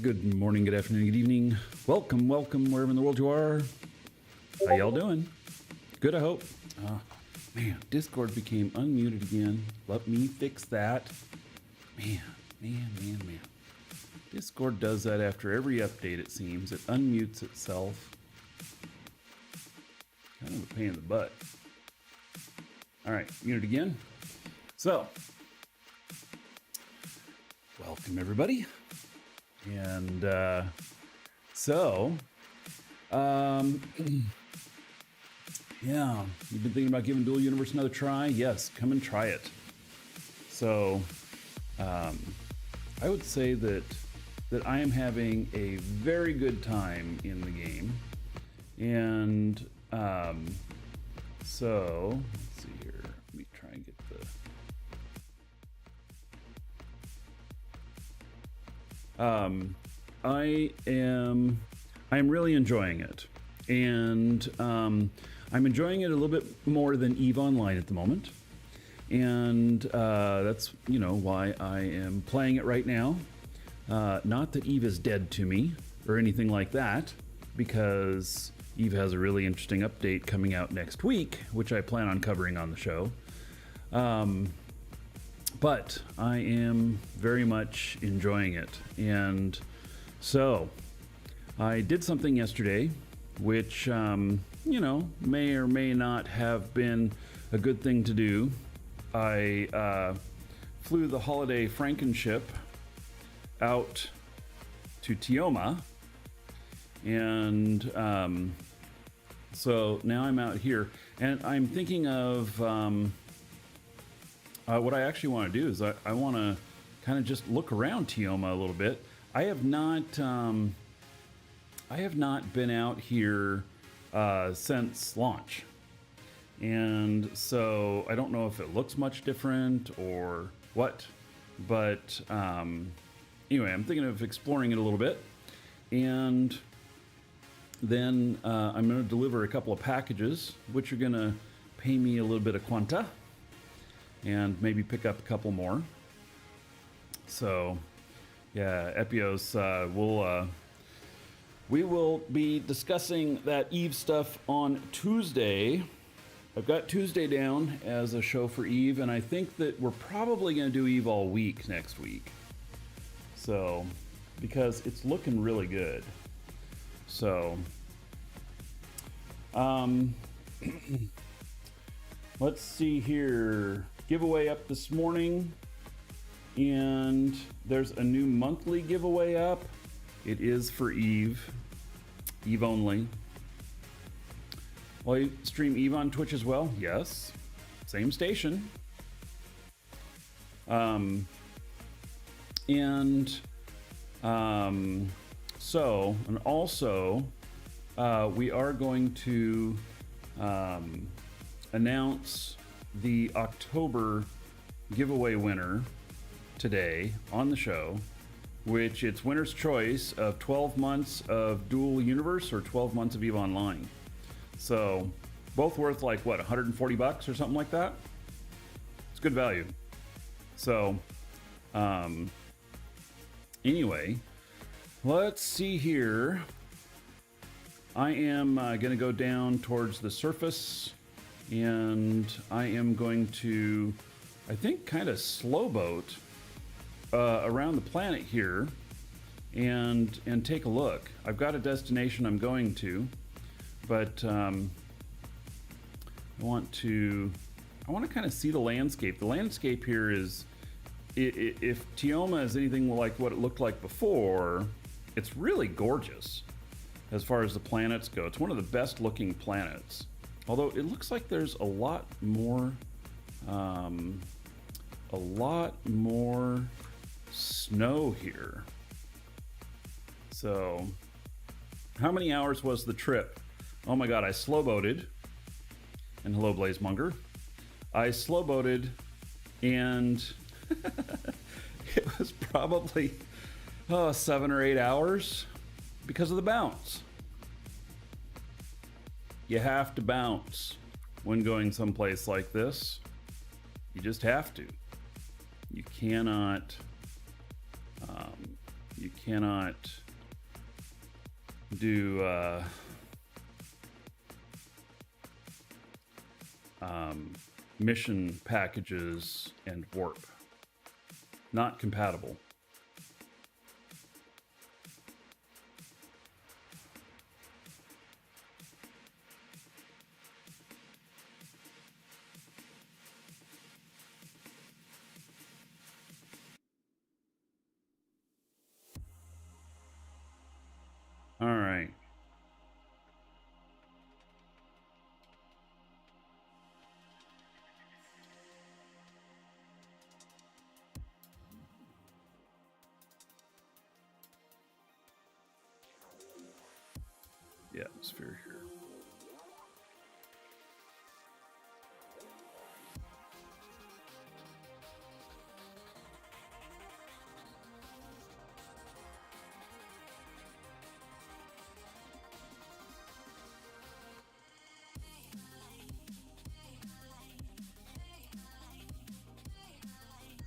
Good morning, good afternoon, good evening. Welcome, wherever in the world you are. How y'all doing? Good, I hope. Man, Discord became unmuted again. Let me fix that. Man. Discord does that after every update, it seems. It unmutes itself. Kind of a pain in the butt. All right, mute it again. So, welcome everybody. And yeah, you've been thinking about giving Dual Universe another try? Yes, come and try it. So, I would say that I am having a very good time in the game. And so, let's see here. Let me try and get the... I'm really enjoying it, and I'm enjoying it a little bit more than EVE Online at the moment, and that's why I am playing it right now. Not that EVE is dead to me or anything like that, because EVE has a really interesting update coming out next week, which I plan on covering on the show. But I am very much enjoying it. And so I did something yesterday, which, may or may not have been a good thing to do. I flew the holiday Frankenship out to Tioma. And so now I'm out here. And I'm thinking of... what I actually want to do is I want to kind of just look around Tioma a little bit. I have not been out here since launch, and so I don't know if it looks much different or what. But anyway, I'm thinking of exploring it a little bit, and then I'm going to deliver a couple of packages, which are going to pay me a little bit of quanta. And maybe pick up a couple more. So, yeah, Epios, we will be discussing that EVE stuff on Tuesday. I've got Tuesday down as a show for EVE, and I think that we're probably going to do EVE all week next week. So, because it's looking really good. So, let's see here. Giveaway up this morning, and there's a new monthly giveaway up. It is for EVE only. Will you stream EVE on Twitch as well? Yes, same station. We are going to announce the October giveaway winner today on the show, which it's winner's choice of 12 months of Dual Universe or 12 months of EVE Online. So both worth like what, $140 or something like that. It's good value. So anyway, let's see here. I am gonna go down towards the surface, and I am going to, I think, kind of slow boat around the planet here and take a look. I've got a destination I'm going to, but I want to kind of see the landscape. The landscape here is, if Tioma is anything like what it looked like before, it's really gorgeous as far as the planets go. It's one of the best looking planets. Although it looks like there's a lot more snow here. So, how many hours was the trip? Oh my God, I slow boated. And hello, Blazemonger. I slow boated, and it was probably 7 or 8 hours because of the bounce. You have to bounce when going someplace like this. You just have to. You cannot You cannot do mission packages and warp. Not compatible. All right. The atmosphere here.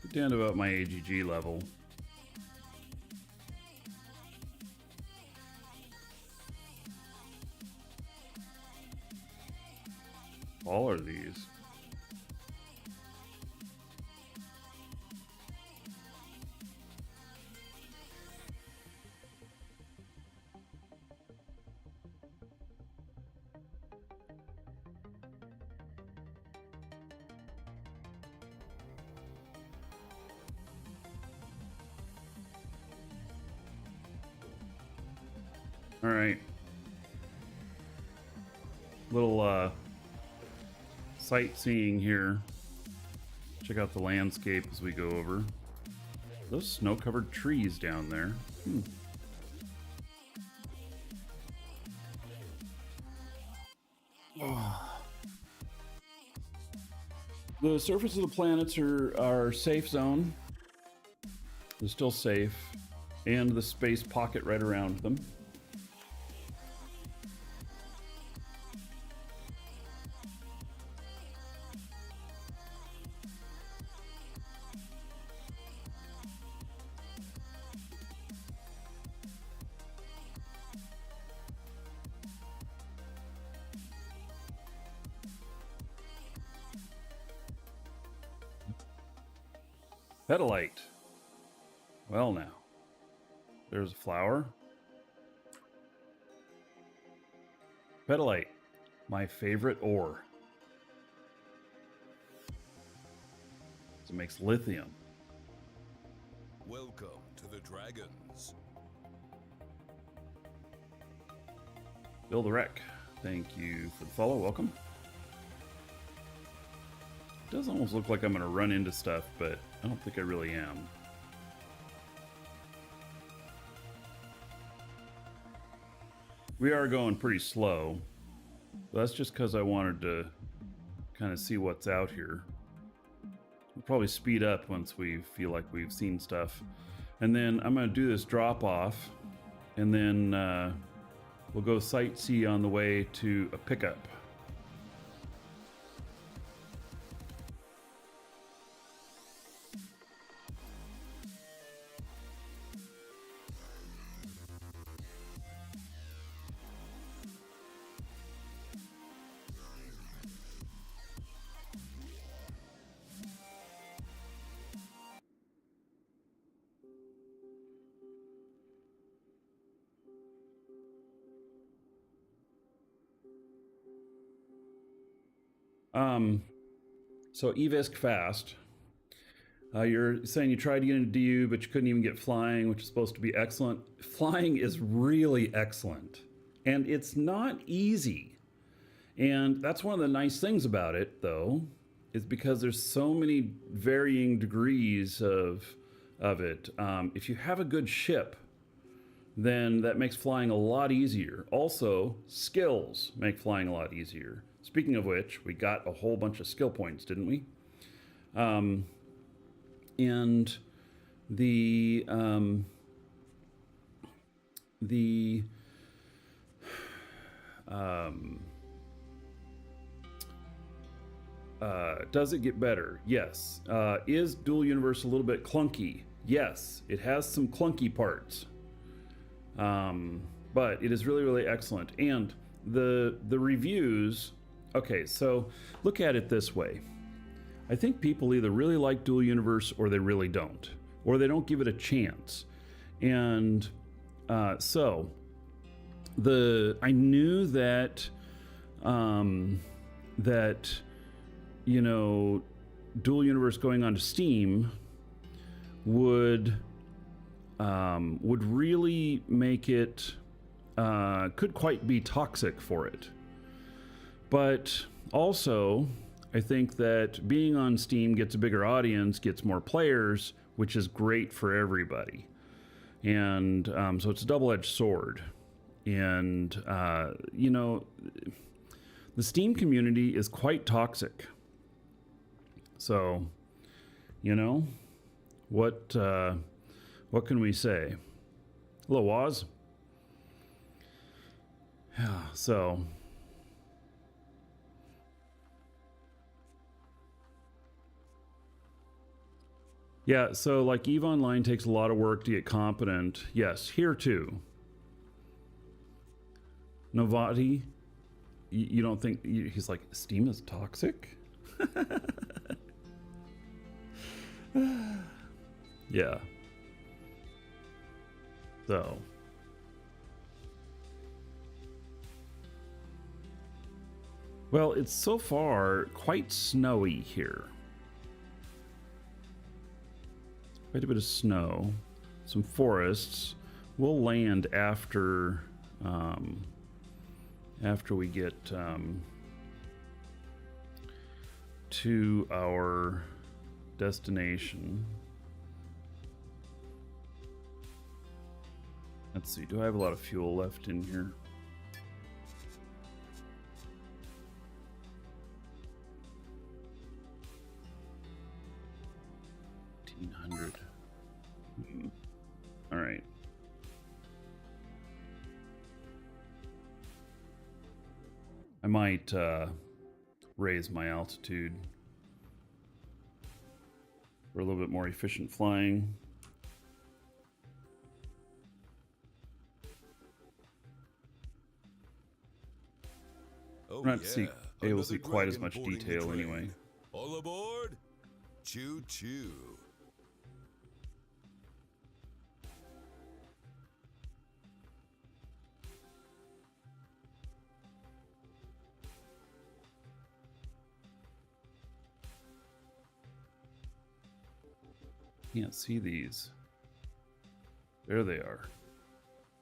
Get down to about my AGG level. All are these. All right. Little sightseeing here. Check out the landscape as we go over. Those snow-covered trees down there. The surface of the planets are safe zone. They're still safe. And the space pocket right around them. Petalite. Well now. There's a flower. Petalite. My favorite ore. It makes lithium. Welcome to the Dragons. Bill the Wreck. Thank you for the follow. Welcome. It does almost look like I'm going to run into stuff, but I don't think I really am. We are going pretty slow. That's just because I wanted to kind of see what's out here. We'll probably speed up once we feel like we've seen stuff. And then I'm going to do this drop off, and then we'll go sightsee on the way to a pickup. So eVisc fast. You're saying you tried to get into DU, but you couldn't even get flying, which is supposed to be excellent. Flying is really excellent, and it's not easy. And that's one of the nice things about it, though, is because there's so many varying degrees of it. If you have a good ship, then that makes flying a lot easier. Also, skills make flying a lot easier. Speaking of which, we got a whole bunch of skill points, didn't we? And does it get better? Yes. Is Dual Universe a little bit clunky? Yes, it has some clunky parts, but it is really, really excellent. And the reviews. Okay, so look at it this way. I think people either really like Dual Universe or they really don't, or they don't give it a chance. And so I knew that Dual Universe going onto Steam would really make it could quite be toxic for it. But also, I think that being on Steam gets a bigger audience, gets more players, which is great for everybody. And so it's a double-edged sword. And, the Steam community is quite toxic. So, what can we say? Hello, Waz. Yeah, so... Yeah, so like EVE Online takes a lot of work to get competent. Yes, here too. Novati, you don't think... He's like, Steam is toxic? Yeah. So... Well, it's so far quite snowy here. Quite a bit of snow, some forests. We'll land after we get to our destination. Let's see, do I have a lot of fuel left in here? All right. I might raise my altitude for a little bit more efficient flying. Oh, We're not yeah. able to see quite as Dragon much boarding the detail train. anyway. All aboard! Choo choo. Can't see these. There they are.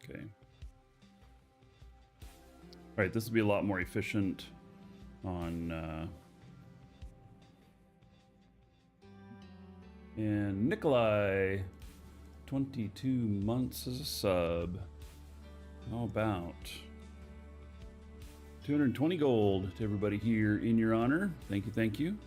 Okay. All right, this will be a lot more efficient on and Nikolai, 22 months as a sub. How about 220 gold to everybody here in your honor? Thank you, thank you.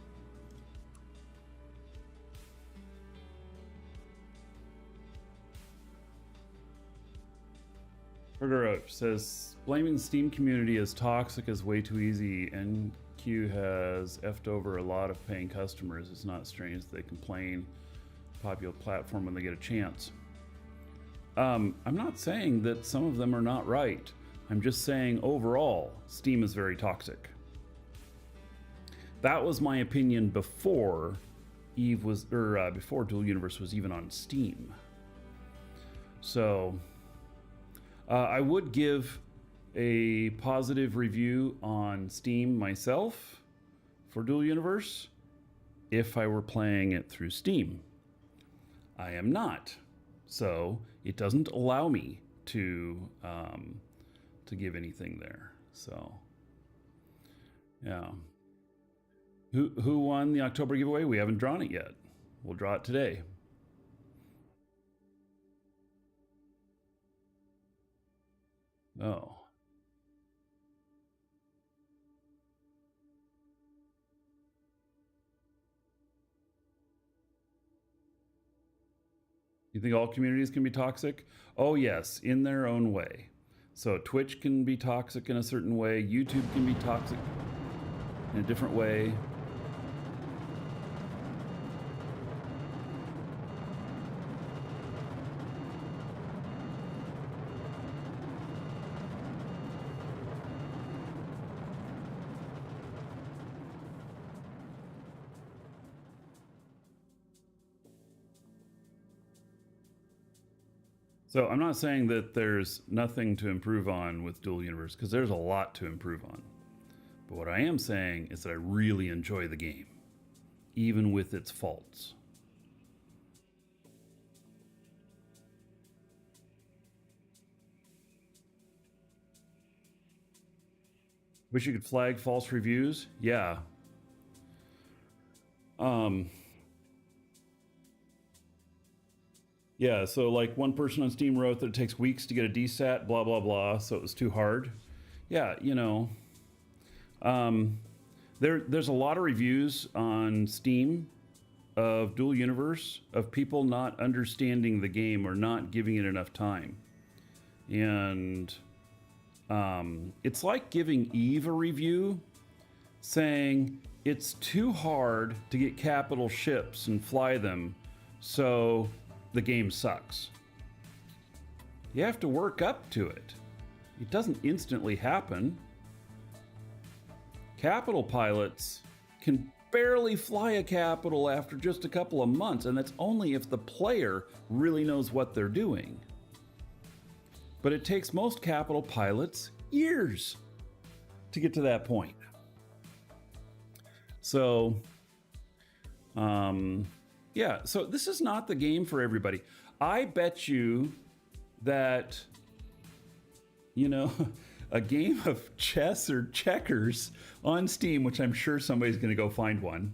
Burger says, blaming the Steam community as toxic is way too easy. NQ has effed over a lot of paying customers. It's not strange that they complain. Popular platform when they get a chance. I'm not saying that some of them are not right. I'm just saying overall, Steam is very toxic. That was my opinion before EVE was, or before Dual Universe was even on Steam. So... I would give a positive review on Steam myself for Dual Universe if I were playing it through Steam. I am not, so it doesn't allow me to give anything there. So, yeah. Who won the October giveaway? We haven't drawn it yet. We'll draw it today. Oh. You think all communities can be toxic? Oh yes, in their own way. So Twitch can be toxic in a certain way, YouTube can be toxic in a different way. So I'm not saying that there's nothing to improve on with Dual Universe, because there's a lot to improve on. But what I am saying is that I really enjoy the game, even with its faults. Wish you could flag false reviews? Yeah. Um, yeah, so like one person on Steam wrote that it takes weeks to get a DSAT, blah, blah, blah, so it was too hard. Yeah, um, there's a lot of reviews on Steam of Dual Universe of people not understanding the game or not giving it enough time. And it's like giving Eve a review saying it's too hard to get capital ships and fly them, so the game sucks. You have to work up to it. It doesn't instantly happen. Capital pilots can barely fly a capital after just a couple of months, and that's only if the player really knows what they're doing. But it takes most capital pilots years to get to that point. So, yeah, so this is not the game for everybody. I bet you that, a game of chess or checkers on Steam, which I'm sure somebody's going to go find one,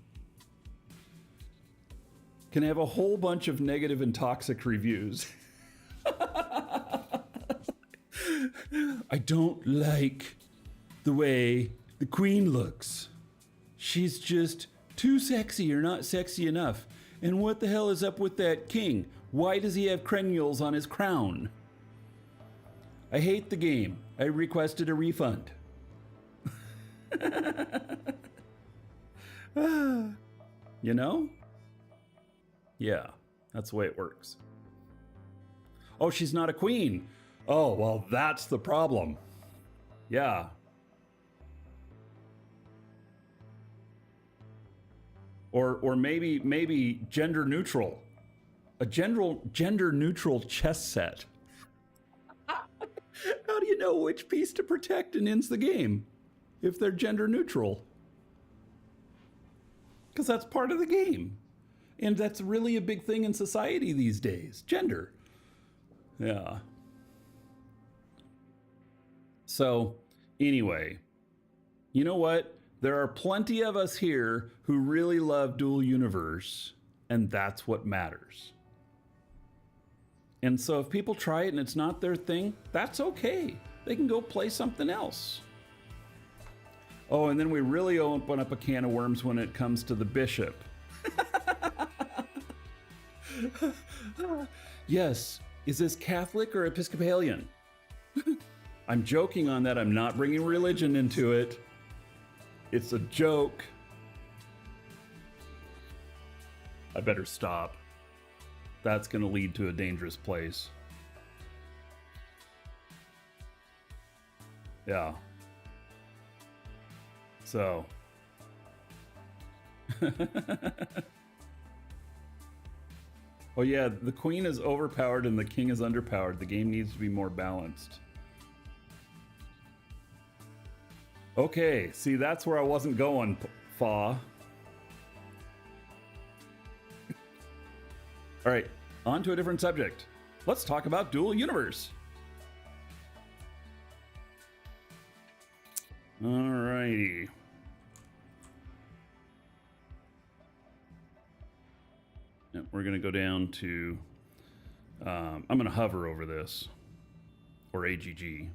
can have a whole bunch of negative and toxic reviews. I don't like the way the queen looks. She's just too sexy or not sexy enough. And what the hell is up with that king? Why does he have crenules on his crown? I hate the game. I requested a refund. You know? Yeah, that's the way it works. Oh, she's not a queen. Oh, well, that's the problem. Yeah. Or maybe gender neutral. A gender neutral chess set. How do you know which piece to protect and ends the game if they're gender neutral? Because that's part of the game. And that's really a big thing in society these days. Gender. Yeah. So, anyway, you know what? There are plenty of us here who really love Dual Universe, and that's what matters. And so if people try it and it's not their thing, that's okay. They can go play something else. Oh, and then we really open up a can of worms when it comes to the bishop. Yes, is this Catholic or Episcopalian? I'm joking on that. I'm not bringing religion into it. It's a joke. I better stop. That's going to lead to a dangerous place. Yeah. So. Oh yeah, the queen is overpowered and the king is underpowered. The game needs to be more balanced. Okay, see, that's where I wasn't going, Fa. All right, on to a different subject. Let's talk about Dual Universe. All righty. We're going to go down to, I'm going to hover over this, or AGG.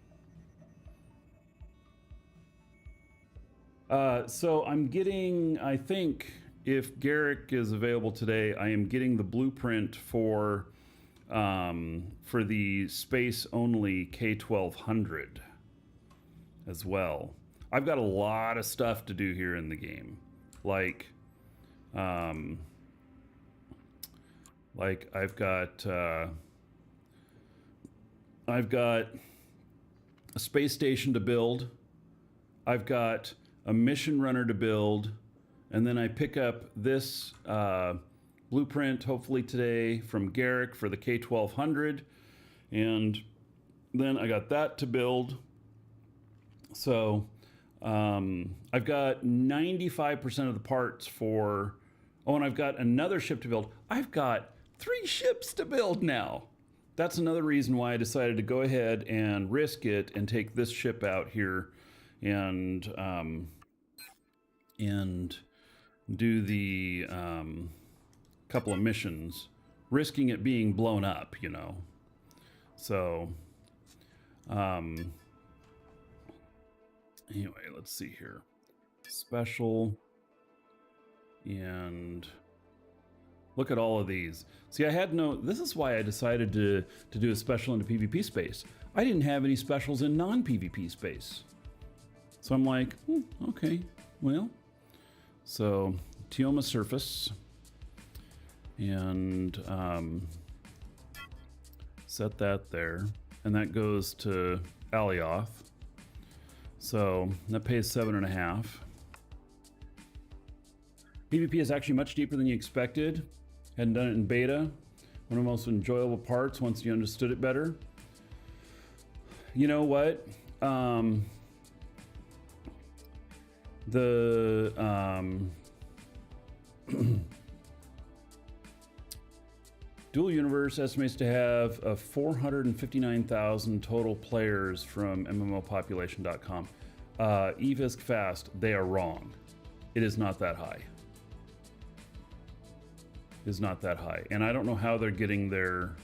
So I'm getting, I think, if Garrick is available today, I am getting the blueprint for the space-only K1200 as well. I've got a lot of stuff to do here in the game, like I've got a space station to build. I've got a mission runner to build, and then I pick up this blueprint hopefully today from Garrick for the K1200, And then I got that to build. So I've got 95% of the parts for, oh, and I've got another ship to build. I've got 3 ships to build now. That's another reason why I decided to go ahead and risk it and take this ship out here and do the couple of missions, risking it being blown up, you know. So anyway, let's see here. Special, and look at all of these. See, I had no, this is why I decided to do a special into PvP space. I didn't have any specials in non-PvP space. So I'm like, okay, well. So, Tioma surface. And set that there. And that goes to Alioth. So, that pays 7.5. PvP is actually much deeper than you expected. Hadn't done it in beta. One of the most enjoyable parts once you understood it better. You know what? Dual Universe estimates to have 459,000 total players from MMOpopulation.com. Evisk Fast, they are wrong. It is not that high. Is not that high, and I don't know how they're getting their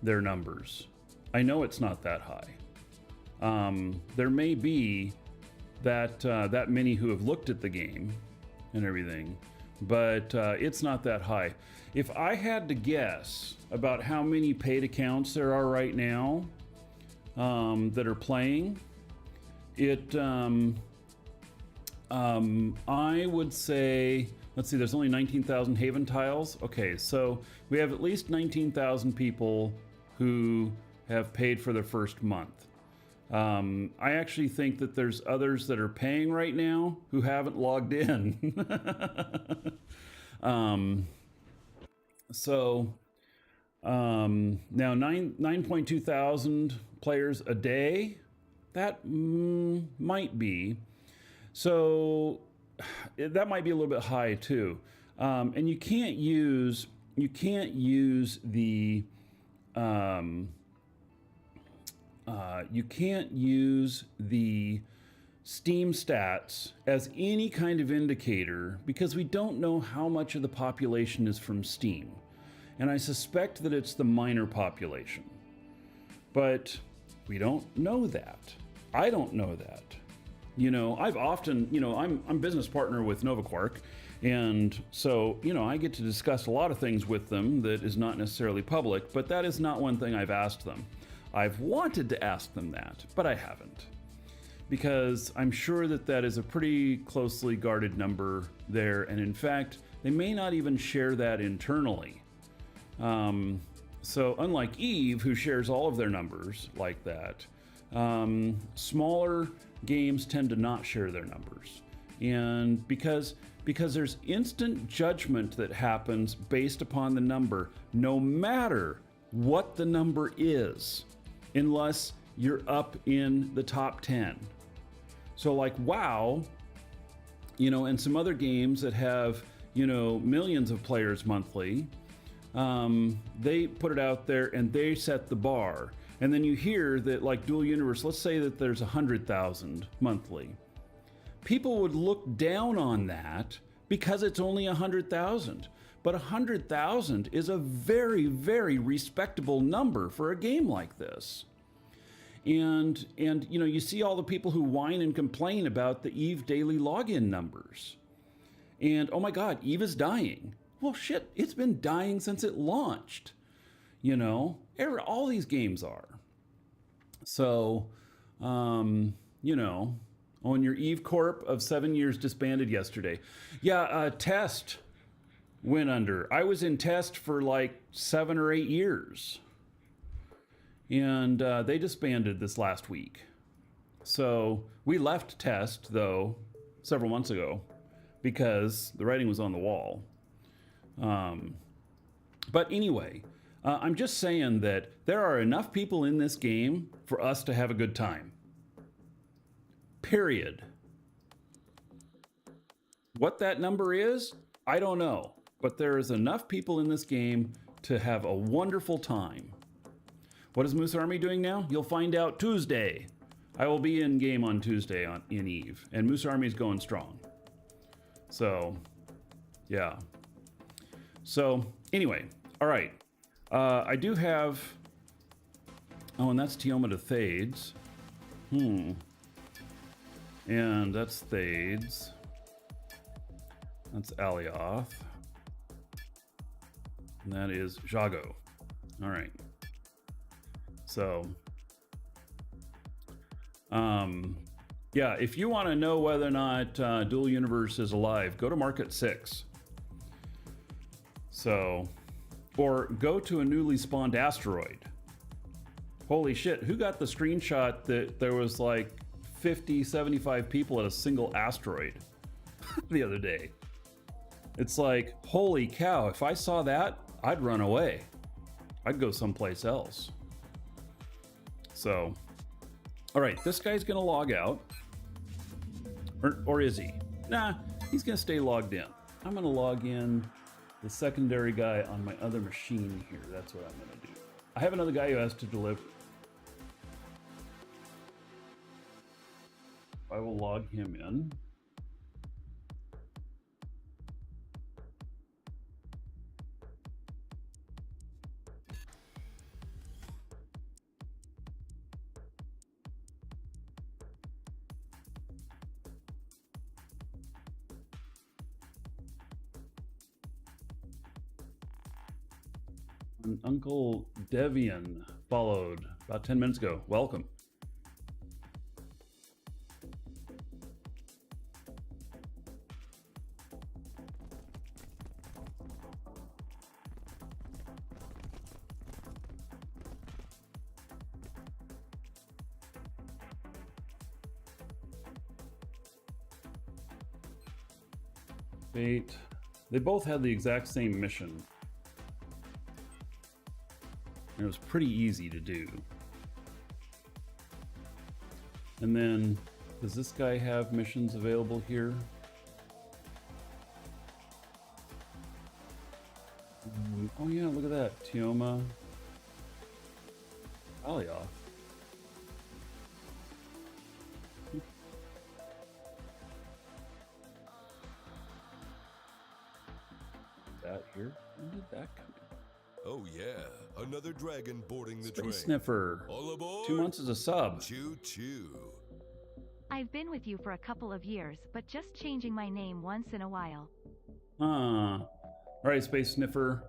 numbers. I know it's not that high. There may be that many who have looked at the game and everything, but it's not that high. If I had to guess about how many paid accounts there are right now that are playing, I would say, let's see, there's only 19,000 Haven tiles. Okay, so we have at least 19,000 people who have paid for their first month. I actually think that there's others that are paying right now who haven't logged in. Now 9.2 thousand players a day, that might be. So that might be a little bit high too. And you can't use the Steam stats as any kind of indicator because we don't know how much of the population is from Steam. And I suspect that it's the minor population. But we don't know that. I don't know that. You know, I've often, you know, I'm business partner with NovaQuark, and so, you know, I get to discuss a lot of things with them that is not necessarily public, but that is not one thing I've asked them. I've wanted to ask them that, but I haven't. Because I'm sure that that is a pretty closely guarded number there, and in fact, they may not even share that internally. So unlike Eve, who shares all of their numbers like that, smaller games tend to not share their numbers. And because there's instant judgment that happens based upon the number, no matter what the number is, unless you're up in the top 10. So like WoW, you know, and some other games that have, you know, millions of players monthly, they put it out there and they set the bar. And then you hear that like Dual Universe, let's say that there's 100,000 monthly. People would look down on that because it's only 100,000. But 100,000 is a very, very respectable number for a game like this. And you know, you see all the people who whine and complain about the Eve daily login numbers. And oh my God, Eve is dying. Well, shit, it's been dying since it launched. You know, all these games are. So, you know, on your Eve Corp of 7 years disbanded yesterday. Yeah, Test went under. I was in Test for like 7 or 8 years. And they disbanded this last week. So we left Test, though, several months ago because the writing was on the wall. But anyway, I'm just saying that there are enough people in this game for us to have a good time. Period. What that number is, I don't know. But there is enough people in this game to have a wonderful time. What is Moose Army doing now? You'll find out Tuesday. I will be in game on Tuesday in Eve, and Moose Army is going strong. So, yeah. So, anyway, all right. I do have... Oh, and that's Tioma to Thades. And that's Thades. That's Alioth. And that is Jago. All right. So, yeah, if you want to know whether or not Dual Universe is alive, go to Market 6. So, or go to a newly spawned asteroid. Holy shit, who got the screenshot that there was like 50, 75 people at a single asteroid the other day? It's like, holy cow, if I saw that, I'd run away. I'd go someplace else. So, all right, this guy's gonna log out. Or is he? Nah, he's gonna stay logged in. I'm gonna log in the secondary guy on my other machine here. That's what I'm gonna do. I have another guy who has to deliver. I will log him in. And Uncle Devian followed about 10 minutes ago. Welcome. Fate. They both had the exact same mission. And it was pretty easy to do. And then, does this guy have missions available here? Oh yeah, look at that. Tioma. Alioth. That here? When did that come in? Oh yeah, another dragon boarding the train. Space Sniffer. All aboard. 2 months as a sub. Choo choo. I've been with you for a couple of years, but just changing my name once in a while. All right, Space Sniffer.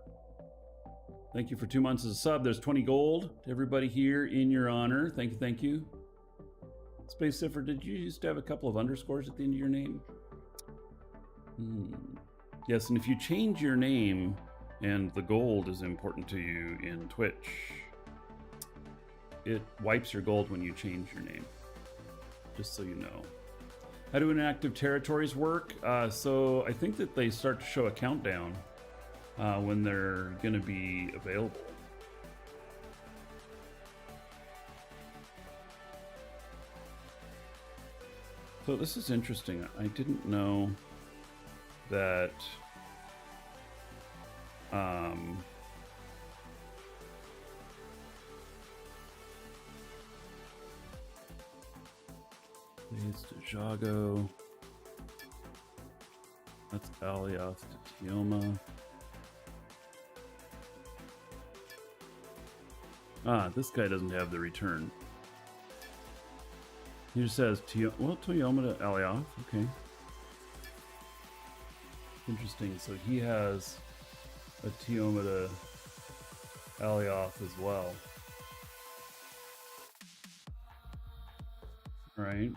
Thank you for 2 months as a sub. There's 20 gold to everybody here in your honor. Thank you, thank you. Space Sniffer, did you used to have a couple of underscores at the end of your name? Yes, and if you change your name and the gold is important to you in Twitch, it wipes your gold when you change your name. Just so you know. How do inactive territories work? So I think that they start to show a countdown when they're going to be available. So this is interesting. I didn't know that leads to Jago. That's Alioth to Tioma. This guy doesn't have the return. He just says Tioma to Alioth. Okay. Interesting. So he has a Tioma to Alioth as well. Right.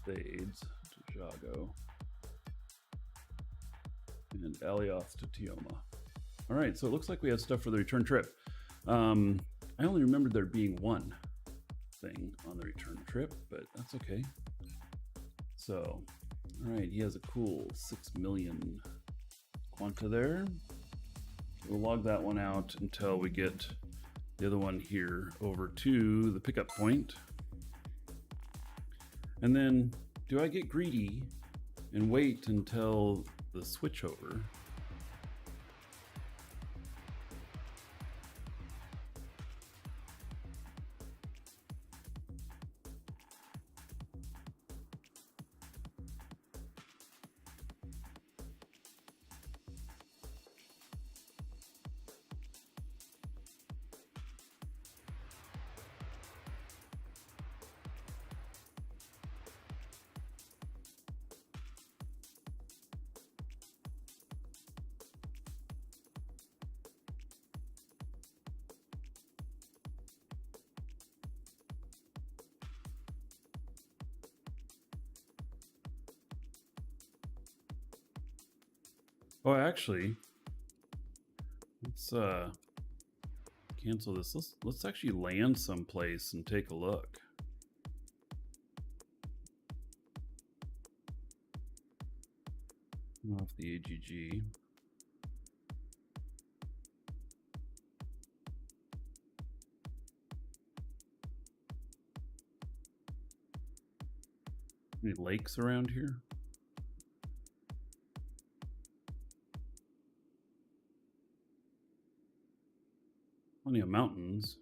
Thades to Jago. And Alioth to Tioma. All right, so it looks like we have stuff for the return trip. I only remembered there being one thing on the return trip, but that's okay. So All right, he has a cool 6 million quanta there. We'll log that one out until we get the other one here over to the pickup point. And then, do I get greedy and wait until the switchover? Oh, actually, let's cancel this. Let's actually land someplace and take a look. Off the AGG. Any lakes around here? Plenty of mountains.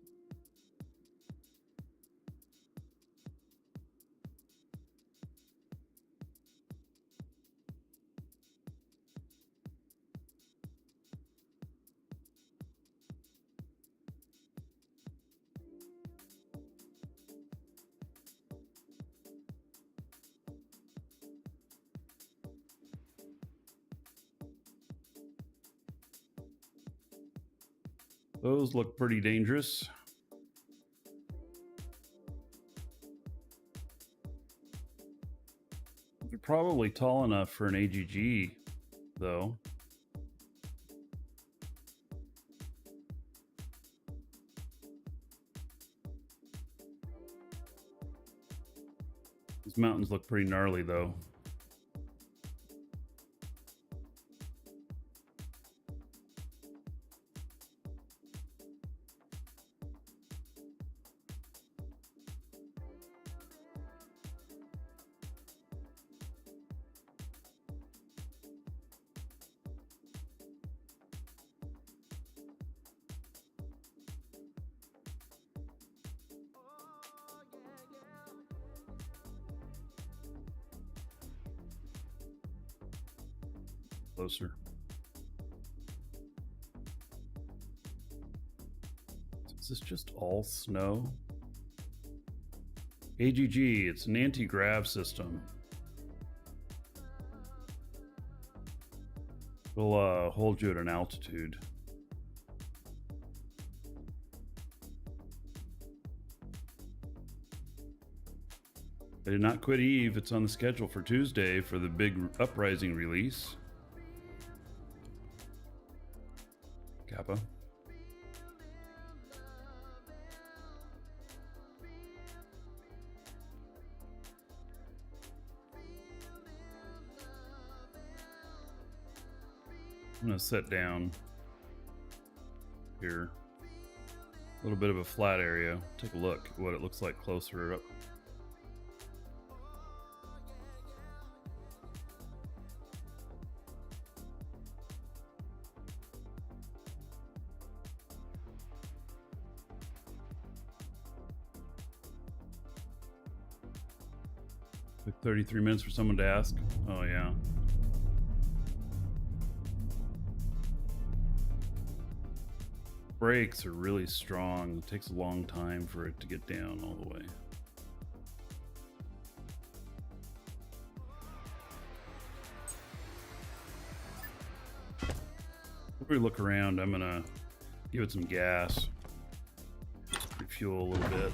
Those look pretty dangerous. They're probably tall enough for an AGG, though. These mountains look pretty gnarly, though. Closer. Is this just all snow? AGG, it's an anti-grav system. It'll hold you at an altitude. I did not quit Eve. It's on the schedule for Tuesday for the big Uprising release. Kappa. I'm going to sit down here. A little bit of a flat area. Take a look at what it looks like closer up. Took 33 minutes for someone to ask. Oh, yeah. Brakes are really strong. It takes a long time for it to get down all the way. Before we look around, I'm gonna give it some gas. Refuel a little bit.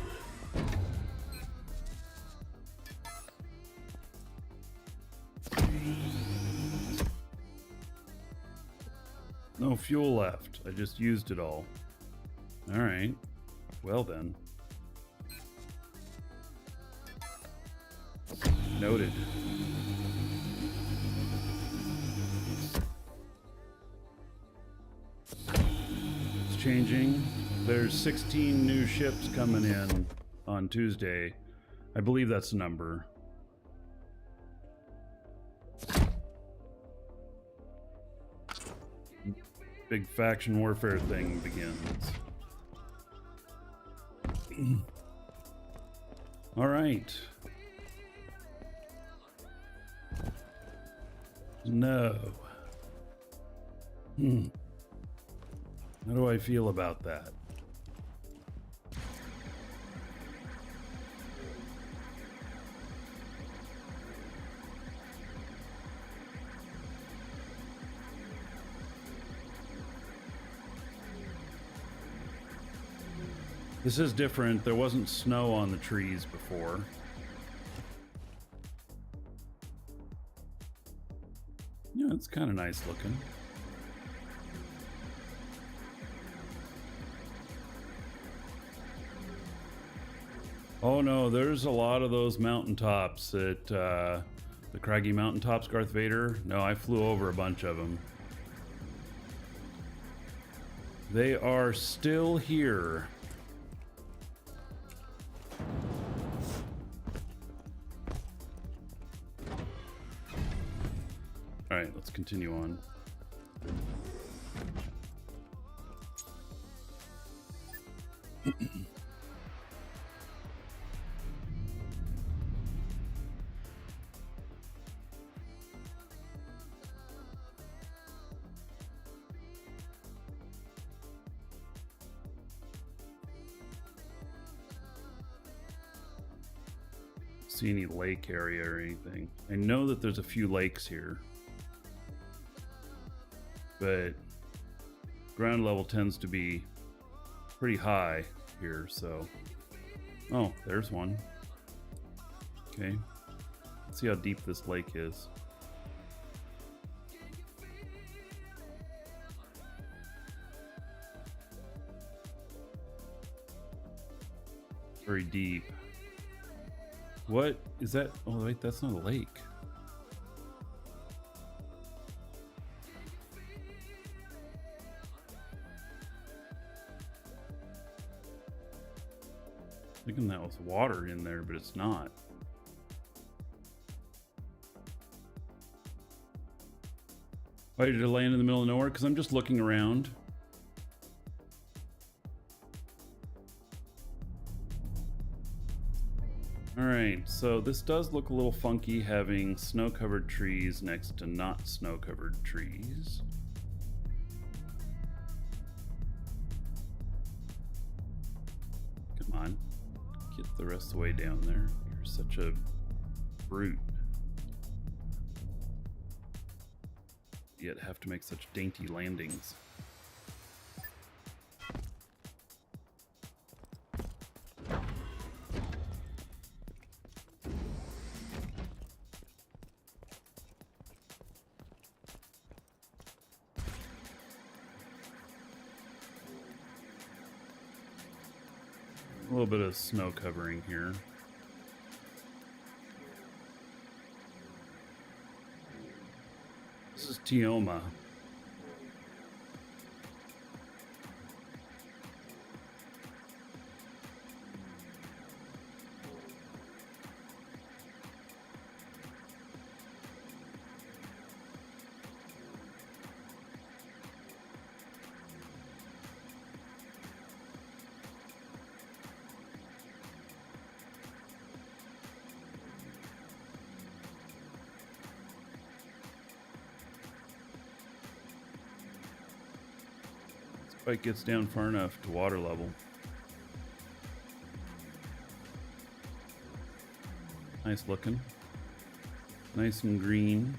No fuel left. I just used it all. All right. Well then. Noted. changing. There's 16 new ships coming in on Tuesday. I believe that's the number. Big faction warfare thing begins. All right. No. How do I feel about that? This is different. There wasn't snow on the trees before. Yeah, it's kind of nice looking. Oh no, there's a lot of those mountaintops at the craggy mountaintops, Darth Vader. No, I flew over a bunch of them. They are still here. All right, let's continue on. See any lake area or anything. I know that there's a few lakes here, but ground level tends to be pretty high here, so. Oh, there's one. Okay, let's see how deep this lake is. Very deep. What is that? Oh wait, that's not a lake. Thinking that was water in there, but it's not. Why did it land in the middle of nowhere? Because I'm just looking around. Alright, so this does look a little funky having snow-covered trees next to not snow-covered trees. Come on, get the rest of the way down there. You're such a brute. Yet have to make such dainty landings. A little bit of snow covering here. This is Tioma. If it gets down far enough to water level. Nice looking. Nice and green.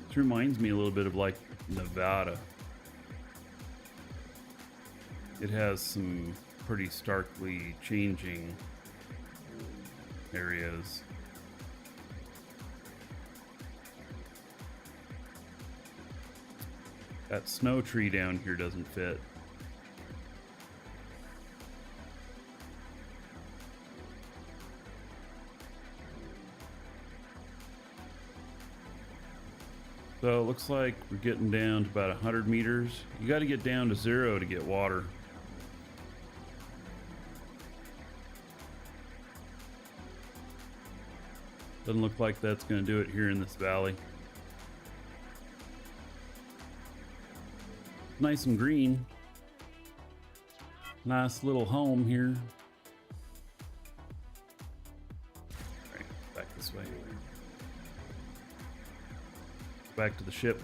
This reminds me a little bit of like Nevada. It has some pretty starkly changing areas. That snow tree down here doesn't fit. So it looks like we're getting down to about 100 meters. You got to get down to 0 to get water. Doesn't look like that's going to do it here in this valley. Nice and green. Nice little home here. All right, back this way. Back to the ship.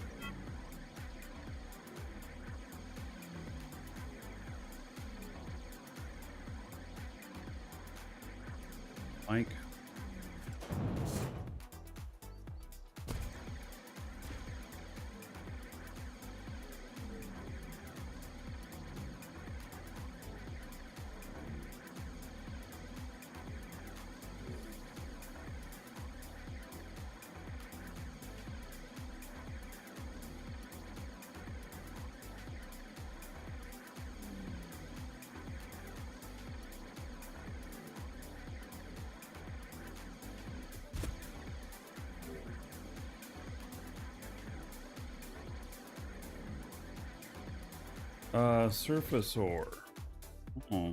Mike. Surface ore. Oh.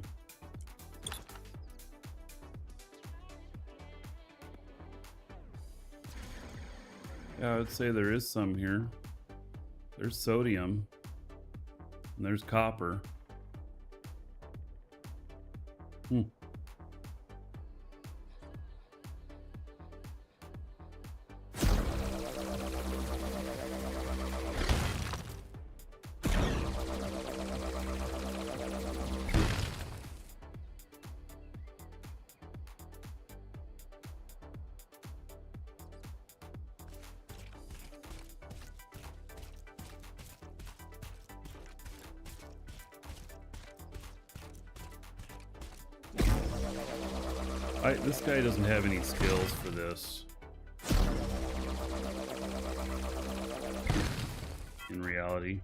Yeah, I would say there is some here. There's sodium. And there's copper. This guy doesn't have any skills for this. In reality.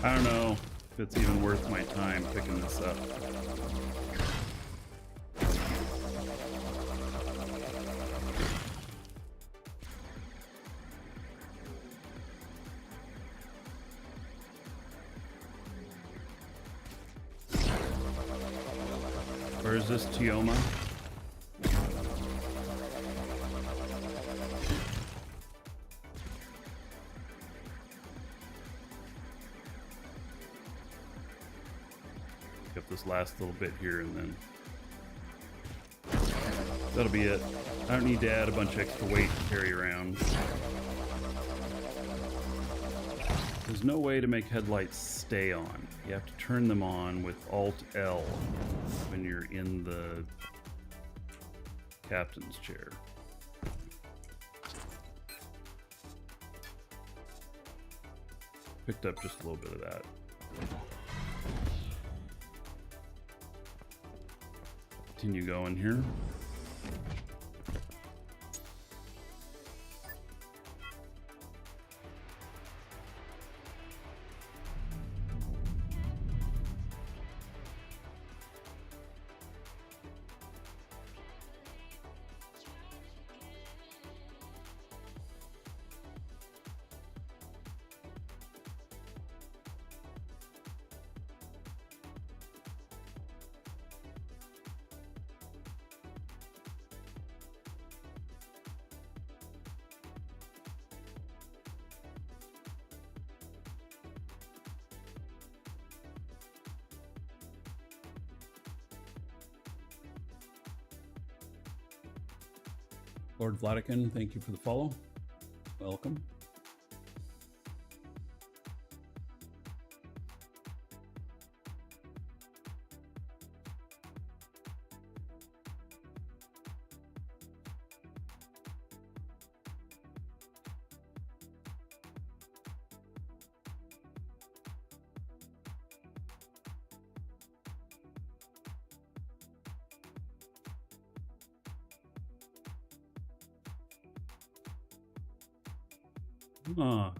I don't know if it's even worth my time picking this up. Or is this Tioma? Get this last little bit here and then that'll be it. I don't need to add a bunch of extra weight to carry around. There's no way to make headlights stay on. You have to turn them on with Alt-L when you're in the captain's chair. Picked up just a little bit of that. Continue going here. Lord Vladican, thank you for the follow. Welcome.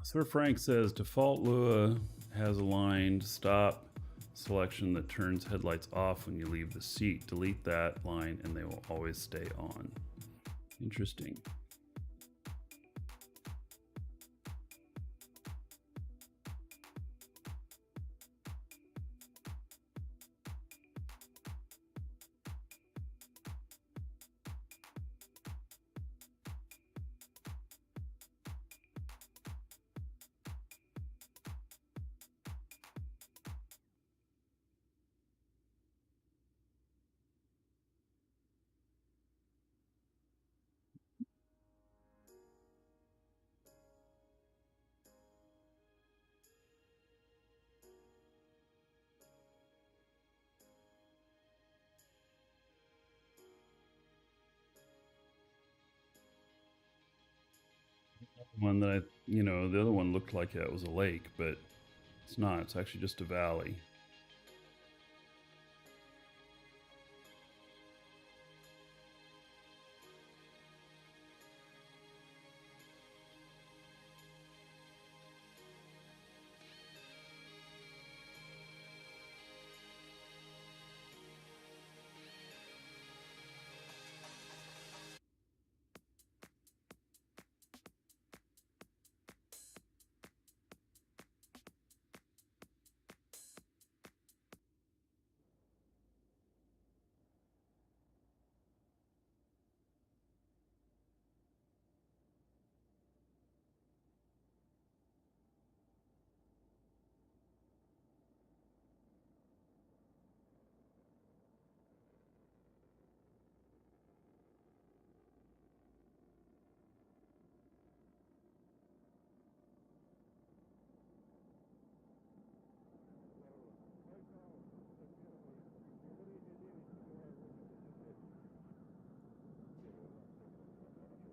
Sir Frank says default Lua has aligned stop selection that turns headlights off when you leave the seat. Delete that line and they will always stay on. Interesting. One that the other one looked like it was a lake, but it's not. It's actually just a valley.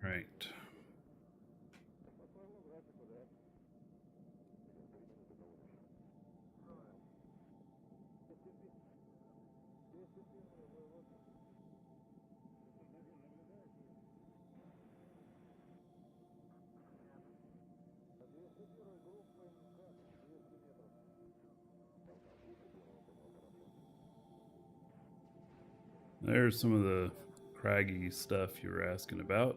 Right. There's some of the craggy stuff you were asking about.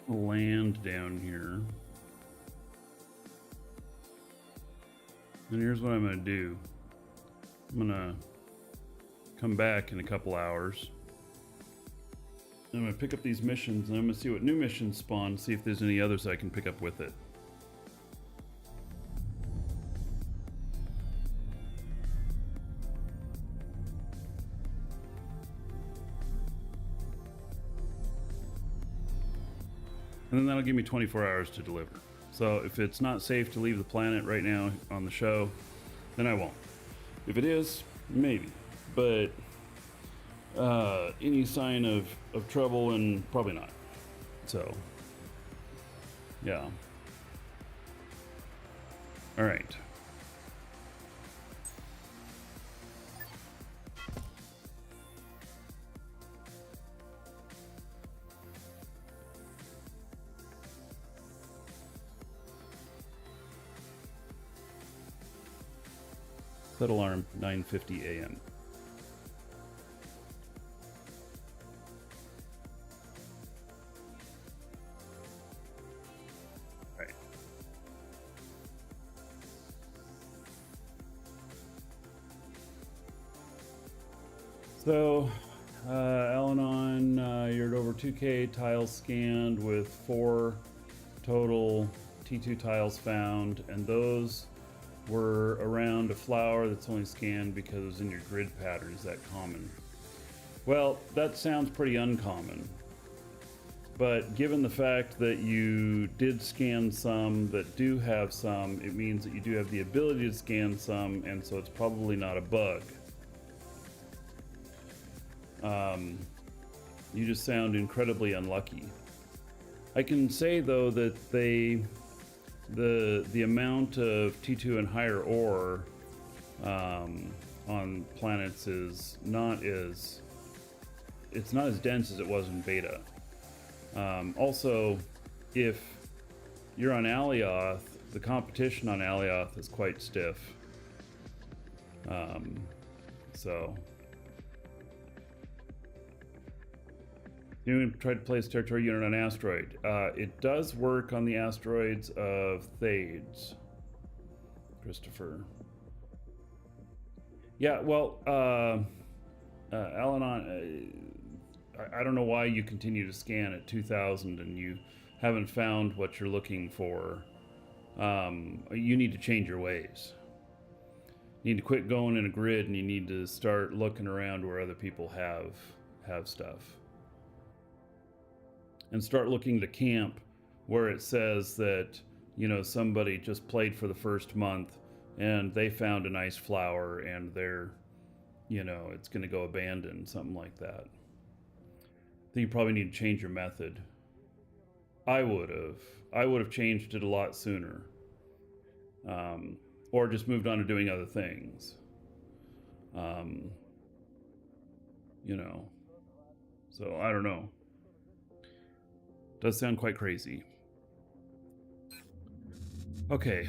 Land down here. And here's what I'm going to do. I'm going to come back in a couple hours. I'm going to pick up these missions and I'm going to see what new missions spawn, see if there's any others I can pick up with it. And then that'll give me 24 hours to deliver. So if it's not safe to leave the planet right now on the show, then I won't. If it is, maybe. But any sign of trouble, and probably not. So, yeah. All right. Set alarm 9:50 a.m. So, Al-Anon, you're at over 2K tiles scanned with 4 total T2 tiles found, and those were around a flower that's only scanned because it was in your grid pattern. Is that common? Well, that sounds pretty uncommon. But given the fact that you did scan some that do have some, it means that you do have the ability to scan some, and so it's probably not a bug. You just sound incredibly unlucky. I can say though that the amount of T2 and higher ore on planets is not as dense as it was in beta. Also, if you're on Alioth, the competition on Alioth is quite stiff. So you tried to place territory unit on Asteroid. It does work on the asteroids of Thades, Christopher. Yeah, well, Al-Anon, I don't know why you continue to scan at 2000 and you haven't found what you're looking for. You need to change your ways. You need to quit going in a grid, and you need to start looking around where other people have stuff. And start looking to camp where it says that, you know, somebody just played for the first month and they found a nice flower and they're, you know, it's going to go abandoned, something like that. I think you probably need to change your method. I would have changed it a lot sooner. Or just moved on to doing other things. You know, so I don't know. Does sound quite crazy. Okay,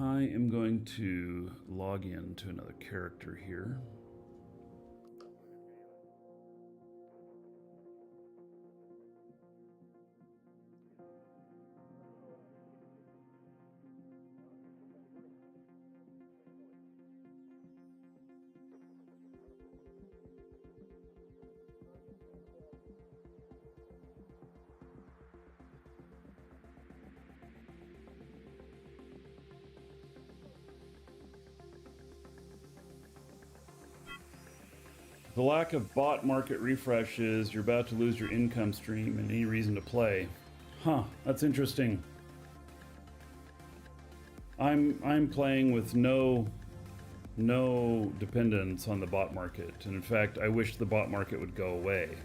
I am going to log in to another character here. The lack of bot market refreshes, you're about to lose your income stream and any reason to play. Huh, that's interesting. I'm playing with no dependence on the bot market, and in fact, I wish the bot market would go away.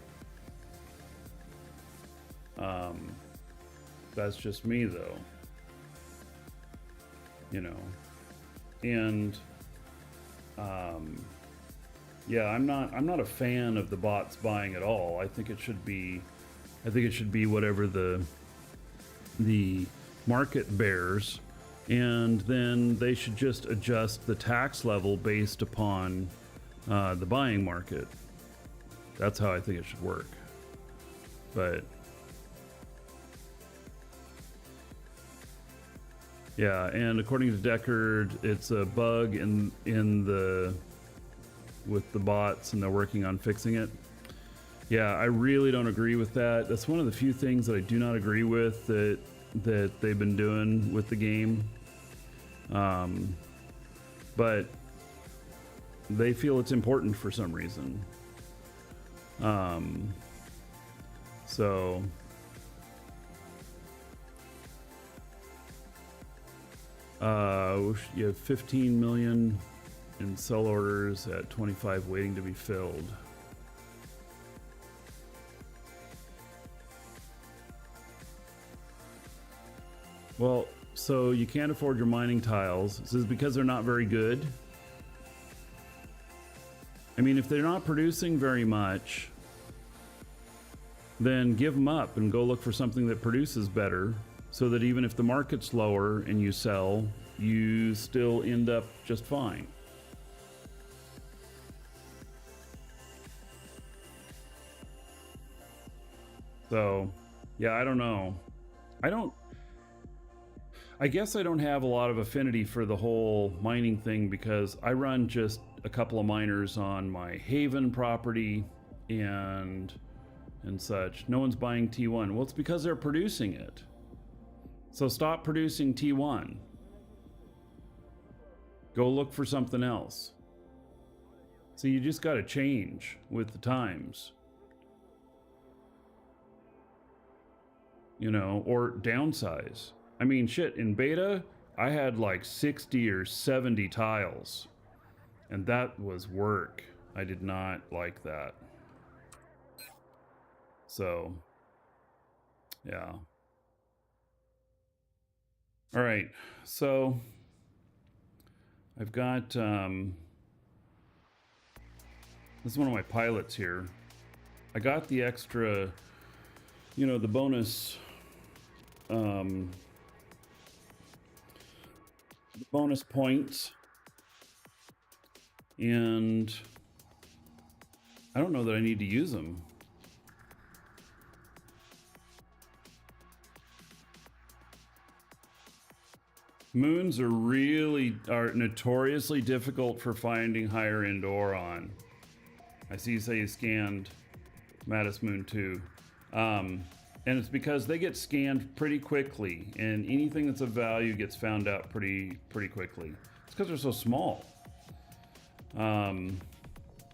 That's just me though. You know, and yeah, I'm not a fan of the bots buying at all. I think it should be whatever the market bears, and then they should just adjust the tax level based upon the buying market. That's how I think it should work. But yeah, and according to Deckard, it's a bug in the with the bots, and they're working on fixing it. Yeah, I really don't agree with that. That's one of the few things that I do not agree with that they've been doing with the game. But they feel it's important for some reason. So you have 15 million in sell orders at 25 waiting to be filled. Well, so you can't afford your mining tiles. This is because they're not very good. I mean, if they're not producing very much, then give them up and go look for something that produces better, so that even if the market's lower and you sell, you still end up just fine. So, yeah, I don't know. I guess I don't have a lot of affinity for the whole mining thing because I run just a couple of miners on my Haven property and such. No one's buying T1. Well, it's because they're producing it. So stop producing T1. Go look for something else. So you just got to change with the times. You know, or downsize. I mean, shit, in beta, I had like 60 or 70 tiles. And that was work. I did not like that. So, yeah. All right, so I've got, this is one of my pilots here. I got the extra, you know, the bonus, bonus points. And I don't know that I need to use them. Moons are notoriously difficult for finding higher end ore on. I see you say you scanned Mattis Moon 2. And it's because they get scanned pretty quickly, and anything that's of value gets found out pretty quickly. It's because they're so small.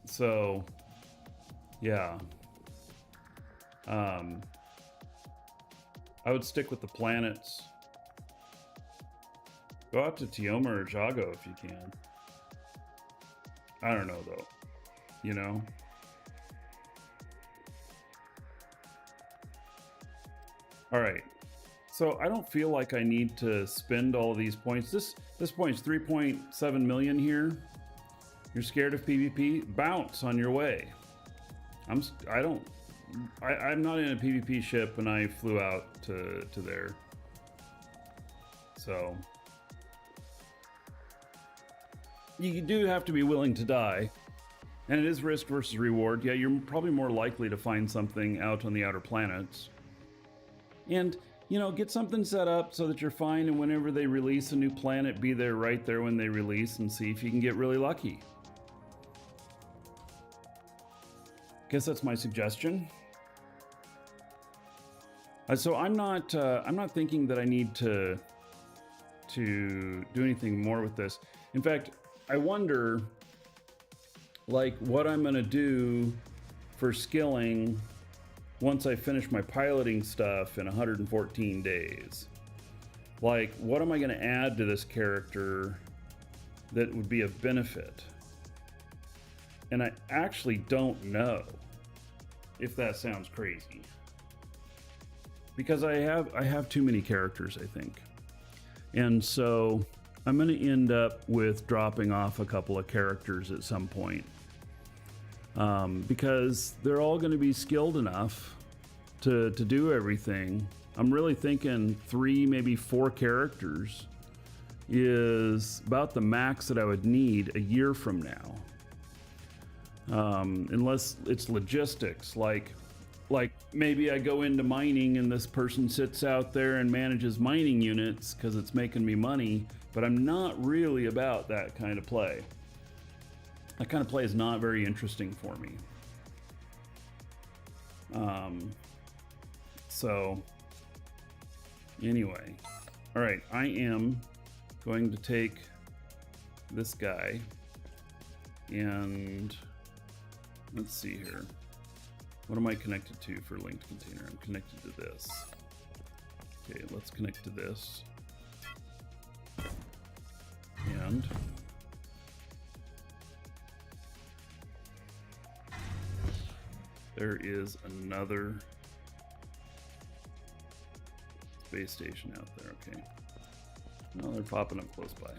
So yeah. I would stick with the planets. Go out to Tioma or Jago if you can. I don't know though. You know? Alright. So I don't feel like I need to spend all these points. This point's 3.7 million here. You're scared of PvP? Bounce on your way. I'm not in a PvP ship and I flew out to there. So you do have to be willing to die, and it is risk versus reward. Yeah, you're probably more likely to find something out on the outer planets. And, you know, get something set up so that you're fine, and whenever they release a new planet, be there right there when they release and see if you can get really lucky. Guess that's my suggestion. So I'm not thinking that I need to do anything more with this. In fact, I wonder, like, what I'm gonna do for skilling once I finish my piloting stuff in 114 days. Like, what am I gonna add to this character that would be of benefit? And I actually don't know, if that sounds crazy. Because I have too many characters, I think. And so I'm going to end up with dropping off a couple of characters at some point. Because they're all going to be skilled enough to do everything. I'm really thinking 3, maybe 4 characters is about the max that I would need a year from now. Unless it's logistics, like maybe I go into mining and this person sits out there and manages mining units because it's making me money, but I'm not really about that kind of play. That kind of play is not very interesting for me. So anyway, all right, I am going to take this guy and let's see here. What am I connected to for linked container? I'm connected to this. Okay, let's connect to this. And there is another space station out there. Okay. No, they're popping up close by.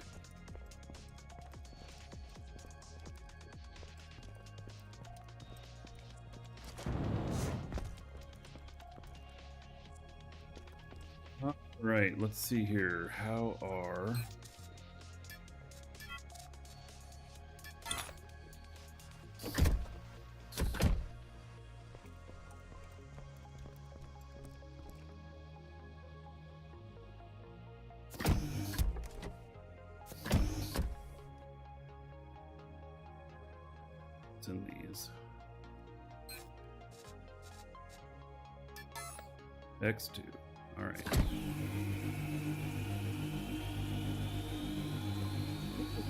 Right, let's see here. How are... what's in these. X2. All right.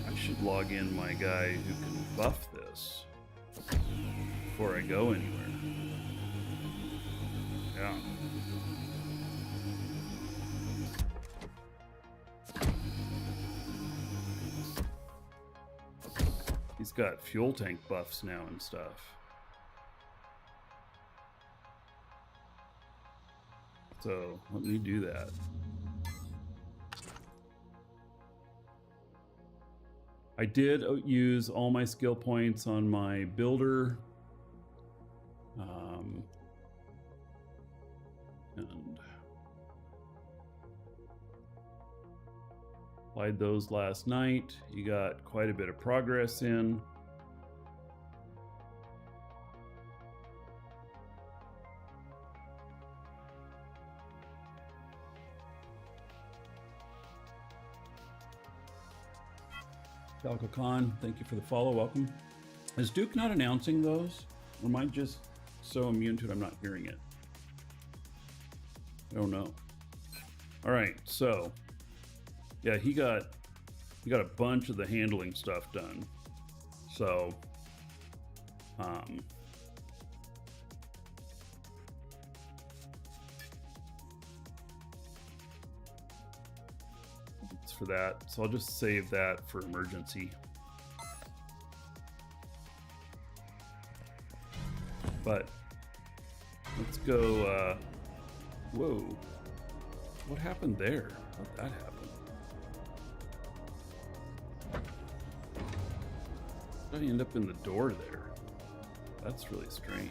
I should log in my guy who can buff this before I go anywhere. Yeah. He's got fuel tank buffs now and stuff. So let me do that. I did use all my skill points on my builder. And applied those last night. You got quite a bit of progress in. Falco Khan, thank you for the follow. Welcome. Is Duke not announcing those? Or am I just so immune to it I'm not hearing it? I don't know. All right, so yeah, he got a bunch of the handling stuff done. So it's for that. So I'll just save that for emergency. But let's go. Whoa, what happened there? How'd that happen? How did I end up in the door there? That's really strange.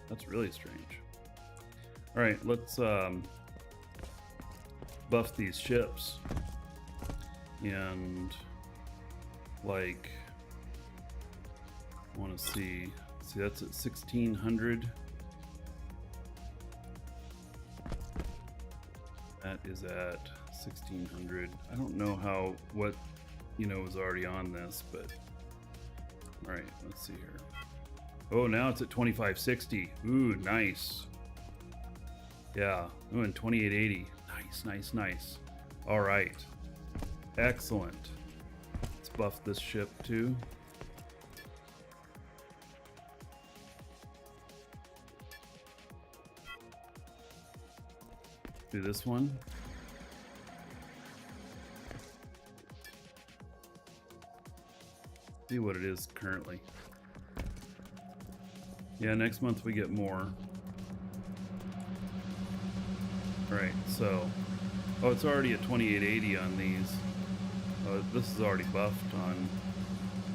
That's really strange. All right, let's buff these ships. And like, I want to see that's at 1600. That is at 1600. I don't know what was already on this, but all right, let's see here. Oh, now it's at 2560. Ooh, nice. Yeah, ooh, and 2880. Nice. All right, excellent. Let's buff this ship too. Do this one. See what it is currently. Yeah, next month we get more. All right, so it's already at 2880 on these. This is already buffed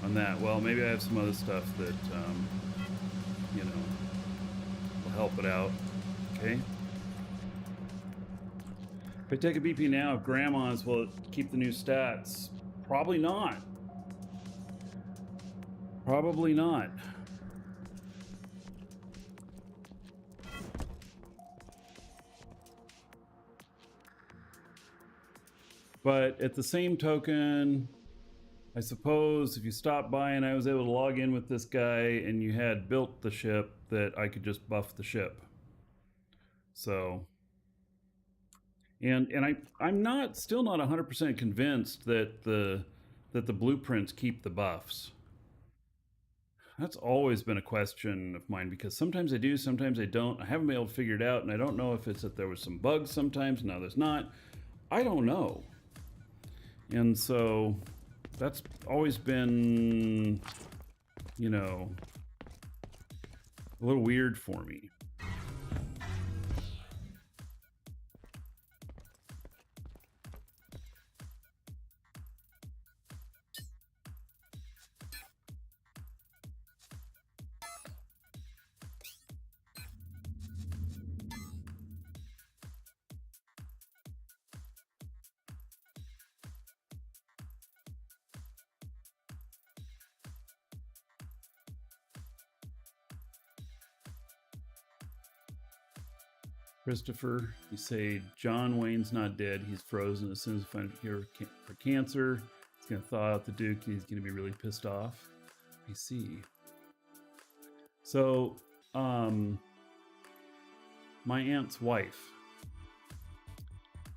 on that. Well, maybe I have some other stuff that will help it out. Okay. If I take a BP now, if grandma's will it keep the new stats? Probably not. Probably not. But at the same token, I suppose if you stopped by and I was able to log in with this guy and you had built the ship, that I could just buff the ship. So, and I'm still not 100% convinced that the blueprints keep the buffs. That's always been a question of mine, because sometimes I do, sometimes I don't. I haven't been able to figure it out, and I don't know if it's that there was some bugs sometimes, now there's not. I don't know. And so that's always been, a little weird for me. Christopher, you say John Wayne's not dead. He's frozen as soon as we find a cure for cancer. It's gonna thaw out the Duke. He's gonna be really pissed off. I see. So, my aunt's wife,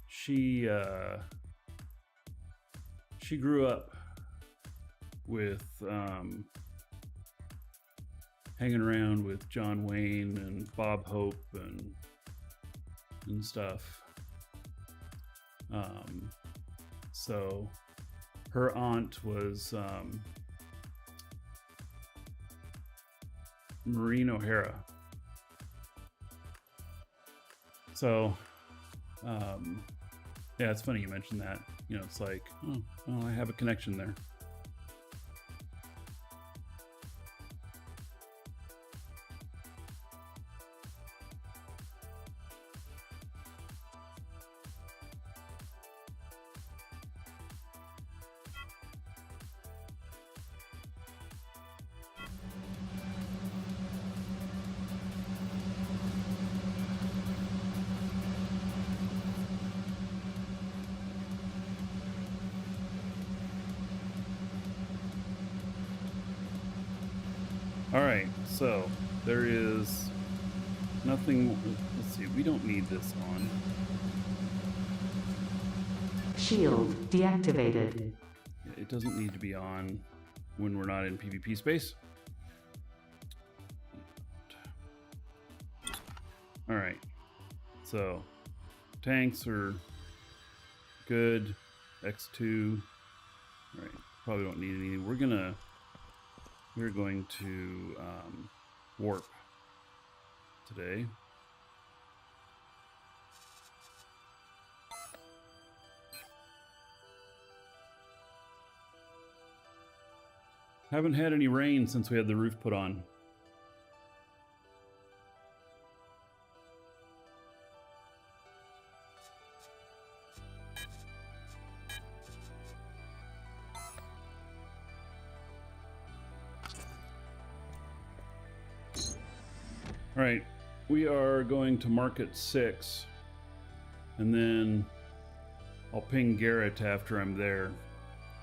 she grew up with hanging around with John Wayne and Bob Hope and stuff. So her aunt was Maureen O'Hara. So yeah, it's funny you mentioned that. You know, it's like, oh, well, I have a connection there. All right, so there is nothing. Let's see, we don't need this on. Shield deactivated. It doesn't need to be on when we're not in PvP space. All right, so tanks are good. X2. All right, probably don't need any. We're going to warp today. Haven't had any rain since we had the roof put on. All right, we are going to Market 6, and then I'll ping Garrett after I'm there,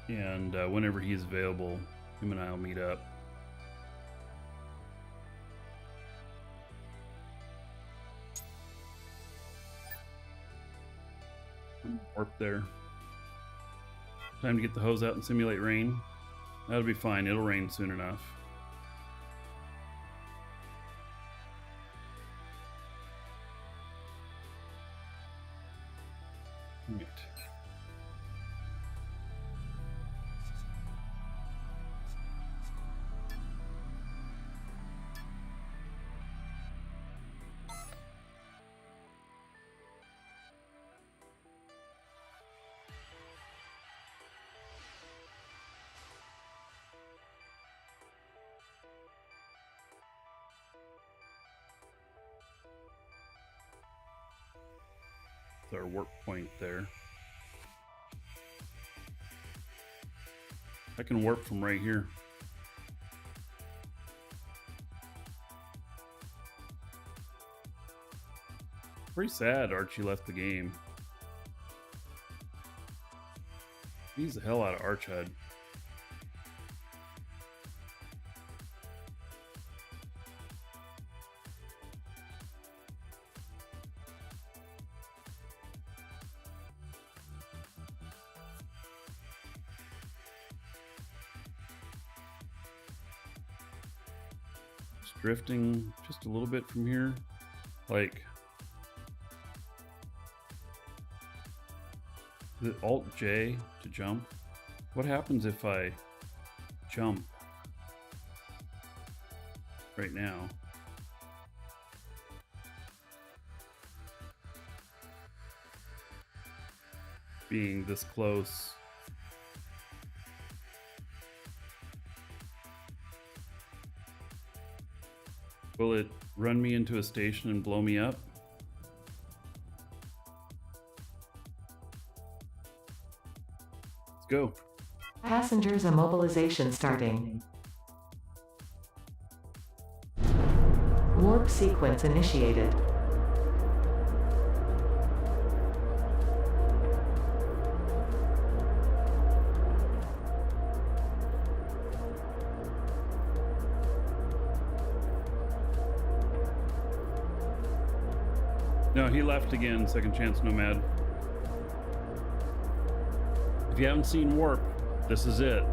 and whenever he's available, him and I will meet up. Warp there. Time to get the hose out and simulate rain. That'll be fine, it'll rain soon enough. Right. Our warp point there. I can warp from right here. Pretty sad Archie left the game. He's the hell out of Archhud. Drifting just a little bit from here, like the Alt J to jump. What happens if I jump right now? Being this close. Will it run me into a station and blow me up? Let's go. Passengers immobilization starting. Warp sequence initiated. No, he left again. Second Chance Nomad. If you haven't seen Warp, this is it.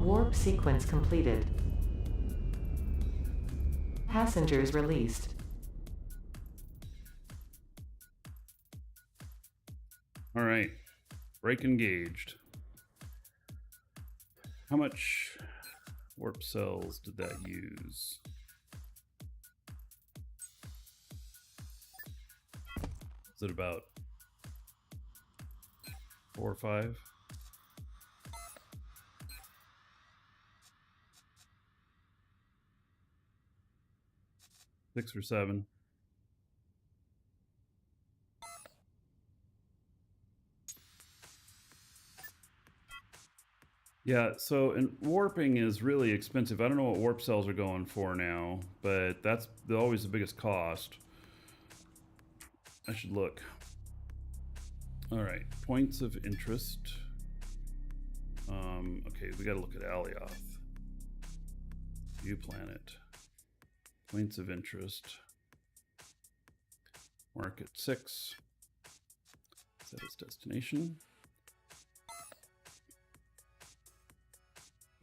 Warp sequence completed. Passengers released. All right, brake engaged. How much warp cells did that use? Is it about 4 or 5? 6 or 7. Yeah, so and warping is really expensive. I don't know what warp cells are going for now, but that's always the biggest cost. I should look. All right, points of interest. Okay, we got to look at Alioth. View planet. Points of interest. Mark at 6. Set its destination.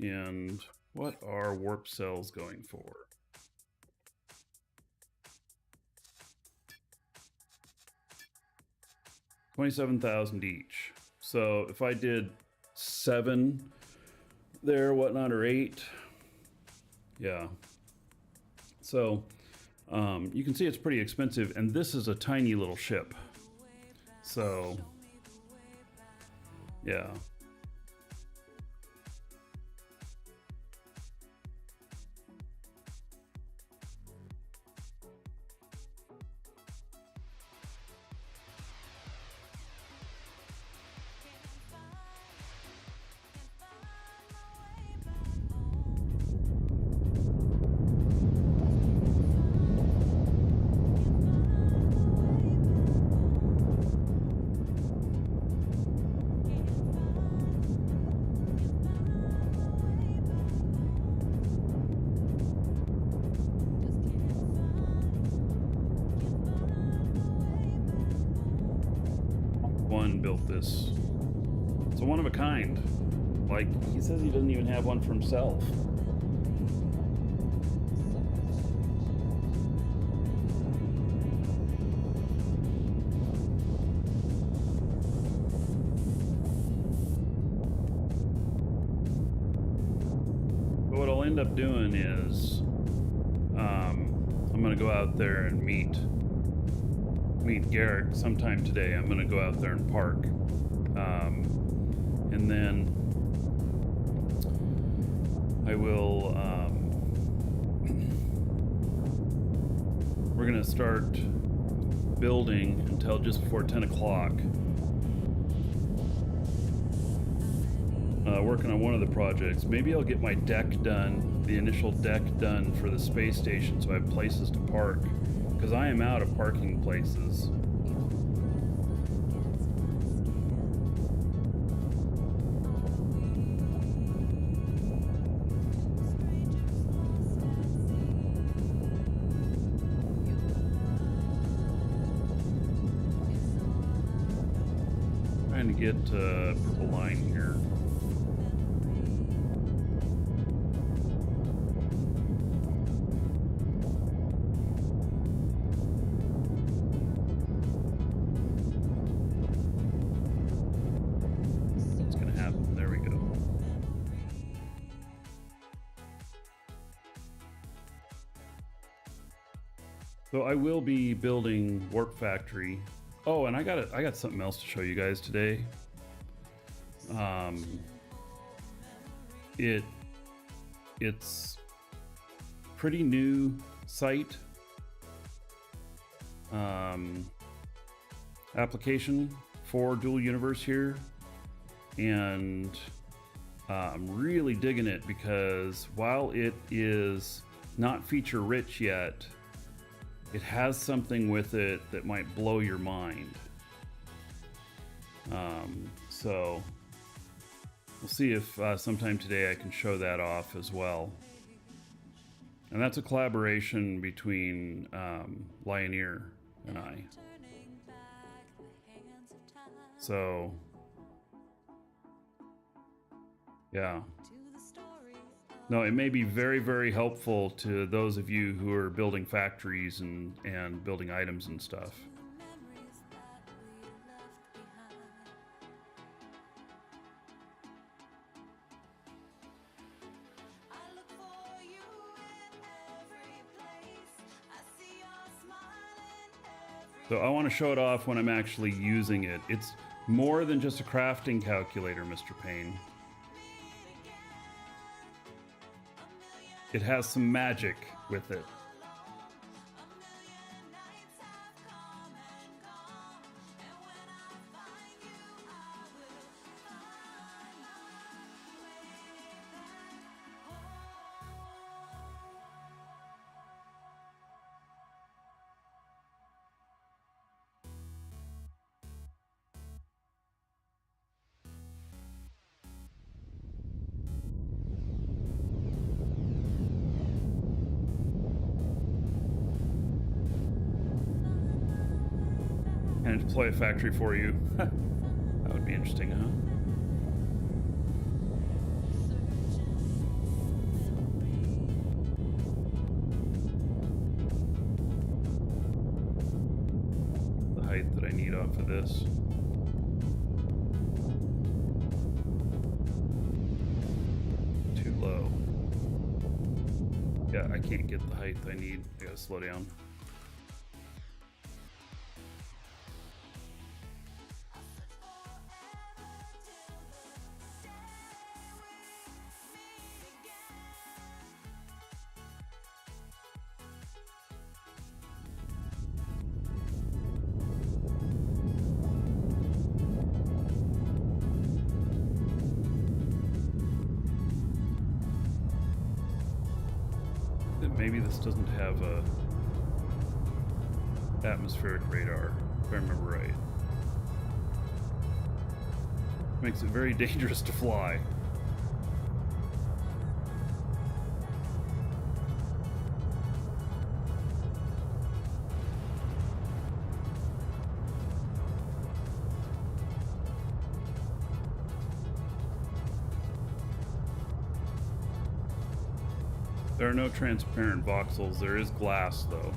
And what are warp cells going for? $27,000 each. So if I did 7 there, whatnot, or 8, yeah. So you can see it's pretty expensive, and this is a tiny little ship. So yeah. Built this. It's a one of a kind. Like, he says he doesn't even have one for himself. But what I'll end up doing is I'm gonna go out there and meet Garrett sometime today. I'm gonna go out there and park, and then I will we're gonna start building until just before 10 o'clock, working on one of the projects. Maybe I'll get my deck done, the initial deck done for the space station, so I have places to park, because I am out of parking places. Trying to get purple line here. So I will be building Warp Factory. Oh, and I got something else to show you guys today. It's pretty new site application for dual universe here, and I'm really digging it because while it is not feature rich yet, it has something with it that might blow your mind. So we'll see if sometime today I can show that off as well. And that's a collaboration between Lioneer and I. So, yeah. No, it may be very, very helpful to those of you who are building factories and building items and stuff. So I want to show it off when I'm actually using it. It's more than just a crafting calculator, Mr. Payne. It has some magic with it. And deploy a factory for you. That would be interesting, huh? The height that I need off of this. Too low. Yeah, I can't get the height I need. I gotta slow down. Maybe this doesn't have a atmospheric radar, if I remember right. Makes it very dangerous to fly. There are no transparent voxels. There is glass, though.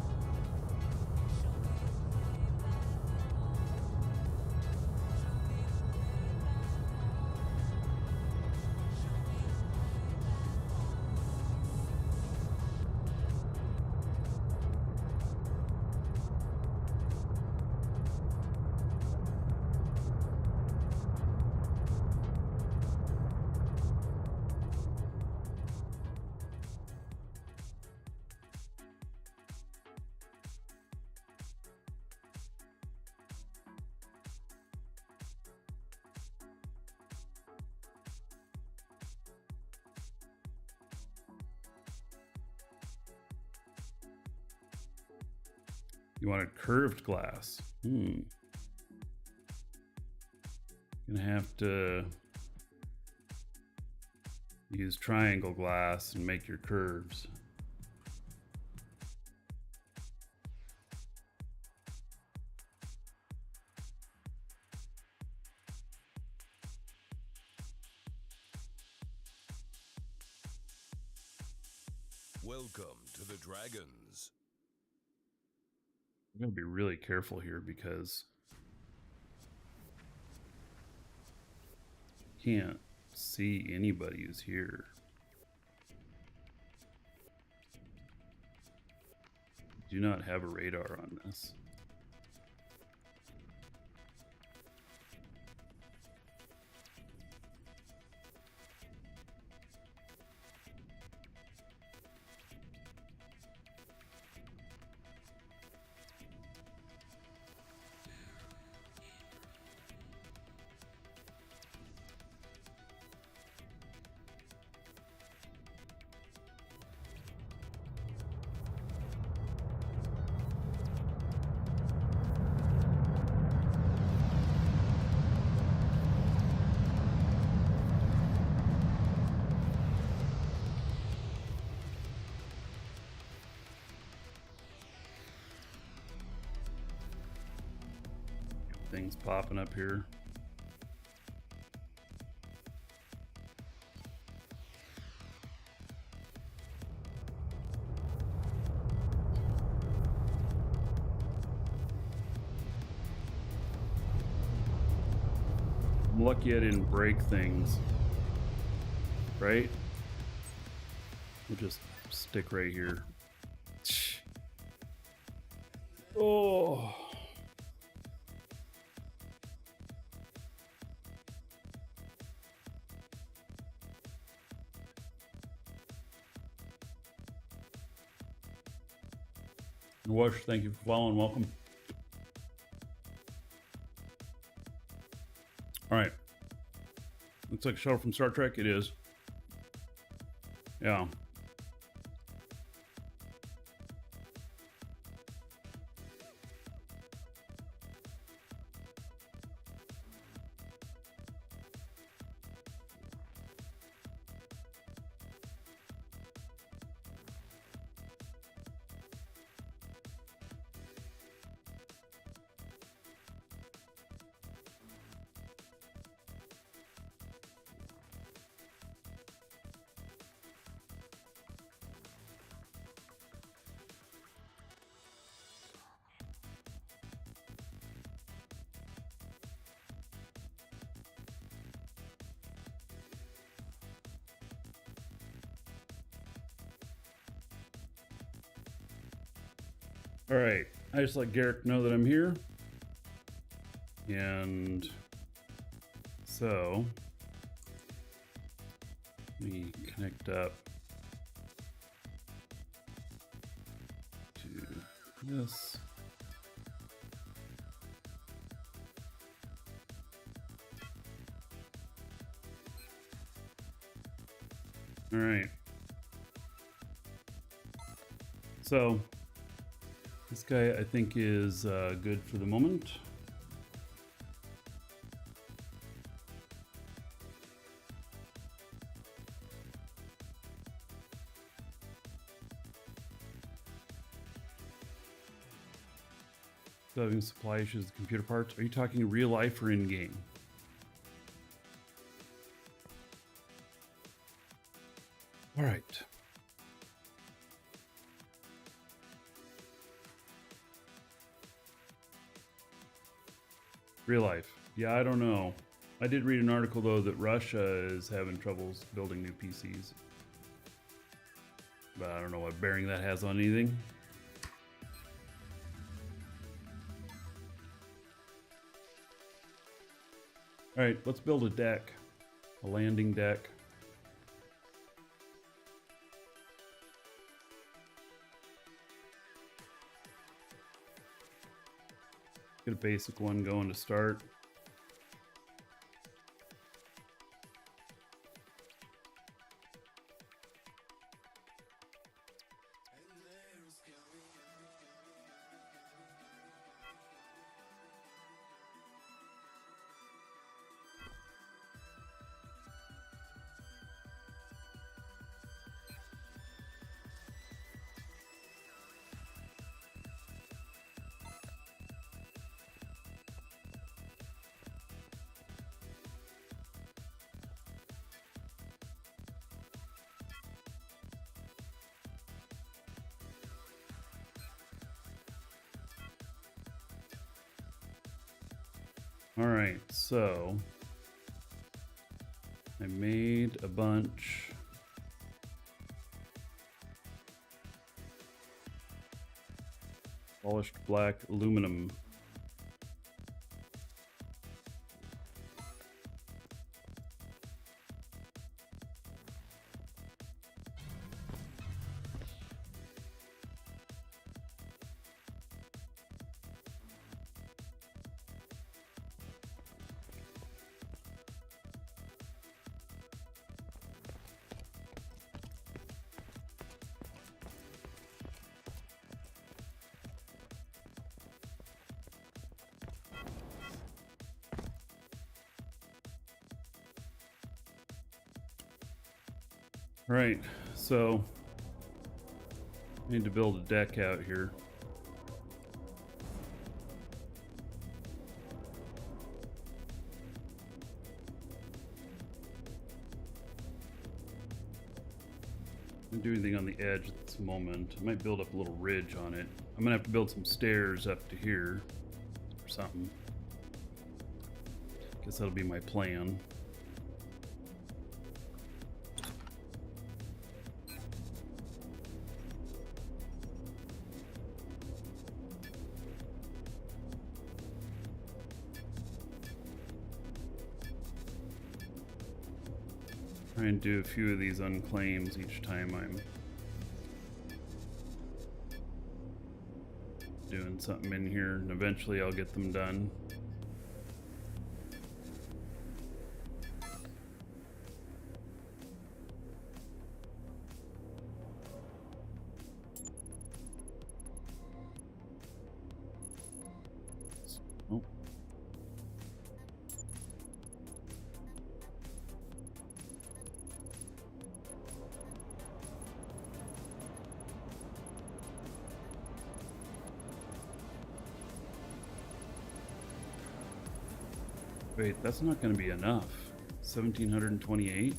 You want a curved glass. Gonna have to use triangle glass and make your curves. Welcome to the Dragons. I'm gonna be really careful here because you can't see anybody who's here. Do not have a radar on this. Things popping up here. I'm lucky I didn't break things. Right? We'll just stick right here. Oh. Wash, thank you for following. Welcome. All right. Looks like a shuttle from Star Trek. It is. Yeah. All right, I just let Garrick know that I'm here. And so let me connect up to this. All right. So this guy, I think, is good for the moment. So having supply issues with computer parts. Are you talking real life or in game? All right. Real life. Yeah, I don't know. I did read an article, though, that Russia is having troubles building new PCs. But I don't know what bearing that has on anything. All right, let's build a deck. A landing deck. Get a basic one going to start. All right, so I made a bunch. Polished black aluminum. Right, so I need to build a deck out here. I don't do anything on the edge at this moment. I might build up a little ridge on it. I'm gonna have to build some stairs up to here or something. Guess that'll be my plan. Try and do a few of these unclaims each time I'm doing something in here, and eventually I'll get them done. Oh. Wait, that's not going to be enough. 1,728?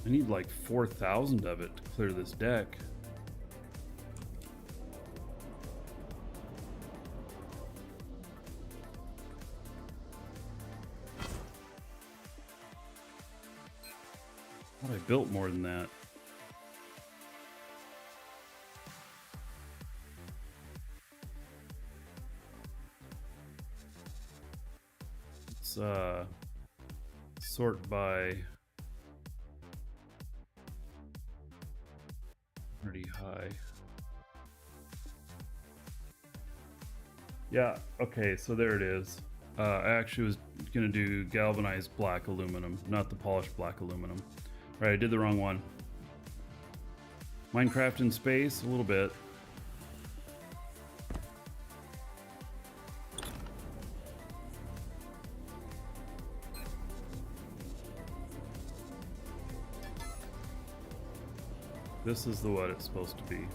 I need like 4,000 of it to clear this deck. I thought I built more than that. Sort by pretty high. Yeah, okay, so there it is. I actually was gonna do galvanized black aluminum, not the polished black aluminum. Right, I did the wrong one. Minecraft in space, a little bit. This is the what it's supposed to be.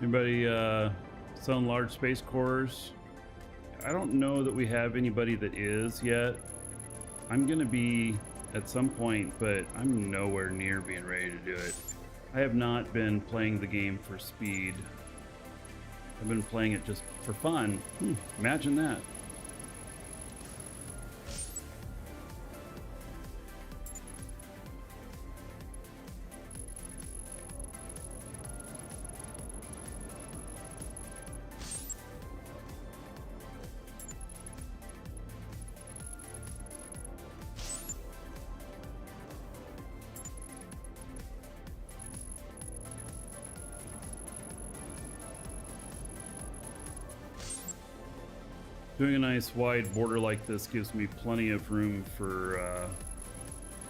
Anybody selling large space cores? I don't know that we have anybody that is yet. I'm gonna be at some point, but I'm nowhere near being ready to do it. I have not been playing the game for speed. I've been playing it just for fun. Imagine that. Doing a nice wide border like this gives me plenty of room for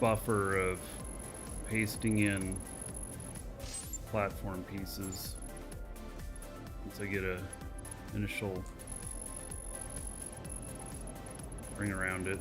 buffer of pasting in platform pieces once I get a initial ring around it.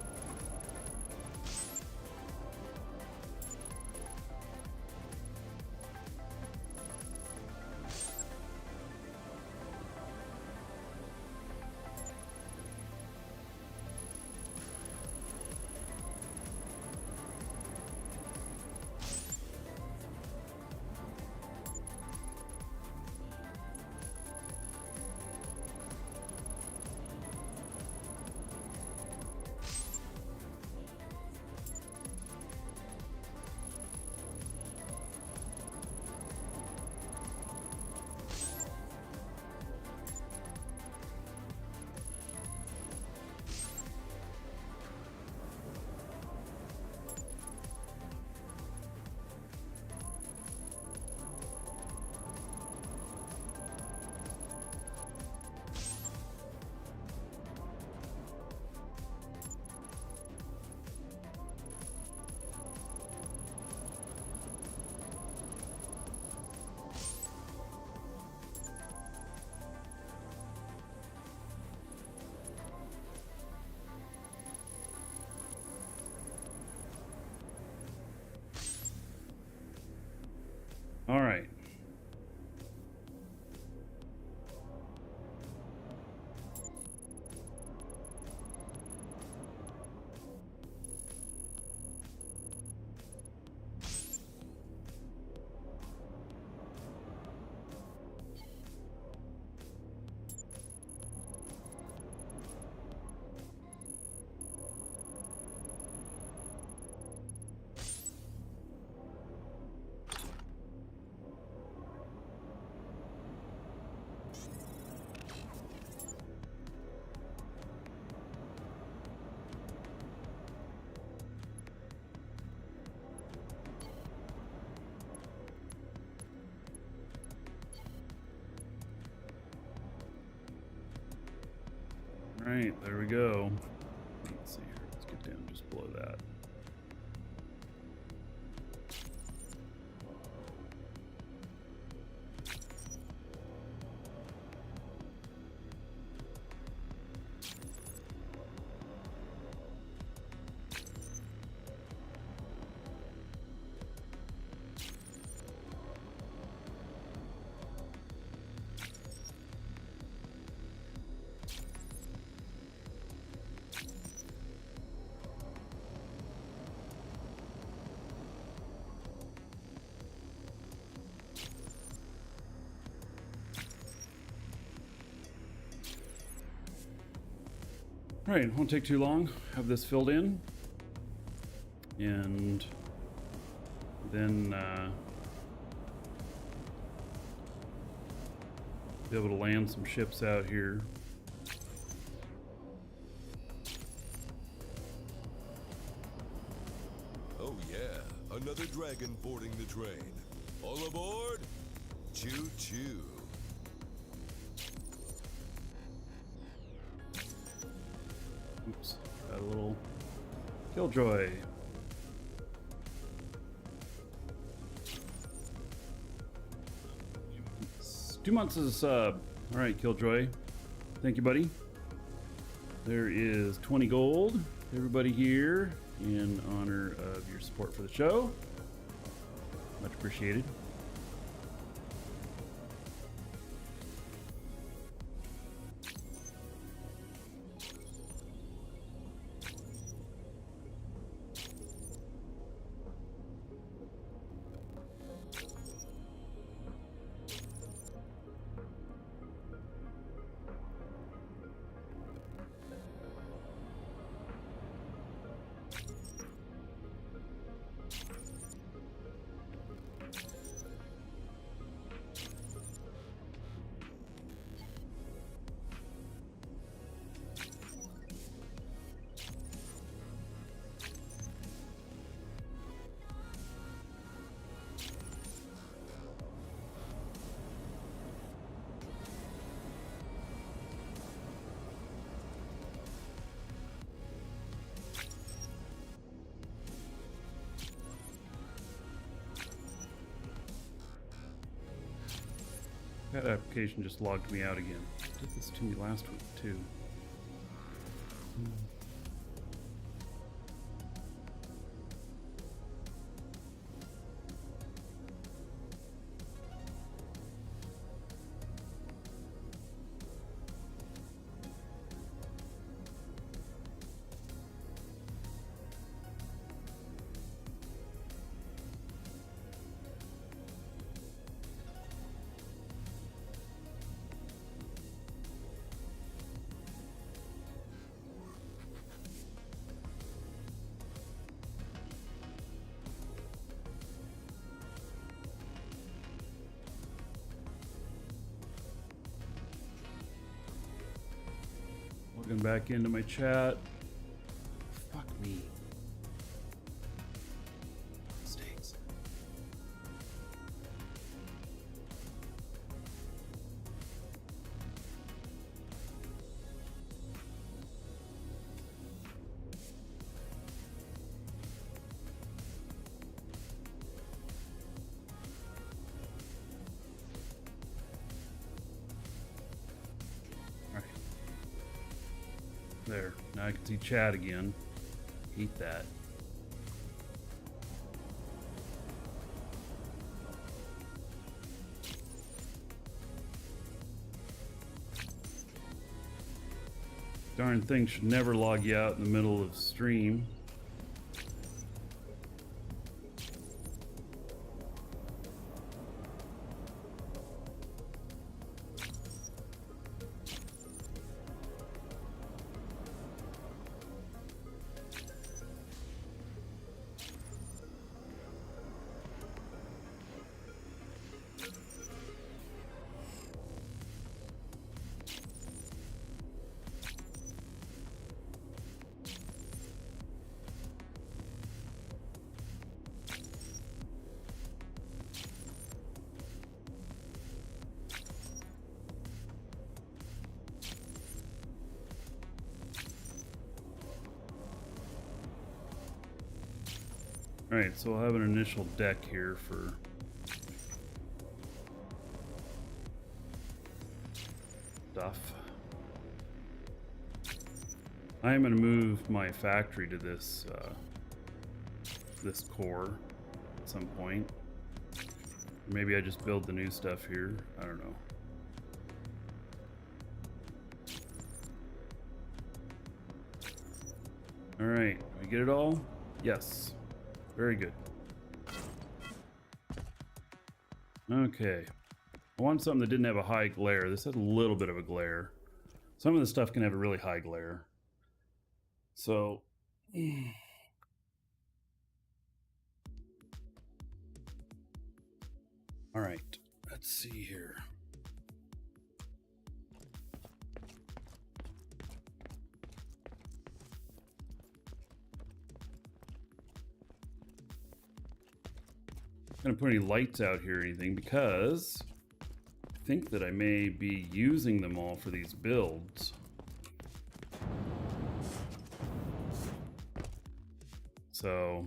All right. All right, there we go. Let's see here. Let's get down just below that. All right, won't take too long. Have this filled in, and then be able to land some ships out here. Oh yeah, another dragon boarding the train. All aboard? Choo choo. Oops, got a little killjoy. It's 2 months as a sub. All right, killjoy. Thank you, buddy. There is 20 gold. Everybody here in honor of your support for the show. Much appreciated. That application just logged me out again. It did this to me last week too. Logging back into my chat. Fuck me. Mistakes. There, now I can see chat again. Eat that. Darn thing should never log you out in the middle of stream. Alright, so we'll have an initial deck here for stuff. I am going to move my factory to this this core at some point. Maybe I just build the new stuff here. I don't know. Alright, we get it all? Yes. Very good. Okay. I wanted something that didn't have a high glare. This had a little bit of a glare. Some of the stuff can have a really high glare. So... Alright, let's see here. I'm not gonna put any lights out here or anything because I think that I may be using them all for these builds. So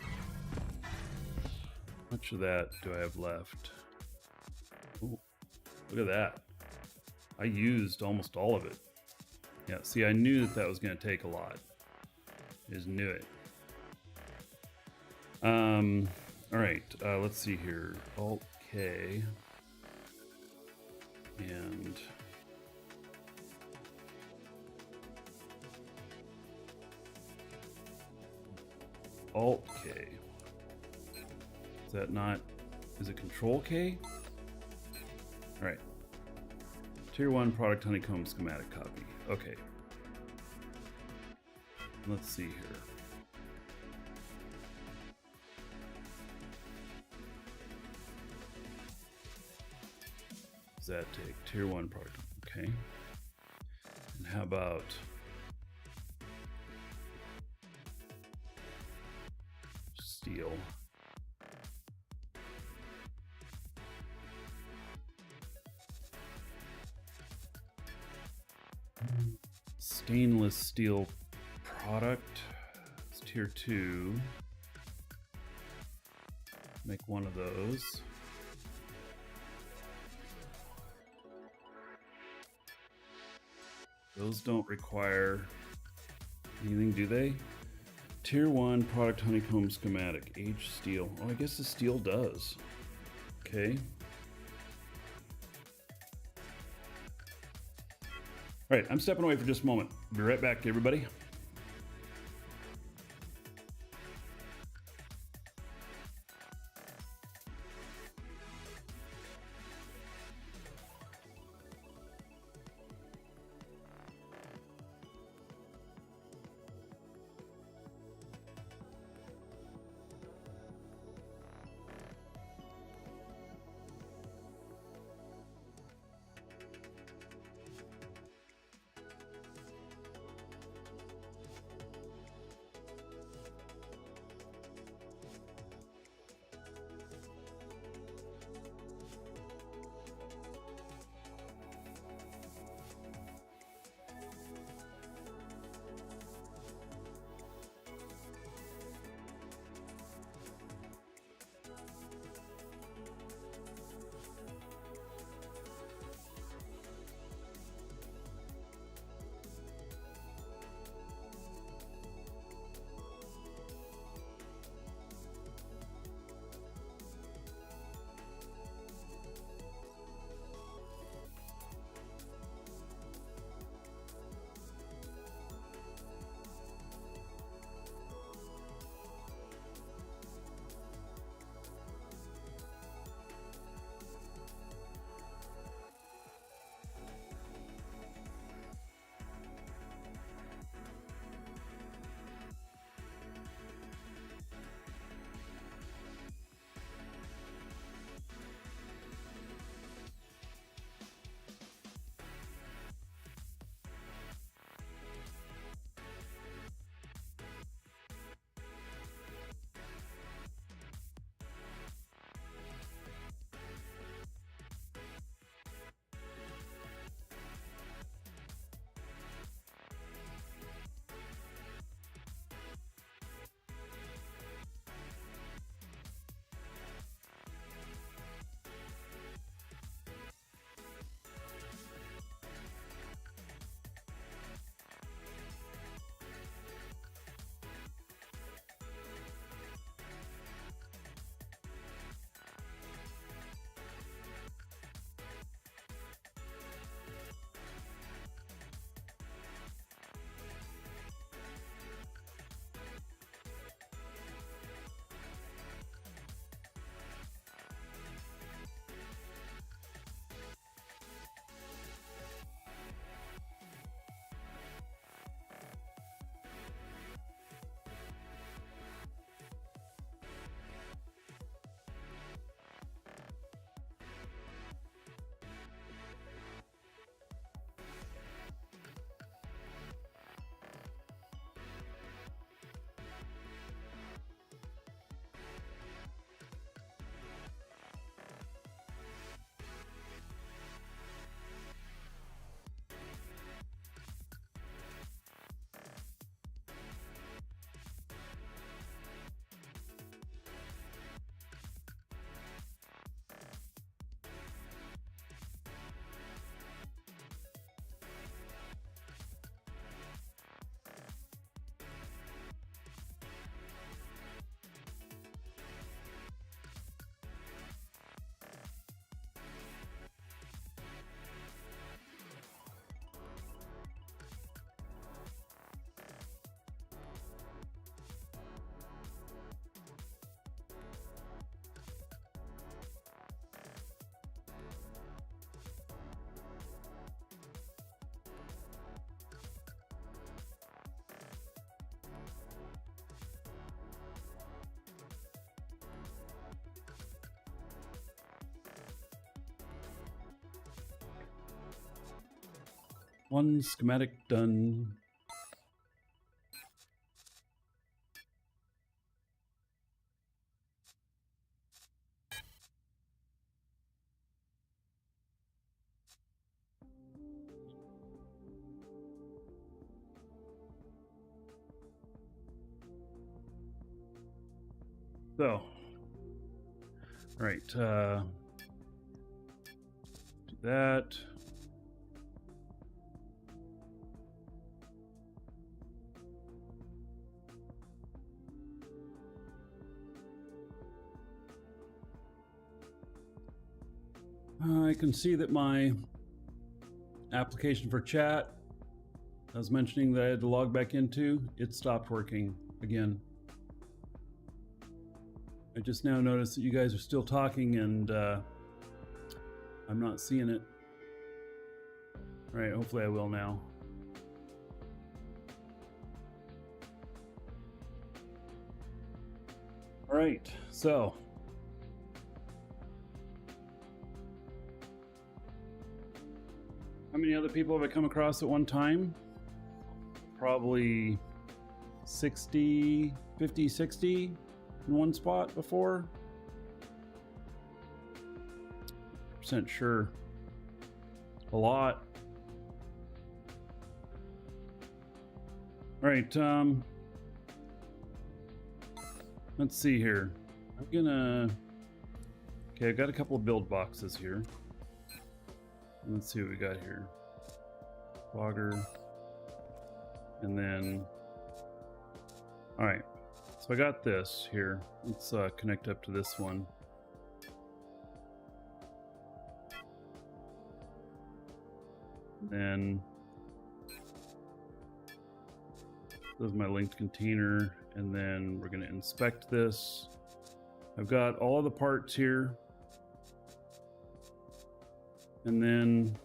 how much of that do I have left? Ooh, look at that. I used almost all of it. Yeah, see, I knew that that was going to take a lot. I just knew it. All right, let's see here. Alt K. And Alt K. Is that not, is it Control K? All right. Tier 1 product honeycomb schematic copy. Okay. Let's see here. Does that take tier 1 product? Okay. And how about steel? stainless steel product. It's tier 2. Make one of those. Those don't require anything, do they? Tier 1 product honeycomb schematic. Aged steel. Oh, I guess the steel does. Okay. All right, I'm stepping away for just a moment. Be right back, everybody. One schematic done. So, all right, do that. I can see that my application for chat, I was mentioning that I had to log back into, it stopped working again. I just now noticed that you guys are still talking and I'm not seeing it. All right, hopefully I will now. All right, so how many other people have I come across at one time? Probably 60, 50, 60 in one spot before. % sure. A lot. All right, let's see here. I'm gonna, okay, I've got a couple of build boxes here. Let's see what we got here. Logger. And then, all right. So I got this here. Let's connect up to this one. And then, this is my linked container. And then we're gonna inspect this. I've got all of the parts here. And then,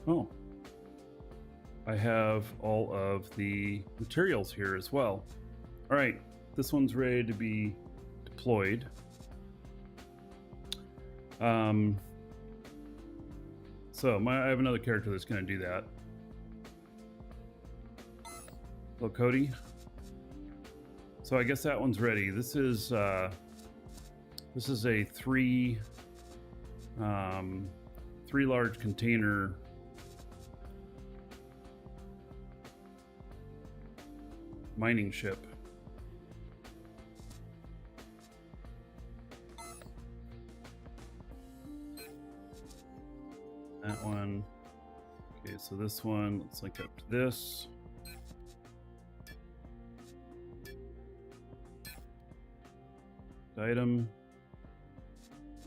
oh, I have all of the materials here as well. All right, this one's ready to be deployed. So I have another character that's going to do that. Hello, Cody. So I guess that one's ready. This is a three large container mining ship. That one. Okay, so this one, let's link up to this. Item.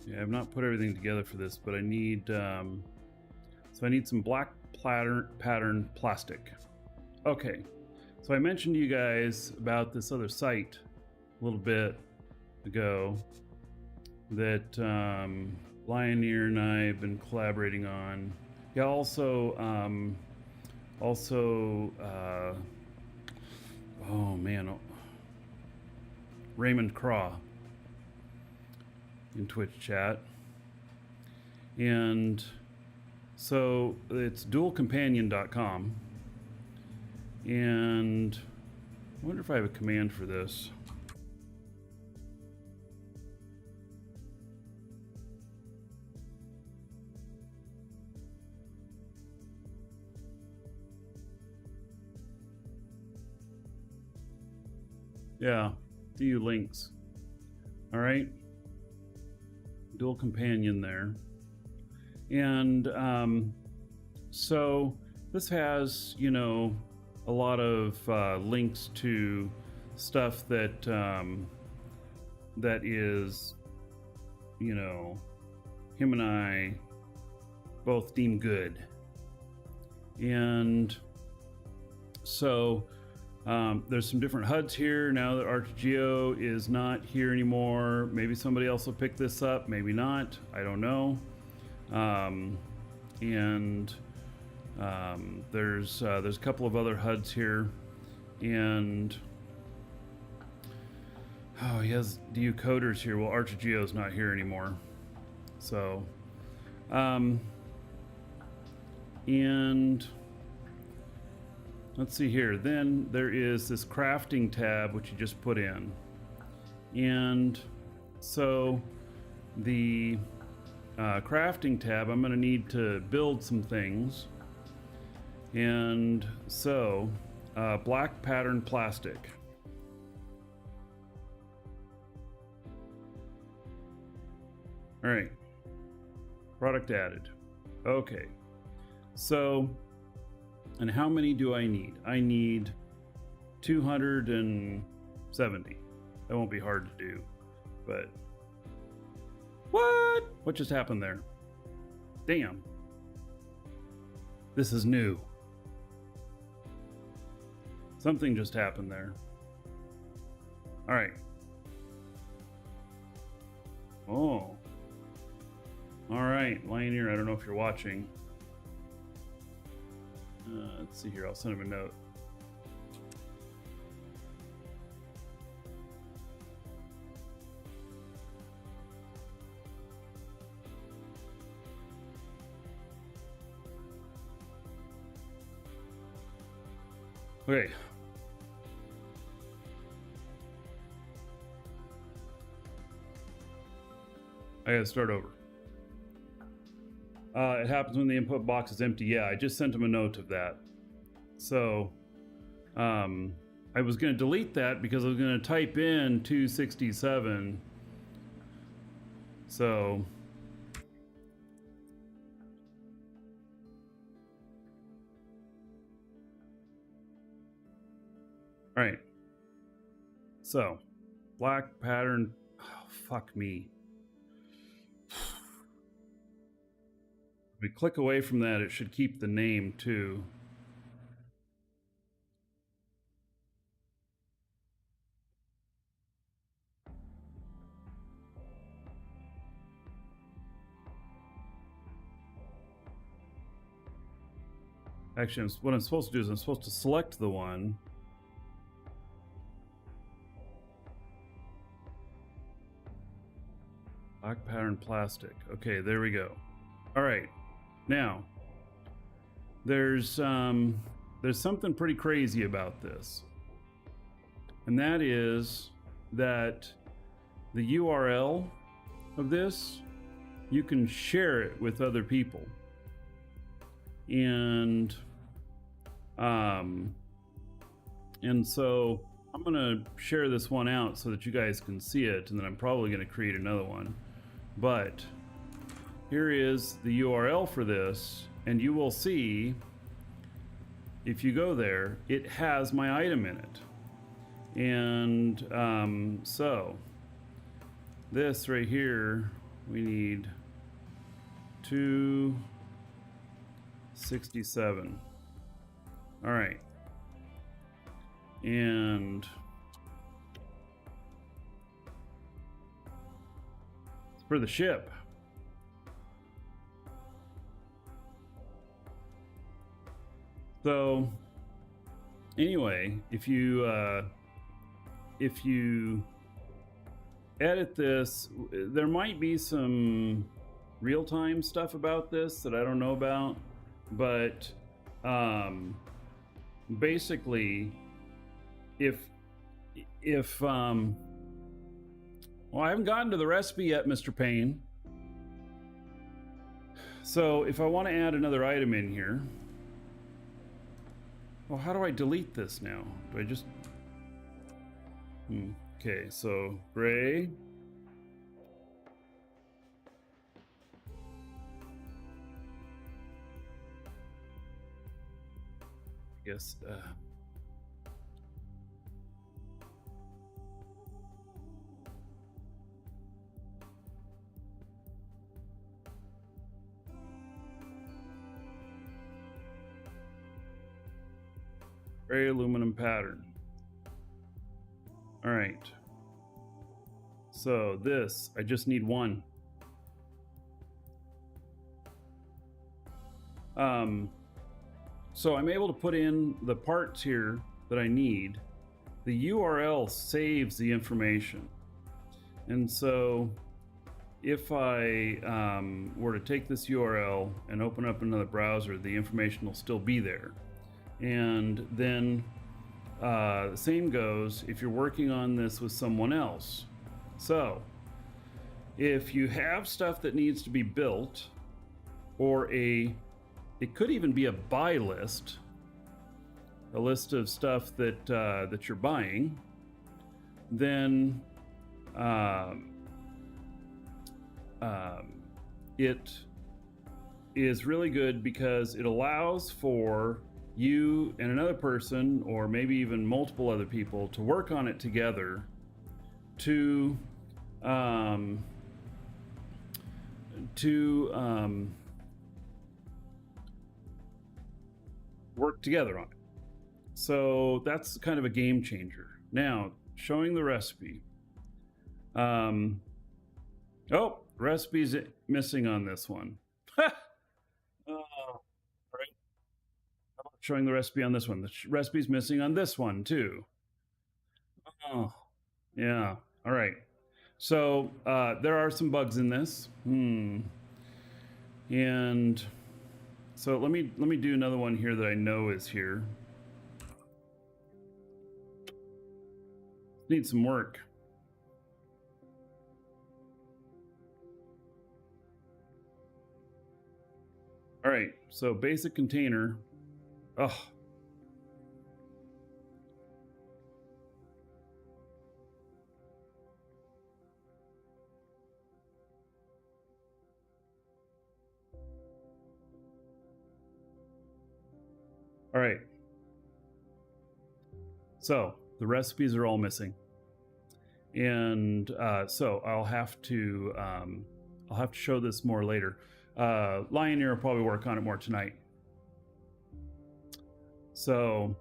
Yeah, I've not put everything together for this, but I need so I need some black pattern plastic. Okay, so I mentioned to you guys about this other site a little bit ago that Lioneer and I have been collaborating on. Yeah, also oh man, Raymond Craw in Twitch chat. And so it's dualcompanion.com. And I wonder if I have a command for this. Yeah, DU links. All right. Dual companion there. And so this has, you know, a lot of links to stuff that that is, you know, him and I both deem good. And so there's some different HUDs here now that ArcGeo is not here anymore. Maybe somebody else will pick this up, maybe not, I don't know. There's a couple of other HUDs here, and oh, he has DU coders here. Well, ArcGeo is not here anymore, so and let's see here. Then there is this crafting tab which you just put in, and so the crafting tab, I'm going to need to build some things. And so black pattern plastic. All right. Product added. Okay. So, and how many do I need? I need 270. That won't be hard to do, but what just happened there? Damn. This is new. Something just happened there. All right. Oh. All right, Lioneer, I don't know if you're watching. Let's see here. I'll send him a note. Okay. I gotta start over. It happens when the input box is empty. Yeah, I just sent him a note of that. So, I was gonna delete that because I was gonna type in 267. So, all right. So, black pattern. Oh, fuck me. If we click away from that, it should keep the name too. Actually, what I'm supposed to do is I'm supposed to select the one. Black pattern plastic. Okay, there we go. All right. Now, there's something pretty crazy about this. And that is that the URL of this, you can share it with other people. And so I'm gonna share this one out so that you guys can see it, and then I'm probably gonna create another one. But here is the URL for this, and you will see, if you go there, it has my item in it. And so this right here, we need 267. All right. And for the ship. So anyway, if you edit this, there might be some real-time stuff about this that I don't know about, but basically if well, I haven't gotten to the recipe yet, Mr. Payne. So if I want to add another item in here, well, how do I delete this now? Do I just okay, so gray, I guess gray aluminum pattern. All right. So this, I just need one. So I'm able to put in the parts here that I need. The URL saves the information. And so if I were to take this URL and open up another browser, the information will still be there. And then the same goes if you're working on this with someone else. So if you have stuff that needs to be built, or it could even be a buy list, a list of stuff that that you're buying, then it is really good because it allows for you and another person, or maybe even multiple other people, to work on it together to work together on it. So that's kind of a game changer. Now, showing the recipe. Oh, recipe's missing on this one. All right. How about showing the recipe on this one? The recipe's missing on this one too. Oh, yeah. All right. So there are some bugs in this. And so let me do another one here that I know is here. Need some work. All right, so basic container. Oh. All right. So the recipes are all missing, and so I'll have to show this more later. Lioneer will probably work on it more tonight. So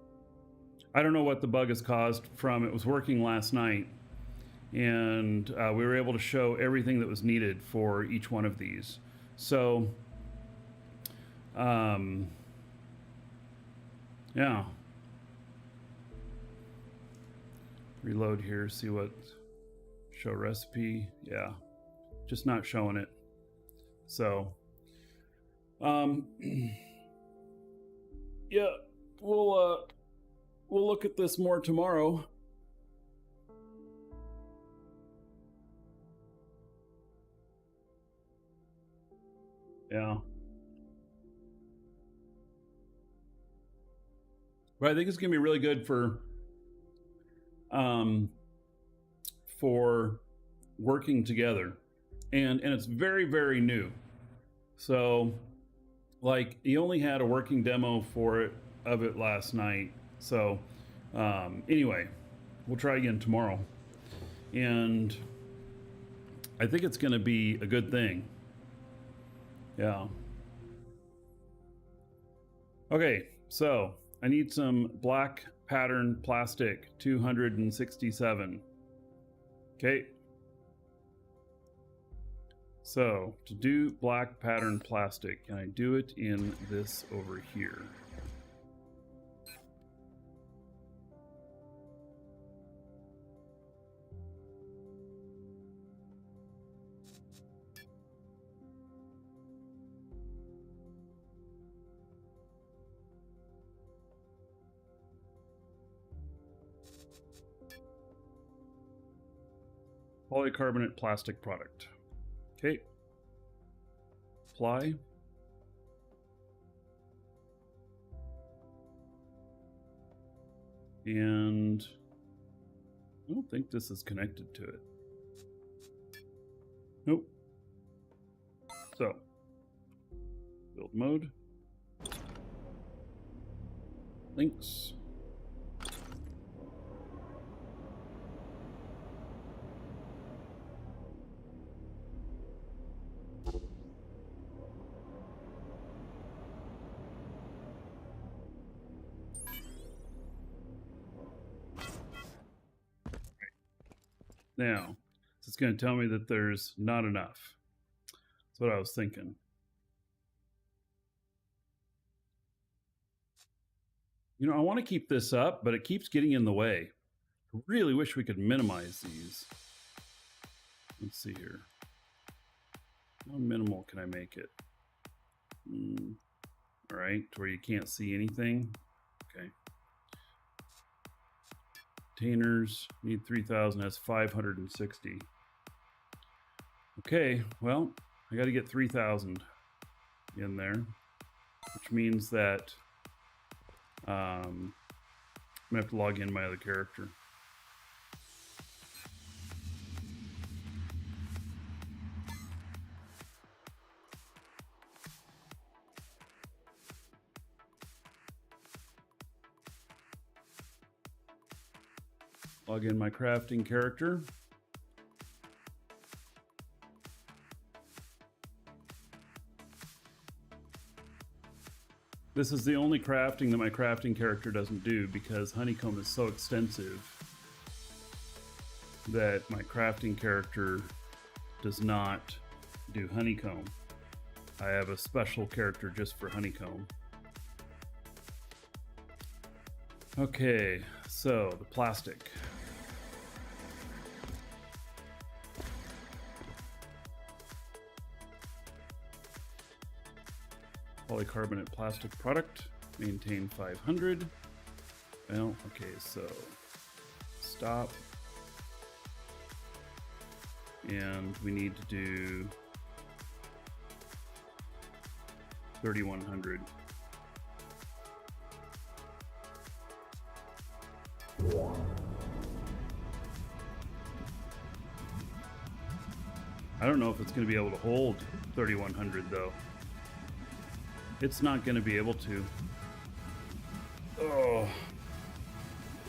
I don't know what the bug is caused from. It was working last night, and we were able to show everything that was needed for each one of these. So yeah. Reload here, see what, show recipe. Yeah, just not showing it. So yeah, we'll look at this more tomorrow. Yeah. But I think it's gonna be really good for working together, and it's very, very new. So like, he only had a working demo of it last night. So anyway, we'll try again tomorrow, and I think it's going to be a good thing. Yeah. Okay, so I need some black pattern plastic, 267. Okay. So to do black pattern plastic, can I do it in this over here? Polycarbonate plastic product. Okay. Apply. And I don't think this is connected to it. Nope. So, build mode. Links. Now, it's going to tell me that there's not enough. That's what I was thinking. You know, I want to keep this up, but it keeps getting in the way. I really wish we could minimize these. Let's see here. How minimal can I make it? All right, to where you can't see anything. Okay. Containers need 3,000. That's 560. Okay, well, I got to get 3,000 in there, which means that I'm gonna have to log in my other character. Log in my crafting character. This is the only crafting that my crafting character doesn't do because honeycomb is so extensive that my crafting character does not do honeycomb. I have a special character just for honeycomb. Okay, so the plastic. Polycarbonate plastic product, maintain 500. Well, okay, so stop. And we need to do 3,100. I don't know if it's going to be able to hold 3,100 though. It's not going to be able to. Oh.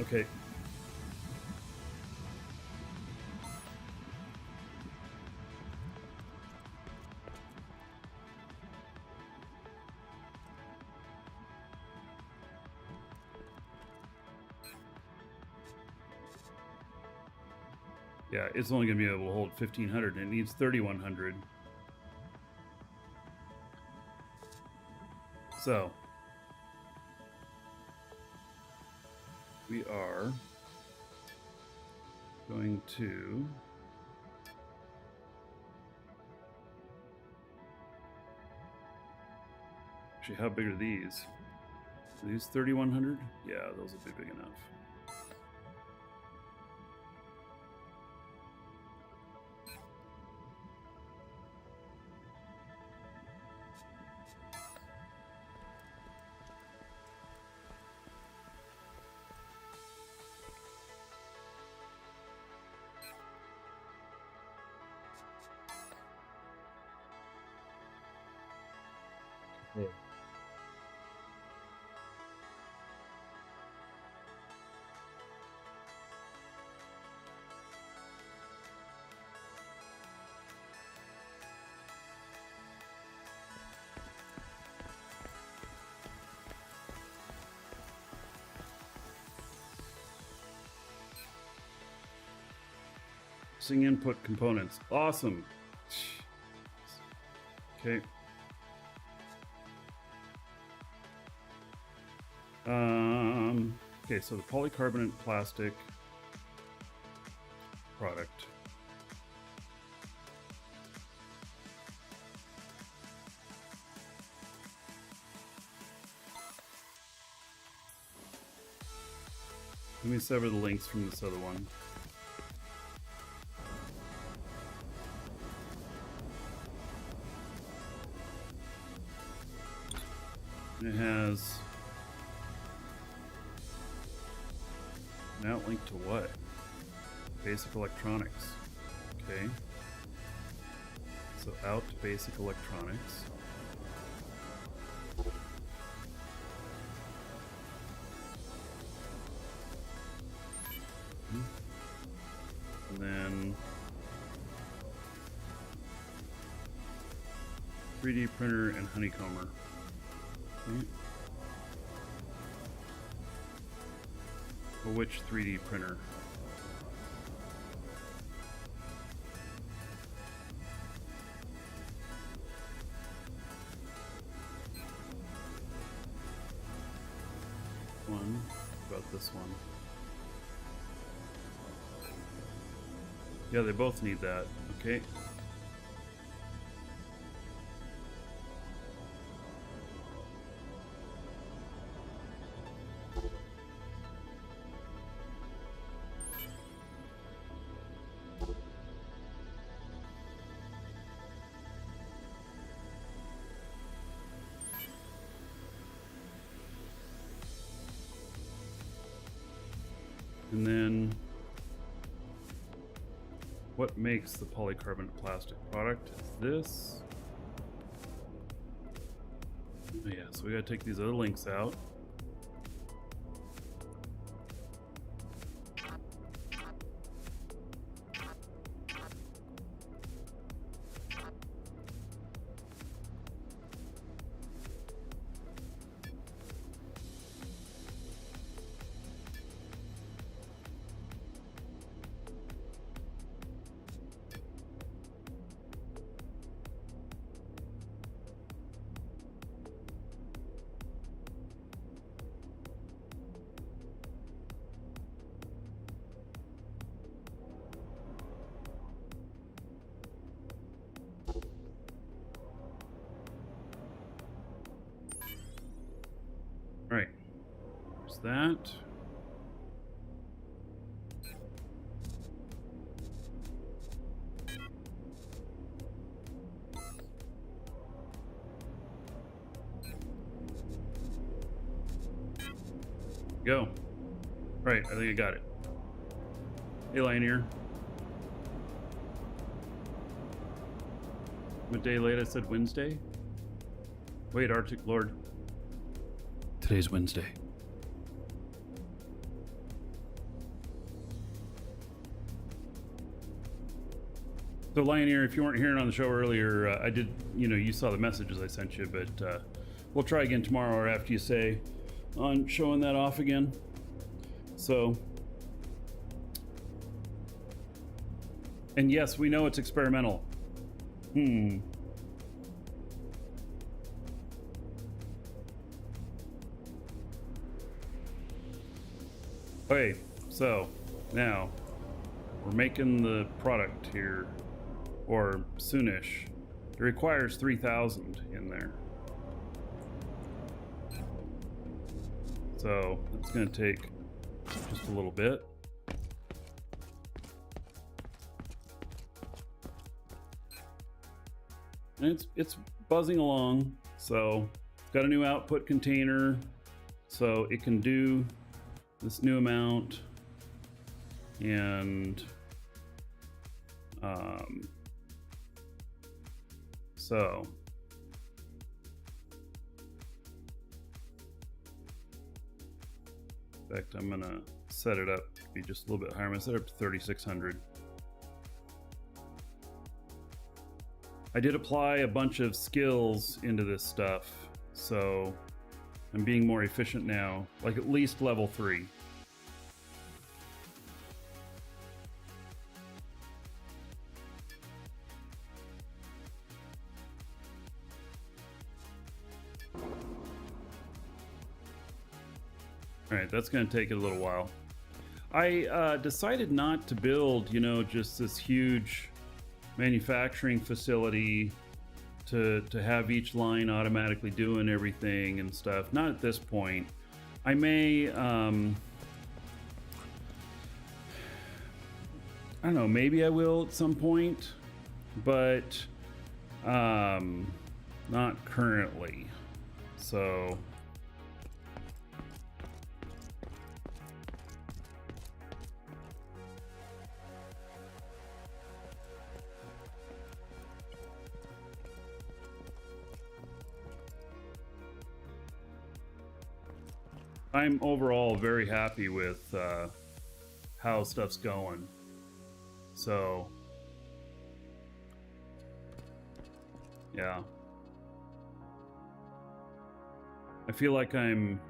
Okay. Yeah, it's only going to be able to hold 1,500 and it needs 3,100. So, we are going to actually, how big are these? Are these 3,100? Yeah, those will be big enough. Yeah. Sing input components. Awesome. Okay. Okay, so the polycarbonate plastic product. Let me sever the links from this other one. It has an outlink to what? Basic electronics. Okay. So out to basic electronics. And then 3D printer and honeycomber. Okay. Well, which 3D printer? One. About this one. Yeah, they both need that. Okay. And then what makes the polycarbonate plastic product is this. Oh yeah, so we gotta take these other links out. There's that. Go. Right, I think I got it. Hey, Lioneer. I'm a day late, I said Wednesday. Wait, Arctic Lord. Today's Wednesday. So, Lioneer, if you weren't hearing on the show earlier, I did, you saw the messages I sent you, but we'll try again tomorrow or after you say on showing that off again. So, and yes, we know it's experimental. Okay, so now we're making the product here, or soonish. It requires 3,000 in there. So it's going to take just a little bit. And it's buzzing along. So it's got a new output container, so it can do this new amount. And so in fact, I'm gonna set it up to be just a little bit higher. I'm gonna set it up to 3,600. I did apply a bunch of skills into this stuff, so I'm being more efficient now, like at least level 3. All right, that's going to take it a little while. I decided not to build, just this huge manufacturing facility to have each line automatically doing everything and stuff. Not at this point. I may, I don't know, maybe I will at some point, but not currently. So I'm overall very happy with how stuff's going. So, yeah. I feel like I'm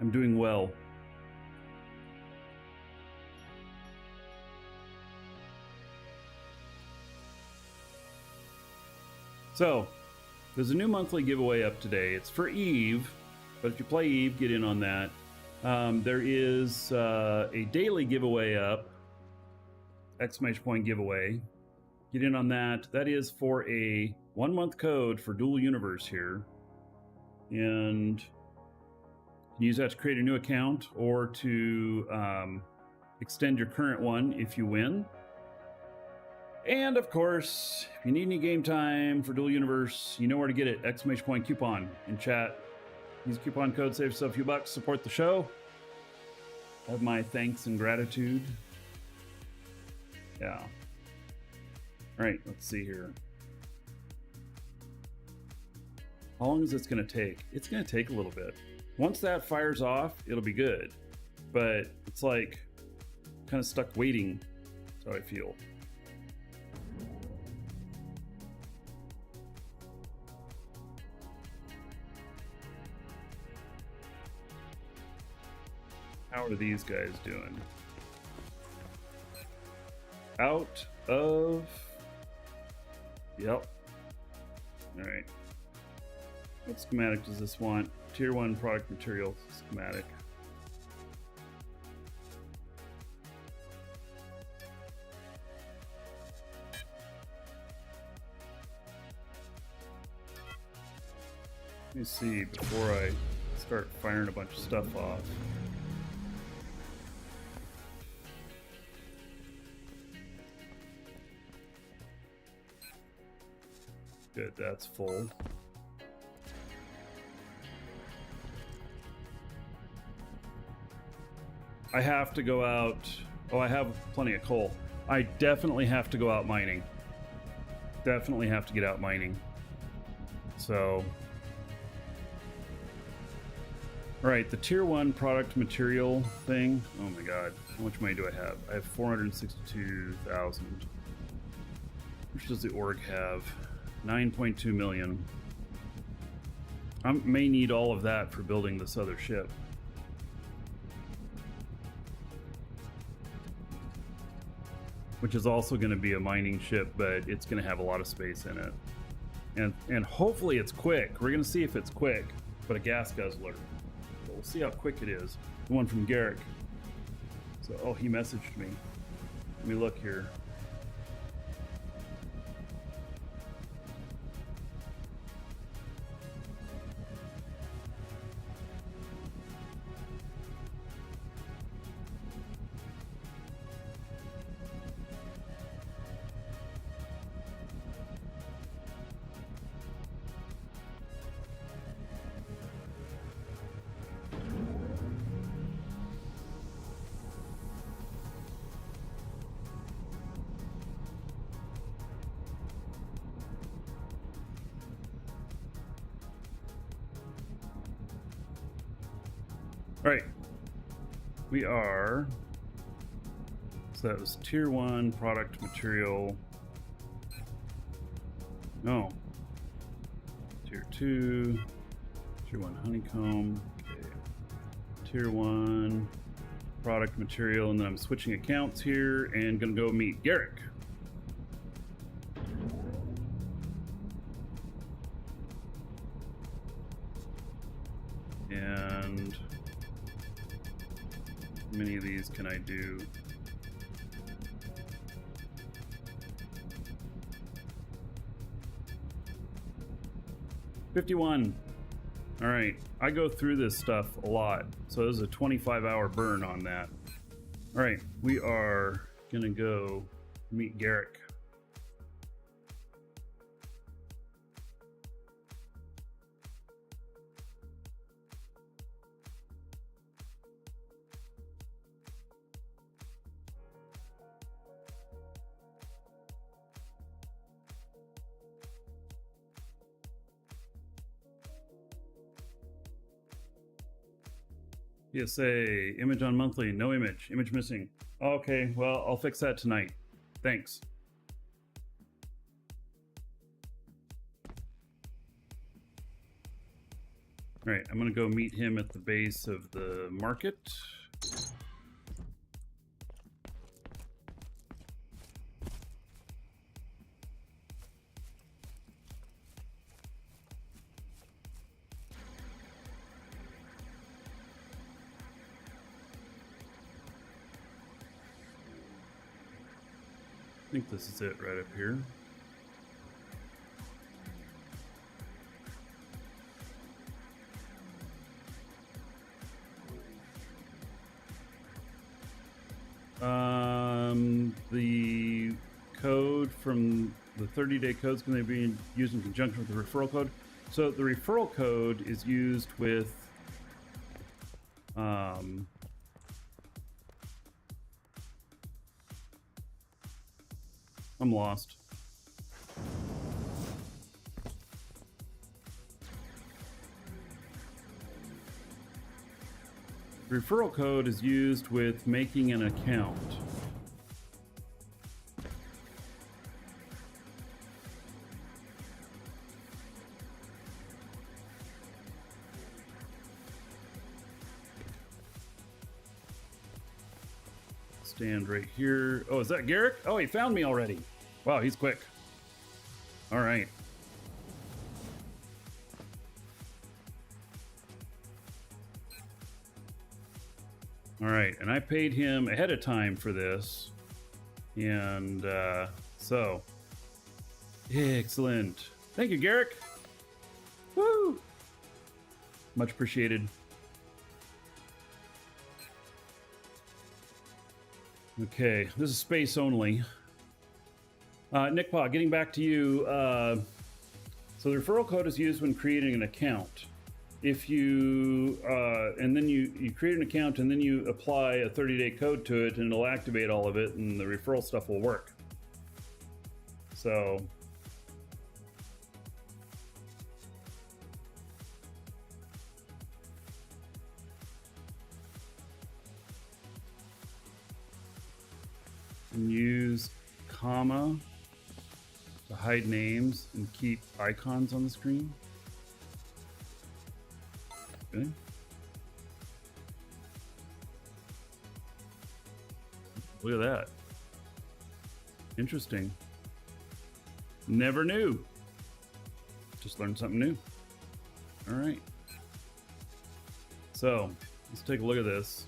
doing well. So, there's a new monthly giveaway up today. It's for Eve. But if you play Eve, get in on that. There is a daily giveaway up, exclamation point giveaway. Get in on that. That is for a 1-month code for Dual Universe here. And you can use that to create a new account or to extend your current one if you win. And of course, if you need any game time for Dual Universe, you know where to get it. Exclamation point coupon in chat. Use coupon code, save yourself a few bucks, support the show. Have my thanks and gratitude. Yeah. All right, let's see here. How long is this going to take? It's going to take a little bit. Once that fires off, it'll be good. But it's like kind of stuck waiting. That's how I feel. How are these guys doing? Out of... Yep. Alright. What schematic does this want? Tier 1 product material schematic. Let me see before I start firing a bunch of stuff off. Good, that's full. I have to go out. Oh, I have plenty of coal. I definitely have to go out mining. Definitely have to get out mining. So, all right, the tier 1 product material thing. Oh my god, how much money do I have? I have 462,000. How much does the org have? 9.2 million. I may need all of that for building this other ship. Which is also going to be a mining ship, but it's going to have a lot of space in it. And hopefully it's quick. We're going to see if it's quick, but a gas guzzler. So we'll see how quick it is. The one from Garrick. So, oh, he messaged me. Let me look here. All right, we are, so that was tier 1 product material. No, tier 2, tier 1 honeycomb, okay. Tier 1 product material, and then I'm switching accounts here and gonna go meet Garrick. And how many of these can I do? $51. All right, I go through this stuff a lot, so there's a 25-hour burn on that. All right, we are gonna go meet Garrick. PSA, image on monthly, no image, image missing. Okay, well, I'll fix that tonight. Thanks. All right, I'm gonna go meet him at the base of the market. I think this is it right up here. The code from the 30-day code is going to be used in conjunction with the referral code. So the referral code is used with I'm lost. Referral code is used with making an account. Stand right here. Oh, is that Garrick? Oh, he found me already. Wow, he's quick. All right. All right, and I paid him ahead of time for this. And so, excellent. Thank you, Garrick. Woo! Much appreciated. Okay, this is space only. Nick Pa, getting back to you. So the referral code is used when creating an account. If you and then you create an account and then you apply a 30-day code to it, and it'll activate all of it, and the referral stuff will work. So and use comma to hide names and keep icons on the screen. Okay. Look at that. Interesting. Never knew. Just learned something new. All right. So let's take a look at this.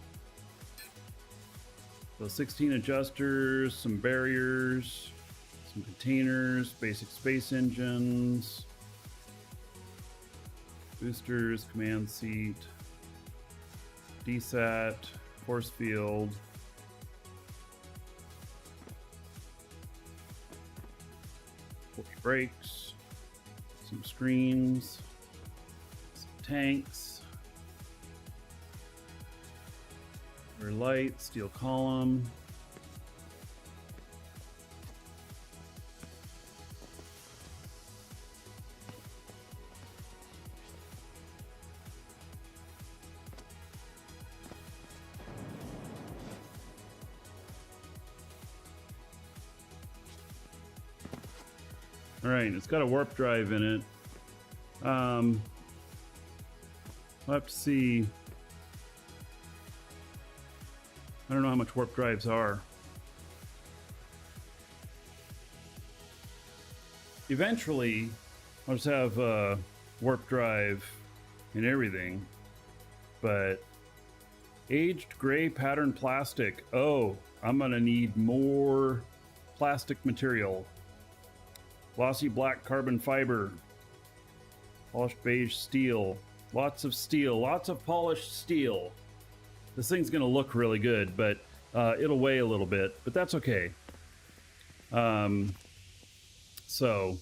So 16 adjusters, some barriers, some containers, basic space engines, boosters, command seat, DSAT, force field, brakes, some screens, some tanks, rear light, steel column, all right, it's got a warp drive in it. We'll have to see. I don't know how much warp drives are. Eventually, I'll just have a warp drive and everything, but aged gray pattern plastic. Oh, I'm gonna need more plastic material. Glossy black carbon fiber, polished beige steel, lots of steel, lots of polished steel. This thing's gonna look really good, but it'll weigh a little bit, but that's okay. So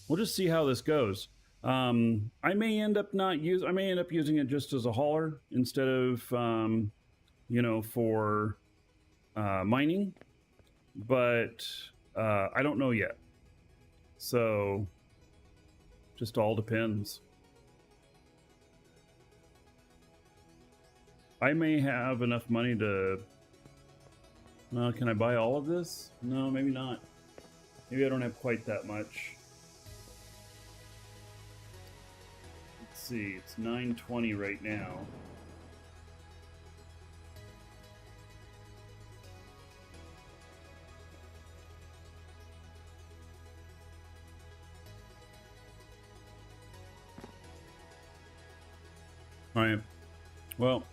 we'll just see how this goes. I may end up using it just as a hauler instead of for mining, but I don't know yet. So just all depends. I may have enough money to... can I buy all of this? No, maybe not. Maybe I don't have quite that much. Let's see, it's 920 right now. All right, well,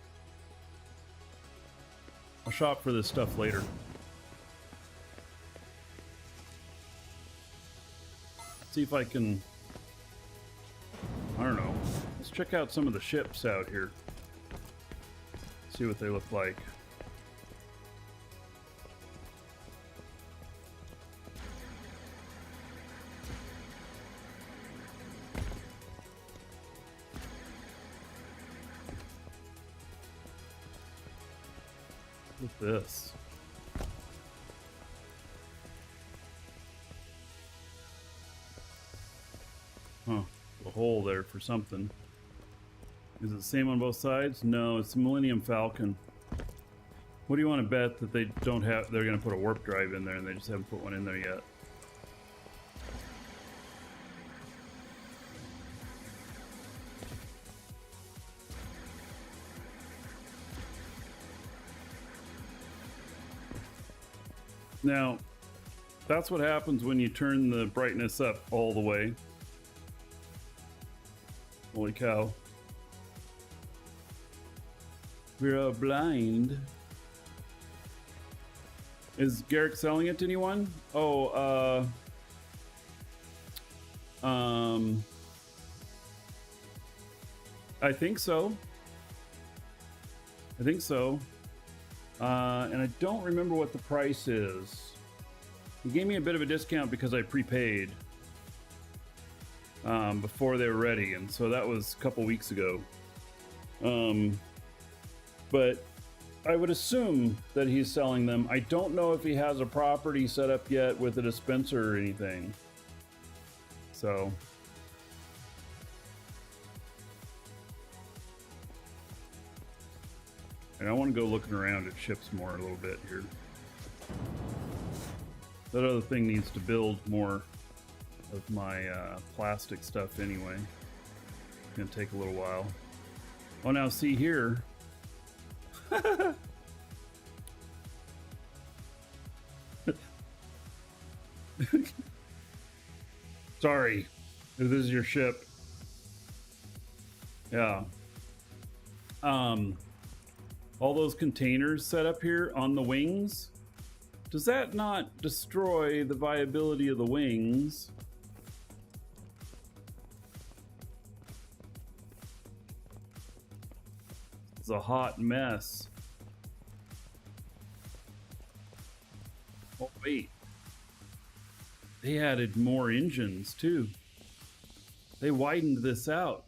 I'll shop for this stuff later. See if I can, I don't know, let's check out some of the ships out here. See what they look like. Look at this. Huh, a hole there for something. Is it the same on both sides? No, it's the Millennium Falcon. What do you want to bet that they don't have, they're going to put a warp drive in there and they just haven't put one in there yet? Now, that's what happens when you turn the brightness up all the way. Holy cow. We're blind. Is Garrick selling it to anyone? Oh, I think so. I think so. And I don't remember what the price is. He gave me a bit of a discount because I prepaid before they were ready, and so that was a couple weeks ago. But I would assume that he's selling them. I don't know if he has a property set up yet with a dispenser or anything. So and I want to go looking around at ships more a little bit here. That other thing needs to build more of my plastic stuff anyway. It's gonna take a little while. Oh, now see here. Sorry, if this is your ship. Yeah. All those containers set up here on the wings, does that not destroy the viability of the wings? It's a hot mess. Oh wait, they added more engines too. They widened this out.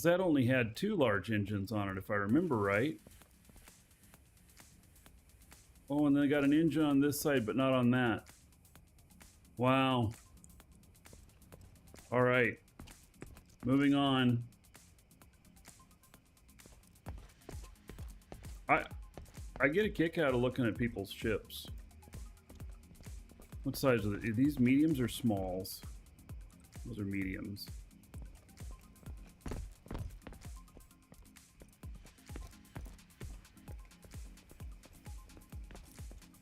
That only had 2 large engines on it, if I remember right. Oh, and then I got an engine on this side, but not on that. Wow. All right. Moving on. I get a kick out of looking at people's ships. What size are these? Mediums or smalls? Those are mediums.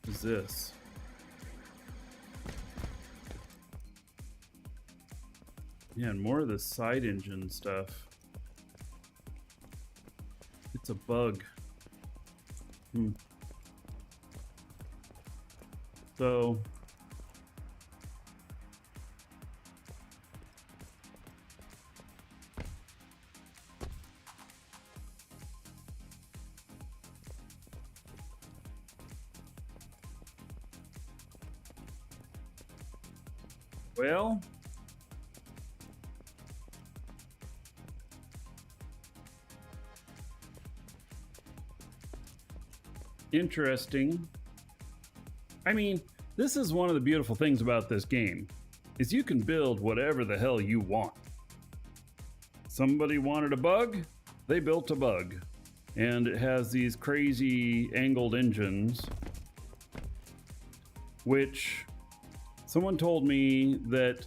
What is this? Yeah, and more of the side engine stuff. It's a bug. So well, interesting. I mean, this is one of the beautiful things about this game, is you can build whatever the hell you want. Somebody wanted a bug, they built a bug. And it has these crazy angled engines, which someone told me that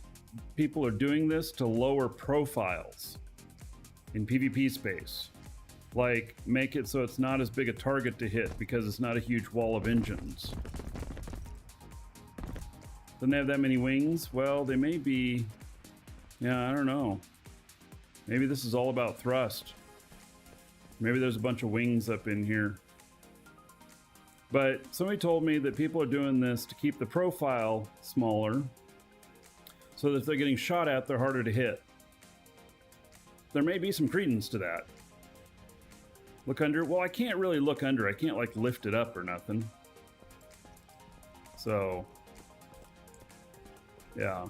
people are doing this to lower profiles in PvP space. Like, make it so it's not as big a target to hit because it's not a huge wall of engines. Doesn't have that many wings? Well, they may be... Yeah, I don't know. Maybe this is all about thrust. Maybe there's a bunch of wings up in here. But somebody told me that people are doing this to keep the profile smaller so that if they're getting shot at, they're harder to hit. There may be some credence to that. Look under? Well, I can't really look under. I can't like lift it up or nothing. So, yeah.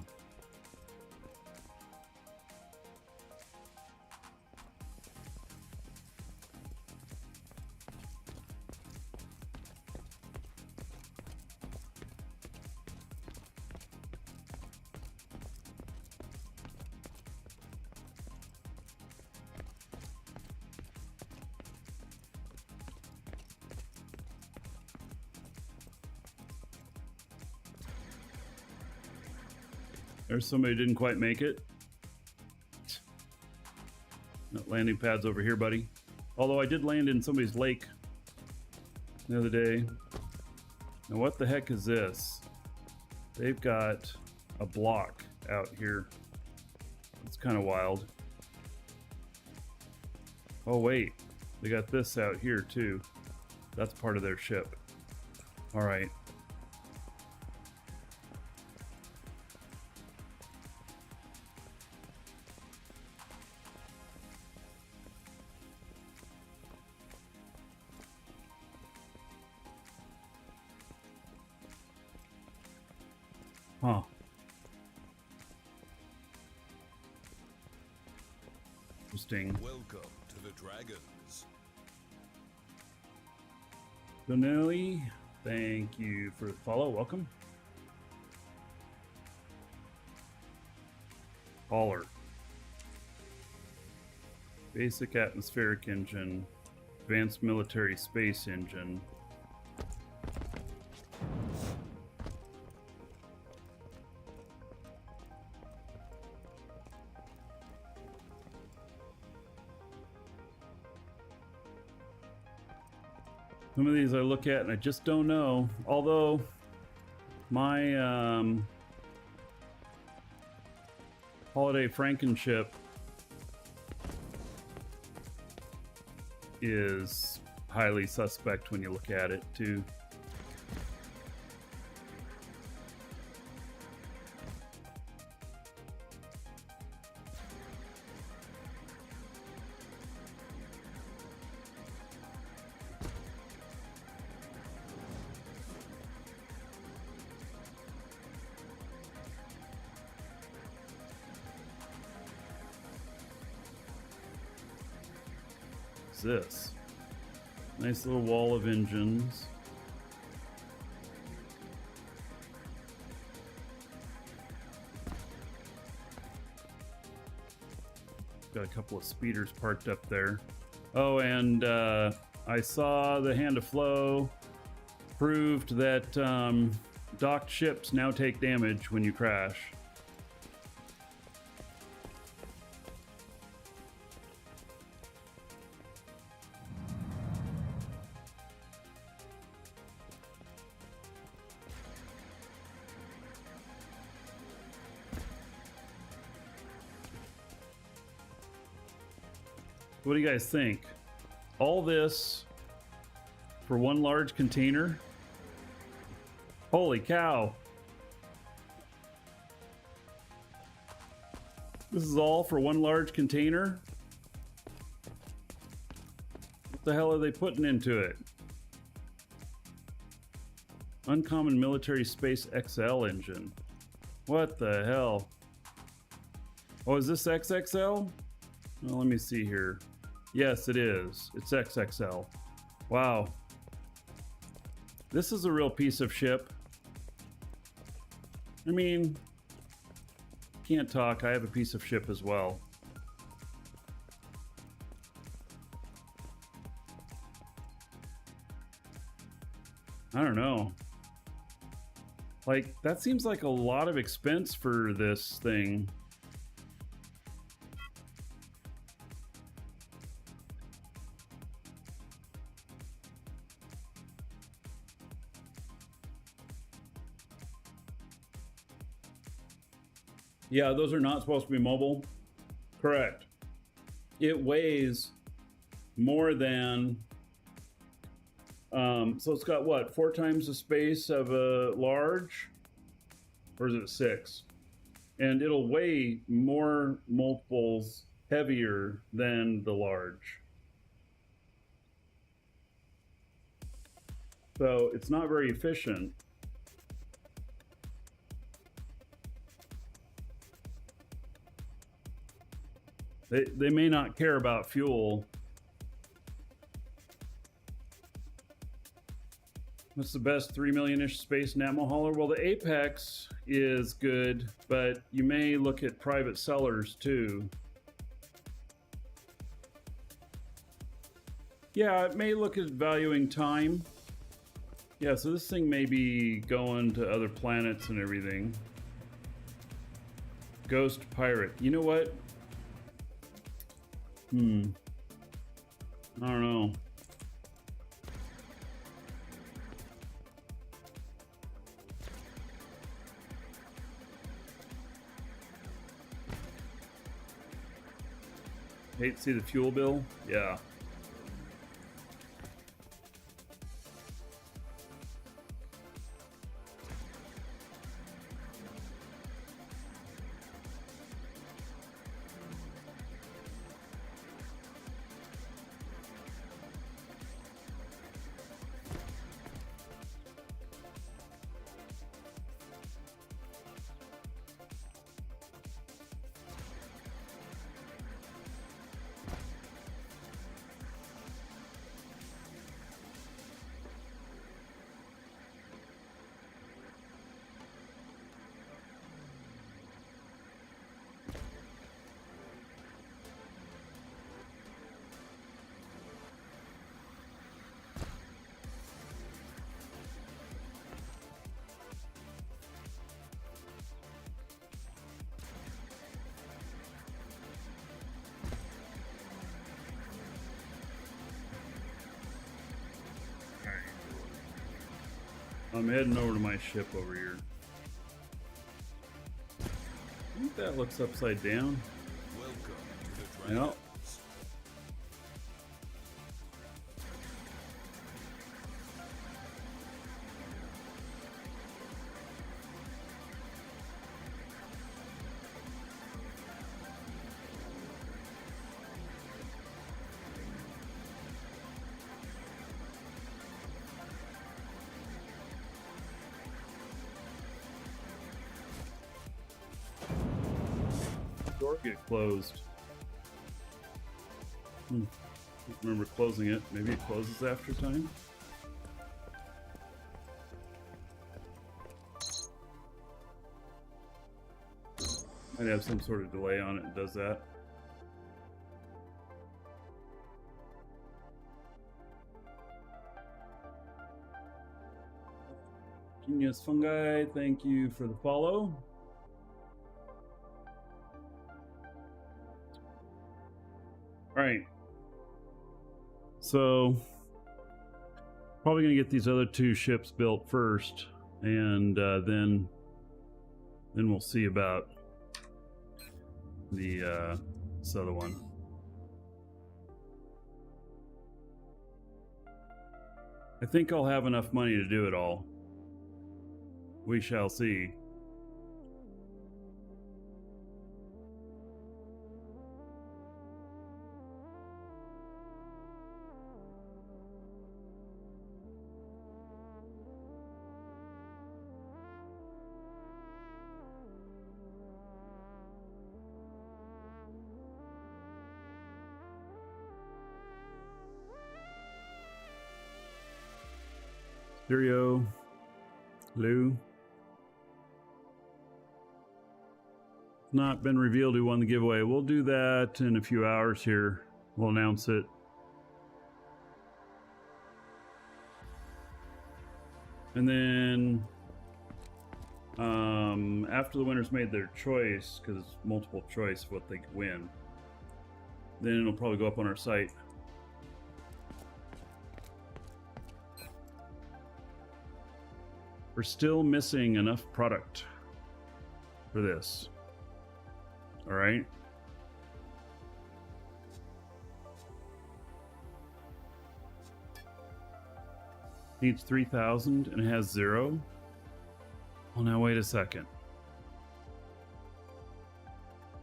There's somebody who didn't quite make it. No, landing pads over here, buddy. Although I did land in somebody's lake the other day. Now what the heck is this? They've got a block out here. It's kind of wild. Oh wait, they got this out here too. That's part of their ship. All right. Huh. Interesting. Welcome to the Dragons. Donnelly, thank you for the follow. Welcome. Hauler. Basic atmospheric engine. Advanced military space engine. Some of these I look at and I just don't know. Although my Holiday Frankenship is highly suspect when you look at it too. This nice little wall of engines. Got a couple of speeders parked up there. Oh, and I saw the Hand of Flow proved that docked ships now take damage when you crash. What do you guys think? All this for one large container? Holy cow. This is all for one large container? What the hell are they putting into it? Uncommon Military Space XL engine. What the hell? Oh, is this XXL? Well, let me see here. Yes, it is. It's XXL. Wow. This is a real piece of ship. I mean, can't talk. I have a piece of ship as well. I don't know. Like, that seems like a lot of expense for this thing. Yeah, those are not supposed to be mobile. Correct. It weighs more than, so it's got what, 4 times the space of a large? Or is it 6? And it'll weigh more multiples heavier than the large. So it's not very efficient. They may not care about fuel. What's the best 3 million-ish space Natmo hauler? Well, the Apex is good, but you may look at private sellers too. Yeah, it may look at valuing time. Yeah, so this thing may be going to other planets and everything. Ghost Pirate. You know what? I don't know. Hate to see the fuel bill. Yeah. I'm heading over to my ship over here. I think that looks upside down. Welcome to the Dragon. Yep. Door get closed. Don't remember closing it. Maybe it closes after time. Might have some sort of delay on it. It does that. Genius Fungi, thank you for the follow. Alright, so probably going to get these other two ships built first, and then we'll see about the this other one. I think I'll have enough money to do it all. We shall see. Stereo, Lou. Not been revealed who won the giveaway. We'll do that in a few hours here. We'll announce it. And then after the winners made their choice, because it's multiple choice what they could win, then it'll probably go up on our site. We're still missing enough product for this. All right. Needs 3,000 and it has 0. Well, now wait a second.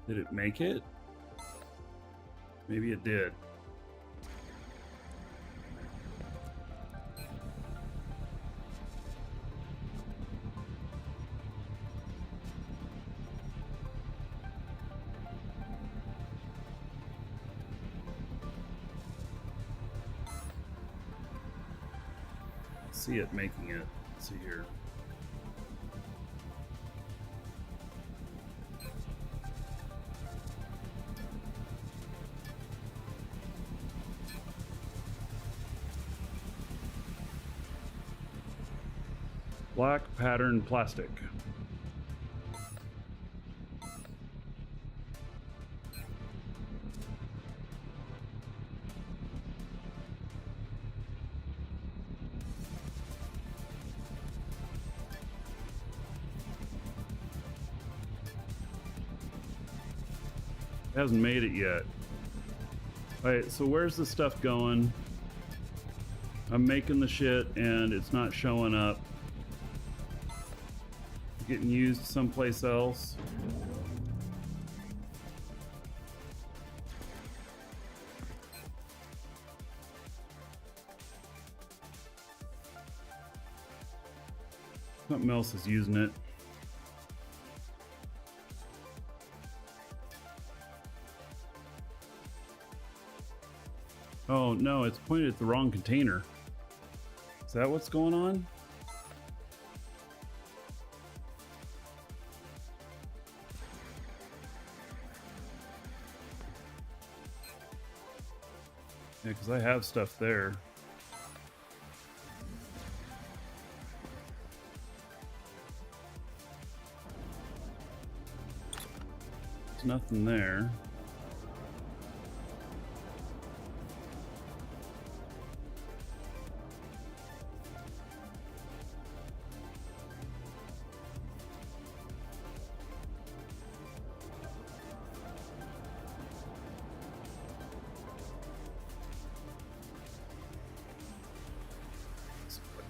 Did it make it? Maybe it did. See it making it. Let's see here. Black pattern plastic. Hasn't made it yet. Alright, so where's the stuff going? I'm making the shit and it's not showing up. Getting used someplace else. Something else is using it. Oh no, it's pointed at the wrong container. Is that what's going on? Yeah, because I have stuff there. There's nothing there.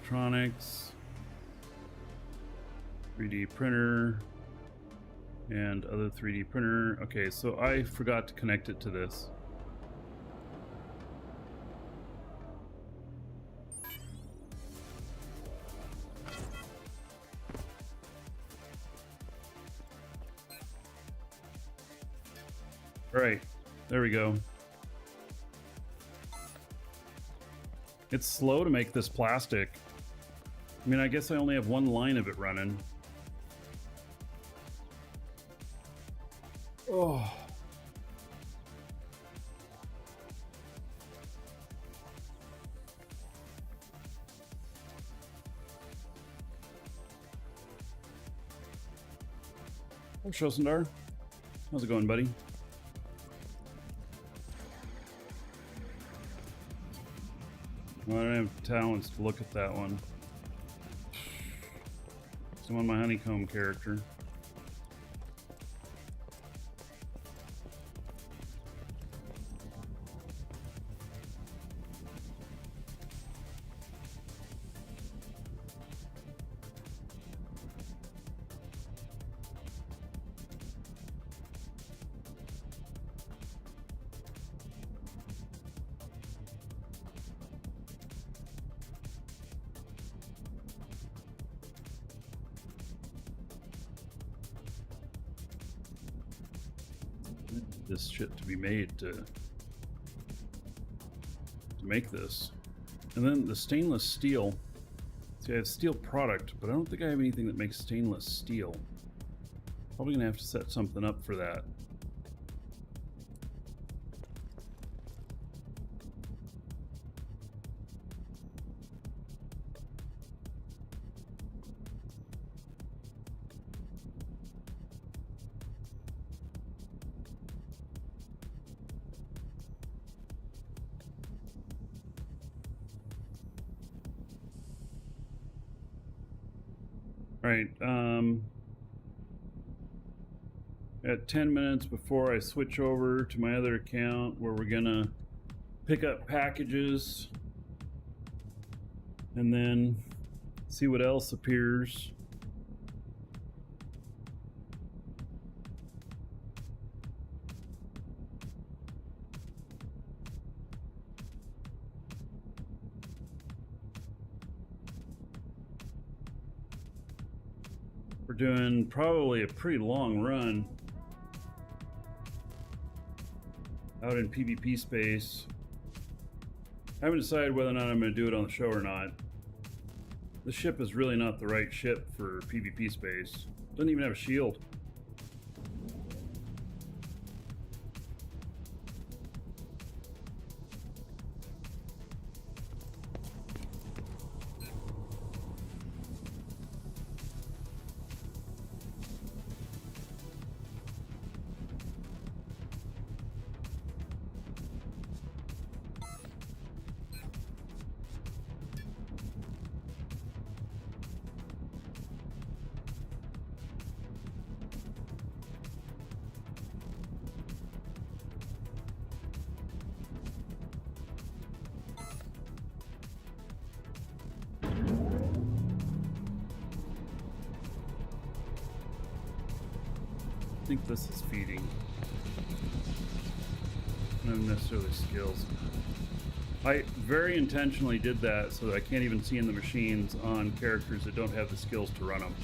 electronics, 3D printer, and other 3D printer. Okay, so I forgot to connect it to this. All right, there we go. It's slow to make this plastic. I mean, I guess I only have one line of it running. Oh. Oh, Shosendar. How's it going, buddy? Well, I don't have talents to look at that one. So I'm on my honeycomb character. This shit to be made to make this. And then the stainless steel. See, I have steel product, but I don't think I have anything that makes stainless steel. Probably gonna have to set something up for that. Right, at 10 minutes before I switch over to my other account where we're gonna pick up packages and then see what else appears. We're doing probably a pretty long run out in PvP space. I haven't decided whether or not I'm going to do it on the show or not. This ship is really not the right ship for PvP space. Doesn't even have a shield. I think this is feeding. Not necessarily skills. I very intentionally did that so that I can't even see in the machines on characters that don't have the skills to run them.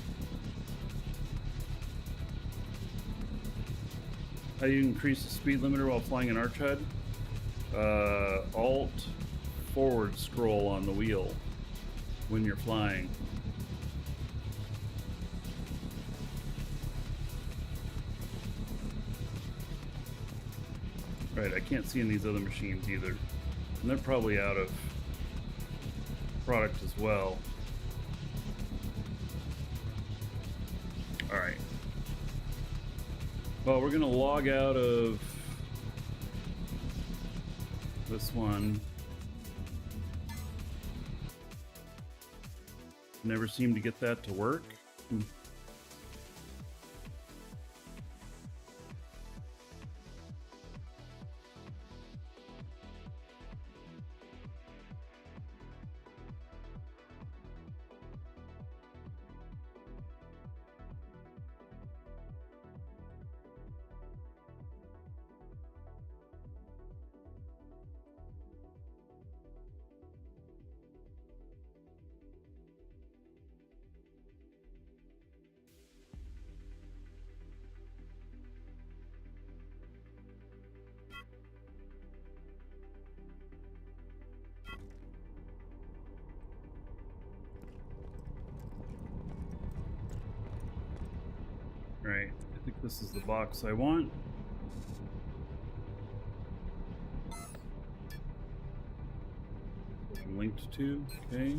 How do you increase the speed limiter while flying an arch HUD? Alt forward scroll on the wheel when you're flying. Right, I can't see in these other machines either. And they're probably out of product as well. Alright. Well, we're gonna log out of this one. Never seem to get that to work. Right, I think this is the box I want. I'm linked to, okay.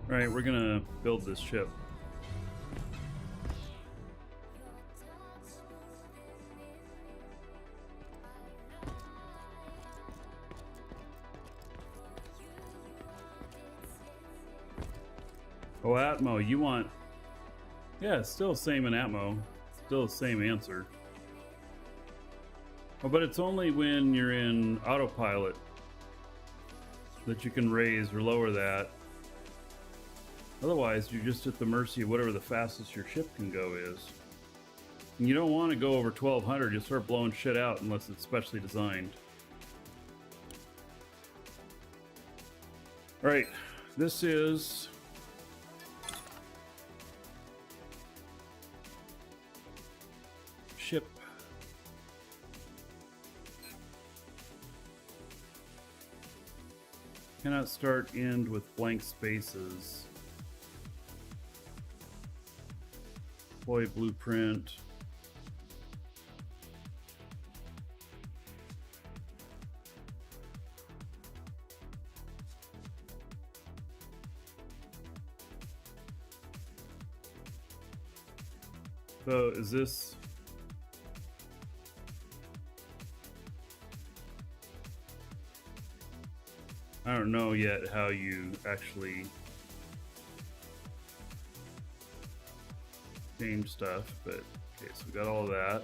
Right, we're gonna build this ship. Oh, Atmo, you want... Yeah, it's still same in Atmo. Still the same answer. Oh, but it's only when you're in autopilot that you can raise or lower that. Otherwise, you're just at the mercy of whatever the fastest your ship can go is. And you don't want to go over 1200, you'll start blowing shit out unless it's specially designed. Alright, this is... ship. Cannot start end with blank spaces. Employee blueprint. So is this... I don't know yet how you actually change stuff, but okay, so we got all of that.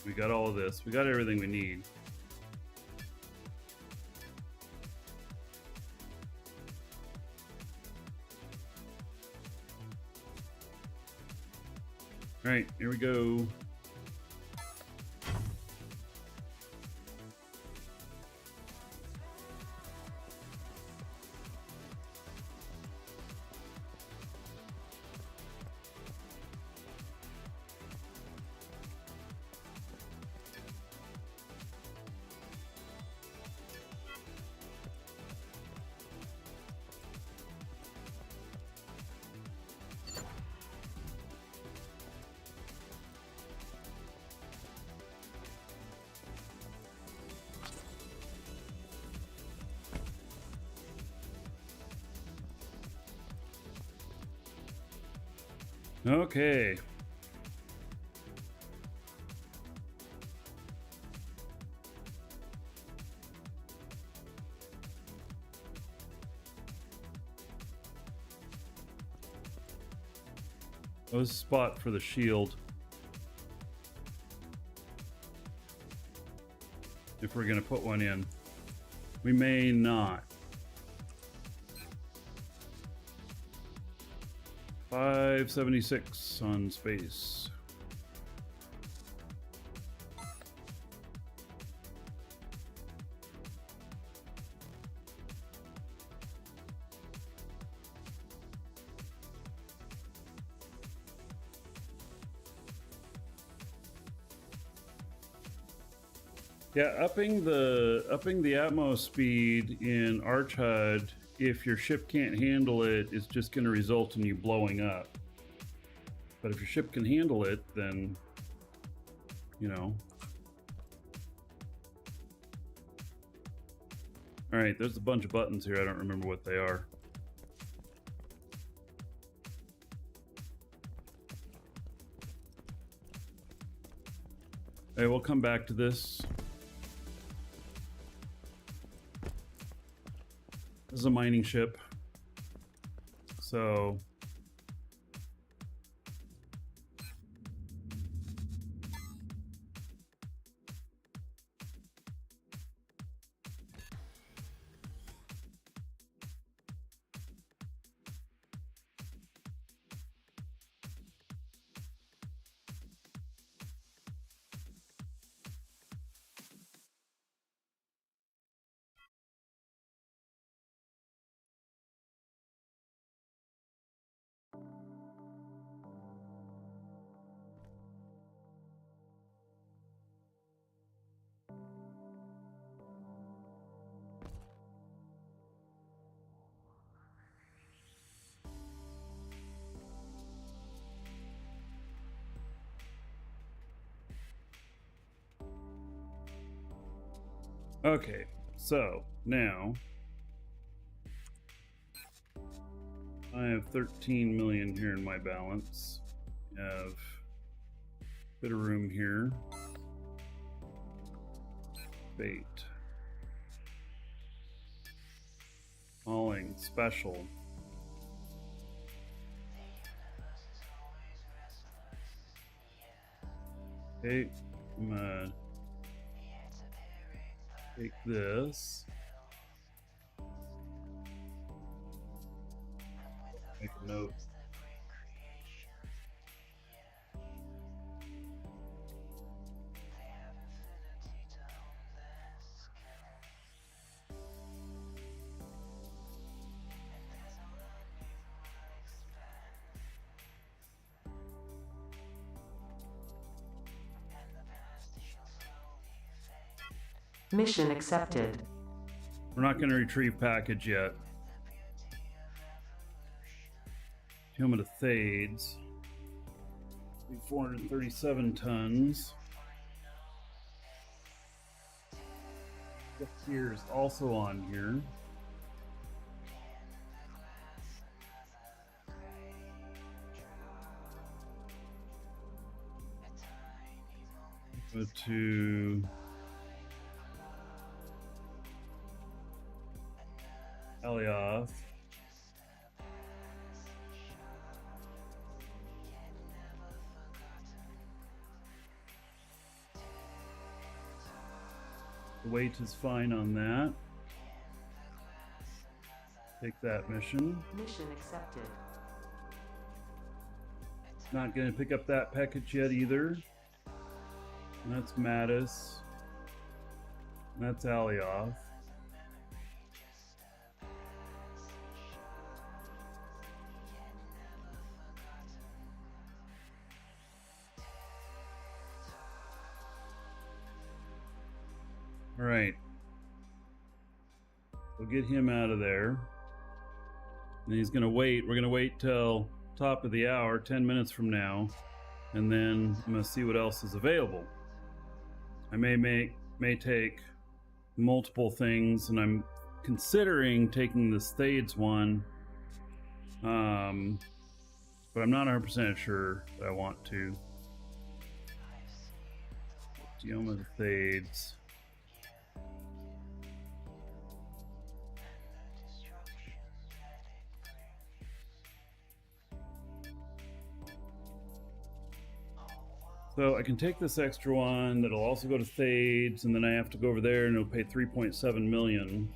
We got all of this. We got everything we need. All right, here we go. Okay. Oh, this is a spot for the shield. If we're gonna put one in. We may not. 576 on space. Yeah, upping the Atmos speed in Arch HUD, if your ship can't handle it, is just going to result in you blowing up. But if your ship can handle it, then, you know. All right, there's a bunch of buttons here. I don't remember what they are. Hey, we'll come back to this. This is a mining ship. So Okay, so now I have 13 million here in my balance. I have a bit of room here. Bait. Hauling special. Okay, I'm gonna take this. Make a note. Mission accepted. We're not going to retrieve package yet. Helmet of Thades. 437 tons. This here is also on here. Go to Elioth. The weight is fine on that. Take that mission. Mission accepted. Not going to pick up that package yet either. And that's Mattis. And that's Alioth. All right. We'll get him out of there. And he's going to wait. We're going to wait till top of the hour, 10 minutes from now. And then I'm going to see what else is available. I may take multiple things, and I'm considering taking the Thades one. But I'm not 100% sure that I want to. Dioma the Thades. So I can take this extra one that'll also go to Thades, and then I have to go over there and it'll pay 3.7 million.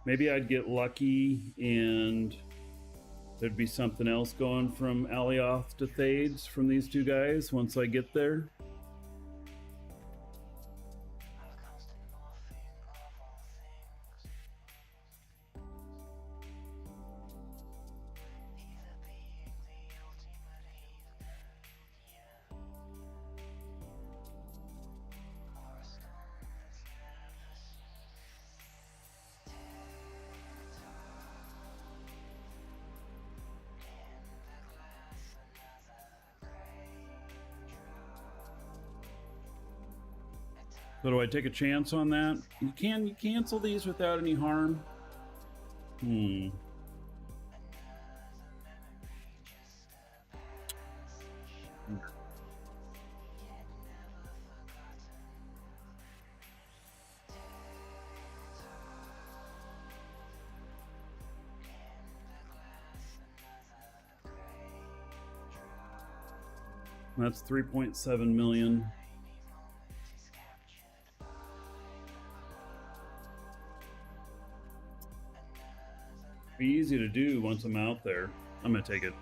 Maybe I'd get lucky and there'd be something else going from Alioth to Thades from these two guys once I get there. So do I take a chance on that? You cancel these without any harm? That's 3.7 million. Be easy to do once I'm out there. I'm gonna take it.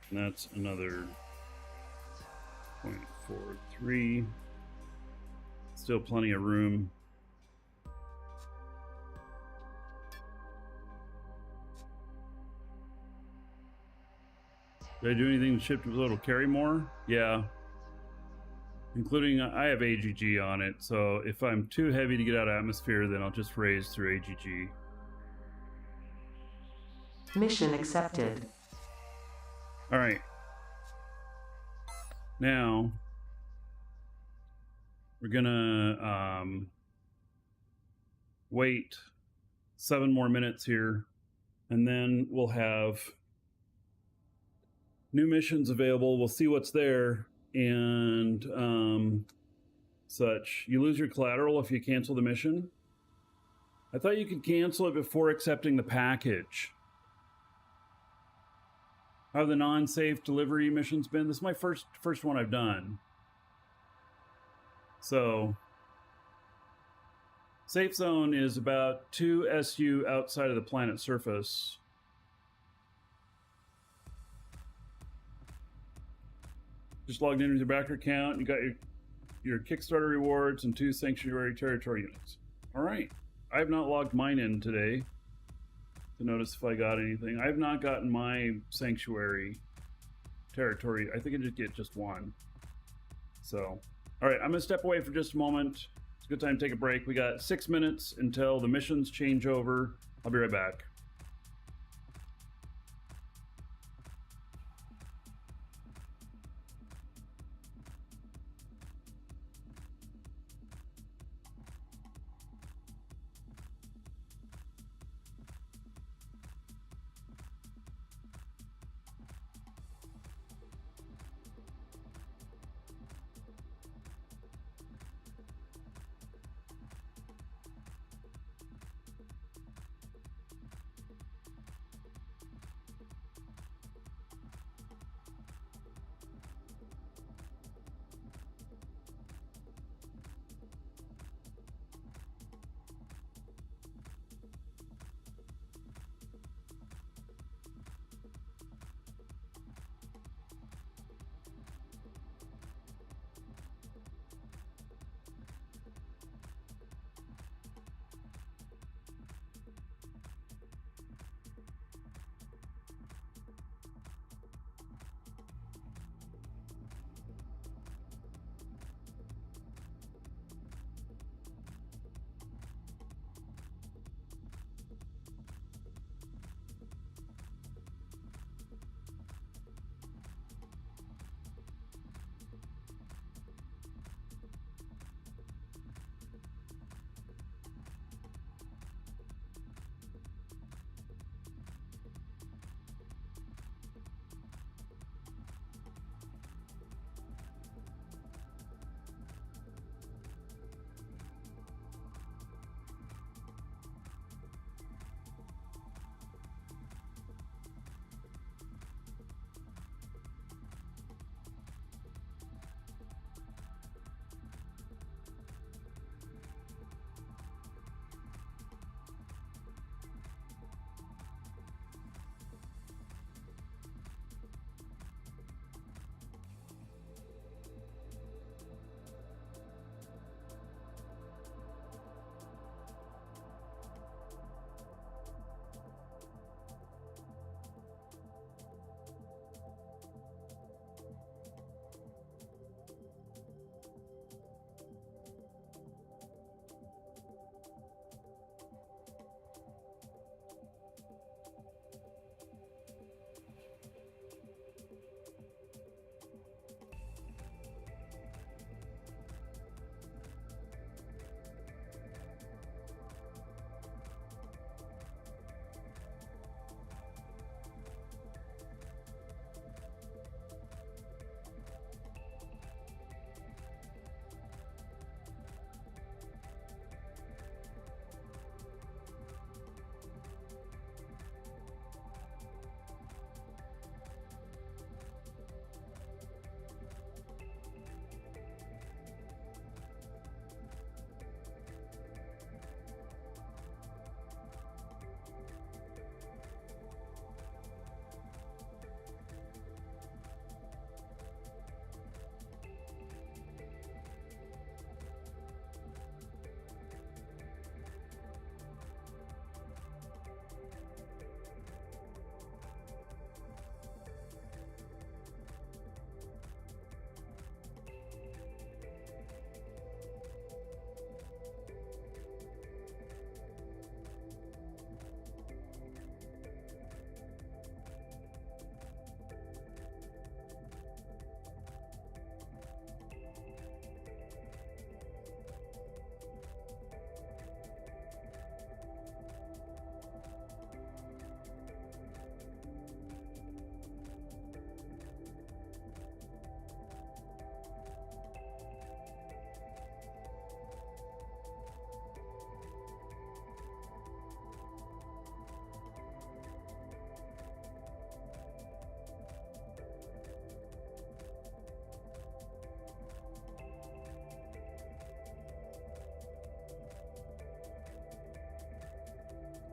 And that's another 0.43. Still plenty of room. Did I do anything to ship to little carry more? Yeah. Including, I have AGG on it, so if I'm too heavy to get out of atmosphere, then I'll just raise through AGG. Mission accepted. All right. Now, we're gonna wait 7 more minutes here, and then we'll have new missions available. We'll see what's there and such. You lose your collateral if you cancel the mission. I thought you could cancel it before accepting the package. How have the non-safe delivery missions been? This is my first one I've done. So, safe zone is about 2 SU outside of the planet's surface. Just logged in with your backer account. You got your Kickstarter rewards and 2 sanctuary territory units. All right. I have not logged mine in today to notice if I got anything. I have not gotten my sanctuary territory. I think I just get just 1. So, all right, I'm gonna step away for just a moment. It's a good time to take a break. We got 6 minutes until the missions change over. I'll be right back.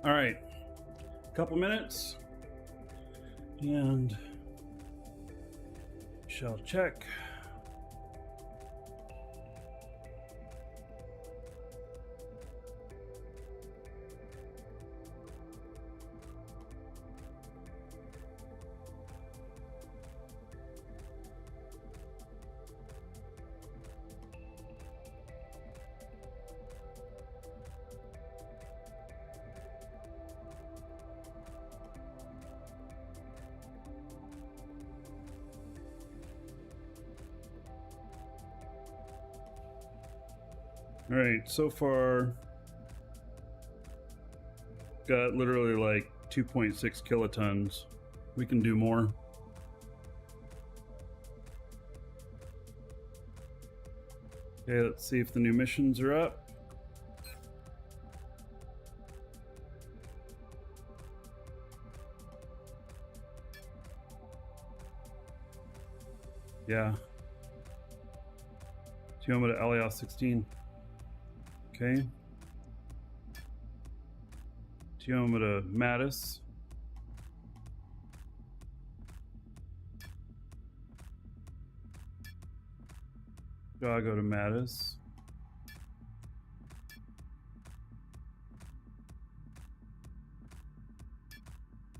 All right, couple minutes, and shall check. All right, so far got literally like 2.6 kilotons. We can do more. Okay, let's see if the new missions are up. Yeah. Tioma to Alias 16. Okay. Tioma to Mattis. Chicago to Mattis.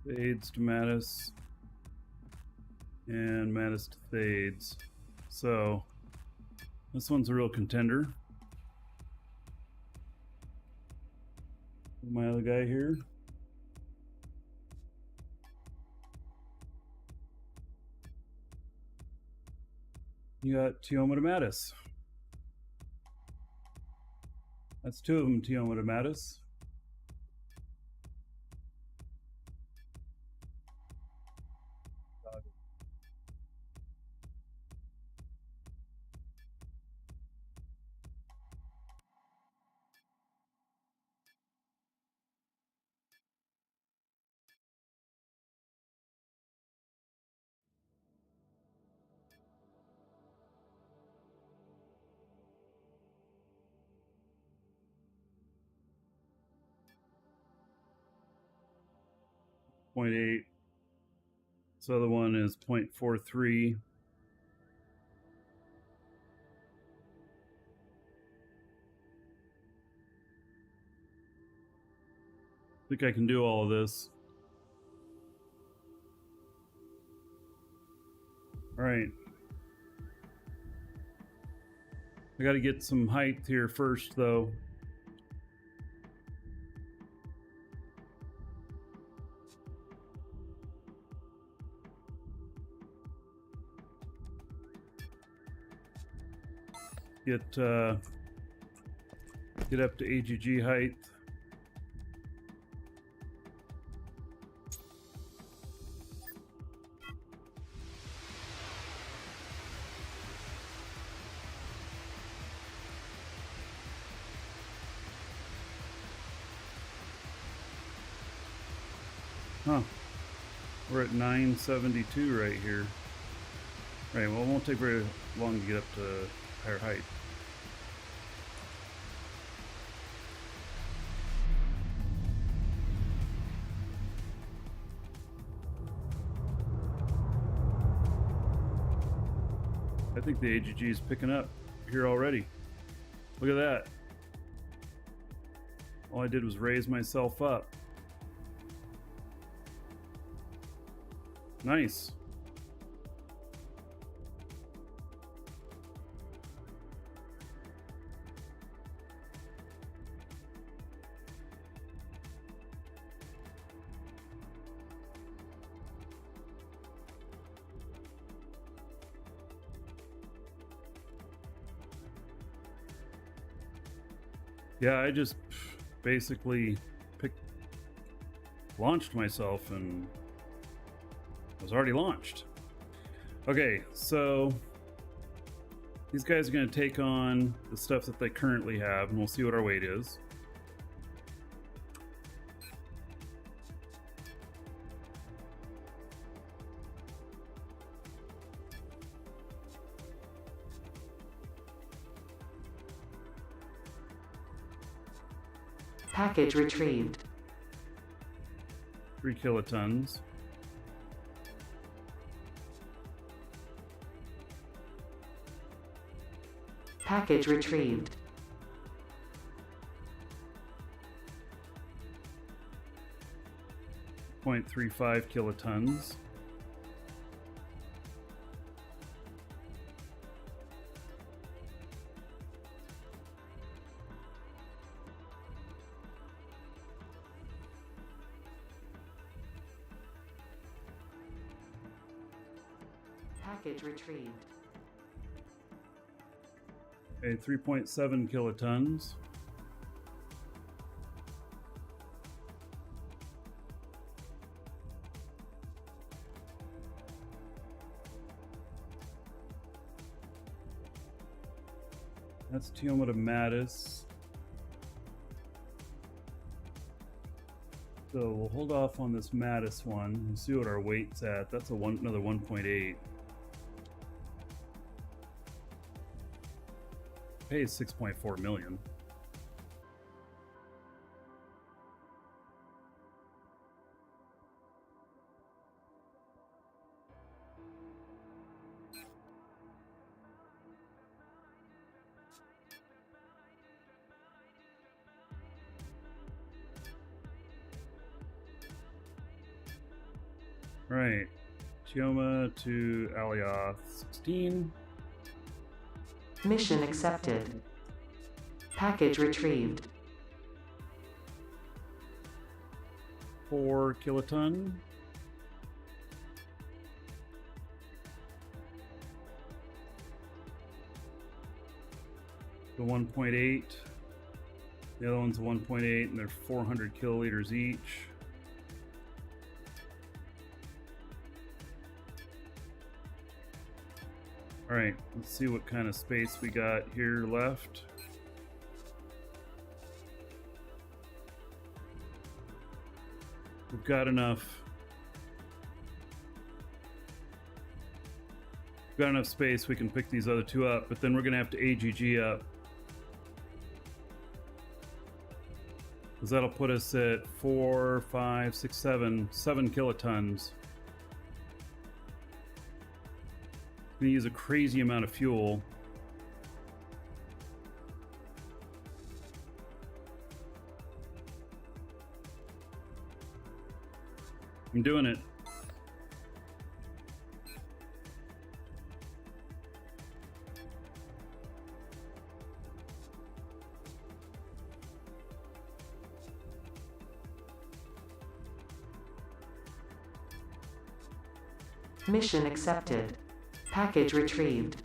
Thades to Mattis. And Mattis to Thades. So this one's a real contender. My other guy here. You got Tioma to Mattis. That's two of them, Tioma to Mattis. .8. This other one is 0.43. I think I can do all of this. All right. I got to get some height here first, though. Get up to AGG height. Huh. We're at 972 right here. Right, well, it won't take very long to get up to higher height. I think the AGG is picking up here already. Look at that. All I did was raise myself up. Nice. Yeah, I just basically launched myself and was already launched. Okay, so these guys are going to take on the stuff that they currently have, and we'll see what our weight is. Package retrieved. 3 kilotons. Package retrieved. 0.35 kilotons. Package retrieved. Okay, 3.7 kilotons. That's Tioma to Mattis. So we'll hold off on this Mattis one and see what our weight's at. That's another 1.8. Pays 6.4 million. Right, Tioma to Alioth 16. Mission accepted. Package retrieved. 4 kiloton. The 1.8. The other one's 1.8, and they're 400 kiloliters each. All right, let's see what kind of space we got here left. We've got enough. We've got enough space we can pick these other two up, but then we're gonna have to AGG up. Because that'll put us at 4, 5, 6, 7 kilotons. Gonna use a crazy amount of fuel. I'm doing it. Mission accepted. Package retrieved.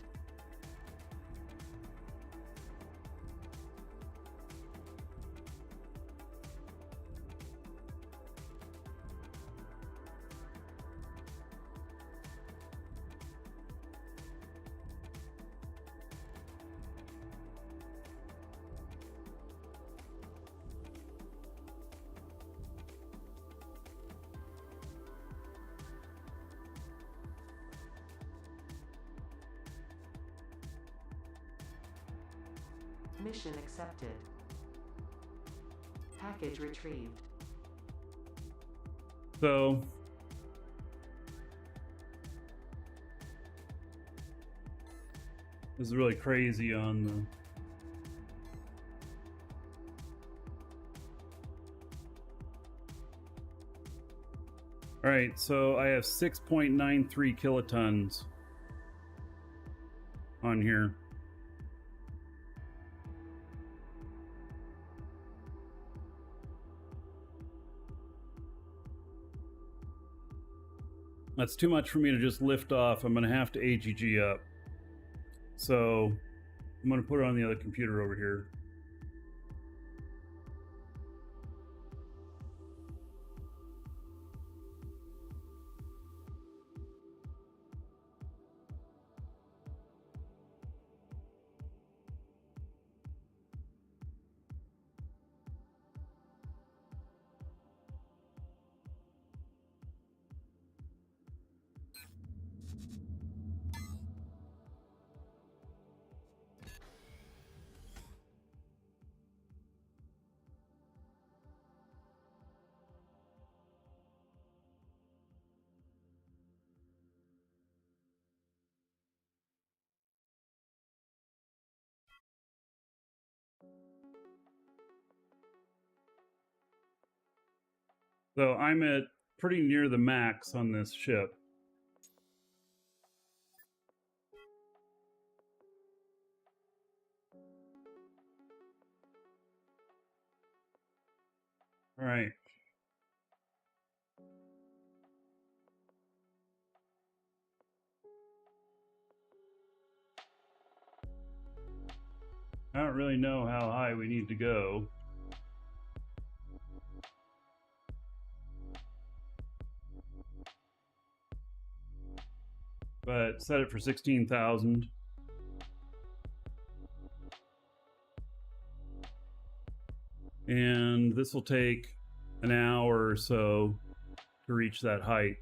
Mission accepted. Package retrieved. So this is really crazy on the all right, so I have 6.93 kilotons on here. That's too much for me to just lift off. I'm gonna have to AGG up. So I'm gonna put it on the other computer over here. So I'm at pretty near the max on this ship. All right. I don't really know how high we need to go. But set it for 16,000. And this will take an hour or so to reach that height.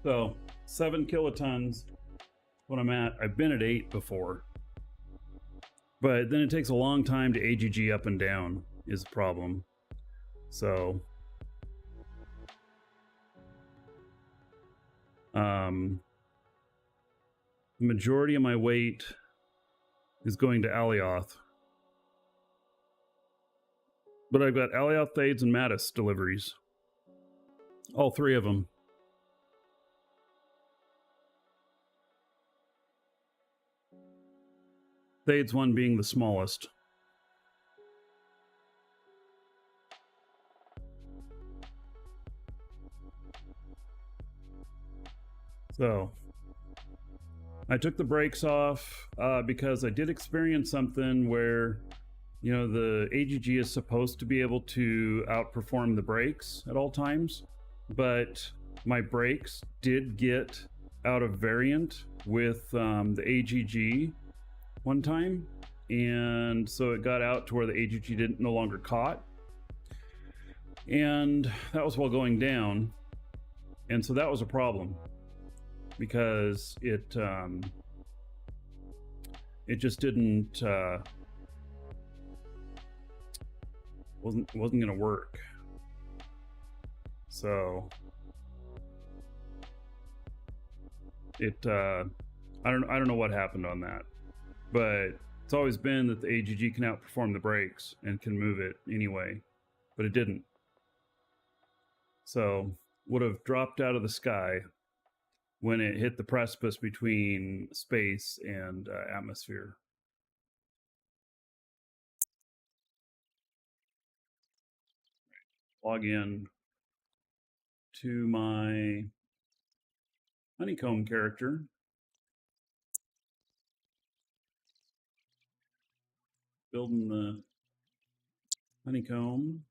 So 7 kilotons, what I'm at. I've been at 8 before. But then it takes a long time to AGG up and down is the problem. So the majority of my weight is going to Alioth. But I've got Alioth, Thades, and Mattis deliveries. All 3 of them. Thades one being the smallest. So I took the brakes off because I did experience something where, you know, the AGG is supposed to be able to outperform the brakes at all times, but my brakes did get out of variant with the AGG one time, and so it got out to where the AGG didn't no longer caught, and that was while going down, and so that was a problem because it just didn't wasn't gonna work. So it I don't know what happened on that. But it's always been that the AGG can outperform the brakes and can move it anyway, but it didn't. So would have dropped out of the sky when it hit the precipice between space and atmosphere. Log in to my honeycomb character. Building the honeycomb.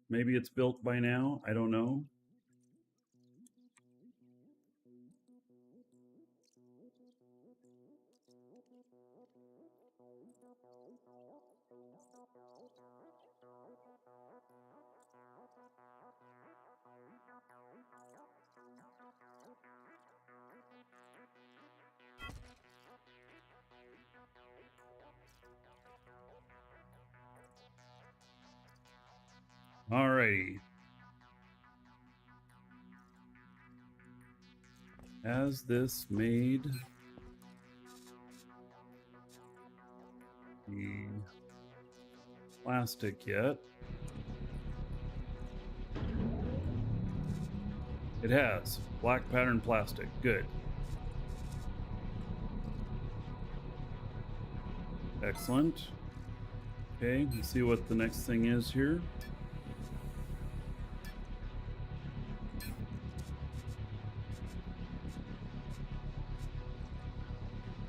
Maybe it's built by now. I don't know. Alrighty. Has this made the plastic yet? It has. Black pattern plastic. Good. Excellent. Okay, let's see what the next thing is here.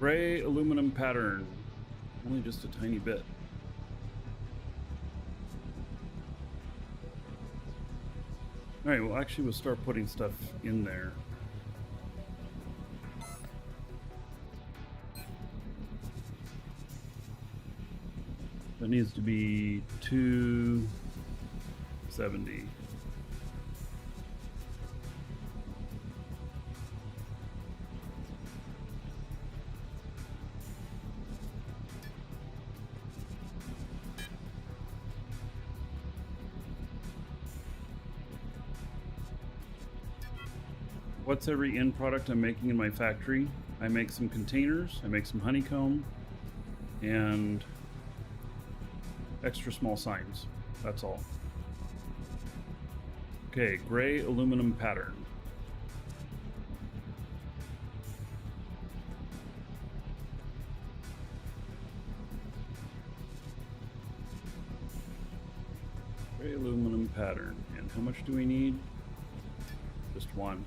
Gray aluminum pattern. Only just a tiny bit. Alright, well actually we'll start putting stuff in there. That needs to be 270. What's every end product I'm making in my factory? I make some containers, I make some honeycomb, and extra small signs. That's all. Okay, gray aluminum pattern. Gray aluminum pattern. And how much do we need? Just one.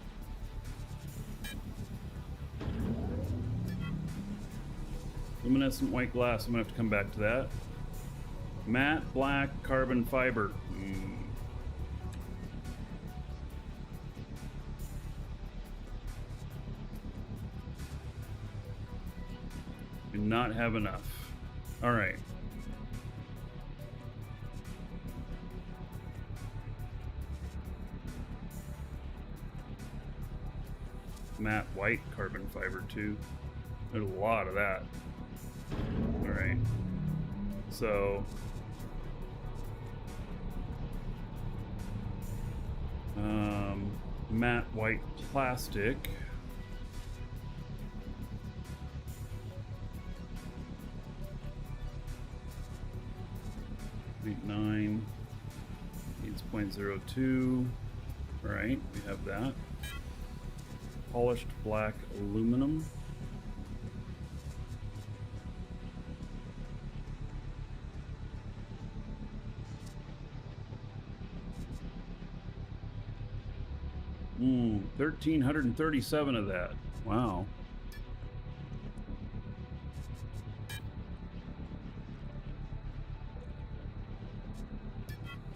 Luminescent white glass. I'm gonna have to come back to that. Matte black carbon fiber. Do not have enough. All right. Matte white carbon fiber too. There's a lot of that. All right. So matte white plastic. .9 needs 0.02. All right, we have that. Polished black aluminum. Hmm, 1,337 of that. Wow.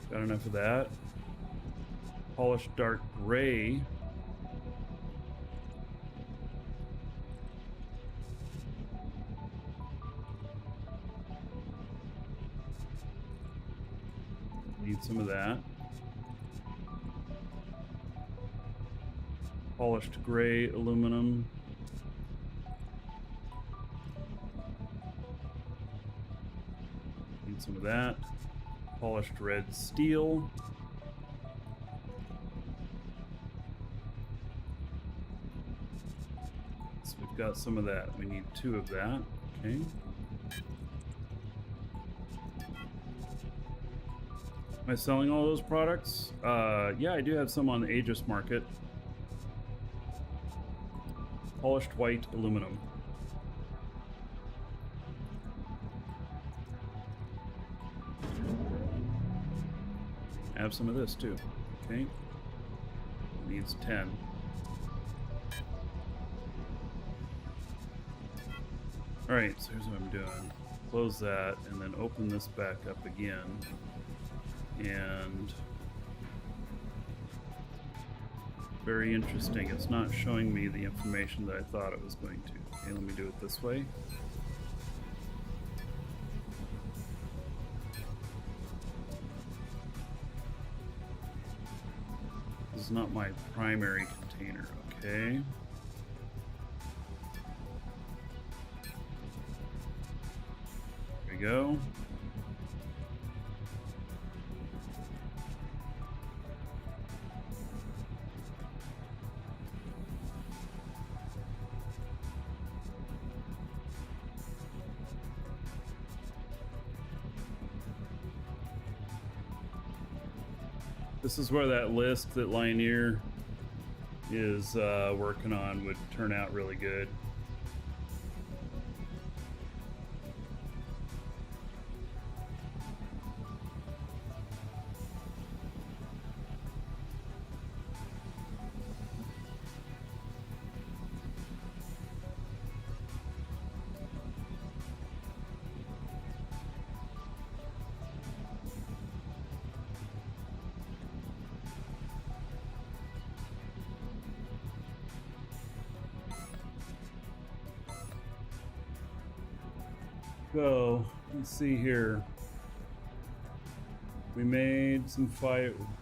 Got enough of that. Polished dark gray. Need some of that. Polished gray aluminum. Need some of that. Polished red steel. So we've got some of that. We need 2 of that. Okay. Am I selling all those products? Yeah, I do have some on the Aegis market. Polished white aluminum. I have some of this too. Okay. Needs 10. Alright, so here's what I'm doing. Close that and then open this back up again. And very interesting. It's not showing me the information that I thought it was going to. Okay, let me do it this way. This is not my primary container, okay? There we go. This is where that list that Linear is working on would turn out really good. So let's see here. We made some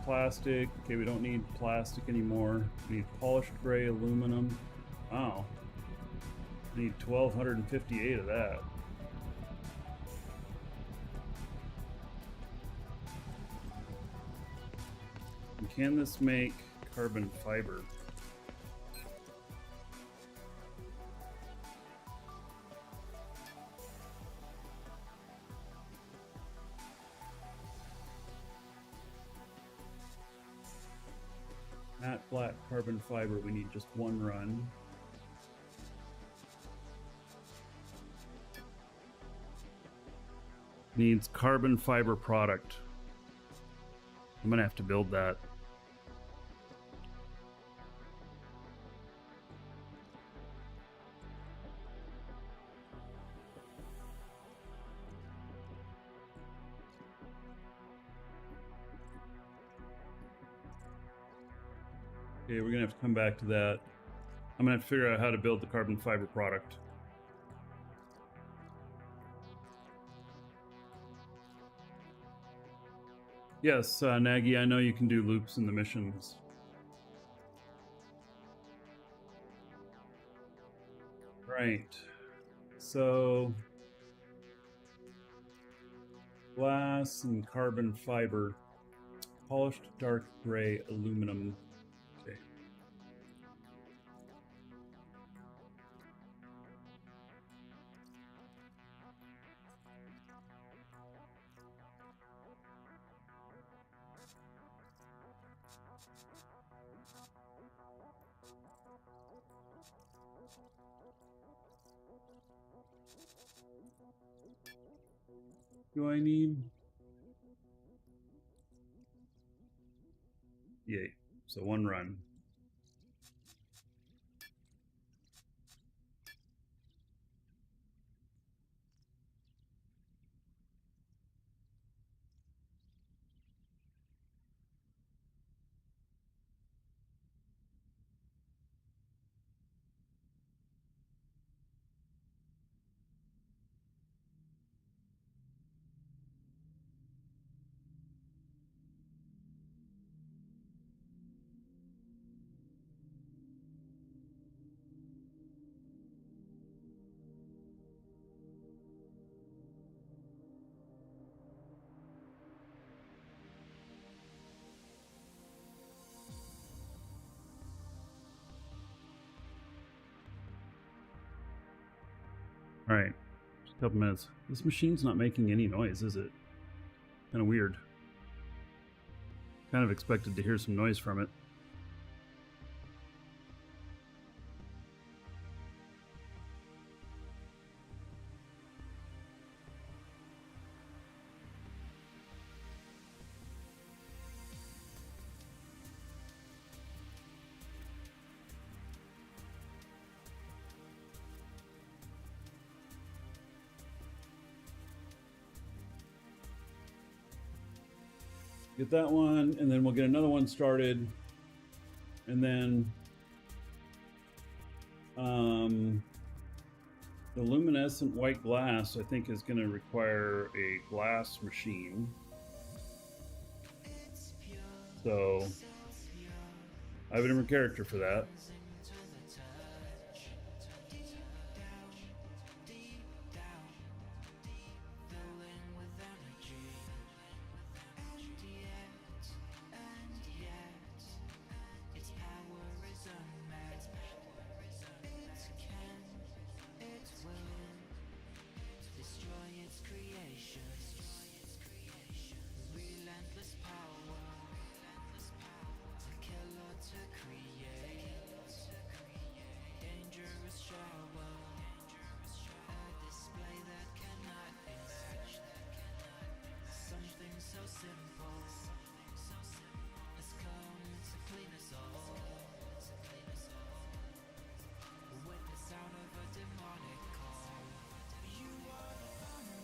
plastic. Okay, we don't need plastic anymore. We need polished gray aluminum. Wow. We need 1,258 of that. And can this make carbon fiber? matte black carbon fiber, we need just one run. Needs carbon fiber product. I'm gonna have to build that. Okay, we're gonna have to come back to that. I'm gonna have to figure out how to build the carbon fiber product. Yes, Nagy, I know you can do loops in the missions. Right. So, glass and carbon fiber, polished dark gray aluminum. Okay. Do I need? Yay. So one run. All right, just a couple minutes. This machine's not making any noise, is it? Kind of weird. Kind of expected to hear some noise from it. Get that one, and then we'll get another one started, and then the luminescent white glass I think is going to require a glass machine. So I have a different character for that.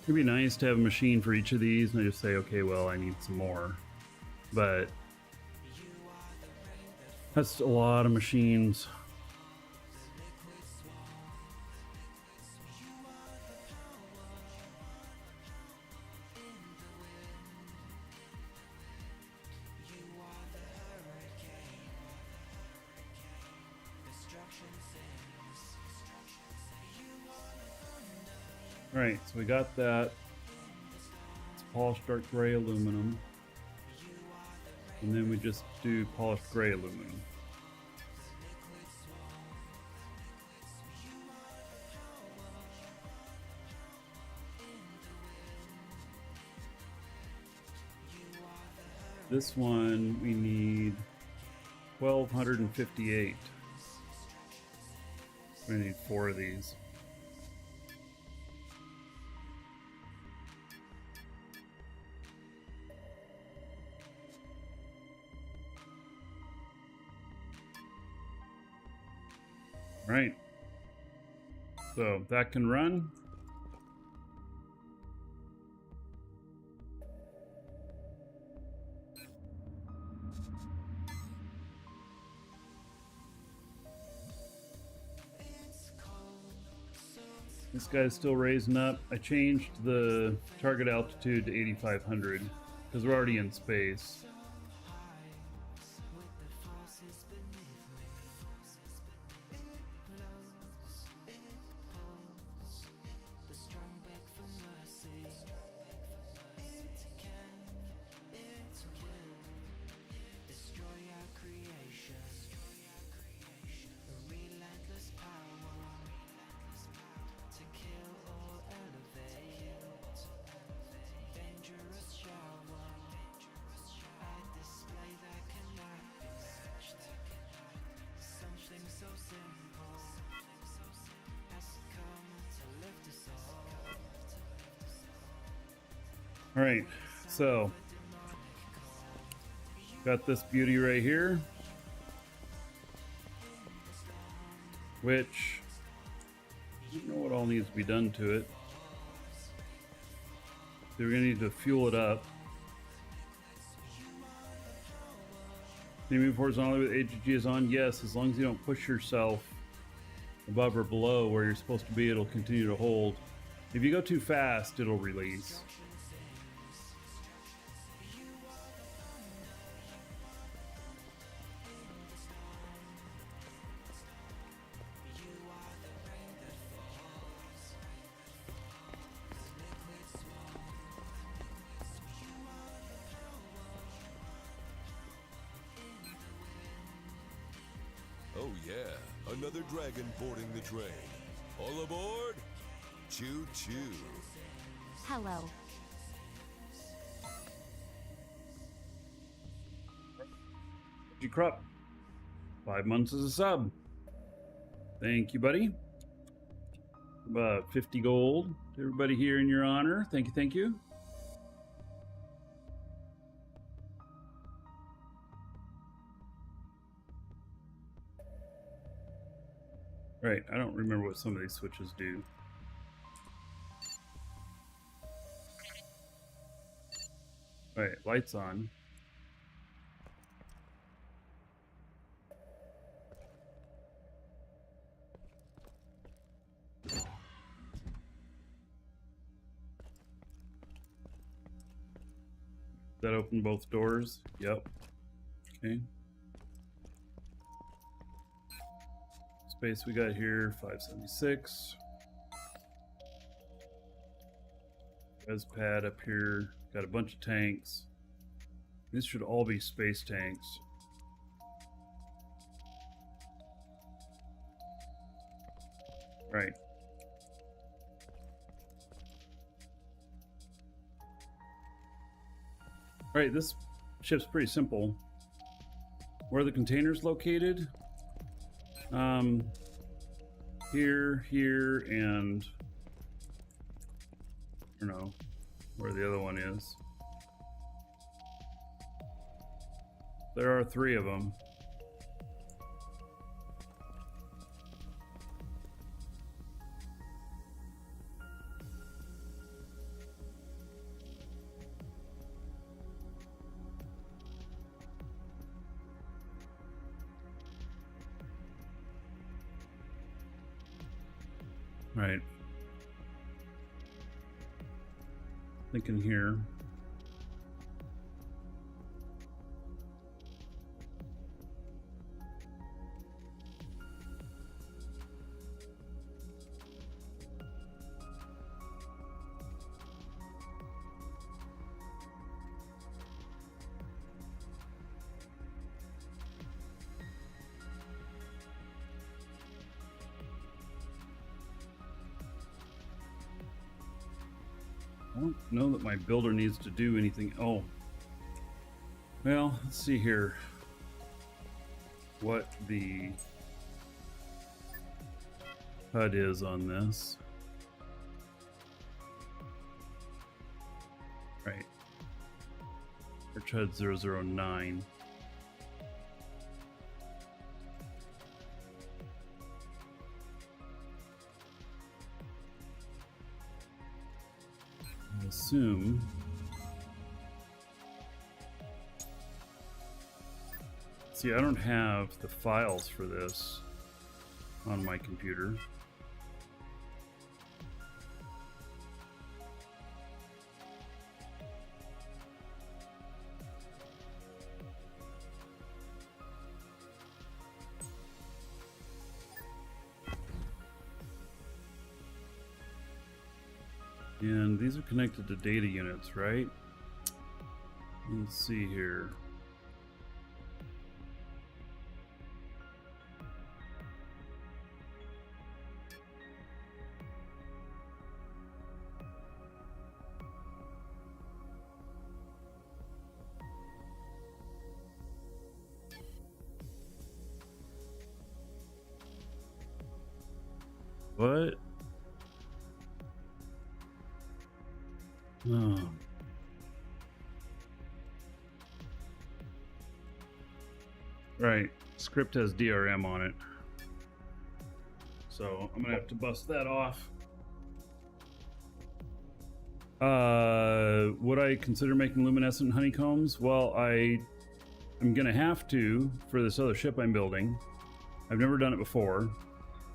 It'd be nice to have a machine for each of these and I just say, okay, well, I need some more. But that's a lot of machines. Right, so we got that. It's polished dark gray aluminum. And then we just do polished gray aluminum. This one we need 1,258. We need 4 of these. Right. So that can run. This guy's still raising up. I changed the target altitude to 8,500 because we're already in space. All right, so got this beauty right here, which I don't know what all needs to be done to it. So we're gonna need to fuel it up. Can you move horizontally with AGG is on? Yes, as long as you don't push yourself above or below where you're supposed to be, it'll continue to hold. If you go too fast, it'll release. Oh yeah, another dragon boarding the train. All aboard! Choo choo. Hello. Krupp, 5 months as a sub. Thank you, buddy. 50 gold to everybody here in your honor. Thank you, thank you. Right, I don't remember what some of these switches do. All right, lights on. That open both doors? Yep. Okay. Space we got here, 576. Res pad up here, got a bunch of tanks. These should all be space tanks. Right. Right, this ship's pretty simple. Where are the containers located? Here, and I don't know where the other one is. There are 3 of them. Right. Thinking here. I don't know that my builder needs to do anything. Oh. Well, let's see here. what the HUD is on this. Right. Search HUD 009. I assume see, I don't have the files for this on my computer. And these are connected to data units, right? Let's see here. What? Oh. Right. Script has DRM on it. So I'm gonna have to bust that off. Would I consider making luminescent honeycombs? Well, I'm gonna have to for this other ship I'm building. I've never done it before,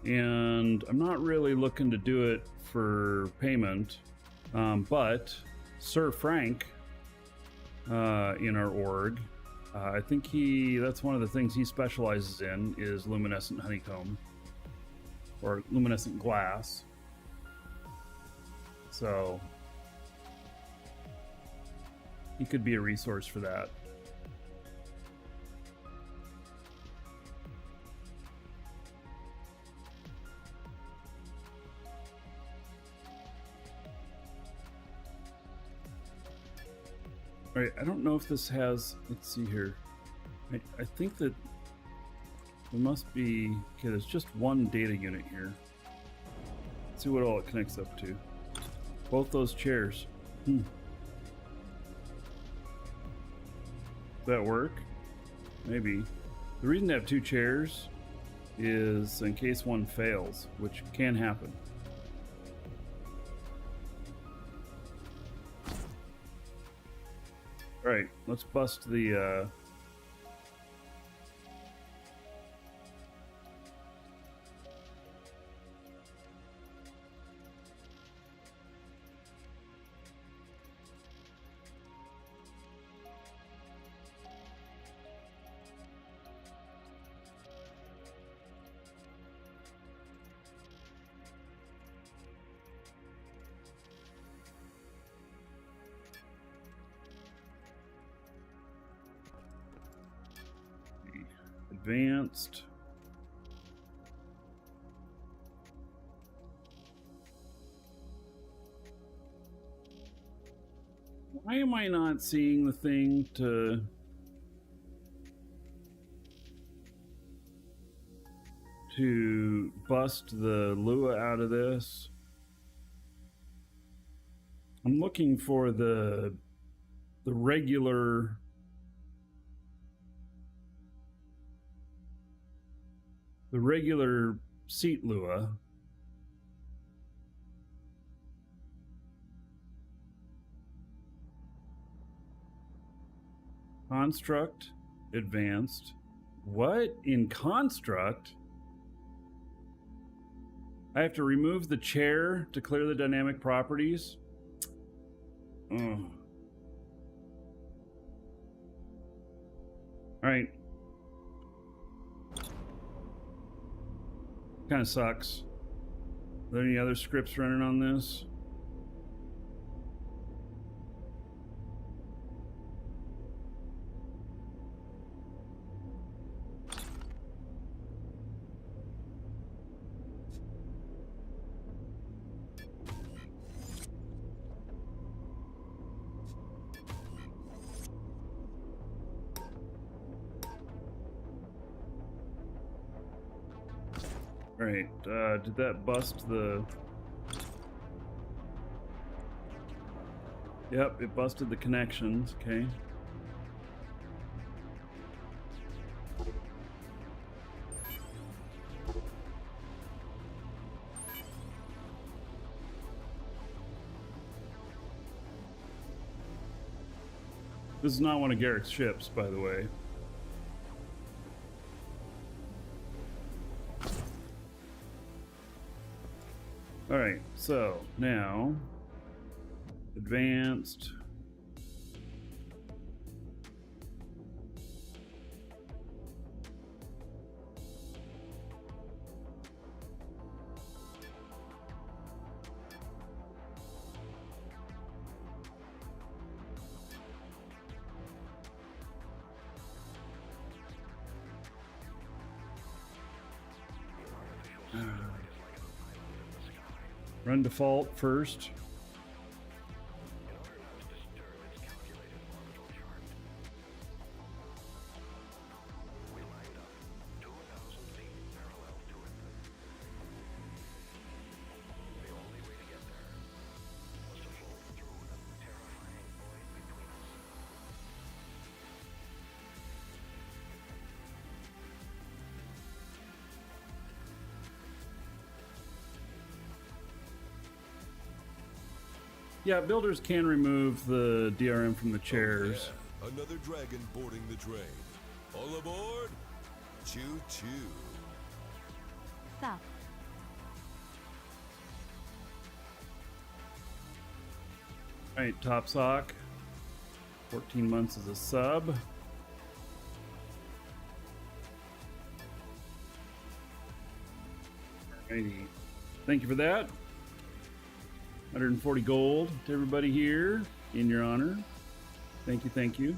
and I'm not really looking to do it for payment. But Sir Frank in our org, I think that's one of the things he specializes in is luminescent honeycomb or luminescent glass. So he could be a resource for that. Right, I don't know if this has, let's see here. I think that there must be, okay, there's just one data unit here. Let's see what all it connects up to. Both those chairs. Does that work? Maybe. The reason to have two chairs is in case one fails, which can happen. Alright, let's bust the advanced. Why am I not seeing the thing to bust the Lua out of this? I'm looking for the regular seat Lua. Construct, advanced. What? In construct? I have to remove the chair to clear the dynamic properties? Oh. Alright. Kind of sucks. Are there any other scripts running on this? Right. Did that bust the... Yep, it busted the connections. Okay. This is not one of Garrick's ships, by the way. Alright, so now advanced. Run default first. Yeah, builders can remove the DRM from the chairs. Yeah, another dragon boarding the train. All aboard! Choo choo. Sup. All right, top sock. 14 months as a sub. Alrighty. Thank you for that. 140 gold to everybody here in your honor. Thank you, thank you.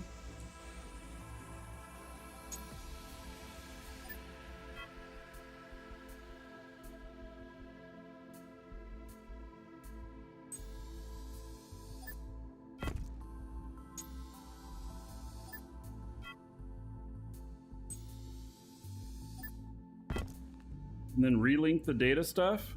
And then relink the data stuff.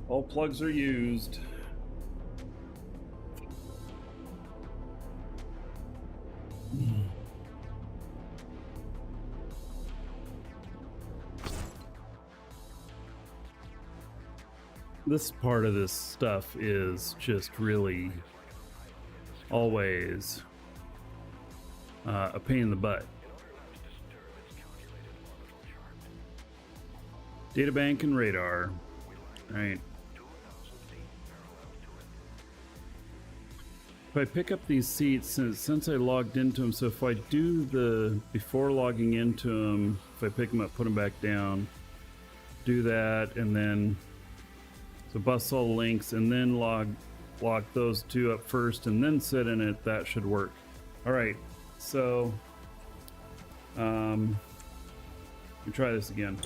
All plugs are used. This part of this stuff is just really always a pain in the butt. Databank and radar. All right. If I pick up these seats, since I logged into them, so if I do the, before logging into them, if I pick them up, put them back down, do that, and then, so bust all the links, and then lock those two up first, and then sit in it, that should work. All right, so, let me try this again.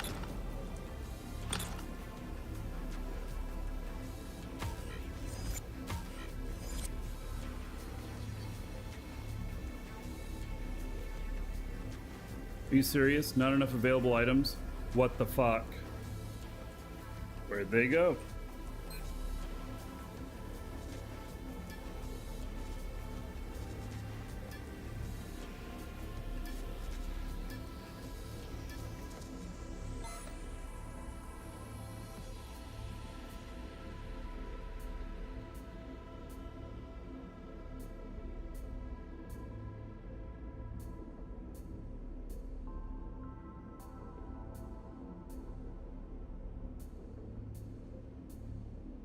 Are you serious? Not enough available items? What the fuck? Where'd they go?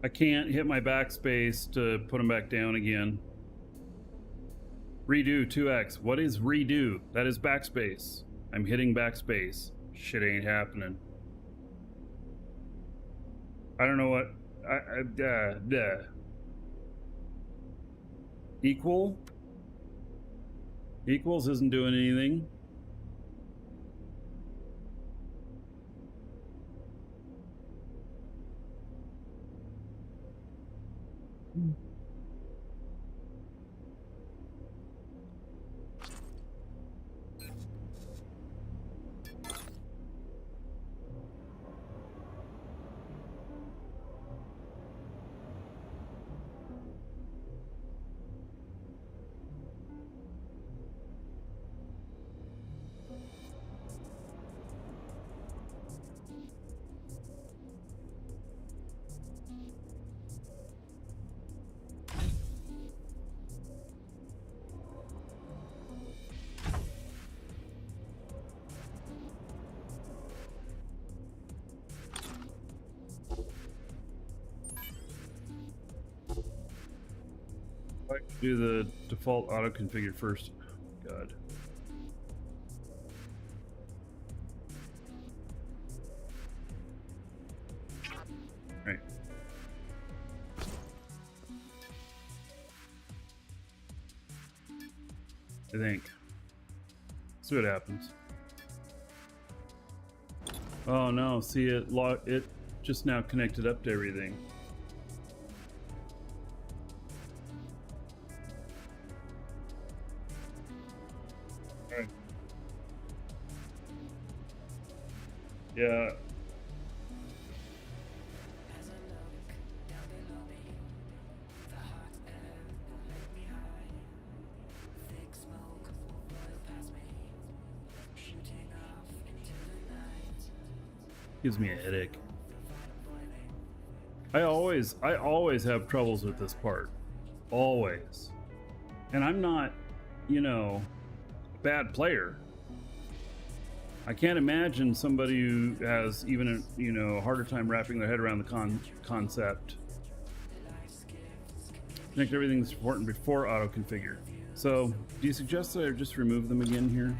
I can't hit my backspace to put them back down again. Redo 2x. What is redo? That is backspace. I'm hitting backspace. Shit ain't happening. I don't know what. Equal? Equals isn't doing anything. I do the default auto configure first. God. Right. I think. See what happens. Oh no! See it just now connected up to everything. All right. Yeah. Gives me a headache. I always have troubles with this part. Always. And I'm not, you know, a bad player. I can't imagine somebody who has even a harder time wrapping their head around the concept. Connect everything that's important before auto configure. So, do you suggest that I just remove them again here?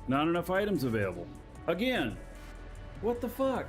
Not enough items available. Again! What the fuck?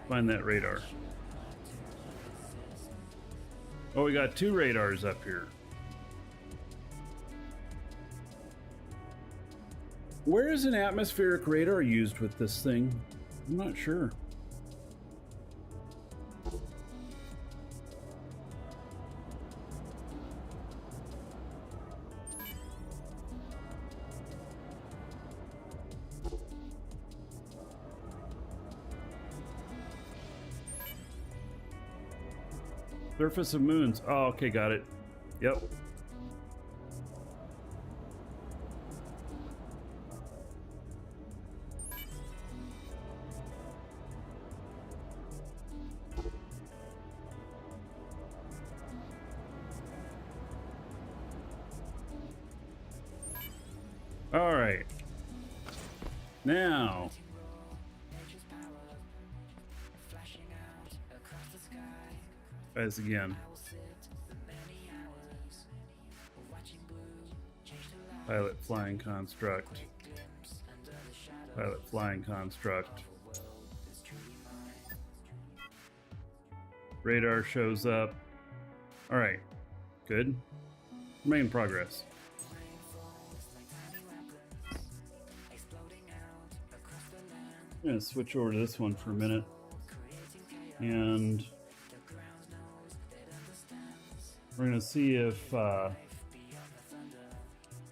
Find that radar. Oh, we got 2 radars up here. Where is an atmospheric radar used with this thing? I'm not sure. Surface of moons. Oh, okay, got it. Yep. All right. Now. Try this again. Pilot flying construct. Pilot flying construct. Radar shows up. All right. Good. We're making progress. I'm gonna switch over to this one for a minute, and we're gonna see if I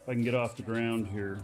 can get off the ground here.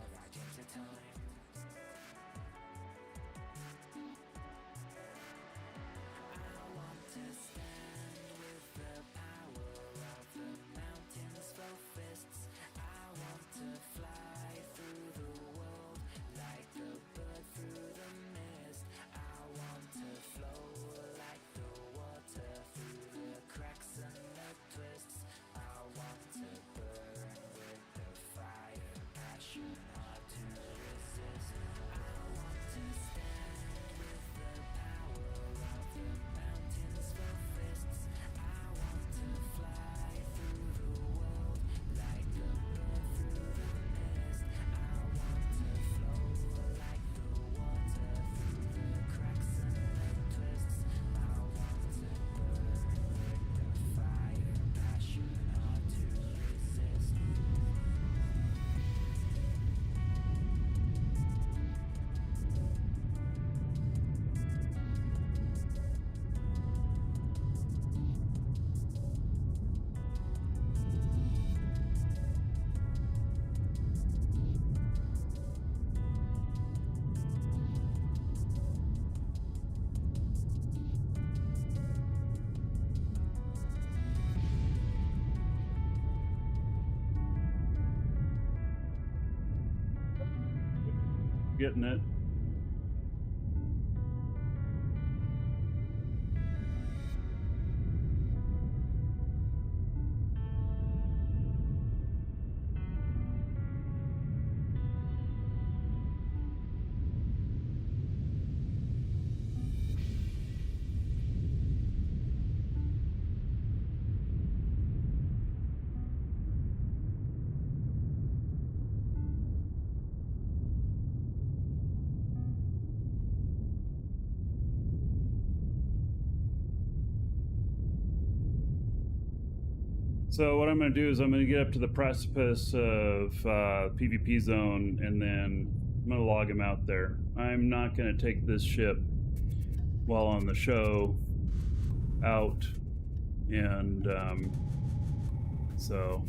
getting it. So what I'm going to do is I'm going to get up to the precipice of PvP zone, and then I'm going to log him out there. I'm not going to take this ship while on the show out, and so...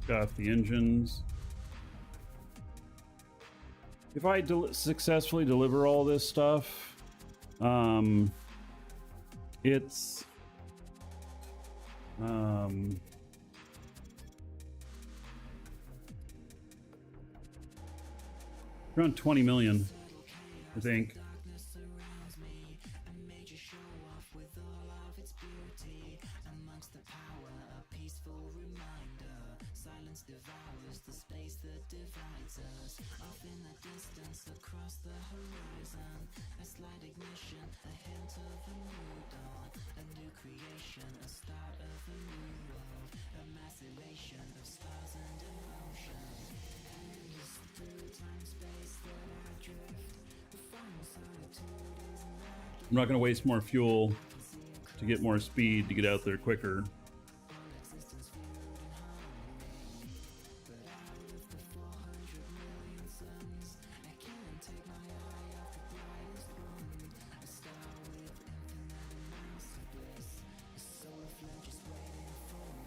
Got off the engines. If I successfully deliver all this stuff, it's around 20 million, I think. I'm not going to waste more fuel to get more speed to get out there quicker.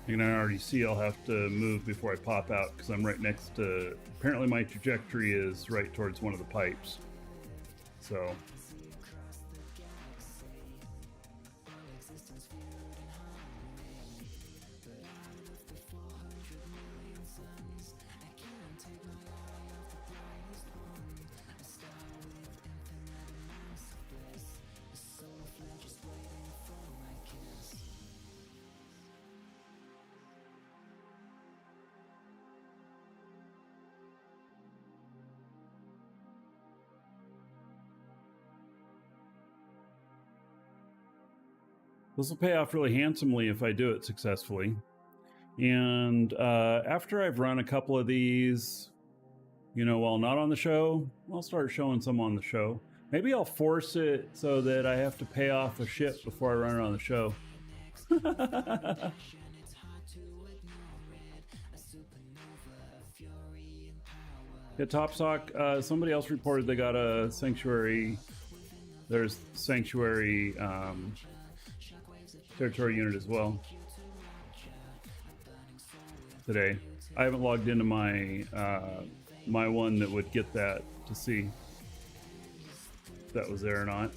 You can already see I'll have to move before I pop out because I'm right next to... Apparently my trajectory is right towards one of the pipes. So... This will pay off really handsomely if I do it successfully. And after I've run a couple of these, you know, while not on the show, I'll start showing some on the show. Maybe I'll force it so that I have to pay off a ship before I run it on the show. Yeah, Topsock, somebody else reported they got a Sanctuary. There's Sanctuary territory unit as well today. I haven't logged into my my one that would get that to see if that was there or not.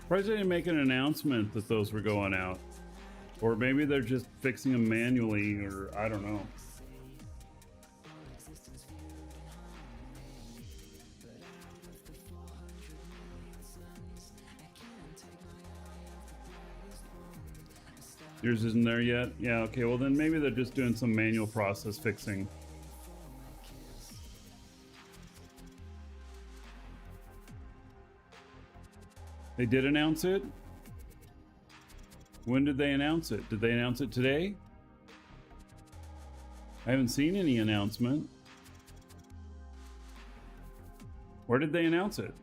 Surprised they didn't make an announcement that those were going out. Or maybe they're just fixing them manually, or I don't know. Yours isn't there yet? Yeah, okay, well then maybe they're just doing some manual process fixing. They did announce it? When did they announce it? Did they announce it today? I haven't seen any announcement. Where did they announce it?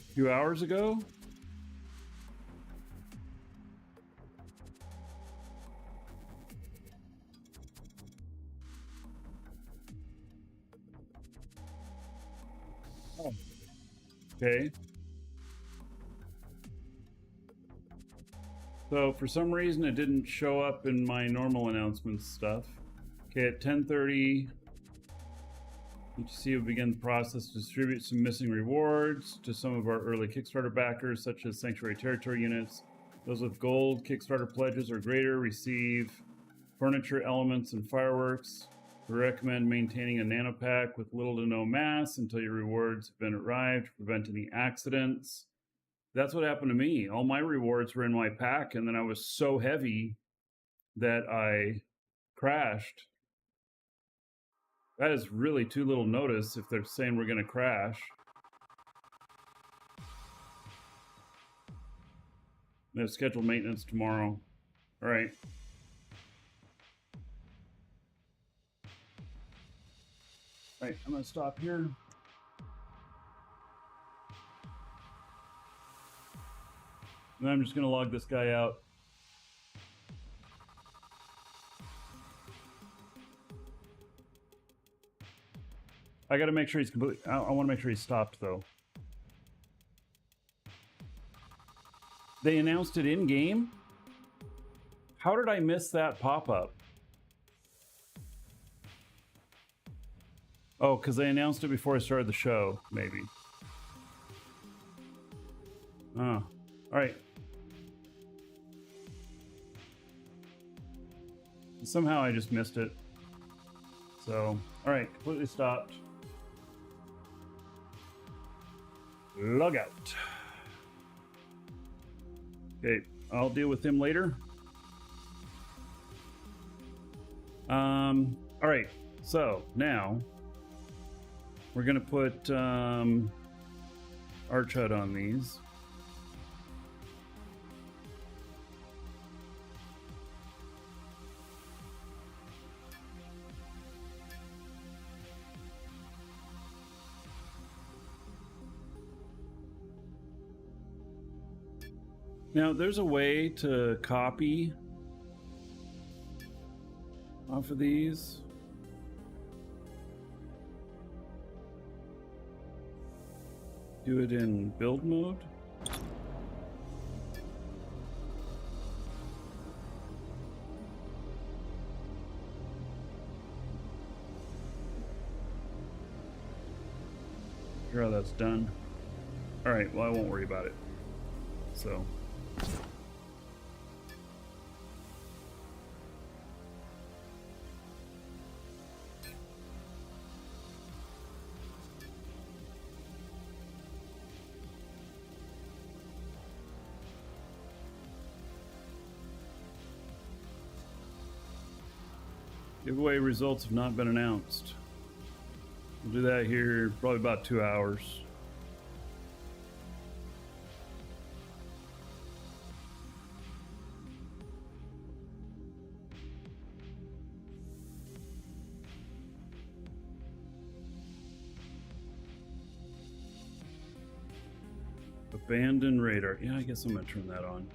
A few hours ago? Oh. Okay. So for some reason it didn't show up in my normal announcements stuff. Okay, at 10:30, UTC will begin the process to distribute some missing rewards to some of our early Kickstarter backers, such as Sanctuary Territory units. Those with gold Kickstarter pledges or greater receive furniture, elements, and fireworks. We recommend maintaining a nano pack with little to no mass until your rewards have been arrived, preventing the accidents. That's what happened to me. All my rewards were in my pack, and then I was so heavy that I crashed. That is really too little notice if they're saying we're going to crash. They have scheduled maintenance tomorrow. All right. All right, I'm going to stop here. And I'm just going to log this guy out. I got to make sure he's complete. I want to make sure he's stopped, though. They announced it in game? How did I miss that pop-up? Oh, because they announced it before I started the show, maybe. Oh, all right. Somehow I just missed it. So, all right, completely stopped. Log out. Okay, I'll deal with him later. All right, so now we're gonna put Arch HUD on these. Now, there's a way to copy off of these. Do it in build mode. Hear how that's done. All right, well, I won't worry about it. So. Giveaway results have not been announced. We'll do that here probably about 2 hours. Abandoned radar. Yeah, I guess I'm gonna turn that on.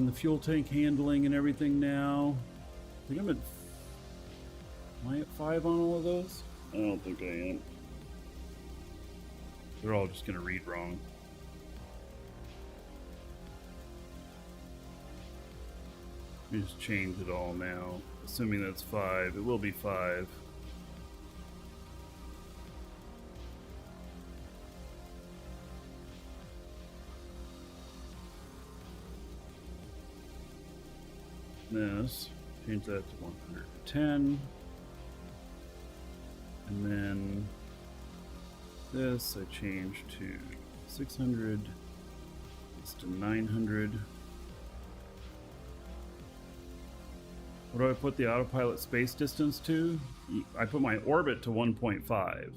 and the fuel tank handling and everything now. I think I'm at... Am I at 5 on all of those? I don't think I am. They're all just going to read wrong. Let me just change it all now. Assuming that's 5. It will be 5. This, change that to 110. And then this I change to 600. This to 900. What do I put the autopilot space distance to? I put my orbit to 1.5.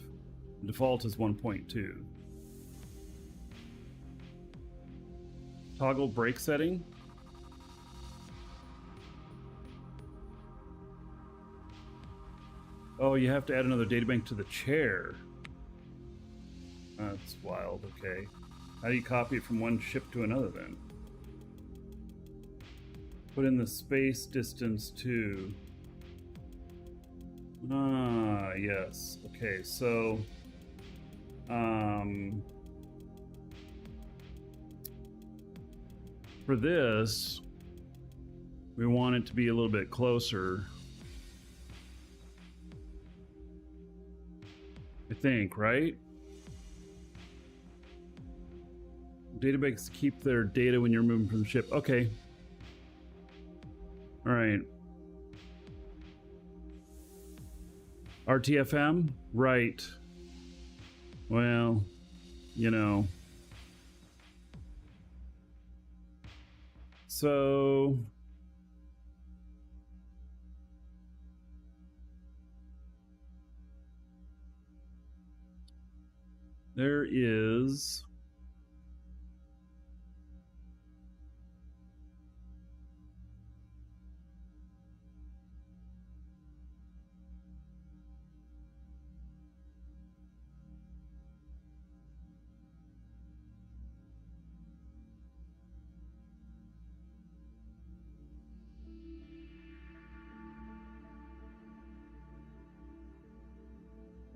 Default is 1.2. Toggle brake setting. Oh, you have to add another databank to the chair. That's wild, okay. How do you copy it from one ship to another then? Put in the space distance to... Ah, yes. Okay, so... for this, we want it to be a little bit closer. I think, right? Databanks keep their data when you're moving from the ship. Okay. All right. RTFM? Right. Well, you know. So... there is...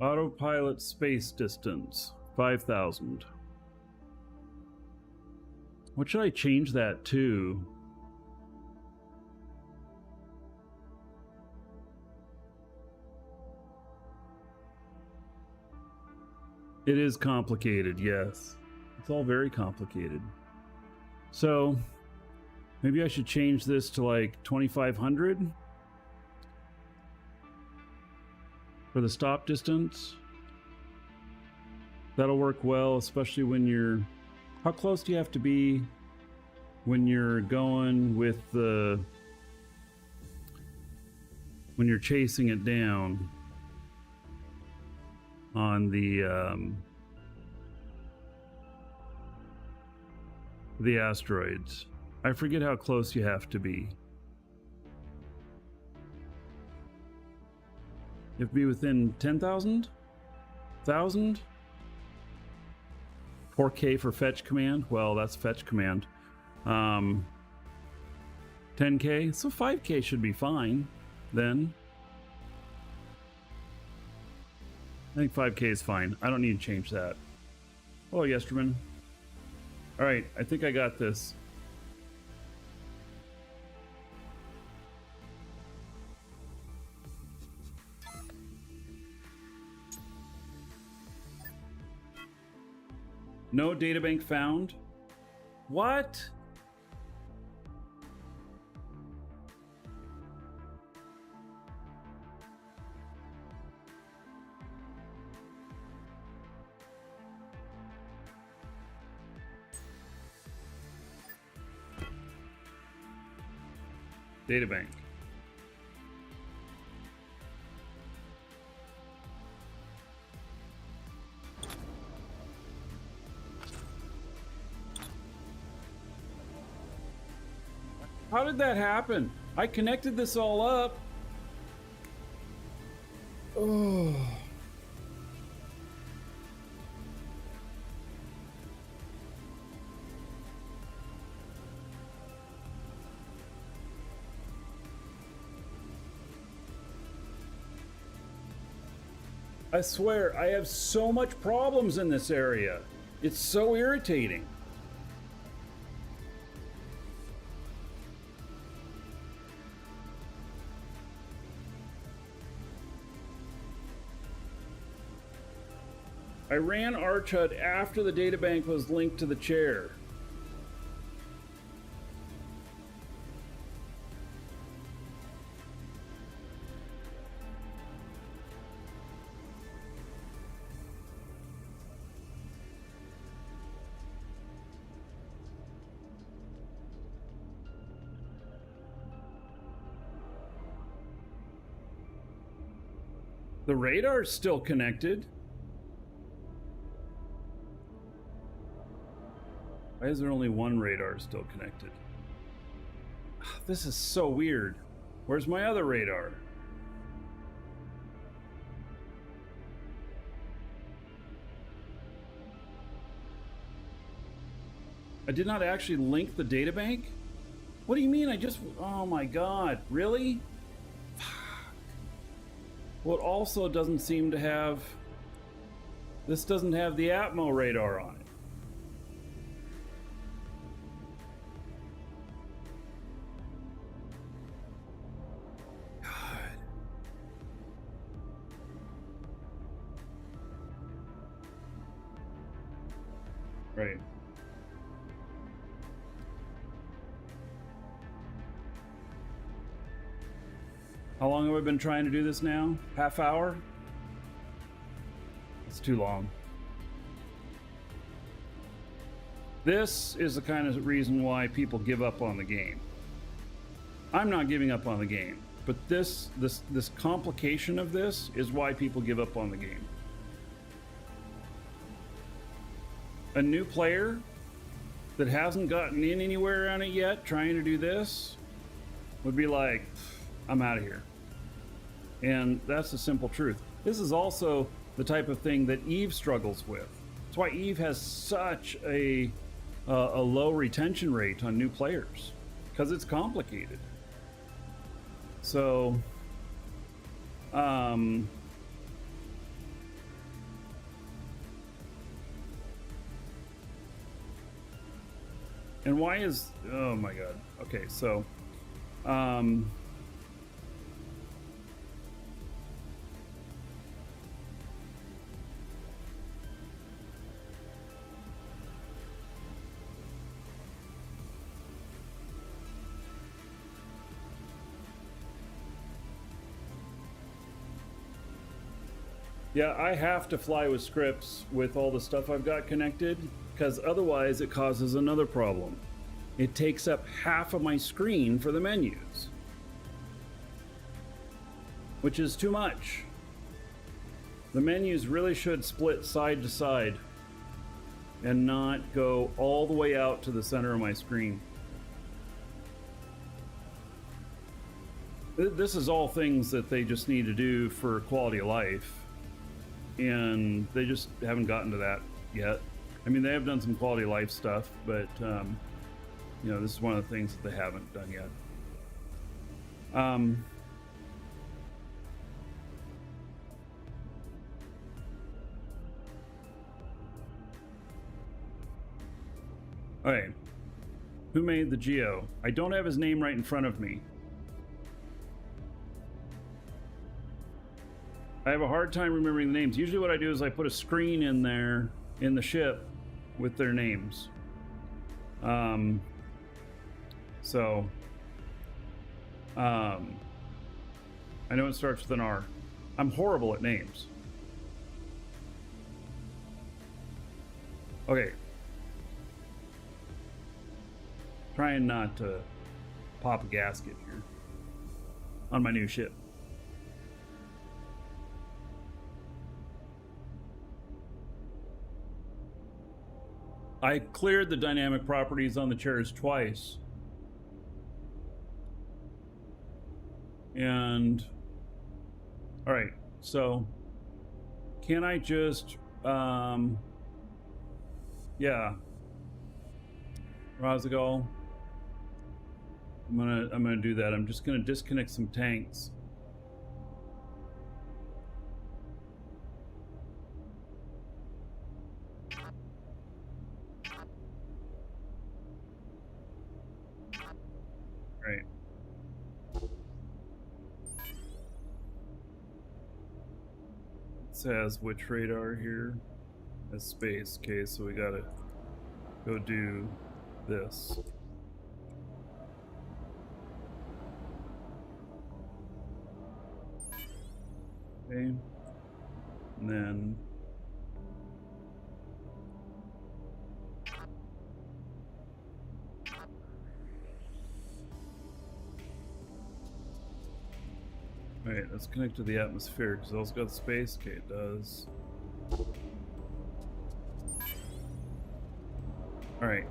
autopilot space distance, 5,000. What should I change that to? It is complicated, yes. It's all very complicated. So, maybe I should change this to like 2,500? For the stop distance. That'll work well, especially when you're... How close do you have to be when you're going with the... when you're chasing it down on the asteroids? I forget how close you have to be. You have to be within 10,000? 1,000? 4K for fetch command? Well, that's fetch command. 10K? So 5K should be fine, then. I think 5K is fine. I don't need to change that. Hello, Yesterman. Alright, I think I got this. No databank found? What? Databank. How did that happen? I connected this all up. Oh. I swear, I have so much problems in this area. It's so irritating. I ran ArchHUD after the databank was linked to the chair. The radar's still connected. Why is there only one radar still connected? This is so weird. Where's my other radar? I did not actually link the databank? What do you mean? Oh my God, really? Well, it also doesn't seem to have, this doesn't have the Atmo radar on it. Right. How long have I been trying to do this now? Half hour? It's too long. This is the kind of reason why people give up on the game. I'm not giving up on the game, but this complication of this is why people give up on the game. A new player that hasn't gotten in anywhere on it yet, trying to do this, would be like, I'm out of here. And that's the simple truth. This is also the type of thing that Eve struggles with. That's why Eve has such a low retention rate on new players, because it's complicated. So, and why is, oh my God. Okay, so, yeah, I have to fly with scripts with all the stuff I've got connected, because otherwise it causes another problem. It takes up half of my screen for the menus, which is too much. The menus really should split side to side and not go all the way out to the center of my screen. This is all things that they just need to do for quality of life, and they just haven't gotten to that yet. I mean, they have done some quality of life stuff, but you know, this is one of the things that they haven't done yet. Okay, who made the Geo? I don't have his name right in front of me. I have a hard time remembering the names. Usually what I do is I put a screen in there in the ship with their names. I know it starts with an R. I'm horrible at names. Okay. Trying not to pop a gasket here on my new ship. I cleared the dynamic properties on the chairs twice. And all right, so can I just yeah, Razagal, I'm gonna do that. I'm just gonna disconnect some tanks. has which radar here? As space. Okay, so we gotta go do this. Okay. And then alright, let's connect to the atmosphere because it also got space. Okay, it does. Alright.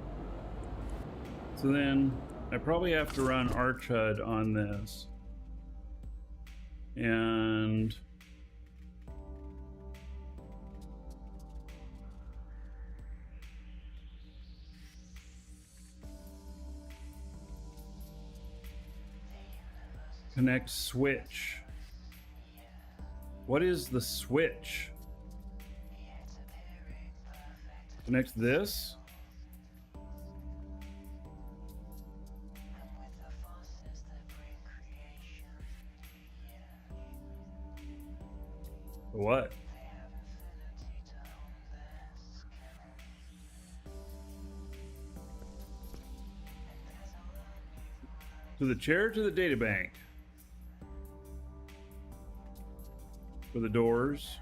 So then I probably have to run ArchHUD on this. And connect switch. What is the switch? Connect this? What? To the chair, to the data bank. For the doors.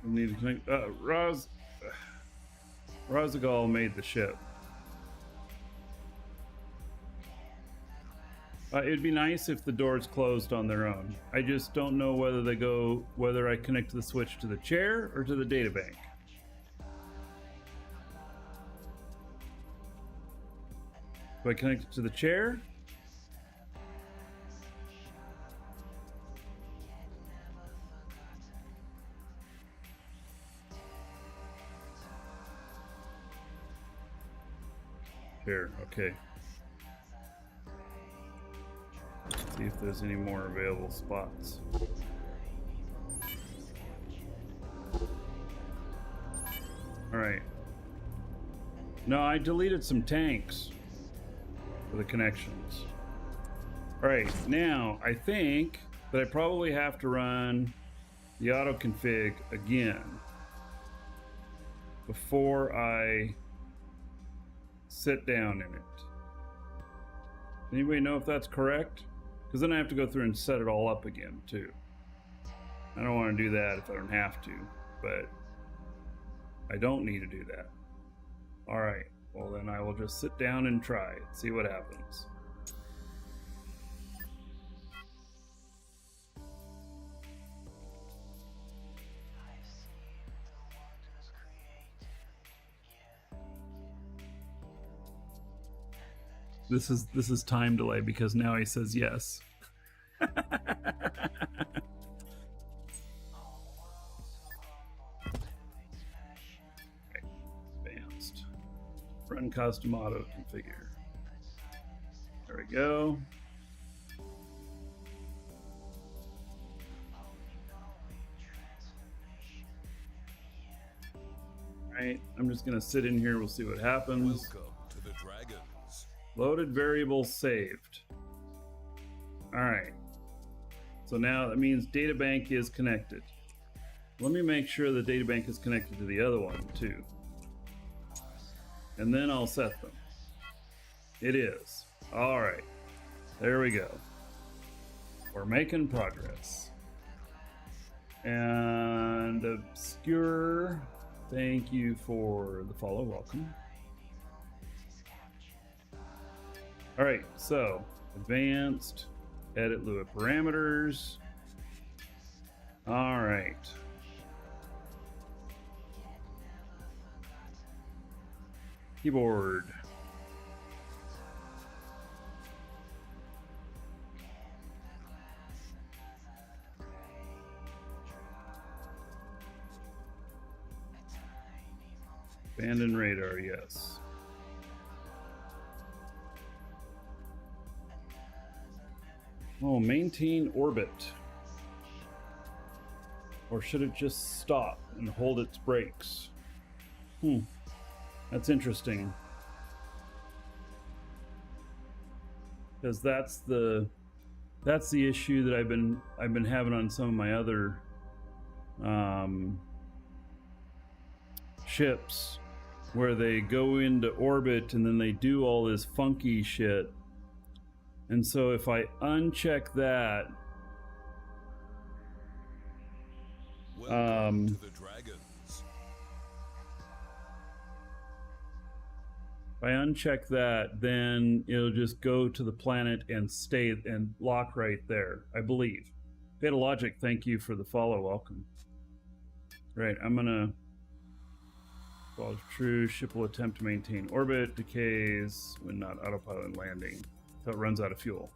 We need to connect. Razagal made the ship. It'd be nice if the doors closed on their own. I just don't know whether I connect the switch to the chair or to the data bank. Do I connect it to the chair? Chair, okay. See if there's any more available spots. Alright. No, I deleted some tanks for the connections. Alright, now I think that I probably have to run the auto config again before I sit down in it. Anybody know if that's correct? Because then I have to go through and set it all up again too. I don't want to do that if I don't have to, but I don't need to do that. All right, well then I will just sit down and try it, see what happens. This is time delay because now he says yes. Okay. Advanced. Run custom auto configure. There we go. Alright, I'm just gonna sit in here, we'll see what happens. Welcome to the Dragons. Loaded variable saved. Alright. So now that means databank is connected. Let me make sure the databank is connected to the other one too. And then I'll set them. It is. Alright. There we go. We're making progress. And Obscure, thank you for the follow. Welcome. All right, so advanced, edit Lua parameters. All right. Keyboard. Abandoned radar, yes. Oh, maintain orbit. Or should it just stop and hold its brakes? That's interesting. Because that's the issue that I've been having on some of my other ships, where they go into orbit and then they do all this funky shit. And so if I uncheck that, Welcome to the Dragons. if I uncheck that, then it'll just go to the planet and stay and lock right there, I believe. Fatal Logic, thank you for the follow. Welcome. Right, I'm gonna follow true. Ship will attempt to maintain orbit. Decays when not autopilot landing. So it runs out of fuel.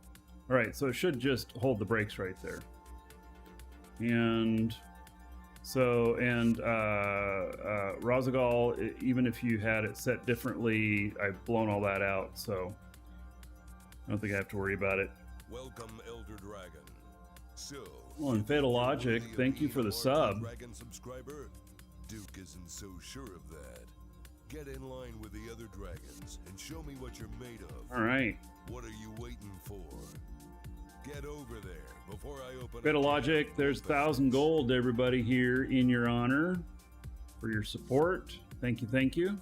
All right, so it should just hold the brakes right there. And so, and Razagal, even if you had it set differently, I've blown all that out, so I don't think I have to worry about it. Welcome, Elder Dragon. So, Well, and Fatal Logic, thank you for the sub. Dragon subscriber? Duke isn't so sure of that. Get in line with the other dragons and show me what you're made of. All right. What are you waiting for? Get over there before I open Fatal up Logic, there's 1,000 gold to everybody here in your honor for your support. Thank you, thank you.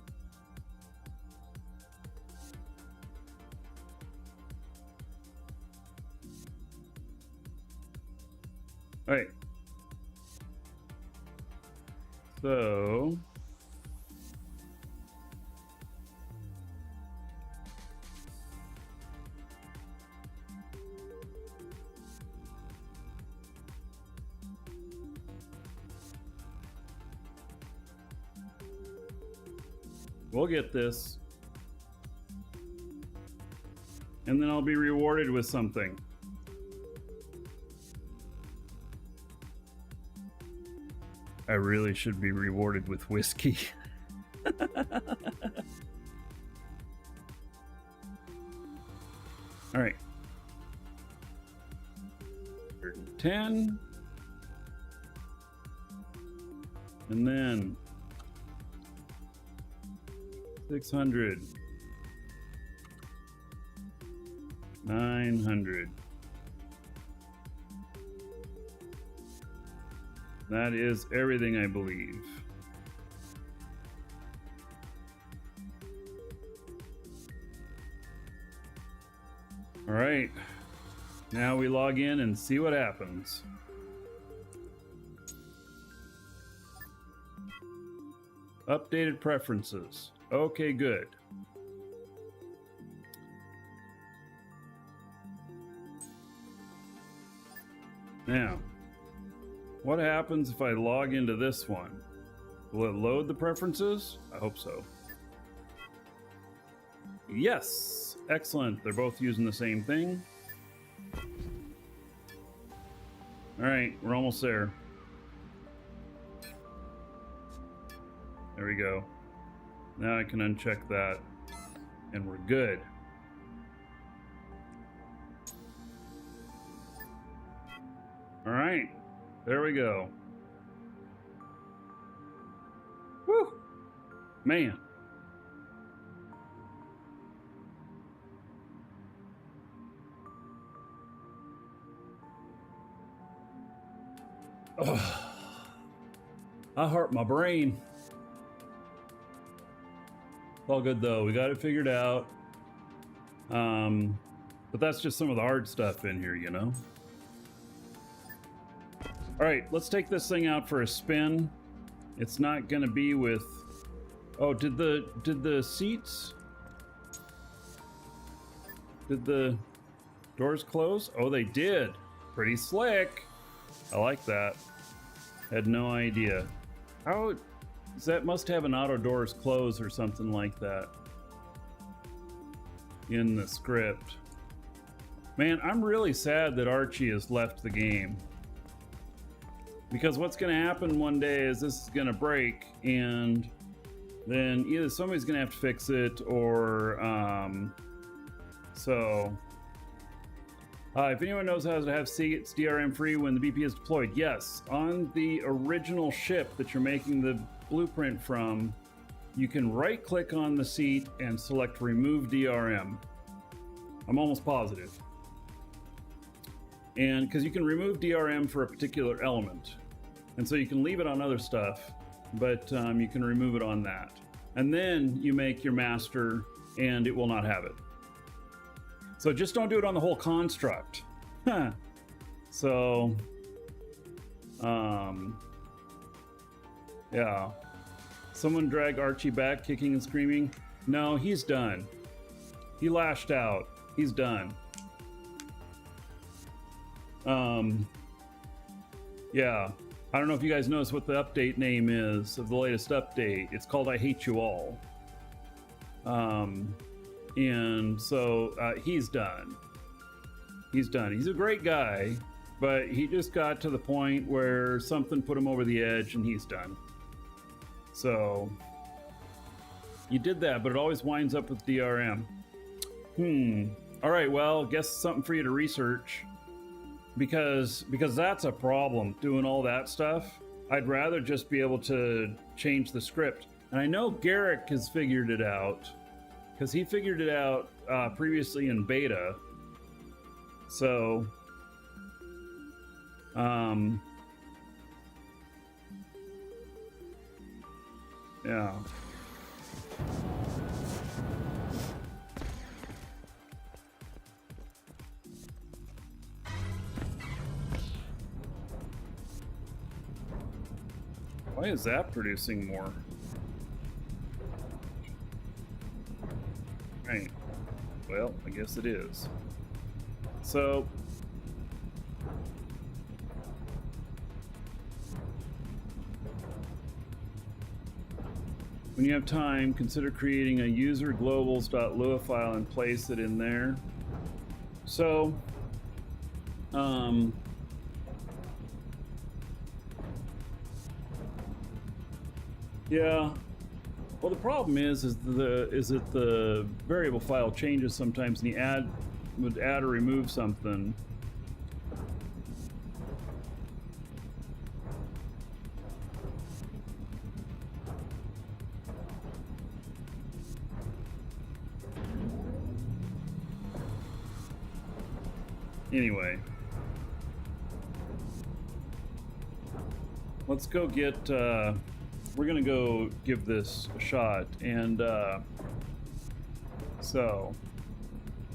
All right. So we'll get this. And then I'll be rewarded with something. I really should be rewarded with whiskey. All right. 110. And then 600. 900. That is everything, I believe. All right. Now we log in and see what happens. Updated preferences. Okay, good. Now, what happens if I log into this one? Will it load the preferences? I hope so. Yes! Excellent. They're both using the same thing. Alright, we're almost there. There we go. Now I can uncheck that, and we're good. All right, there we go. Woo! Man. Ugh. I hurt my brain. All good though, we got it figured out. But that's just some of the hard stuff in here, you know? All right, let's take this thing out for a spin. It's not gonna be with... Oh, did the seats... Did the doors close? Oh, they did. Pretty slick. I like that. Had no idea. How... That must have an auto doors close or something like that in the script. Man, I'm really sad that Archie has left the game. Because what's going to happen one day is this is going to break, and then either somebody's going to have to fix it, or so If anyone knows how to have seats DRM free when the BP is deployed, yes. On the original ship that you're making the blueprint from, you can right click on the seat and select remove DRM. I'm almost positive. And because you can remove DRM for a particular element. And so you can leave it on other stuff, but you can remove it on that. And then you make your master and it will not have it. So just don't do it on the whole construct. So, yeah. Someone drag Archie back, kicking and screaming. No, he's done. He lashed out. He's done. Yeah. I don't know if you guys noticed what the update name is of the latest update. It's called I Hate You All. And so he's done. He's done. He's a great guy, but he just got to the point where something put him over the edge and he's done. So you did that, but it always winds up with DRM. All right, well, guess something for you to research, because that's a problem, doing all that stuff. I'd rather just be able to change the script. And I know Garrick has figured it out, because he figured it out previously in beta. So, yeah. Why is that producing more? Right. Well, I guess it is. So, when you have time, consider creating a user globals.lua file and place it in there. So, yeah. Well, the problem is that the variable file changes sometimes, and he would add or remove something. Anyway, let's go get. We're gonna go give this a shot, and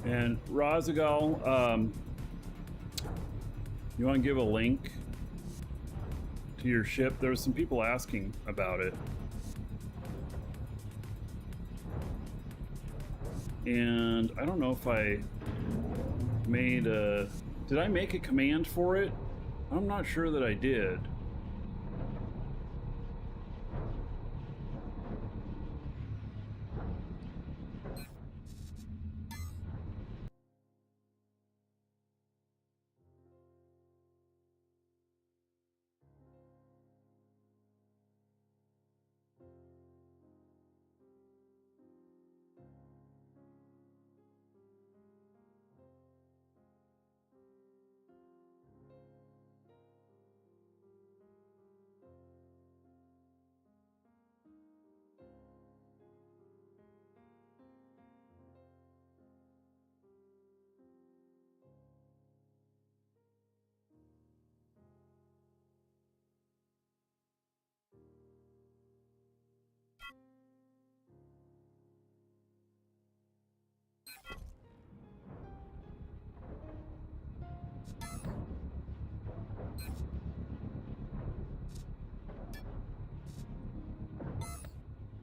and Razagal, you want to give a link to your ship? There were some people asking about it, and I don't know if I made a. Did I make a command for it? I'm not sure that I did.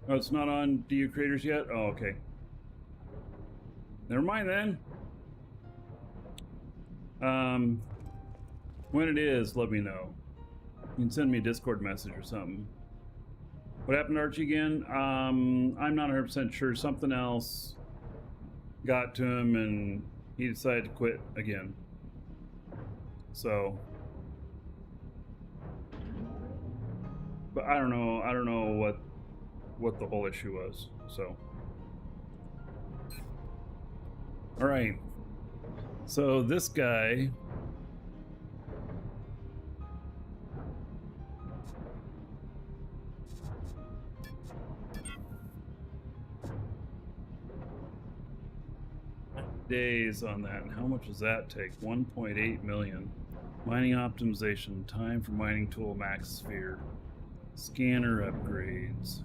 Oh, it's not on DU Creators yet? Oh, okay. Never mind then. When it is, let me know. You can send me a Discord message or something. What happened to Archie again? I'm not 100% sure. Something else got to him and he decided to quit again. So, but I don't know what the whole issue was. So, all right. So this guy, days on that, and how much does that take? 1.8 million. Mining optimization, time for mining tool max sphere, scanner upgrades.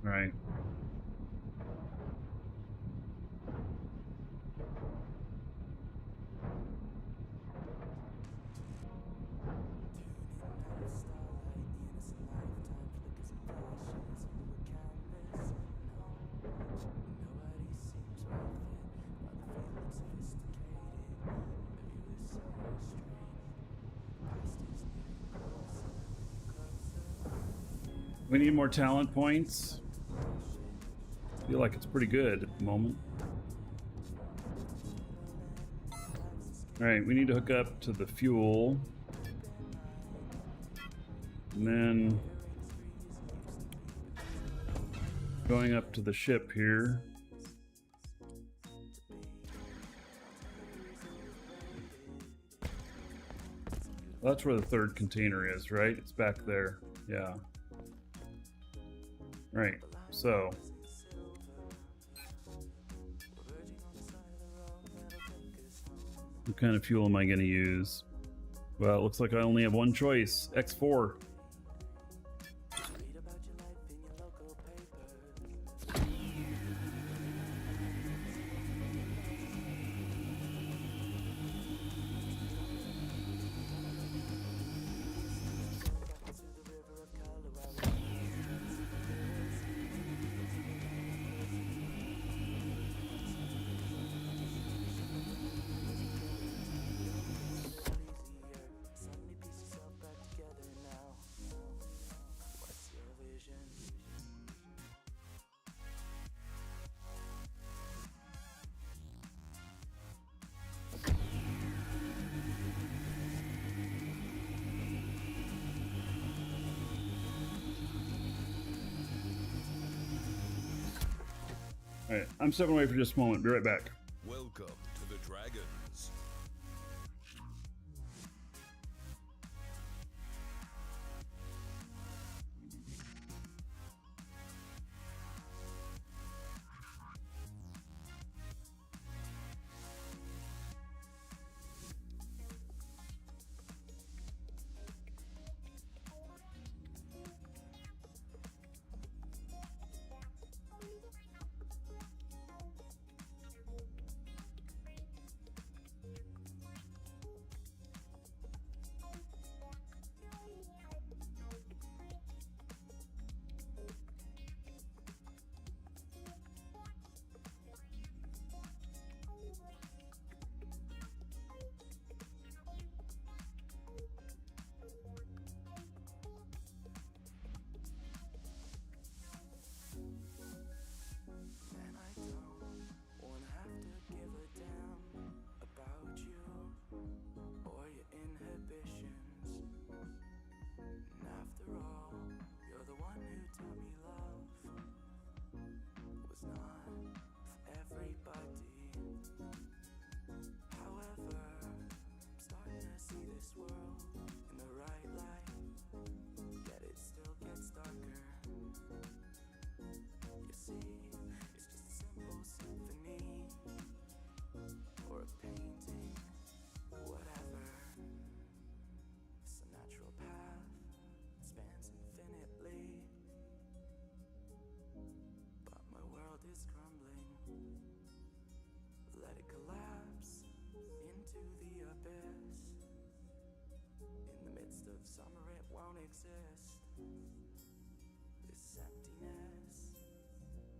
Right. We need more talent points. I feel like it's pretty good at the moment. All right, we need to hook up to the fuel. And then going up to the ship here. Well, that's where the third container is, right? It's back there. Yeah. Right. So what kind of fuel am I going to use? Well, it looks like I only have one choice. X4. All right, I'm stepping away for just a moment. Be right back. Welcome to the Dragons. Exist. This emptiness,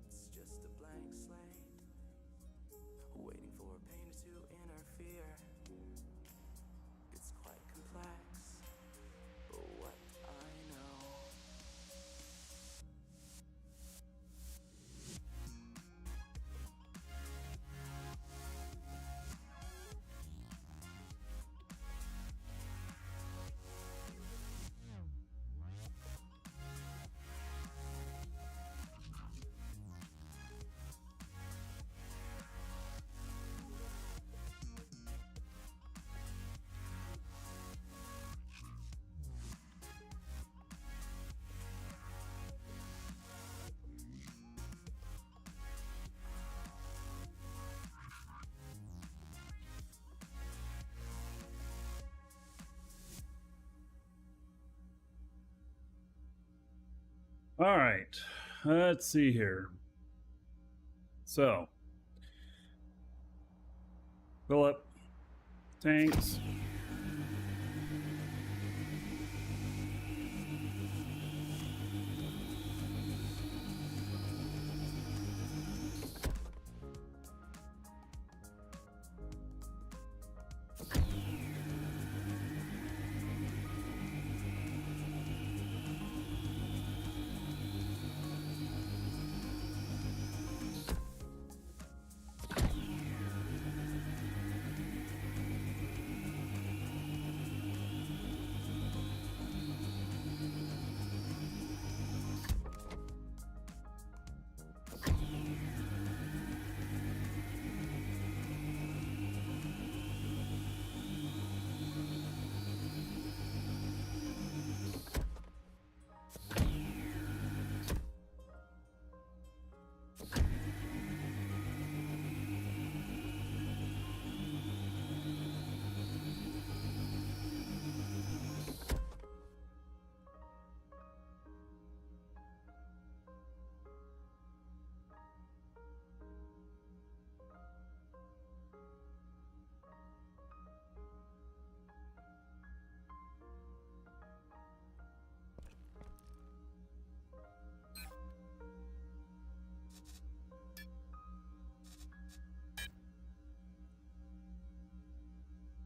it's just a blank slate, waiting for a painter to interfere. All right, let's see here. So, fill up tanks.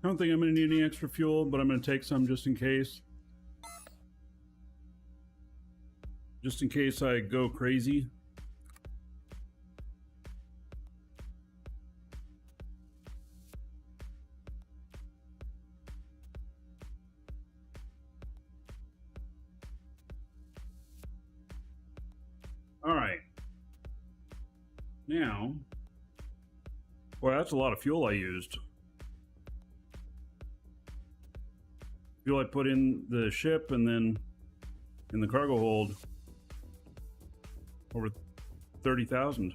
I don't think I'm going to need any extra fuel, but I'm going to take some just in case. Just in case I go crazy. All right. Now, boy, that's a lot of fuel I used. Fuel I put in the ship and then in the cargo hold, over 30,000.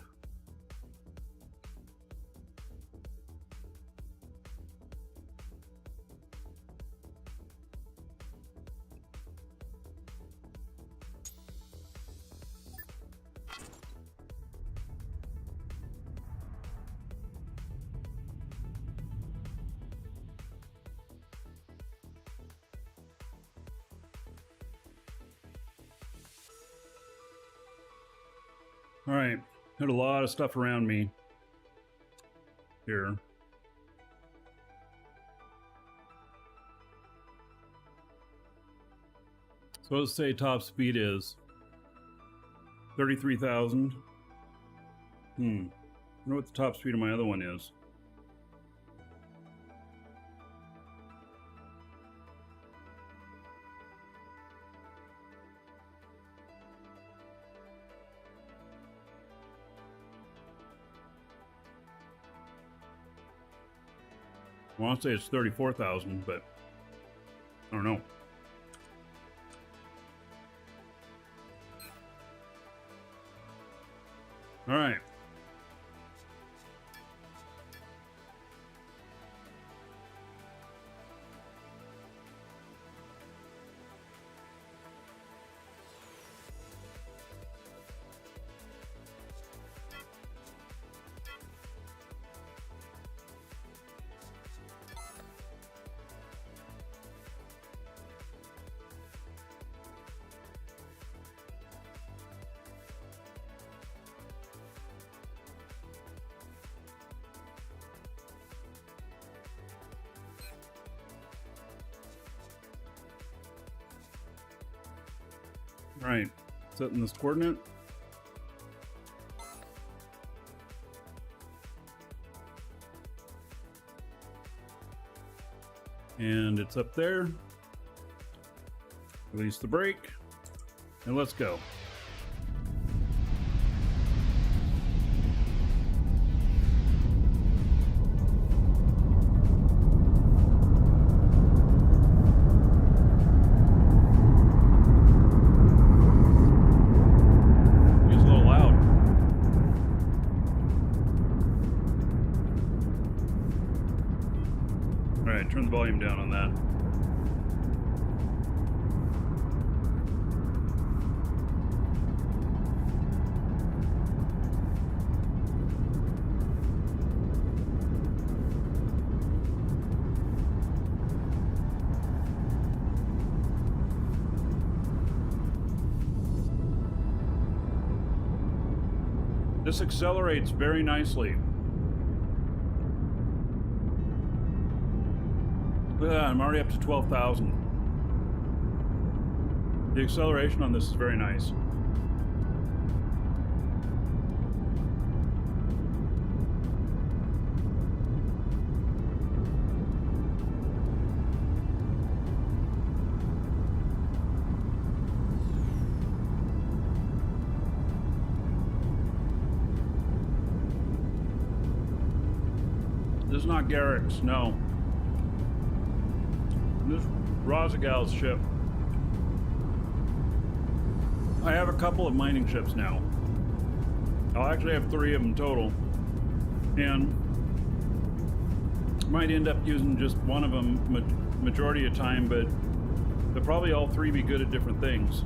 All right, had a lot of stuff around me here. So let's say top speed is 33,000. I wonder what the top speed of my other one is. I want to say it's 34,000, but I don't know. All right. All right, setting this coordinate. And it's up there. Release the brake, and let's go. Turn the volume down on that. This accelerates very nicely. I'm already up to 12,000. The acceleration on this is very nice. This is not Garrick's, no. This is Rozigal's ship. I have a couple of mining ships now. I'll actually have 3 of them total. And might end up using just one of them majority of the time, but they'll probably all 3 be good at different things.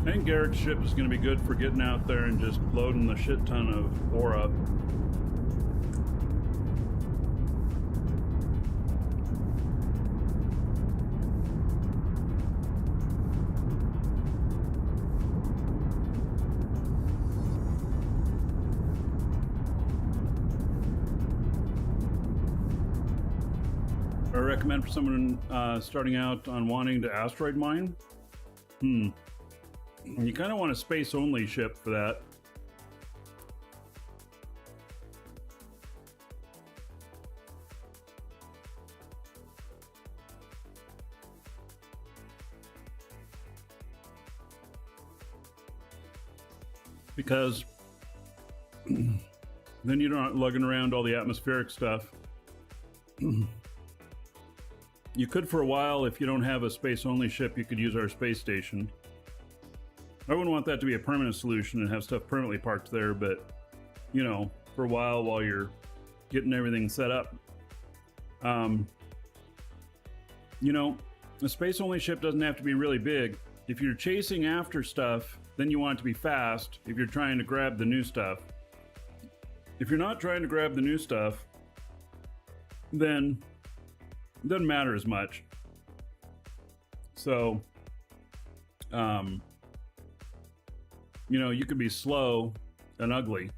I think Garrick's ship is going to be good for getting out there and just loading the shit ton of ore up. I recommend for someone starting out on wanting to asteroid mine. You kind of want a space-only ship for that. Because then you're not lugging around all the atmospheric stuff. You could for a while, if you don't have a space-only ship, you could use our space station. I wouldn't want that to be a permanent solution and have stuff permanently parked there, but, you know, for a while you're getting everything set up. You know, a space-only ship doesn't have to be really big. If you're chasing after stuff, then you want it to be fast if you're trying to grab the new stuff. If you're not trying to grab the new stuff, then it doesn't matter as much. So, you know, you could be slow and ugly.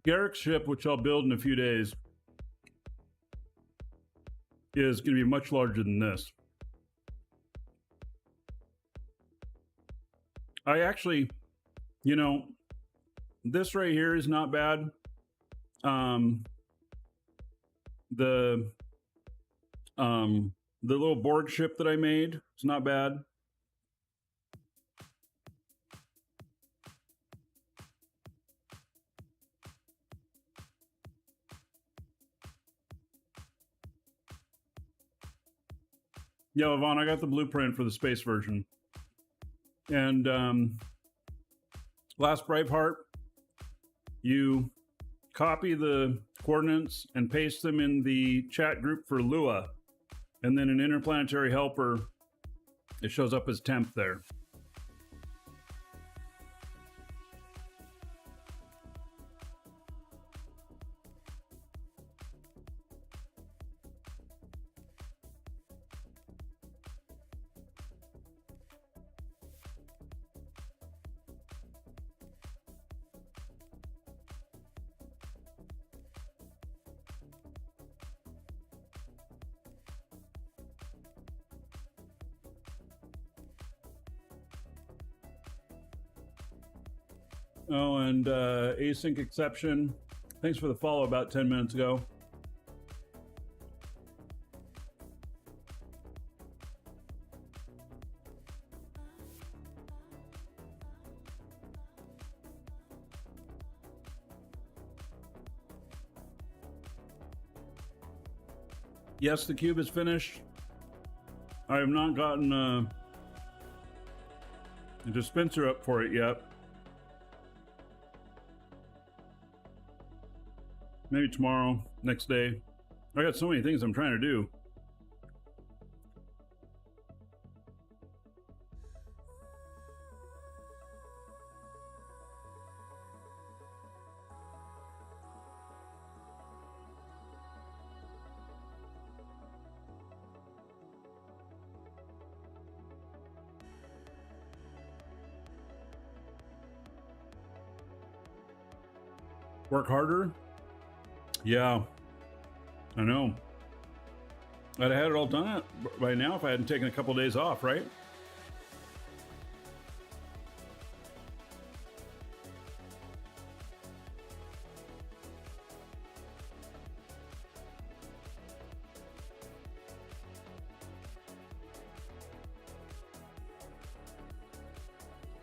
Garrick's ship, which I'll build in a few days, is going to be much larger than this. I actually, you know, this right here is not bad. The little board ship that I made is not bad. Yeah, Yvonne, I got the blueprint for the space version. And last Braveheart, you copy the coordinates and paste them in the chat group for Lua. And then an interplanetary helper, it shows up as temp there. Oh, and async exception. Thanks for the follow about 10 minutes ago. Yes, the cube is finished. I have not gotten The dispenser up for it yet. Maybe tomorrow, next day. I got so many things I'm trying to do. Work harder? Yeah, I know. I'd have had it all done by now if I hadn't taken a couple days off, right?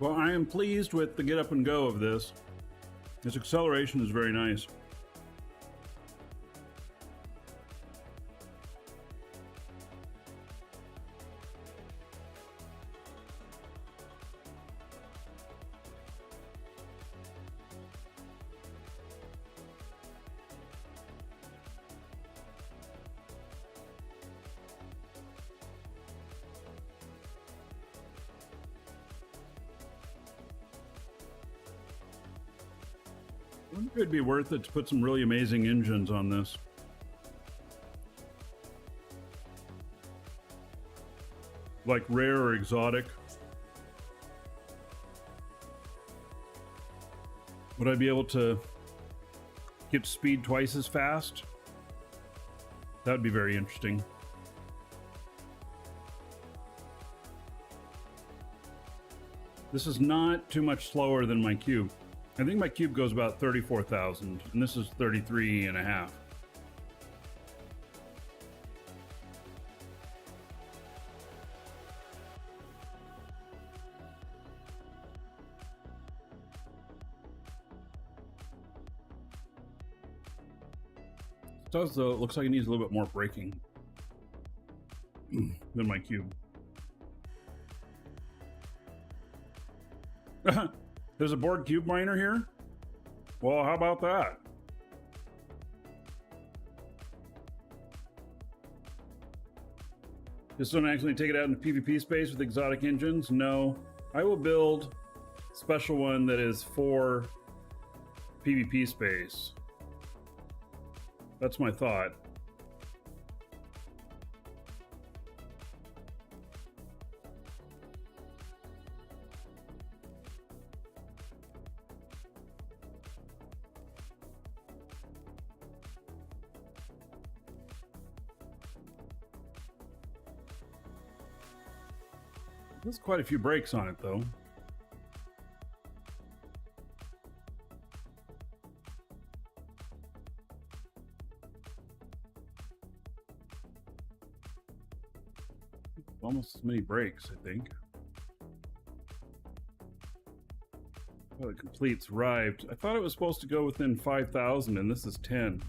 Well, I am pleased with the get up and go of this. This acceleration is very nice. I wonder if it'd be worth it to put some really amazing engines on this. Like rare or exotic. Would I be able to get speed twice as fast? That would be very interesting. This is not too much slower than my Cube. I think my Cube goes about 34,000, and this is 33 and a half. It does, though. It looks like it needs a little bit more braking than my Cube. There's a board cube miner here? Well, how about that? Just don't actually take it out into PvP space with exotic engines? No. I will build a special one that is for PvP space. That's my thought. There's quite a few brakes on it, though. Almost as many brakes, I think. Oh, it completes arrived. I thought it was supposed to go within 5,000, and this is 10.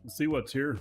Let's see what's here.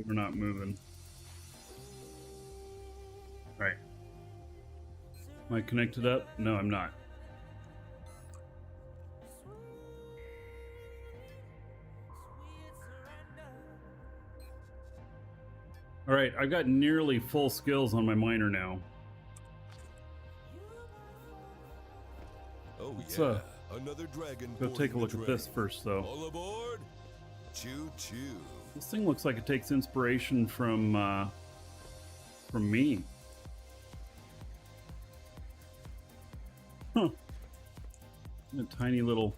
We're not moving. Right. Am I connected up? No, I'm not. All right, I've got nearly full skills on my miner now. Oh Let's, yeah, another dragon. Go take a look at this first, though. All aboard! Choo choo. This thing looks like it takes inspiration from me. Huh. A tiny little...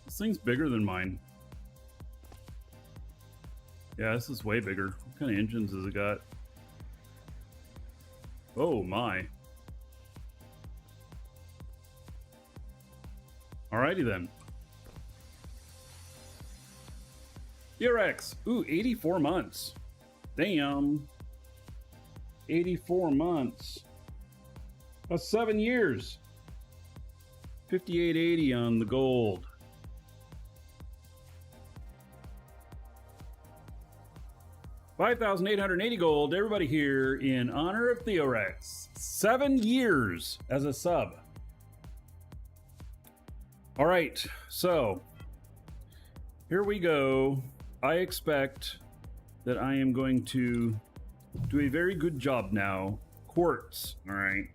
This thing's bigger than mine. Yeah, this is way bigger. What kind of engines has it got? Oh my. Alrighty then. ERX. Ooh, 84 months. Damn. 84 months. That's 7 years. 5880 on the gold. $5,880 gold. Everybody here in honor of Theorex. 7 years as a sub. All right, so here we go. I expect that I am going to do a very good job now. Quartz, all right.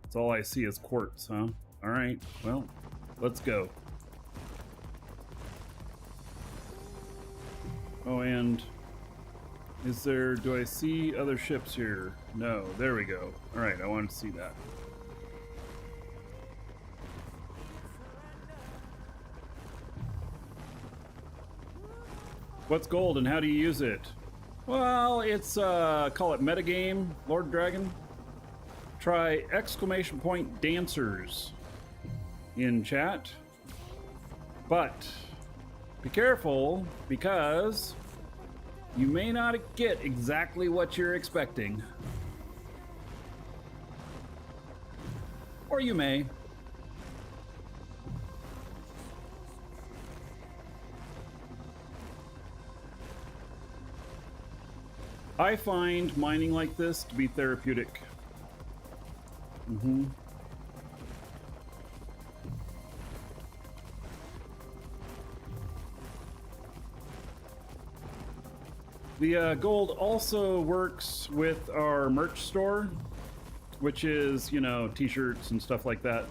That's all I see is quartz, huh? All right, well, let's go. Oh, and is there, do I see other ships here? No, there we go. All right, I want to see that. What's gold and how do you use it? Well, it's, call it metagame, Lord Dragon. Try exclamation point dancers in chat. But be careful because you may not get exactly what you're expecting. Or you may. I find mining like this to be therapeutic. The gold also works with our merch store, which is, you know, t-shirts and stuff like that.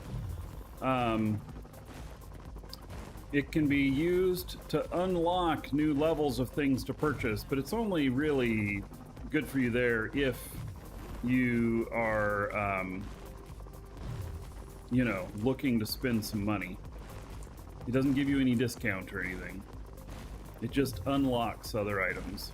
It can be used to unlock new levels of things to purchase, but it's only really good for you there if you are, you know, looking to spend some money. It doesn't give you any discount or anything. It just unlocks other items.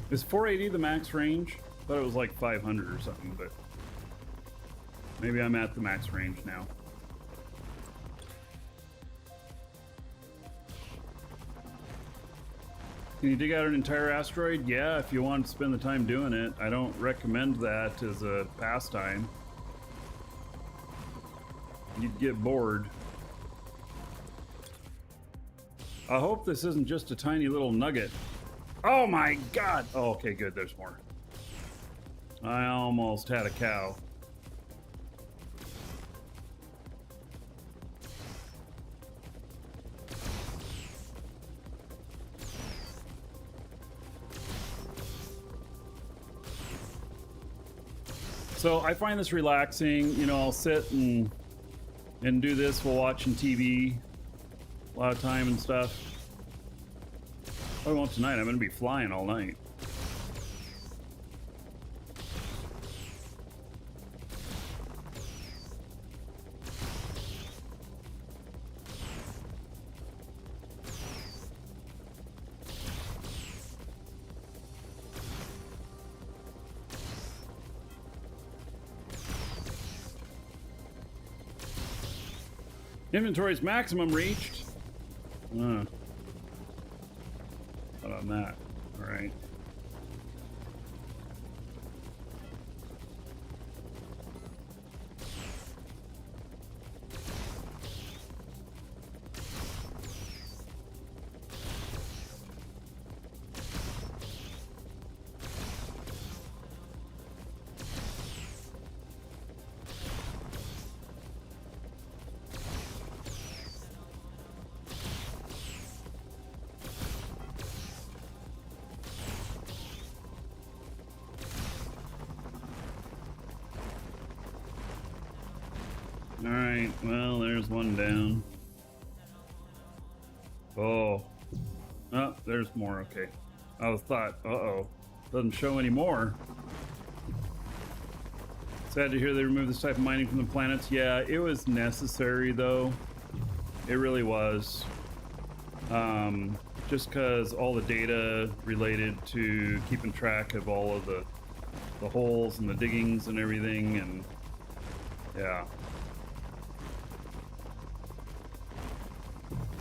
Is 480 the max range? I thought it was like 500 or something, but maybe I'm at the max range now. Can you dig out an entire asteroid? Yeah, if you want to spend the time doing it. I don't recommend that as a pastime. You'd get bored. I hope this isn't just a tiny little nugget. Oh my god! Oh, okay, good, there's more. I almost had a cow. So I find this relaxing. You know, I'll sit and do this while watching TV a lot of time and stuff. Oh, well, tonight I'm going to be flying all night. Inventory's maximum reached. What on that? All right. Alright, well, there's one down. Oh. Oh, there's more, okay. I thought, uh-oh. Doesn't show any more. Sad to hear they removed this type of mining from the planets. Yeah, it was necessary, though. It really was. Just because all the data related to keeping track of all of the holes and the diggings and everything, and yeah.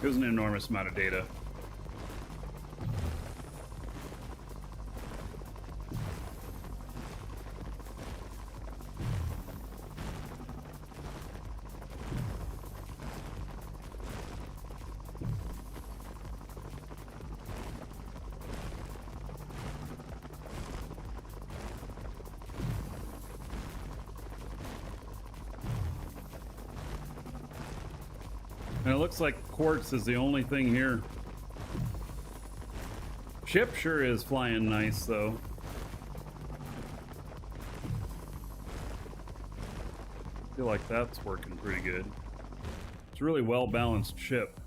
It was an enormous amount of data. And it looks like quartz is the only thing here. Ship sure is flying nice, though. I feel like that's working pretty good. It's a really well-balanced ship.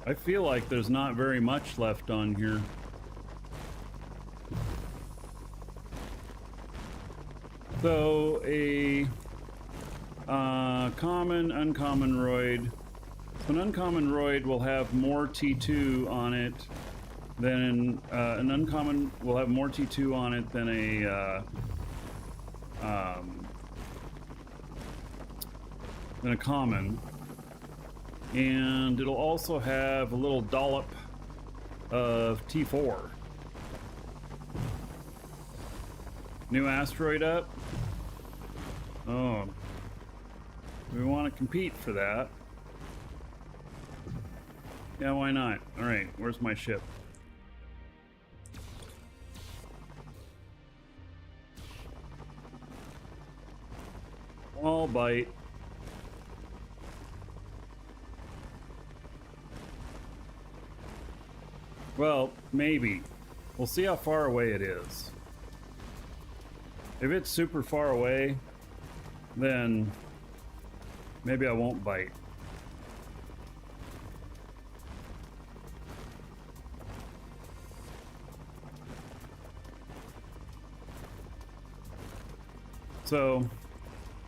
I feel like there's not very much left on here. So a common, uncommon roid. So an uncommon roid will have more T2 on it than an uncommon will have more T2 on it than a common. And it'll also have a little dollop of T4. New asteroid up. Oh, we want to compete for that. Yeah, why not? All right, where's my ship? All bite. Well, maybe. We'll see how far away it is. If it's super far away, then maybe I won't bite. So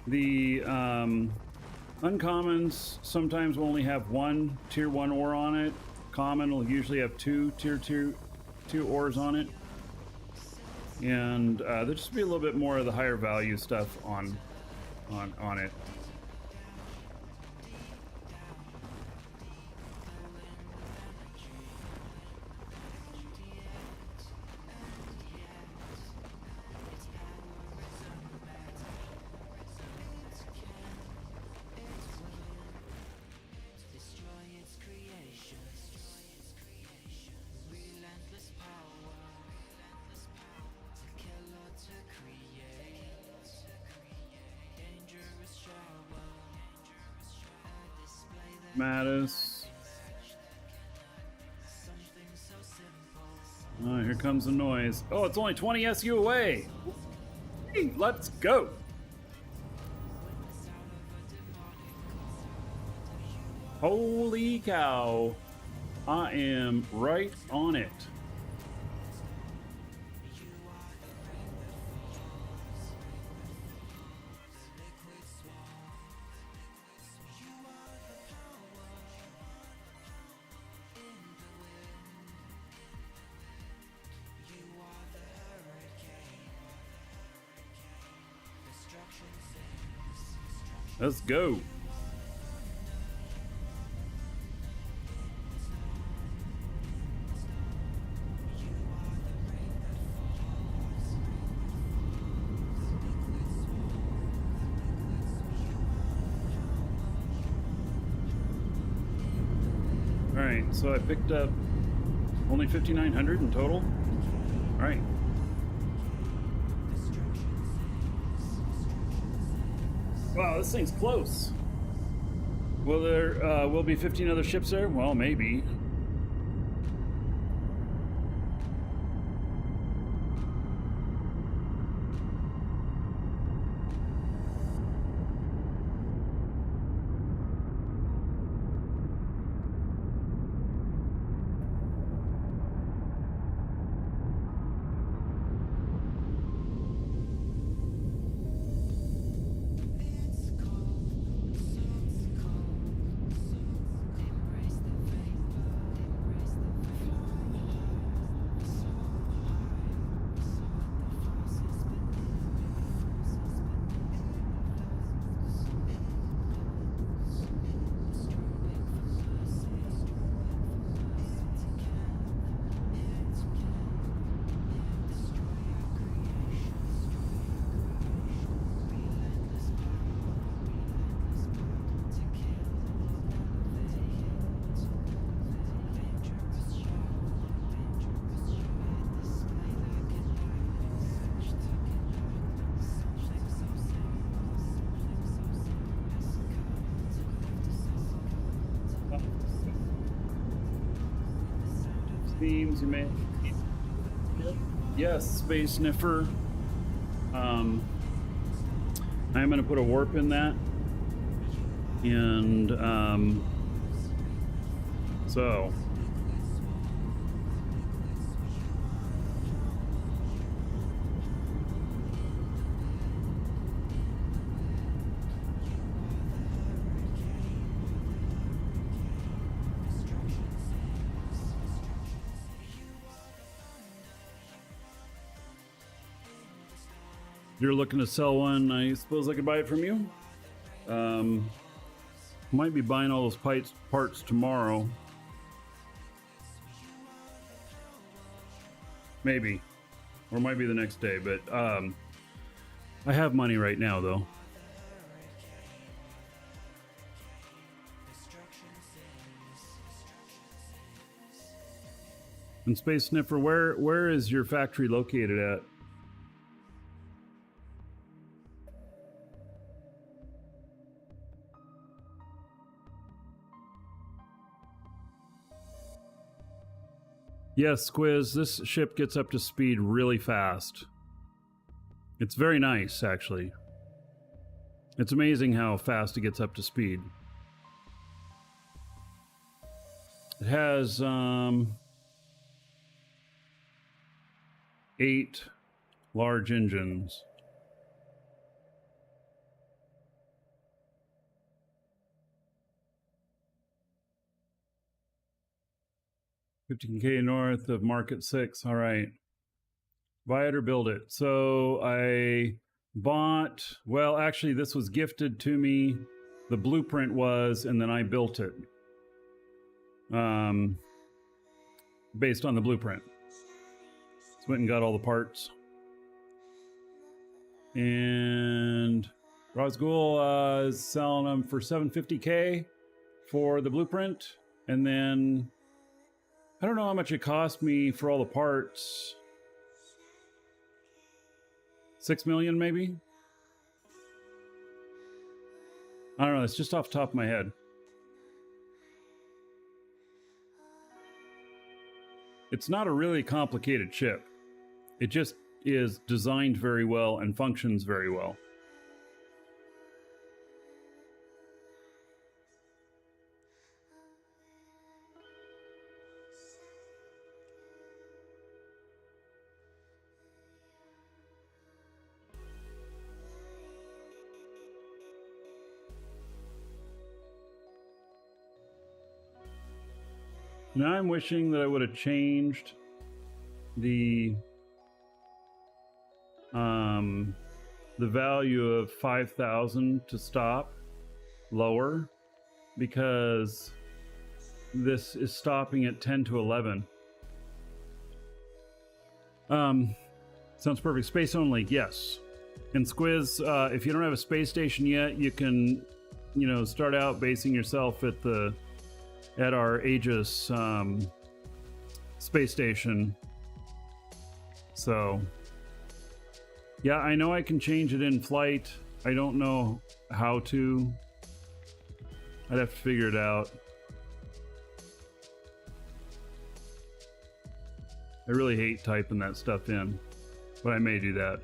the uncommons sometimes will only have one tier 1 ore on it. Common will usually have two tier 2 ores on it. And there'll just be a little bit more of the higher value stuff on it. Mattis. Oh, here comes the noise. Oh, it's only 20 SU away. Hey, let's go. Holy cow. I am right on it. Let's go. All right, so I picked up only 5,900 in total. All right. Wow, this thing's close. Will there will be 15 other ships there? Well, maybe. Themes you may. Yes, Space Sniffer. I'm going to put a warp in that. And so you're looking to sell one, I suppose I could buy it from you. Might be buying all those parts tomorrow. Maybe. Or it might be the next day, but I have money right now though. And Space Sniffer, where is your factory located at? Yes, Squiz, this ship gets up to speed really fast. It's very nice, actually. It's amazing how fast it gets up to speed. It has 8 large engines. $15K north of Market 6. All right. Buy it or build it. So I bought, well, actually, this was gifted to me. The blueprint was, and then I built it. Based on the blueprint. So went and got all the parts. And Rosgul is selling them for $750K for the blueprint. And then I don't know how much it cost me for all the parts. 6 million maybe? I don't know, it's just off the top of my head. It's not a really complicated chip. It just is designed very well and functions very well. Now I'm wishing that I would have changed the value of 5,000 to stop lower because this is stopping at 10 to 11. Sounds perfect. Space only, yes. And Squiz, if you don't have a space station yet, you can, you know, start out basing yourself at our Aegis space station. So, yeah, I know I can change it in flight. I don't know how to. I'd have to figure it out. I really hate typing that stuff in, but I may do that.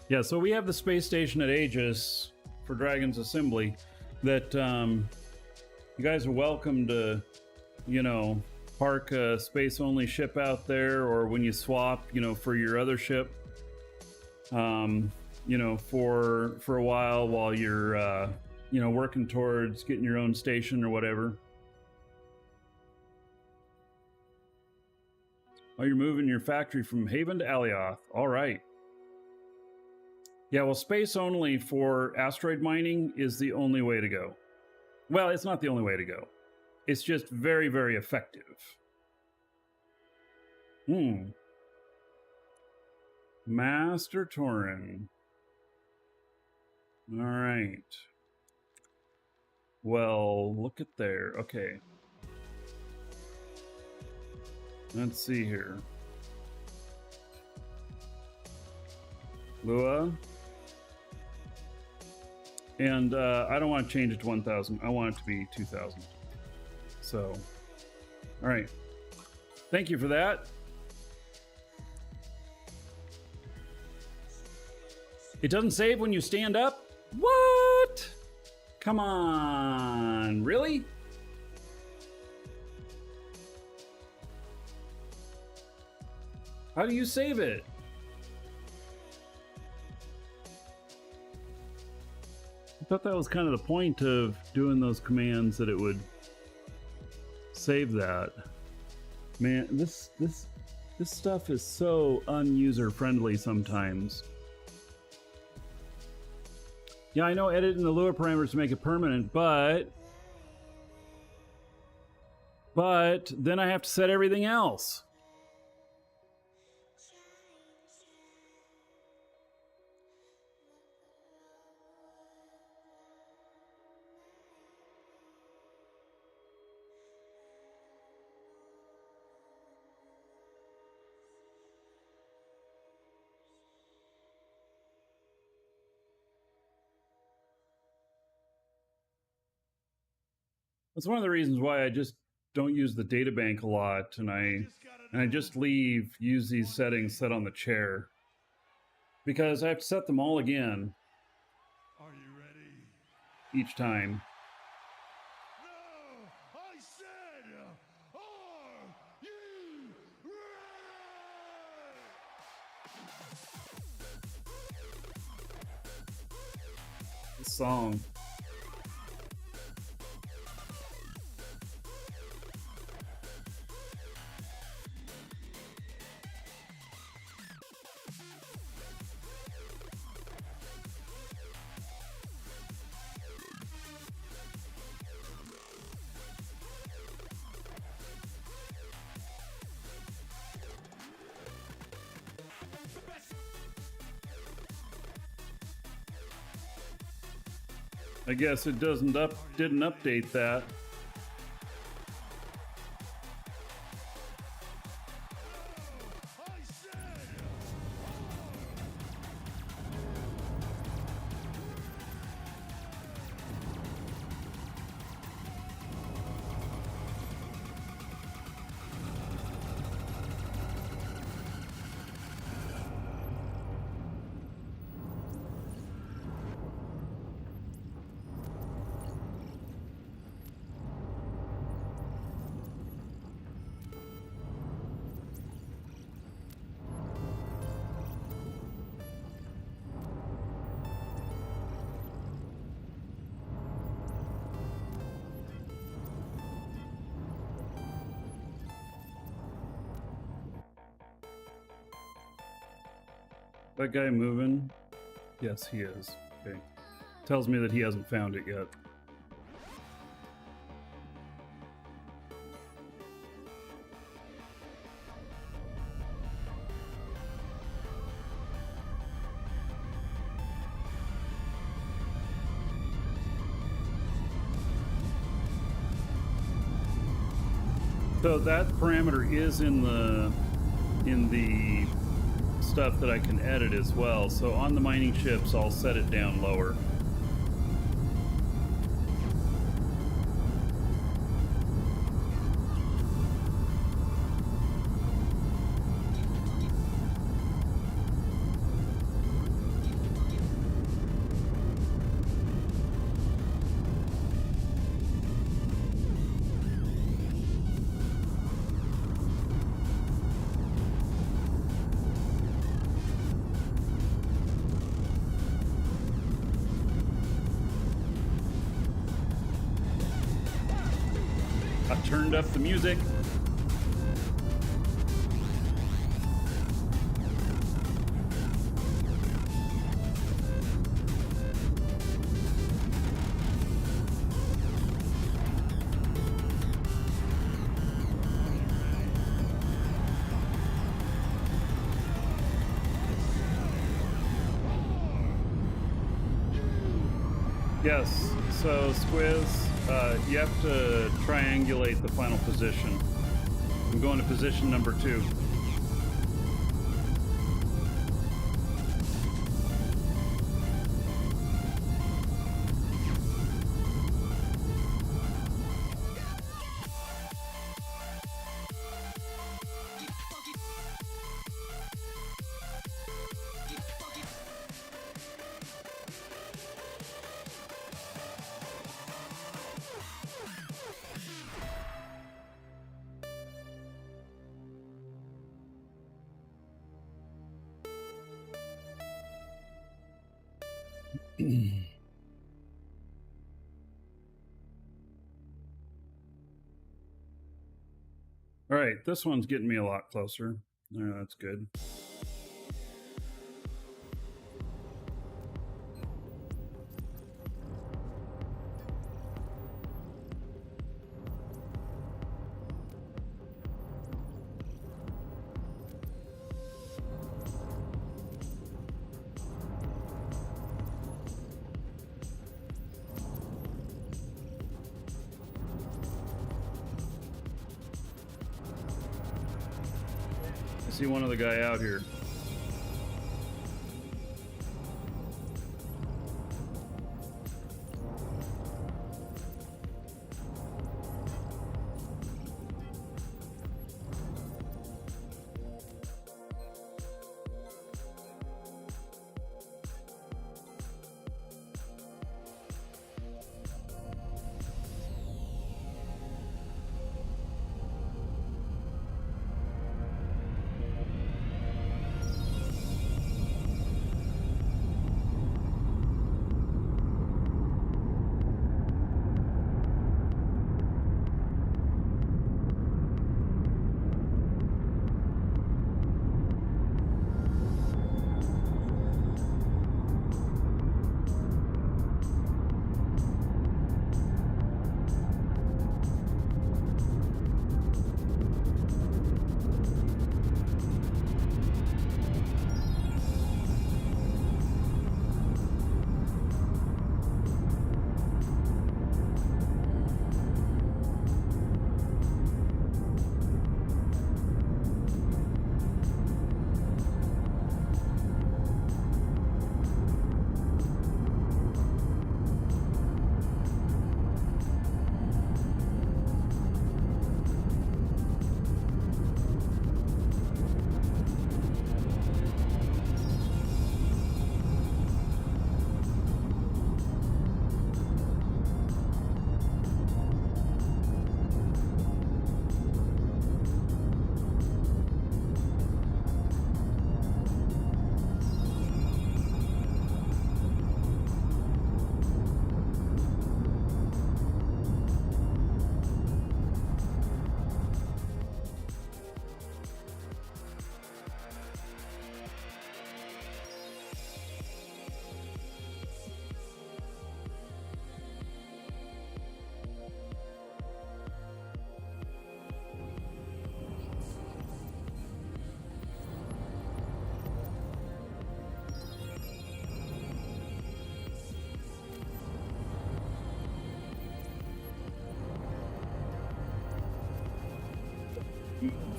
Yeah, so we have the space station at Aegis for Dragon's Assembly that you guys are welcome to, you know, park a space-only ship out there, or when you swap, you know, for your other ship, you know, for a while you're, you know, working towards getting your own station or whatever. Oh, you're moving your factory from Haven to Alioth. All right. Yeah, well, space only for asteroid mining is the only way to go. Well, it's not the only way to go. It's just very, very effective. Master Torin. All right. Well, look at there. Okay. Let's see here. Lua. And I don't want to change it to 1,000. I want it to be 2,000. So, all right. Thank you for that. It doesn't save when you stand up? What? Come on. Really? How do you save it? I thought that was kind of the point of doing those commands, that it would save that. Man, this stuff is so unuser friendly sometimes. Yeah, I know editing the Lua parameters to make it permanent, but then I have to set everything else. That's one of the reasons why I just don't use the data bank a lot, and I just use these settings set on the chair, because I have to set them all again. Are you ready? Each time. No! I said, are you ready? This song. I guess it didn't update that. That guy moving? Yes, he is. Okay. Tells me that he hasn't found it yet. So that parameter is in the stuff that I can edit as well. So on the mining ships, I'll set it down lower. I turned up the music. Yes, so Squiz, you have to triangulate the final position. I'm going to position number 2. All right, this one's getting me a lot closer. That's good. I see one other guy out here.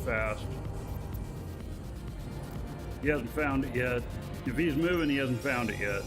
fast. He hasn't found it yet. If he's moving, he hasn't found it yet.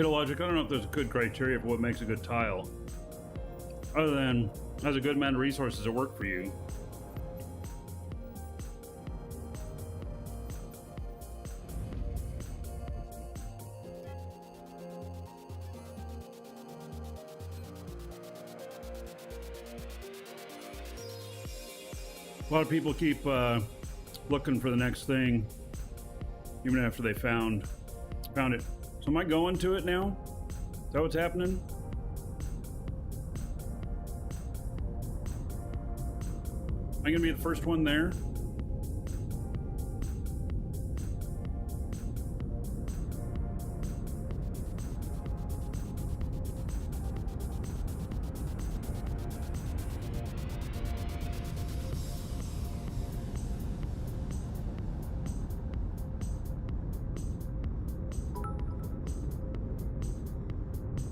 Logic, I don't know if there's a good criteria for what makes a good tile. Other than, has a good amount of resources that work for you. A lot of people keep looking for the next thing, even after they found it. So am I going to it now? Is that what's happening? Am I gonna be the first one there?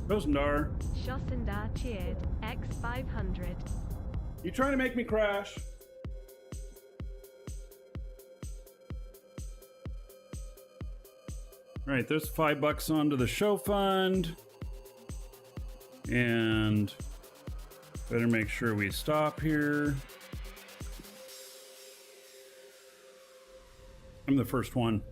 Kosendar, Shossendar cheered, X500. you trying to make me crash? All right, there's $5 onto the show fund. And better make sure we stop here. I'm the first one.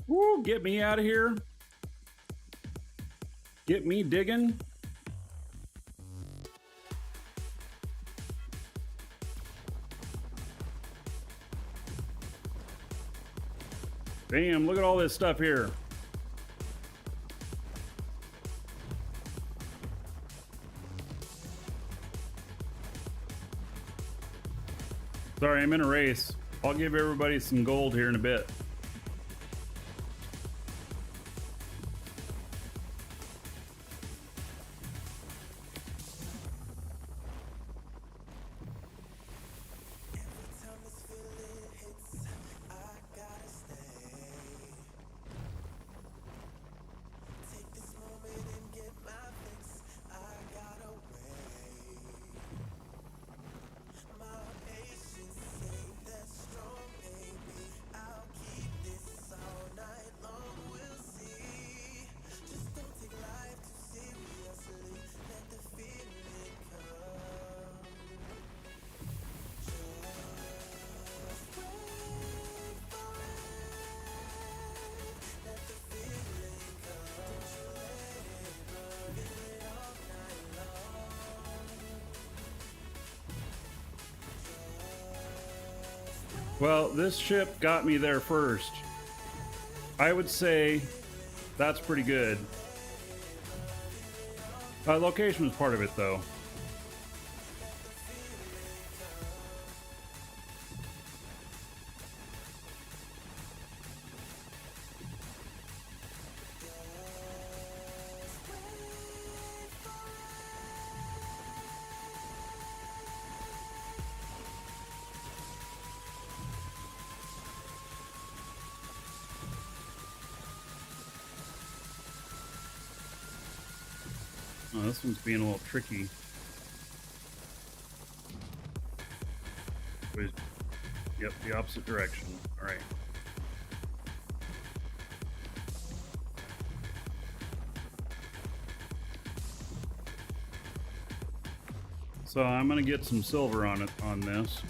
Woo, get me out of here. Get me digging. Damn, look at all this stuff here. Sorry, I'm in a race. I'll give everybody some gold here in a bit. Well, this ship got me there first. I would say that's pretty good. Location was part of it, though. Oh, this one's being a little tricky. Yep, the opposite direction. All right. So I'm gonna get some silver on it on this.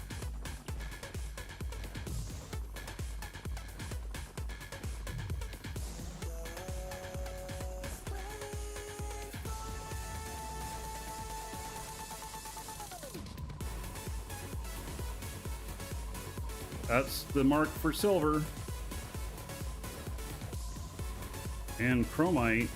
That's the mark for silver. And chromite.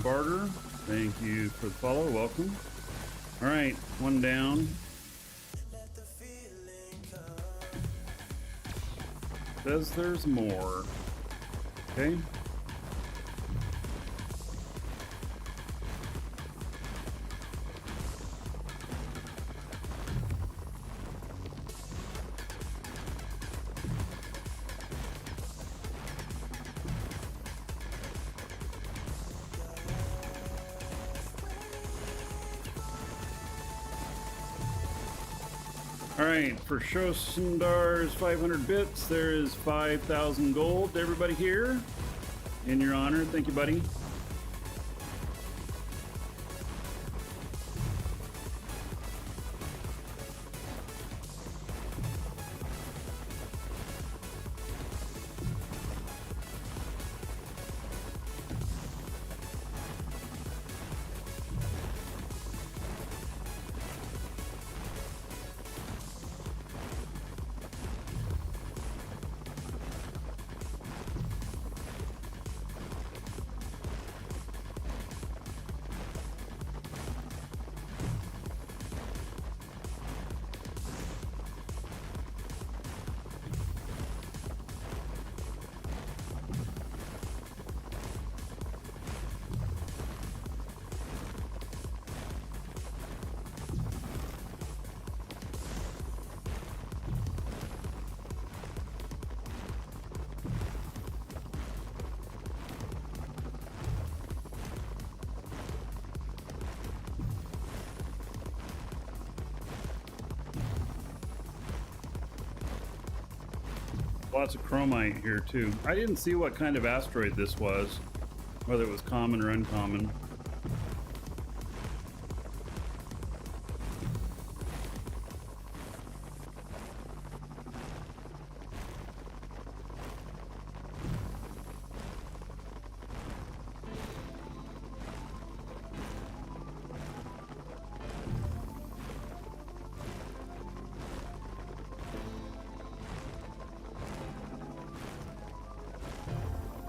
Barter, thank you for the follow. Welcome. All right, one down. Says there's more. Okay. All right, for Shosendar's 500 bits, there is 5,000 gold to everybody here. In your honor, thank you, buddy. Lots of chromite here too. I didn't see what kind of asteroid this was, whether it was common or uncommon.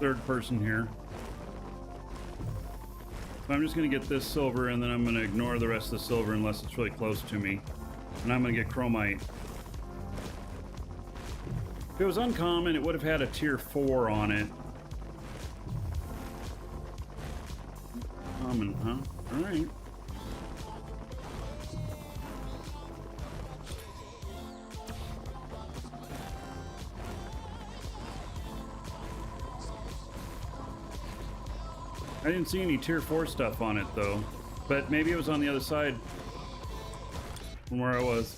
Third person here. So I'm just going to get this silver and then I'm going to ignore the rest of the silver unless it's really close to me. And I'm going to get chromite. If it was uncommon, it would have had a tier 4 on it. Common, huh? Alright. I didn't see any tier 4 stuff on it though, but maybe it was on the other side from where I was.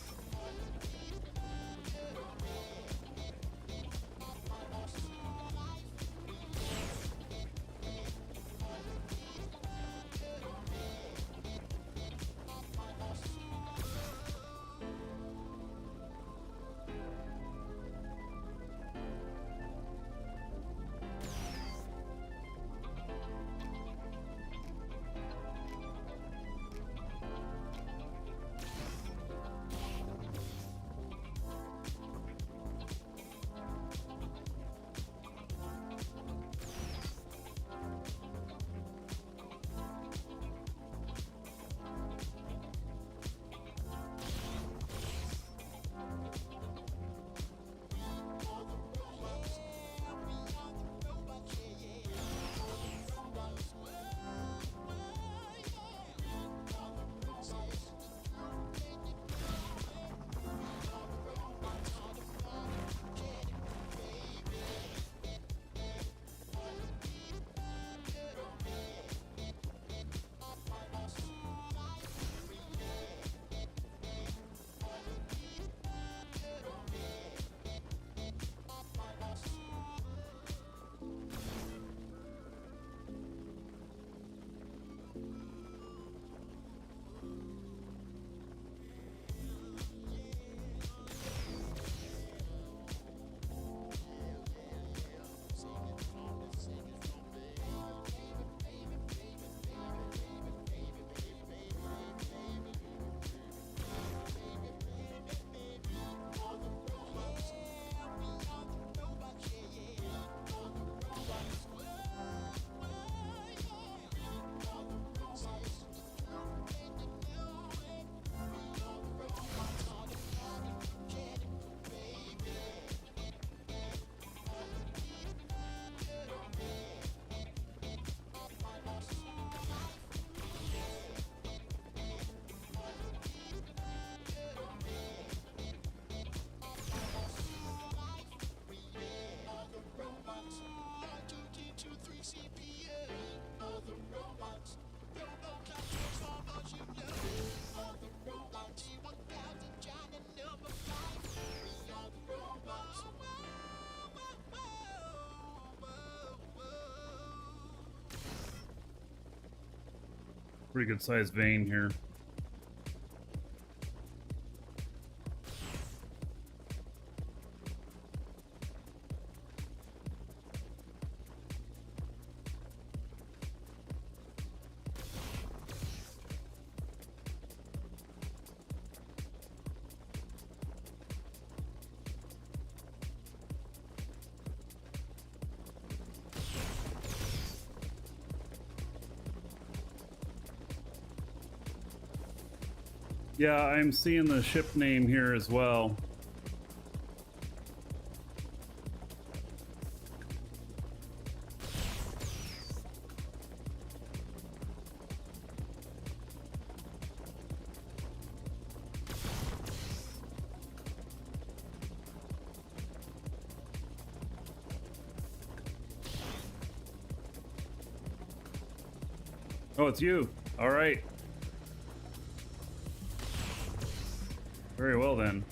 Pretty good sized vein here. Yeah, I'm seeing the ship name here as well. Oh, it's you. All right. Very well then.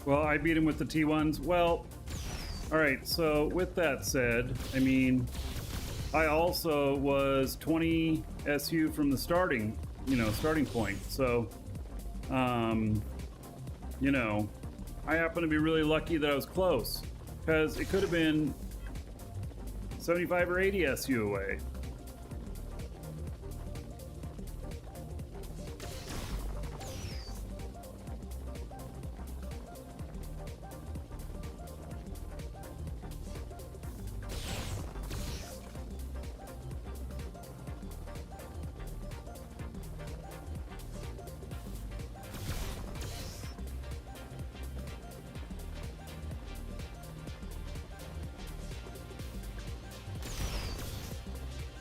Well, I beat him with the T1s. Well, all right. So with that said, I mean, I also was 20 SU from the starting point. So, you know, I happen to be really lucky that I was close, because it could have been 75 or 80 SU away.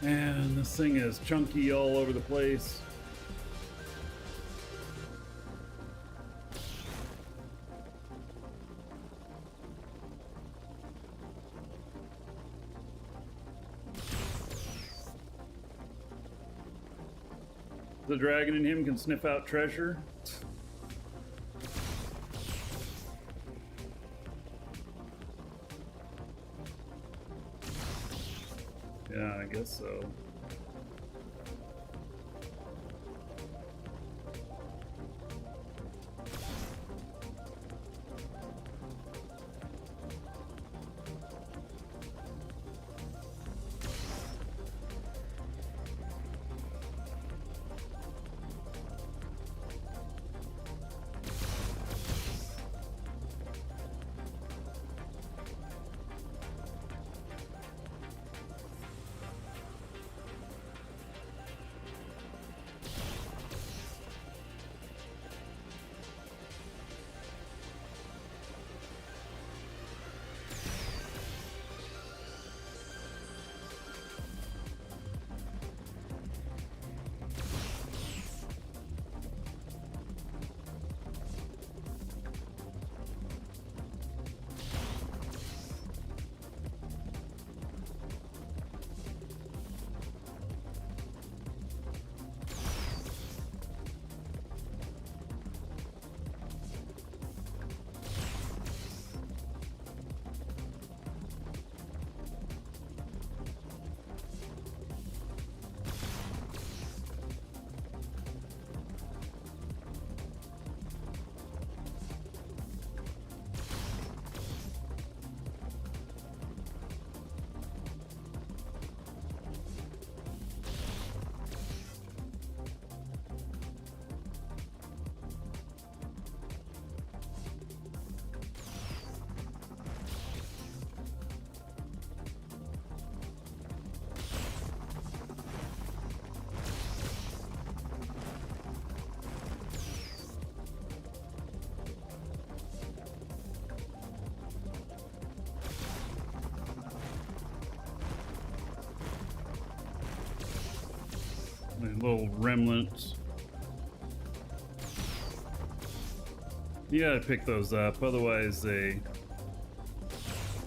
Man, this thing is chunky all over the place. The dragon in him can sniff out treasure. Yeah, I guess so. Little remnants. You gotta pick those up, otherwise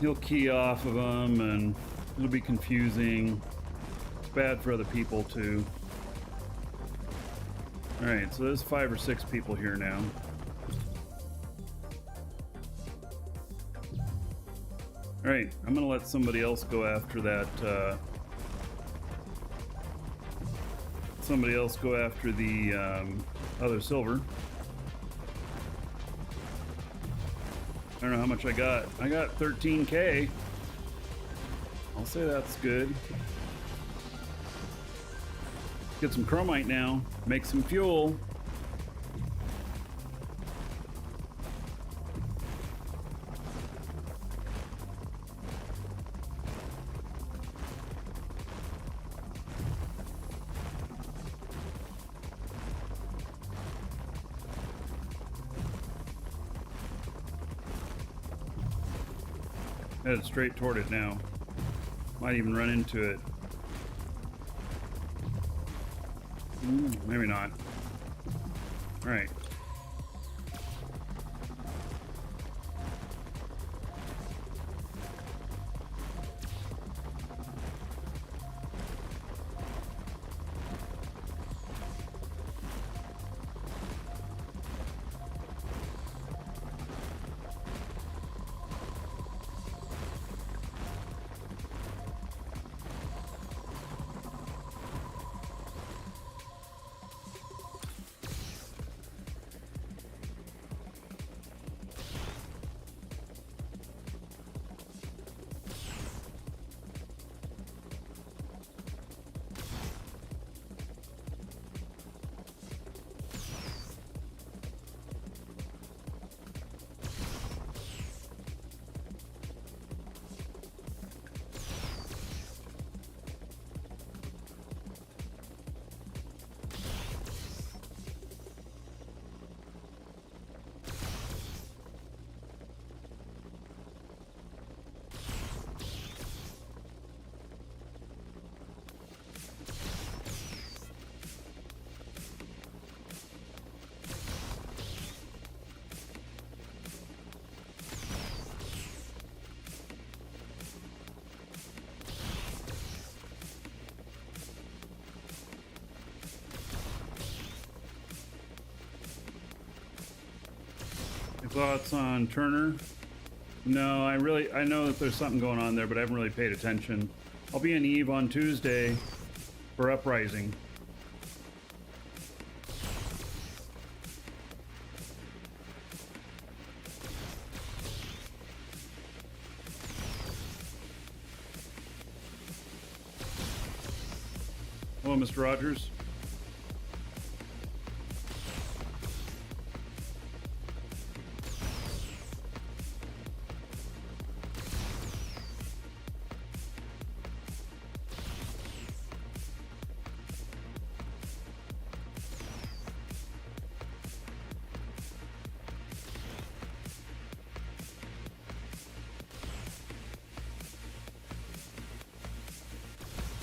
you'll key off of them and it'll be confusing. It's bad for other people too. Alright, so there's 5 or 6 people here now. Alright, I'm gonna let somebody else go after that, somebody else go after the other silver. I don't know how much I got. I got 13K. I'll say that's good. Get some chromite now. Make some fuel. Headed straight toward it now. Might even run into it. Maybe not. Alright. Thoughts on Turner? No, I know that there's something going on there, but I haven't really paid attention. I'll be in Eve on Tuesday for Uprising. Hello, Mr. Rogers.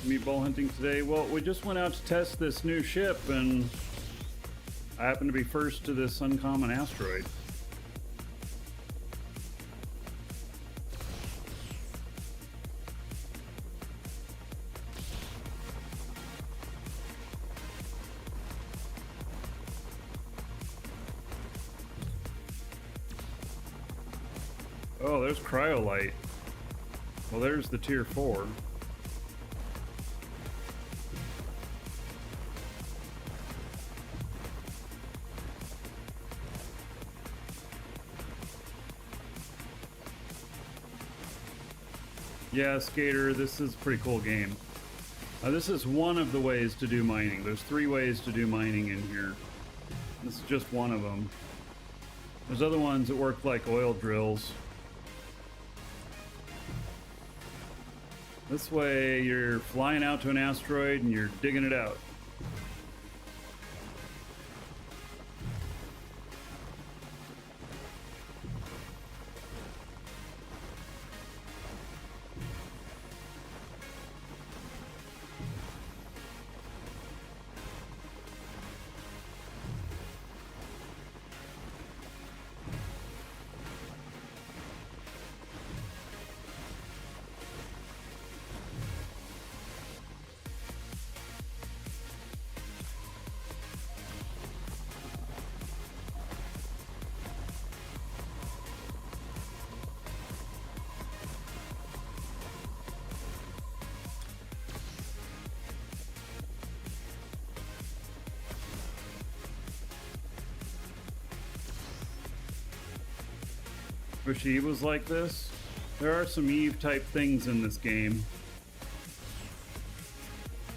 Meatball hunting today. Well, we just went out to test this new ship and I happened to be first to this uncommon asteroid. Oh, there's cryolite. Well, there's the tier 4. Yeah, Skater, this is a pretty cool game. This is one of the ways to do mining. There's 3 ways to do mining in here. This is just one of them. There's other ones that work like oil drills. This way you're flying out to an asteroid and you're digging it out. Wish Eve was like this. There are some Eve type things in this game.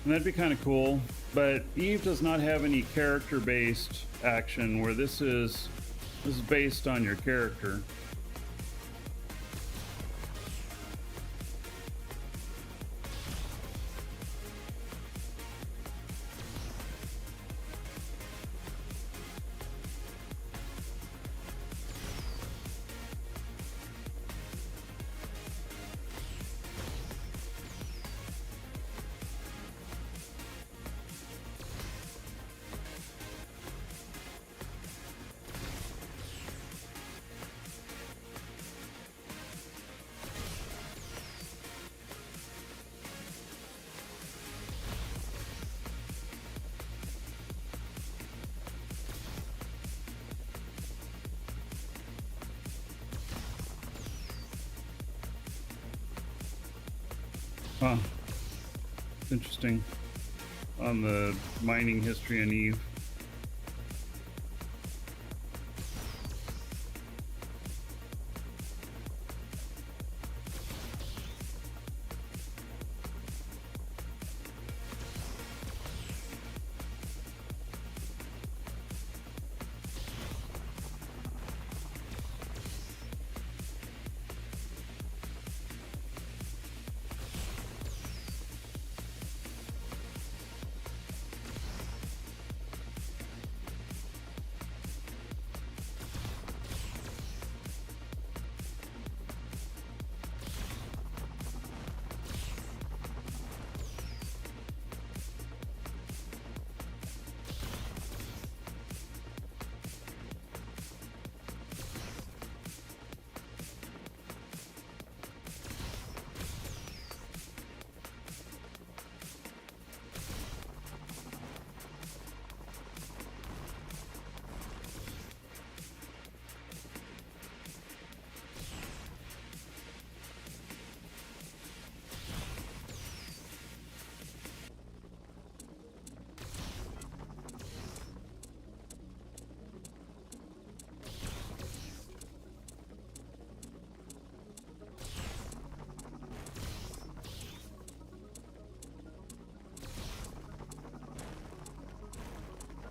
And that'd be kind of cool. But Eve does not have any character based action where this is based on your character. Huh. It's interesting on the mining history on Eve.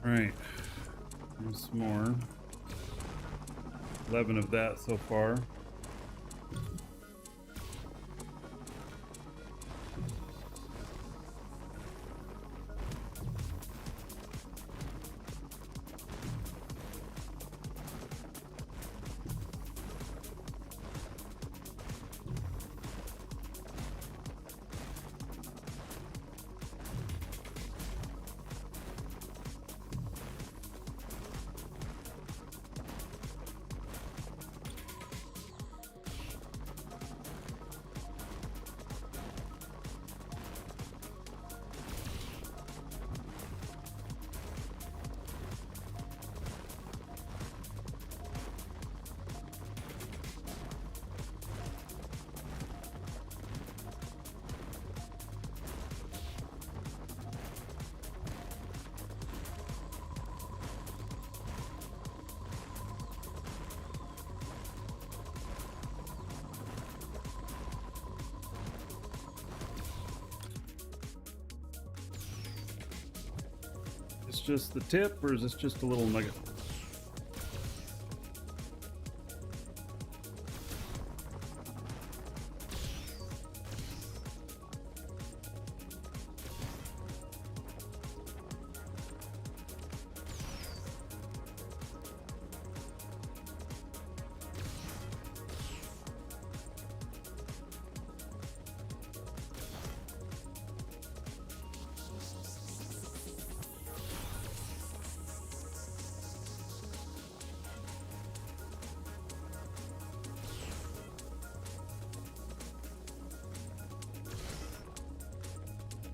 Alright, there's some more. 11 of that so far. It's just the tip, or is this just a little nugget?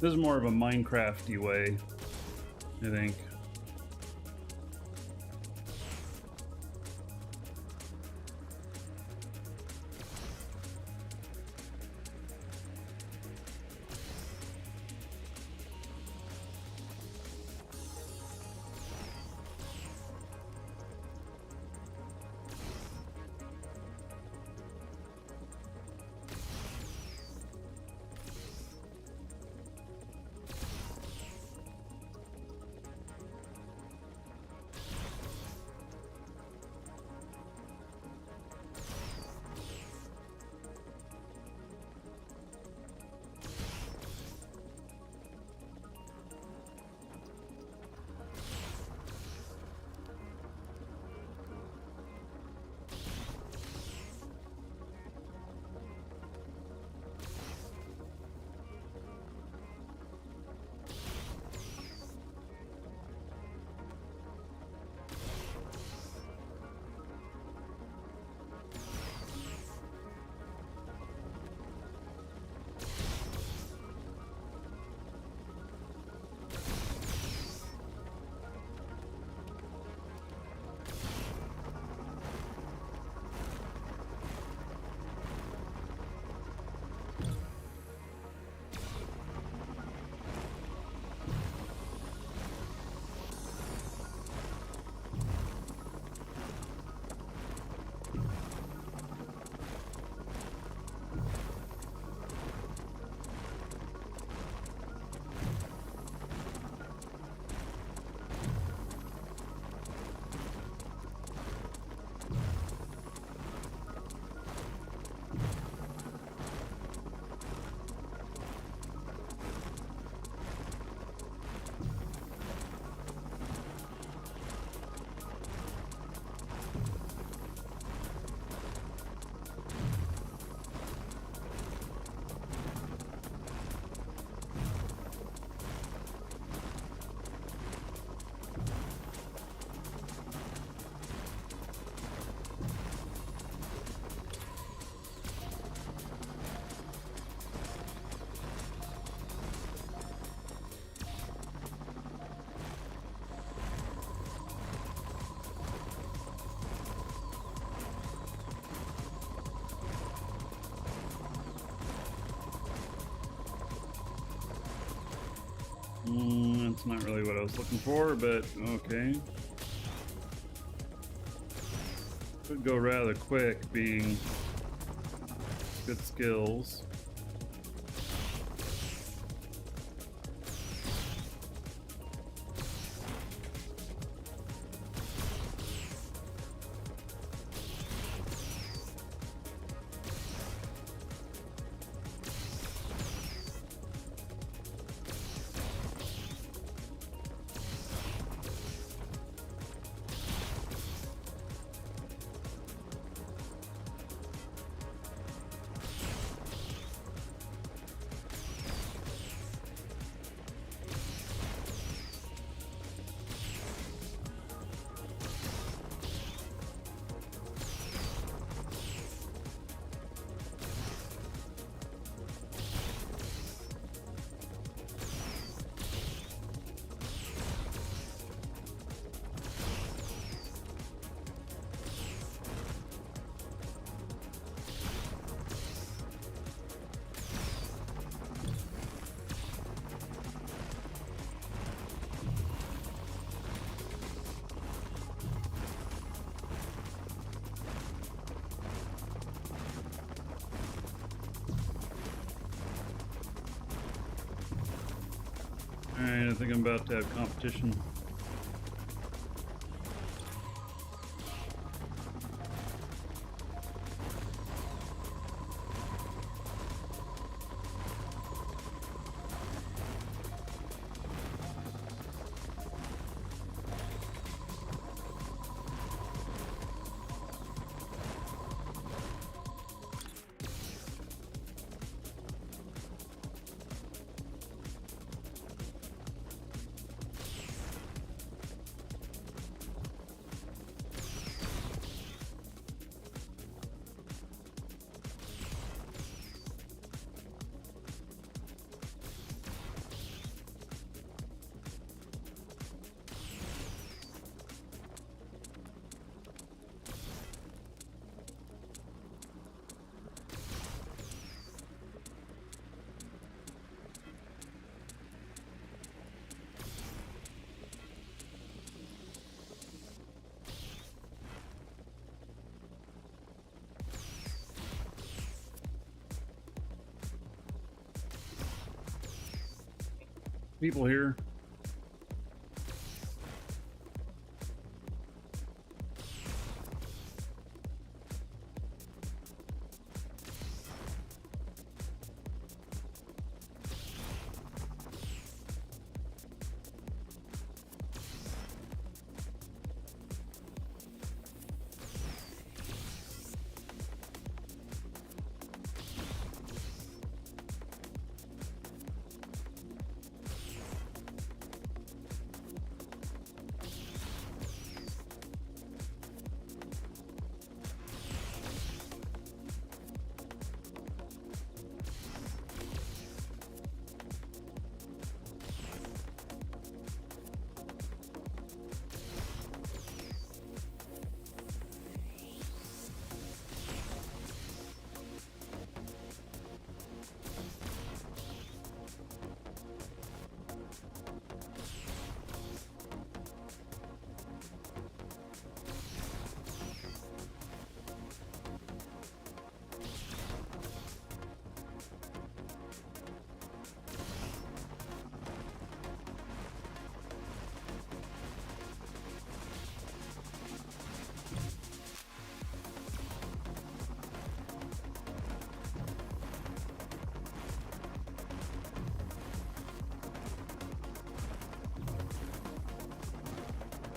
This is more of a Minecrafty way, I think. That's not really what I was looking for, but okay. Could go rather quick, being good skills. Alright, I think I'm about to have competition. People here.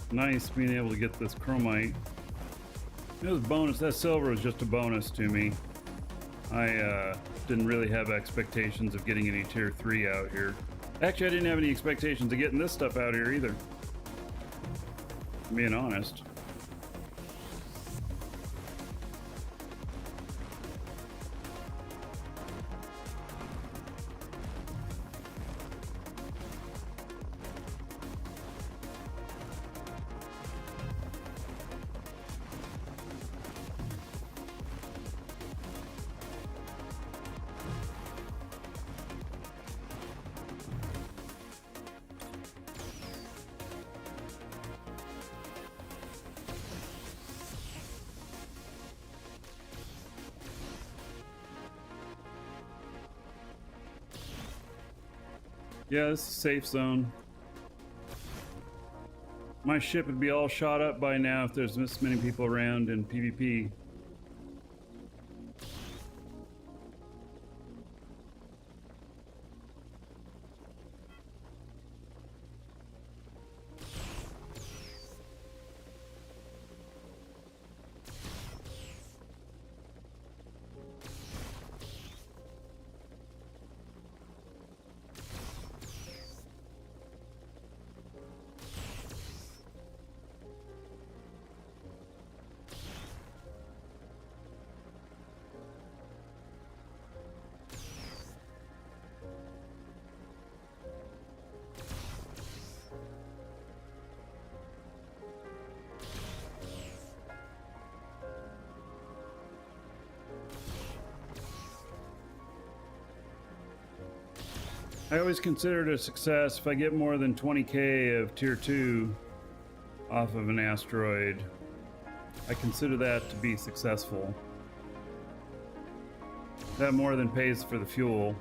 Nice being able to get this chromite. It was bonus. That silver was just a bonus to me. I didn't really have expectations of getting any tier 3 out here. Actually, I didn't have any expectations of getting this stuff out here either. Being honest. Yeah, this is a safe zone. My ship would be all shot up by now if there's this many people around in PvP. I always consider it a success if I get more than 20k of tier 2 off of an asteroid. I consider that to be successful. That more than pays for the fuel.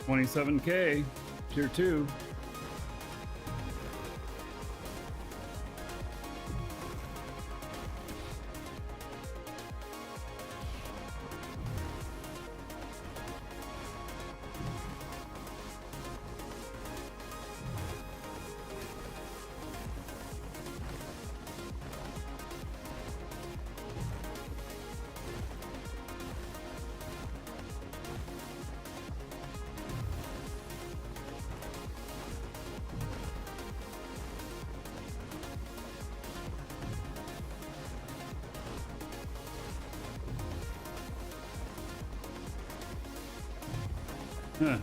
$27k, tier 2. Huh.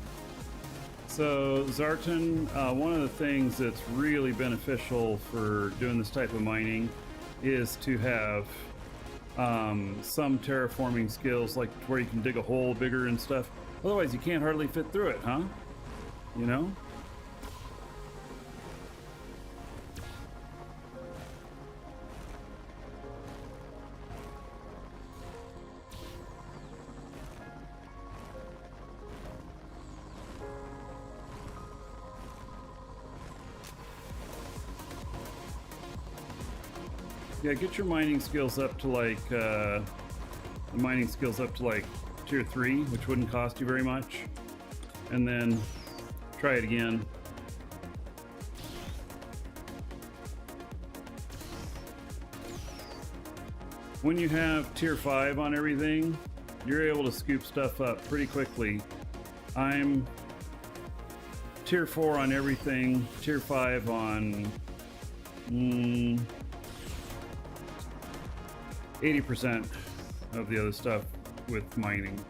So Zartan, one of the things that's really beneficial for doing this type of mining is to have some terraforming skills, like where you can dig a hole bigger and stuff. Otherwise you can't hardly fit through it, huh? You know? Yeah, get your mining skills up to like tier 3, which wouldn't cost you very much, and then try it again. When you have tier 5 on everything, you're able to scoop stuff up pretty quickly. I'm tier 4 on everything, tier 5 on 80% of the other stuff with mining.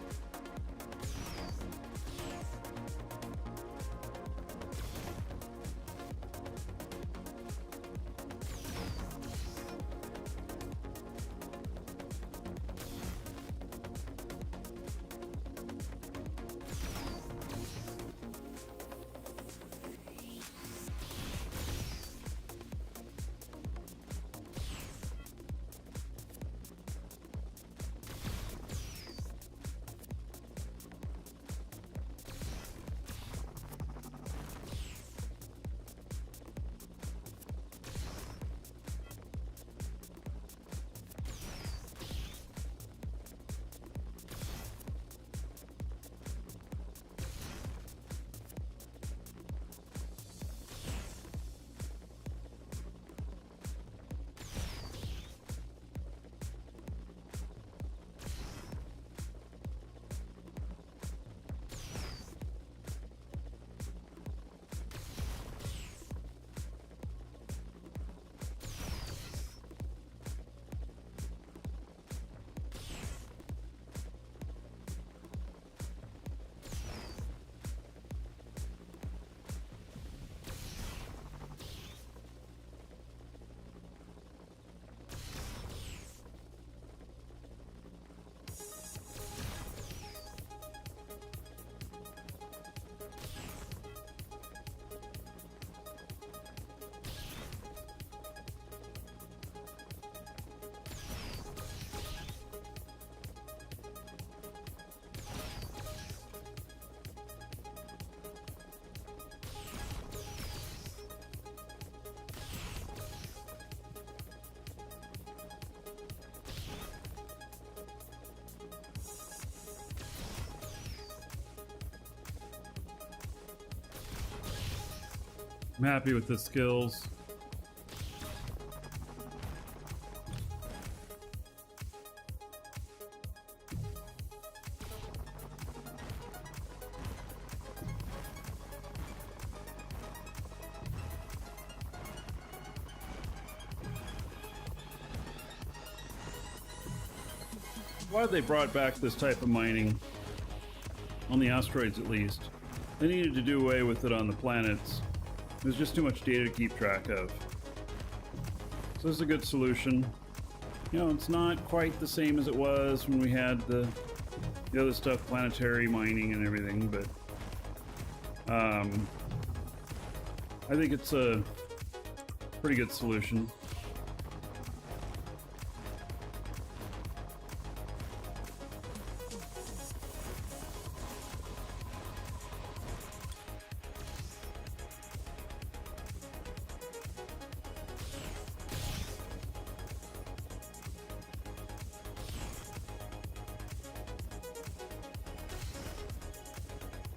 I'm happy with the skills. Glad they brought back this type of mining on the asteroids, at least. They needed to do away with it on the planets. There's just too much data to keep track of. So this is a good solution. You know, it's not quite the same as it was when we had the other stuff, planetary mining and everything, but I think it's a pretty good solution.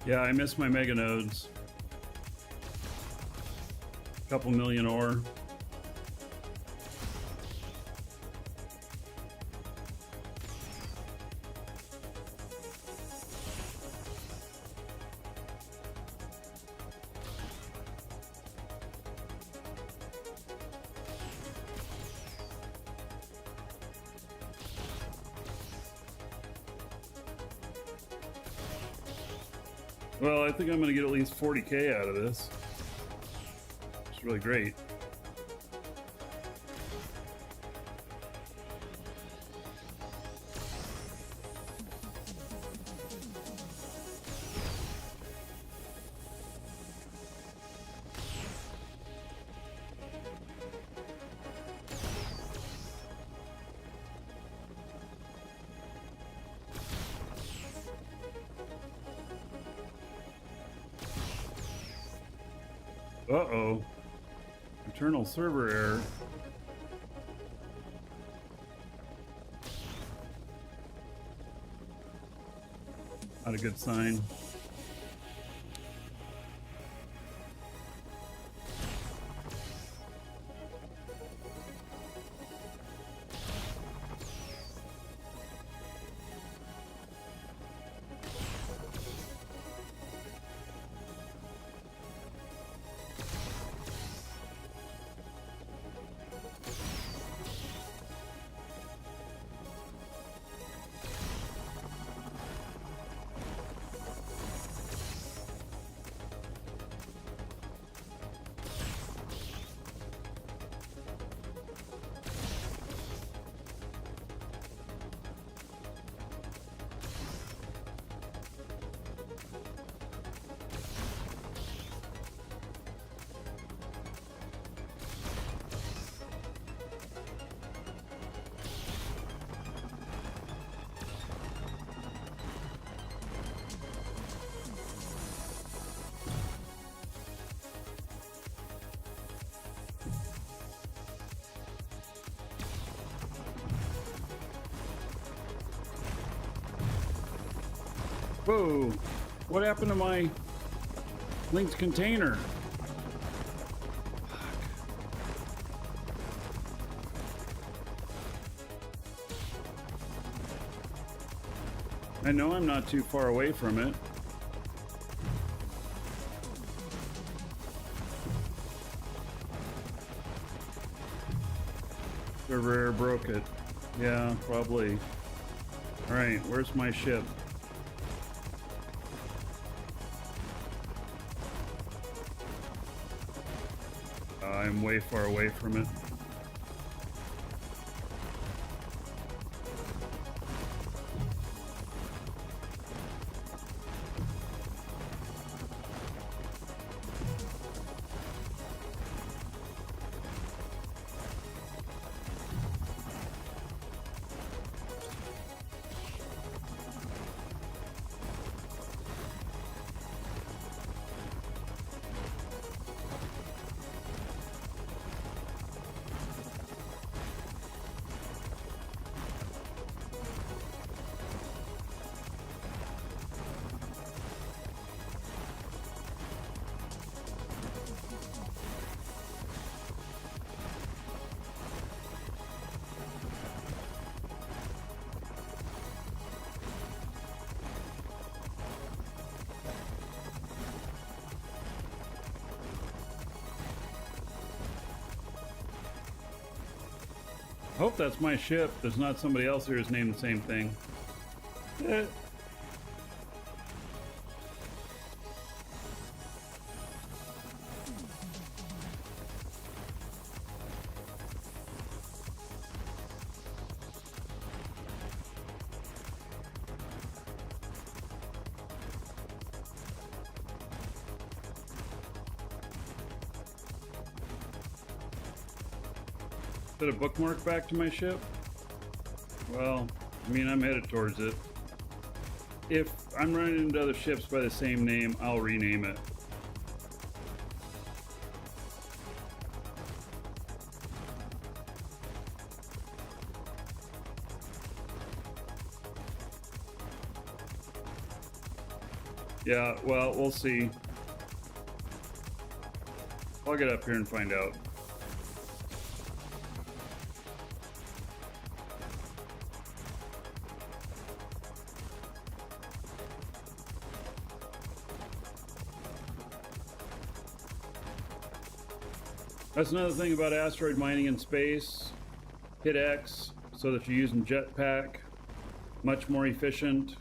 Yeah, I miss my mega nodes. Couple million ore. Well, I think I'm going to get at least 40K out of this. It's really great. Uh-oh. Internal server error. Not a good sign. Whoa, what happened to my linked container? I know I'm not too far away from it. Server error broke it. Yeah, probably. All right, where's my ship? I'm way far away from it. I hope that's my ship. There's not somebody else here who's named the same thing. Eh. Put a bookmark back to my ship? Well, I mean, I'm headed towards it. If I'm running into other ships by the same name, I'll rename it. Yeah, well, we'll see. I'll get up here and find out. That's another thing about asteroid mining in space. Hit X so that you're using jetpack. Much more efficient.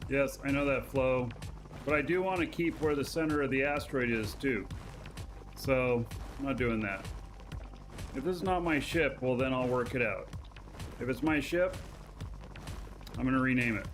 Yes, I know that flow. But I do want to keep where the center of the asteroid is too. So, I'm not doing that. If this is not my ship, well then I'll work it out. If it's my ship, I'm going to rename it.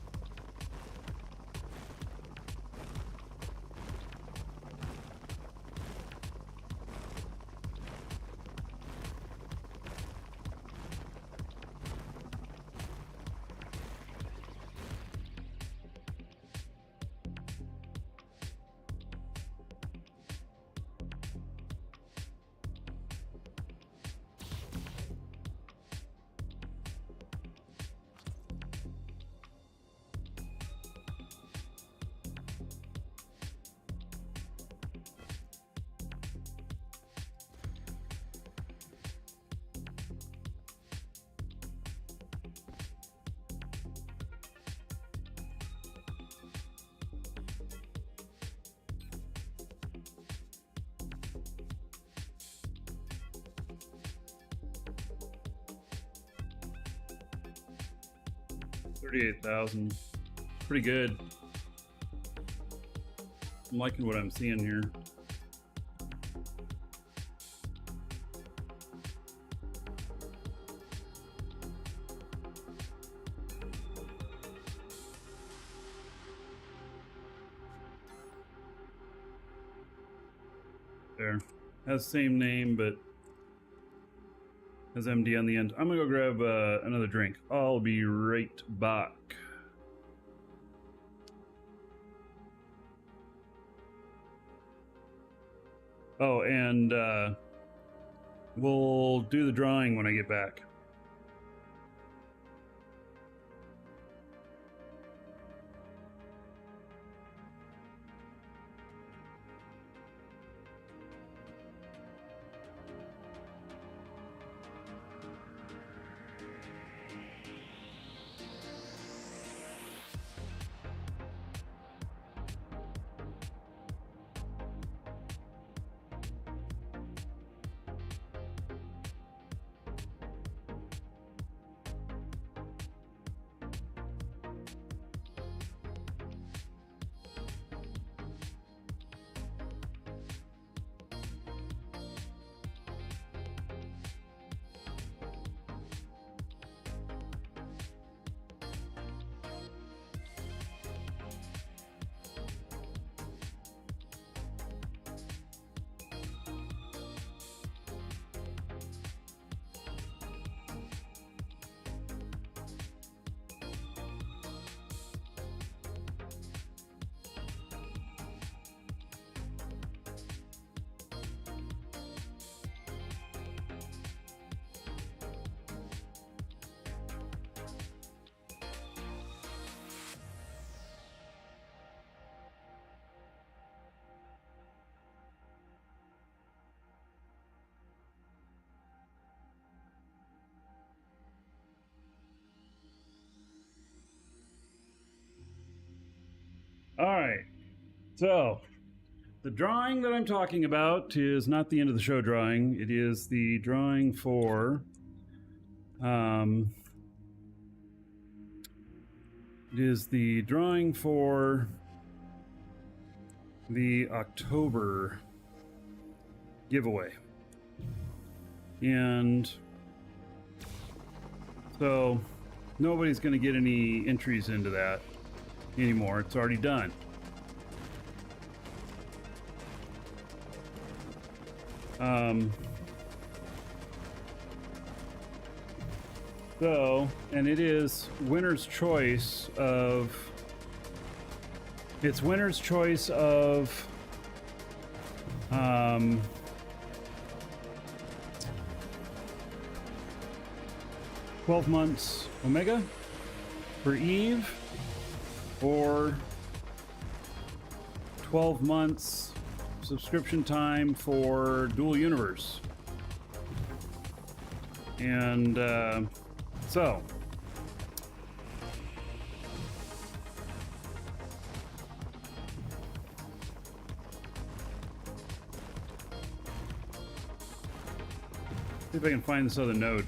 $38,000. Pretty good. I'm liking what I'm seeing here. There. Has the same name, but has MD on the end. I'm gonna go grab another drink. I'll be right back. Oh, and we'll do the drawing when I get back. All right. So, the drawing that I'm talking about is not the end of the show drawing. It is the drawing for the October giveaway. And so nobody's going to get any entries into that anymore. It's already done. So, and it is winner's choice of, it's winner's choice of 12 months Omega for Eve, or 12 months subscription time for Dual Universe. And so see if I can find this other node.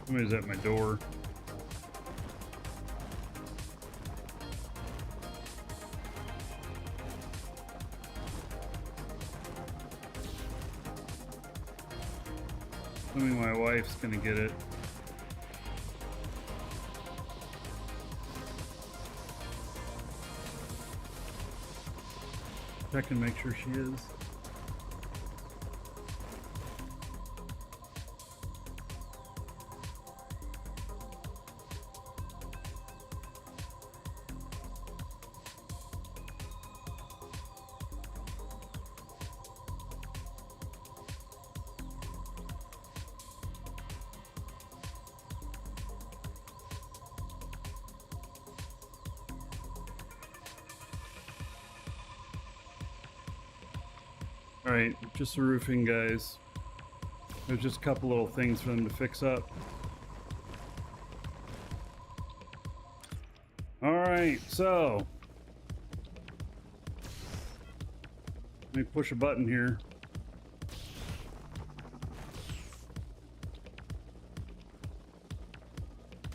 Somebody's at my door. Assuming my wife's gonna get it. Check and make sure she is. Alright, just the roofing, guys. There's just a couple little things for them to fix up. Alright, so let me push a button here.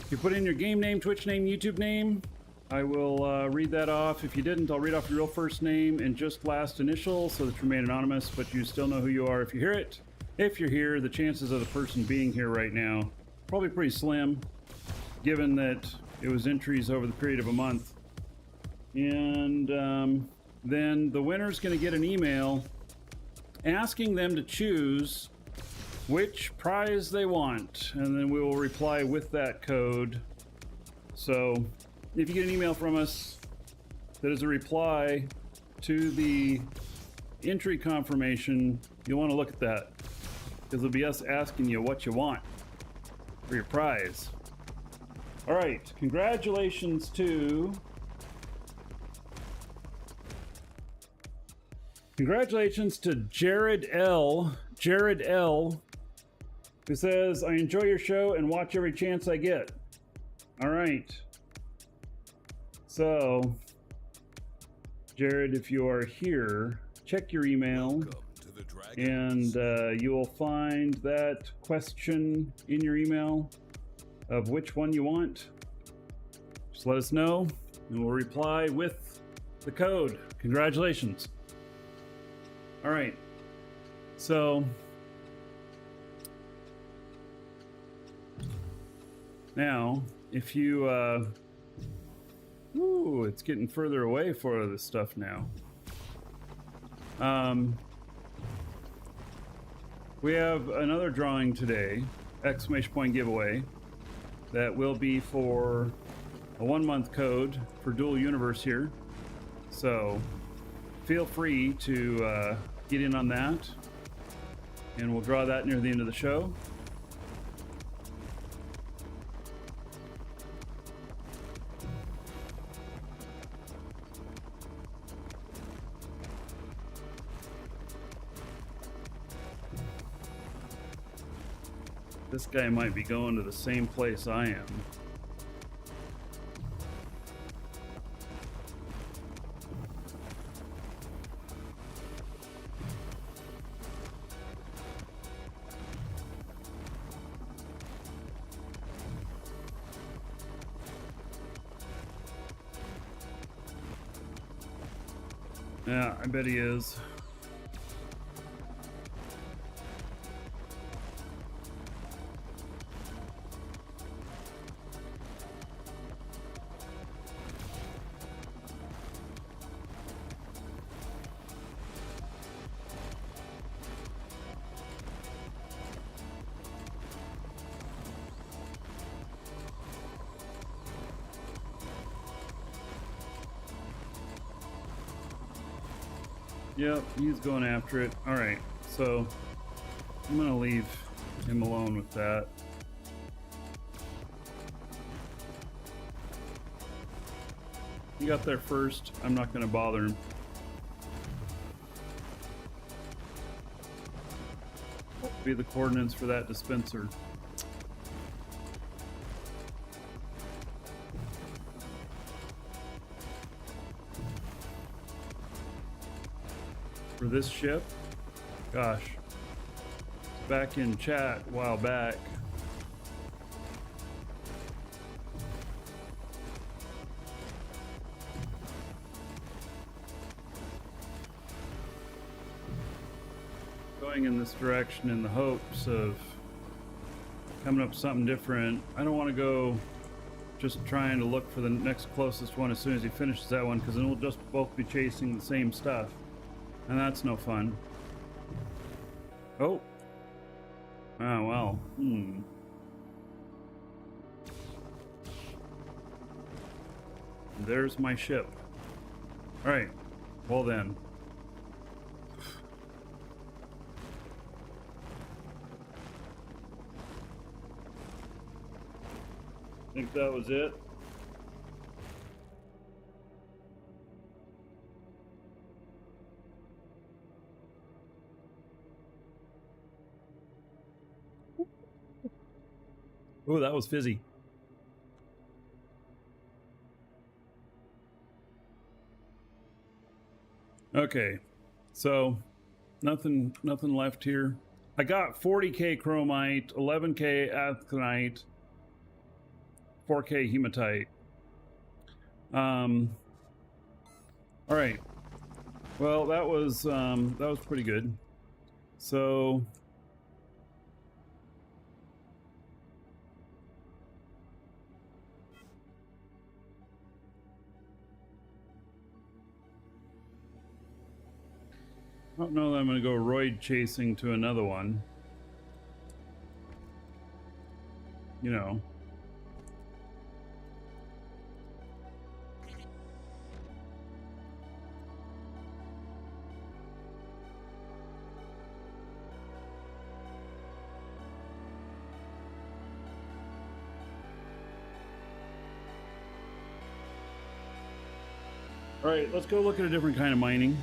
You put in your game name, Twitch name, YouTube name. I will read that off. If you didn't, I'll read off your real first name and just last initial so that you remain anonymous, but you still know who you are if you hear it. If you're here, the chances of the person being here right now probably pretty slim, given that it was entries over the period of a month. And then the winner's going to get an email asking them to choose which prize they want, and then we will reply with that code. So if you get an email from us that is a reply to the entry confirmation, you'll want to look at that, because it'll be us asking you what you want for your prize. All right, congratulations to Jared L. Who says, I enjoy your show and watch every chance I get. All right. So, Jared, if you are here, check your email, and you will find that question in your email of which one you want. Just let us know, and we'll reply with the code. Congratulations. All right. So, now, if you... Ooh, it's getting further away for this stuff now. We have another drawing today, exclamation point giveaway, that will be for a 1-month code for Dual Universe here. So, feel free to get in on that, and we'll draw that near the end of the show. This guy might be going to the same place I am. Yeah, I bet he is. Yep, he's going after it. All right, so I'm gonna leave him alone with that. He got there first. I'm not gonna bother him. What will be the coordinates for that dispenser? For this ship? Gosh. Back in chat a while back. Going in this direction in the hopes of coming up with something different. I don't want to go just trying to look for the next closest one as soon as he finishes that one, because then we'll just both be chasing the same stuff. And that's no fun. Oh. Oh, well. There's my ship. Alright. Well then. Think that was it? Oh, that was fizzy. Okay, so nothing left here. I got 40k chromite, 11k athenite, 4k hematite. All right. Well, that was pretty good. So. I don't know that I'm going to go roid chasing to another one. You know. All right, let's go look at a different kind of mining.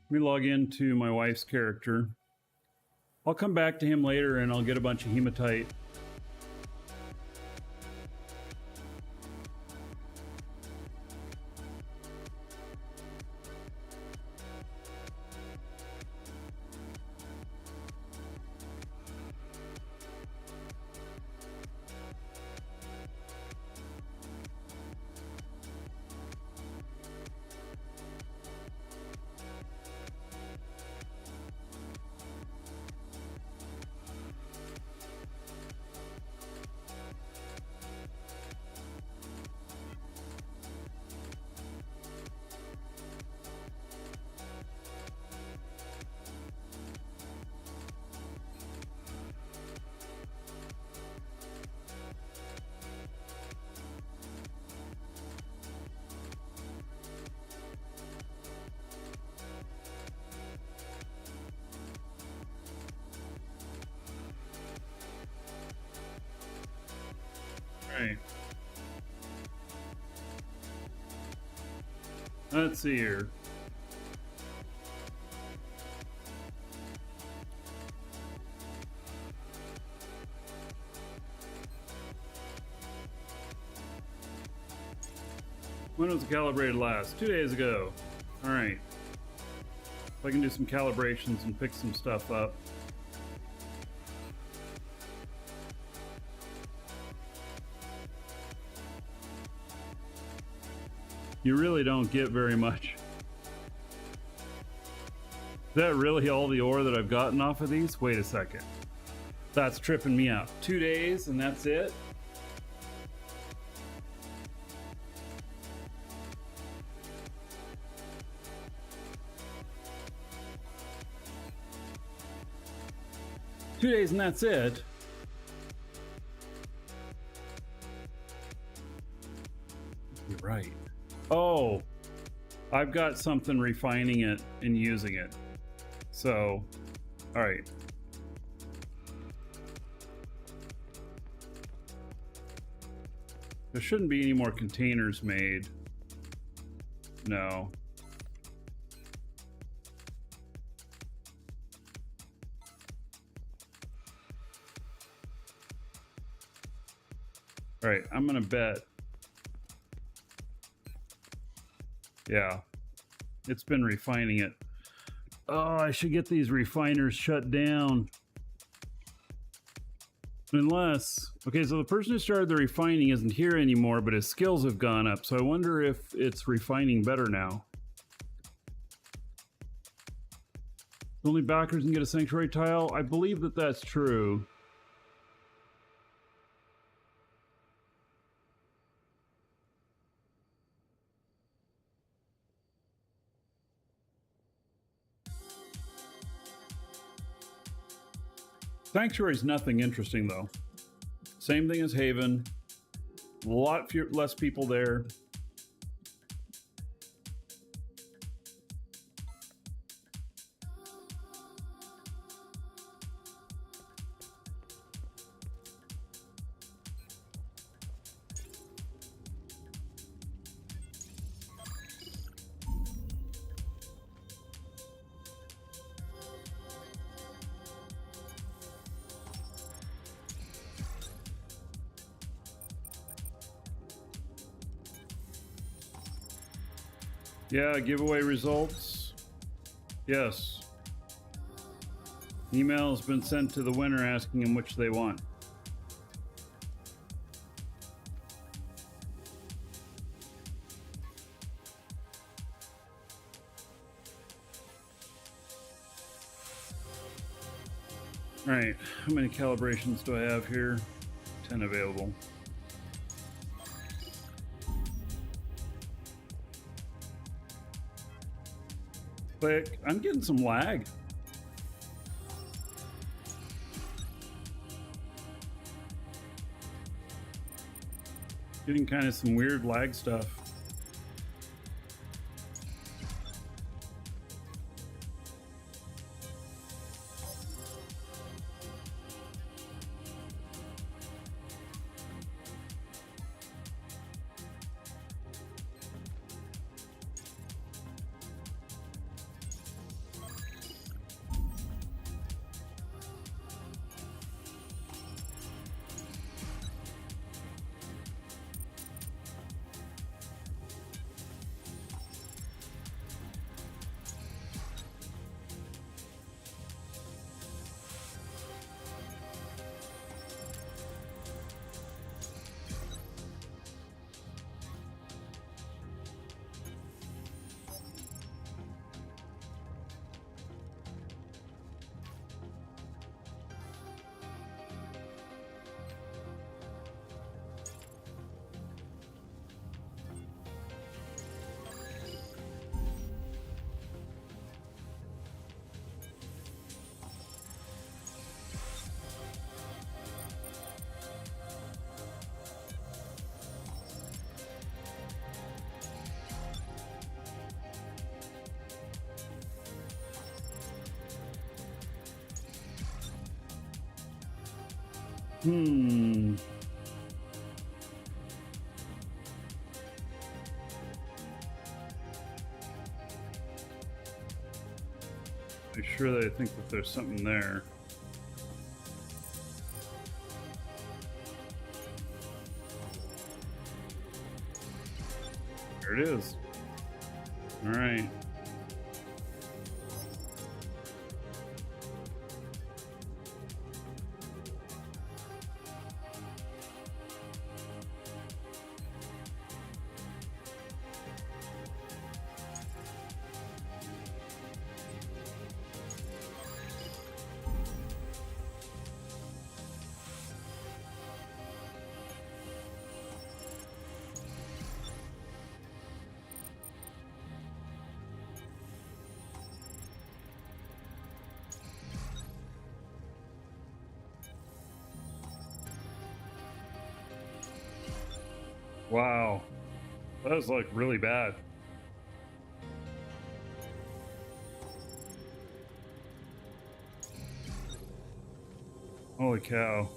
Let me log into my wife's character. I'll come back to him later and I'll get a bunch of hematite. right. Let's see here. When was it calibrated last? 2 days ago. All right. If I can do some calibrations and pick some stuff up. You really don't get very much. Is that really all the ore that I've gotten off of these? Wait a second. That's tripping me out. 2 days and that's it? Two days and that's it? You're right. Oh, I've got something refining it and using it. So, all right. There shouldn't be any more containers made. No. All right, I'm gonna bet. Yeah, it's been refining it. Oh, I should get these refiners shut down. Unless, okay, so the person who started the refining isn't here anymore, but his skills have gone up. So I wonder if it's refining better now. Only backers can get a sanctuary tile. I believe that that's true. Sanctuary is nothing interesting though. Same thing as Haven. A lot less people there. Yeah, giveaway results. Yes. Email has been sent to the winner asking them which they want. All right, how many calibrations do I have here? 10 available. Click. I'm getting some lag. Getting kind of some weird lag stuff. be sure that I think that there's something there. There it is. All right. Wow, that was like really bad. Holy cow.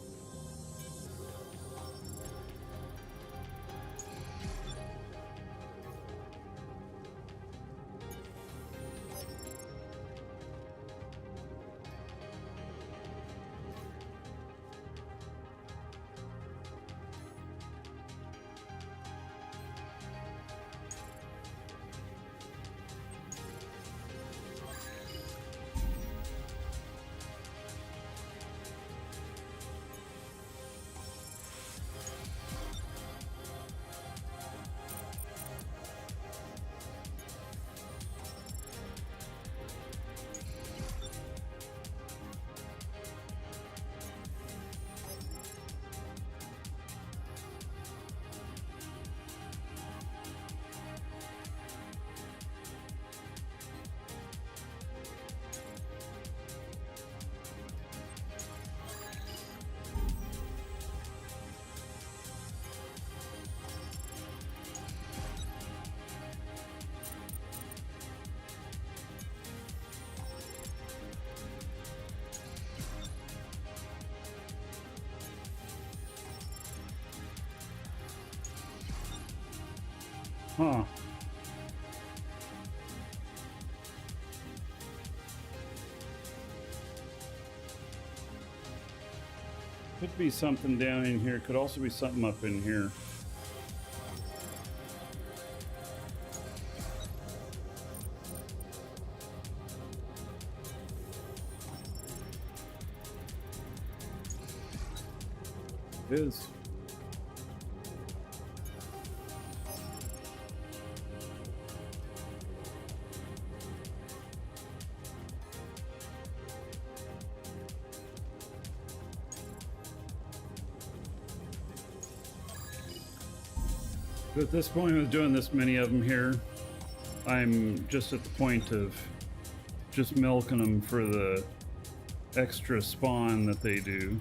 Huh. Could be something down in here. Could also be something up in here. It is. But at this point, with doing this many of them here, I'm just at the point of just milking them for the extra spawn that they do.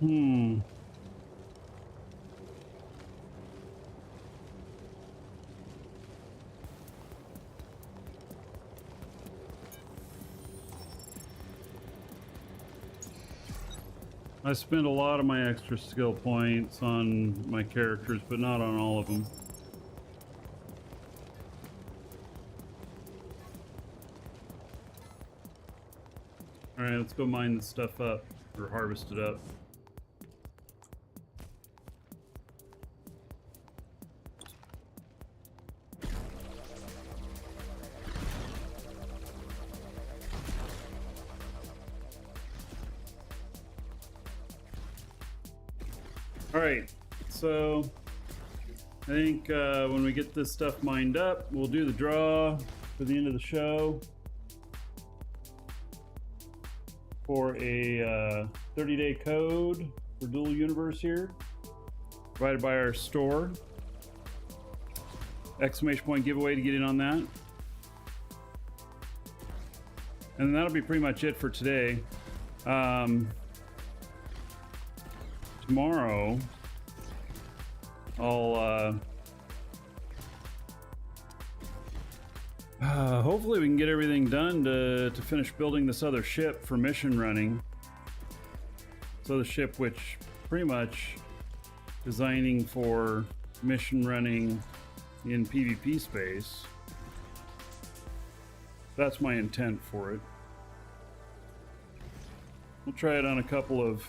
Hmm. I spent a lot of my extra skill points on my characters, but not on all of them. Alright, let's go mine this stuff up, or harvest it up. Alright, so I think when we get this stuff mined up, we'll do the draw for the end of the show for a 30-day code for Dual Universe here, provided by our store. Exclamation point giveaway to get in on that. And that'll be pretty much it for today. Tomorrow, I'll hopefully we can get everything done to finish building this other ship for mission running. So the ship which pretty much designing for mission running in PvP space. That's my intent for it. We'll try it on a couple of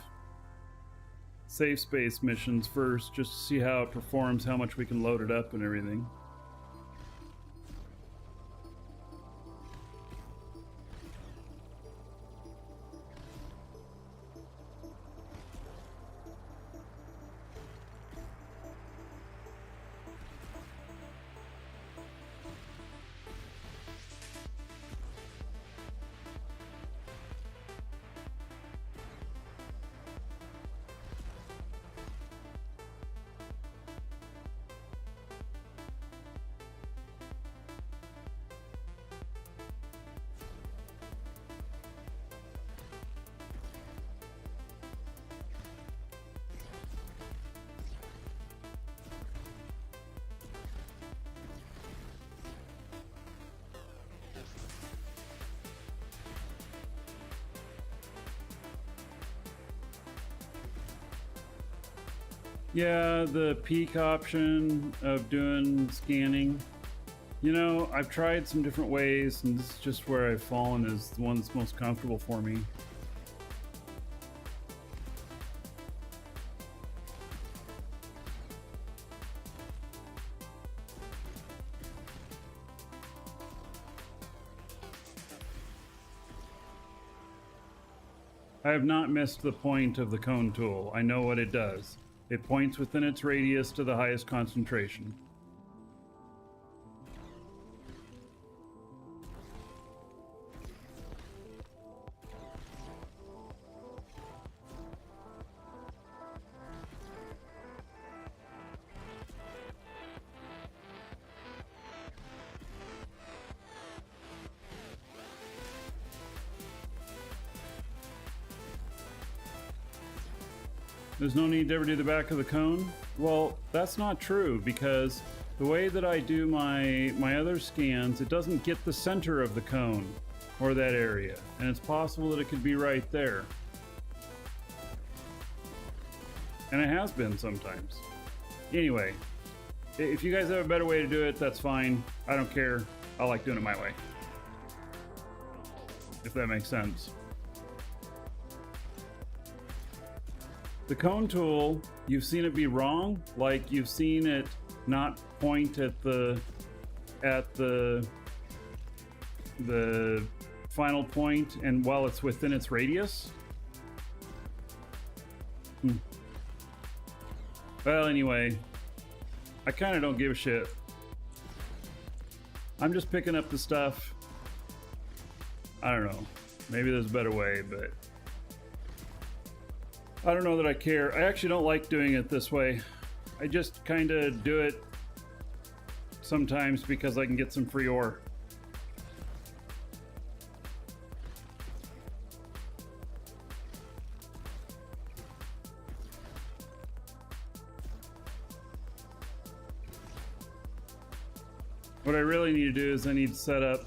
safe space missions first, just to see how it performs, how much we can load it up and everything. Yeah, the peak option of doing scanning. You know, I've tried some different ways, and this is just where I've fallen is the one that's most comfortable for me. I have not missed the point of the cone tool. I know what it does. It points within its radius to the highest concentration. There's no need to ever do the back of the cone? Well, that's not true, because the way that I do my other scans, it doesn't get the center of the cone or that area, and it's possible that it could be right there. And it has been sometimes. Anyway, if you guys have a better way to do it, that's fine. I don't care. I like doing it my way. If that makes sense. The cone tool, you've seen it be wrong, like you've seen it not point at the final point, and while it's within its radius. Well, anyway, I kind of don't give a shit. I'm just picking up the stuff. I don't know. Maybe there's a better way, but I don't know that I care. I actually don't like doing it this way. I just kind of do it sometimes because I can get some free ore. What I really need to do is I need to set up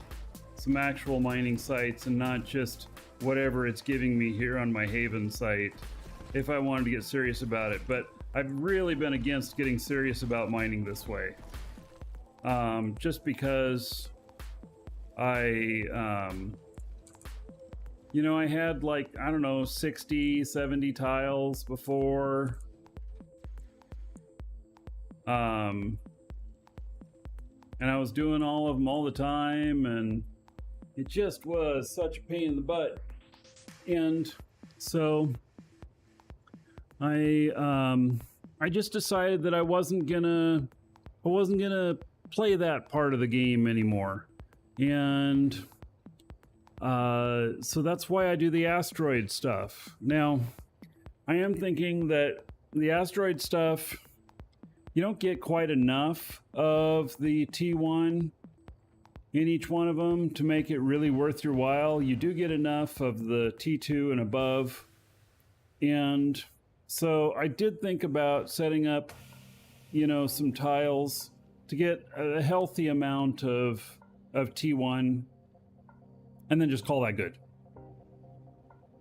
some actual mining sites and not just whatever it's giving me here on my Haven site. if I wanted to get serious about it. But I've really been against getting serious about mining this way. Just because I had like, I don't know, 60, 70 tiles before. And I was doing all of them all the time, and it just was such a pain in the butt. And so I just decided that I wasn't gonna play that part of the game anymore. And so that's why I do the Asteroid stuff. Now, I am thinking that the Asteroid stuff, you don't get quite enough of the T1 in each one of them to make it really worth your while. You do get enough of the T2 and above. And so I did think about setting up, some tiles to get a healthy amount of T1 and then just call that good.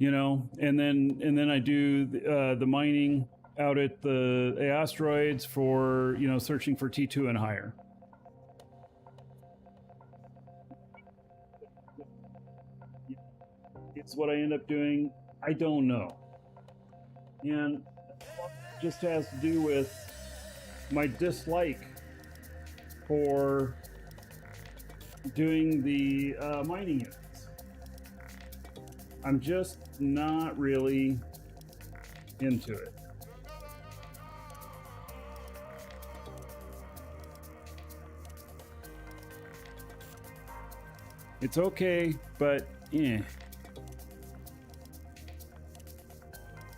And then I do the mining out at the asteroids for, searching for T2 and higher. It's what I end up doing. I don't know. And it just has to do with my dislike for doing the mining units. I'm just not really into it. It's okay, but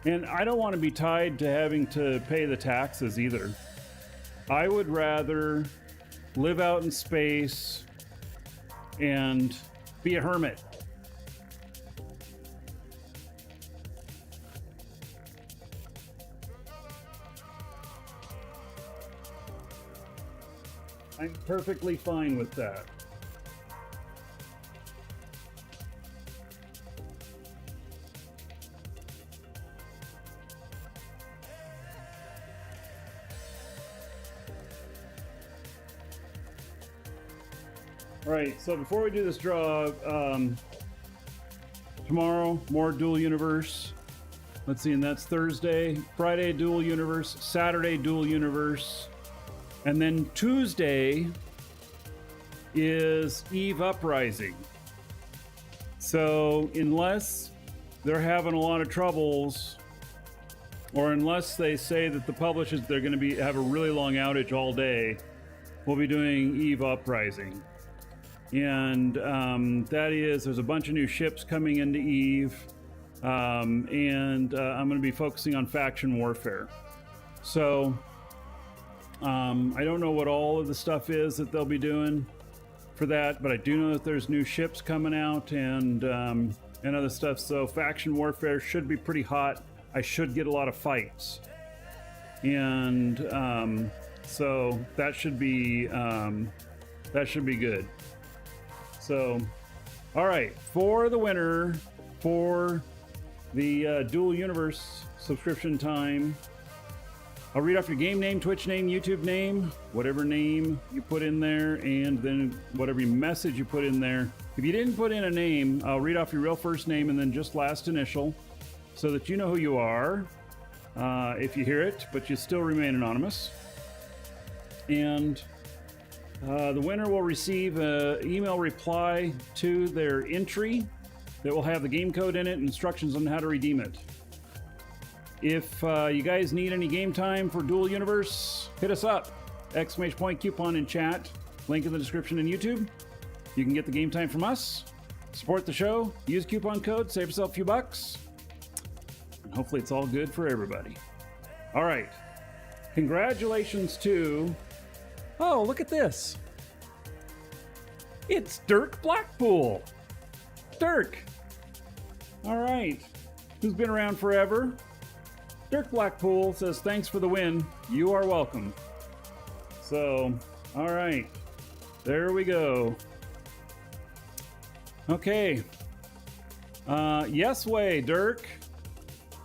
And I don't want to be tied to having to pay the taxes either. I would rather live out in space and be a hermit. I'm perfectly fine with that. All right, so before we do this draw, tomorrow, more Dual Universe. Let's see, and that's Thursday. Friday, Dual Universe. Saturday, Dual Universe. And then Tuesday is Eve Uprising. So unless they're having a lot of troubles, or unless they say that the publishers, they're going to have a really long outage all day, we'll be doing Eve Uprising. And that is, there's a bunch of new ships coming into Eve, and I'm going to be focusing on faction warfare. So I don't know what all of the stuff is that they'll be doing for that, but I do know that there's new ships coming out and other stuff. So faction warfare should be pretty hot. I should get a lot of fights, and so that should be good. So, all right, for the winner for the Dual Universe subscription time, I'll read off your game name, Twitch name, YouTube name, whatever name you put in there, and then whatever message you put in there. If you didn't put in a name, I'll read off your real first name and then just last initial so that you know who you are if you hear it, but you still remain anonymous. And the winner will receive an email reply to their entry that will have the game code in it and instructions on how to redeem it. If you guys need any game time for Dual Universe, hit us up. ! coupon in chat. Link in the description in YouTube. You can get the game time from us. Support the show. Use coupon code. Save yourself a few bucks. And hopefully it's all good for everybody. All right. Congratulations to... Oh, look at this. It's Dirk Blackpool. Dirk. All right. Who's been around forever? Dirk Blackpool says, thanks for the win. You are welcome. So, all right. There we go. Okay. Yes way, Dirk.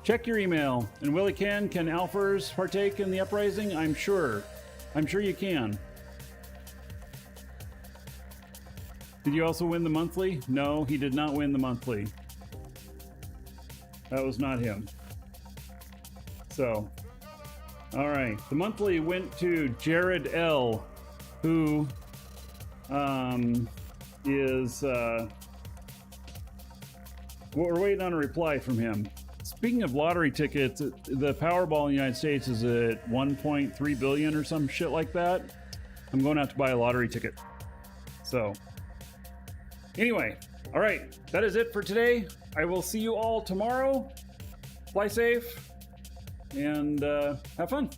check your email. And Willie can Alfers partake in the uprising? I'm sure you can. Did you also win the monthly? No, he did not win the monthly. That was not him. So, all right. The monthly went to Jared L, who is we're waiting on a reply from him. Speaking of lottery tickets, the Powerball in the United States is at 1.3 billion or some shit like that. I'm going to have to buy a lottery ticket. So, anyway, all right, that is it for today. I will see you all tomorrow. Fly safe and have fun.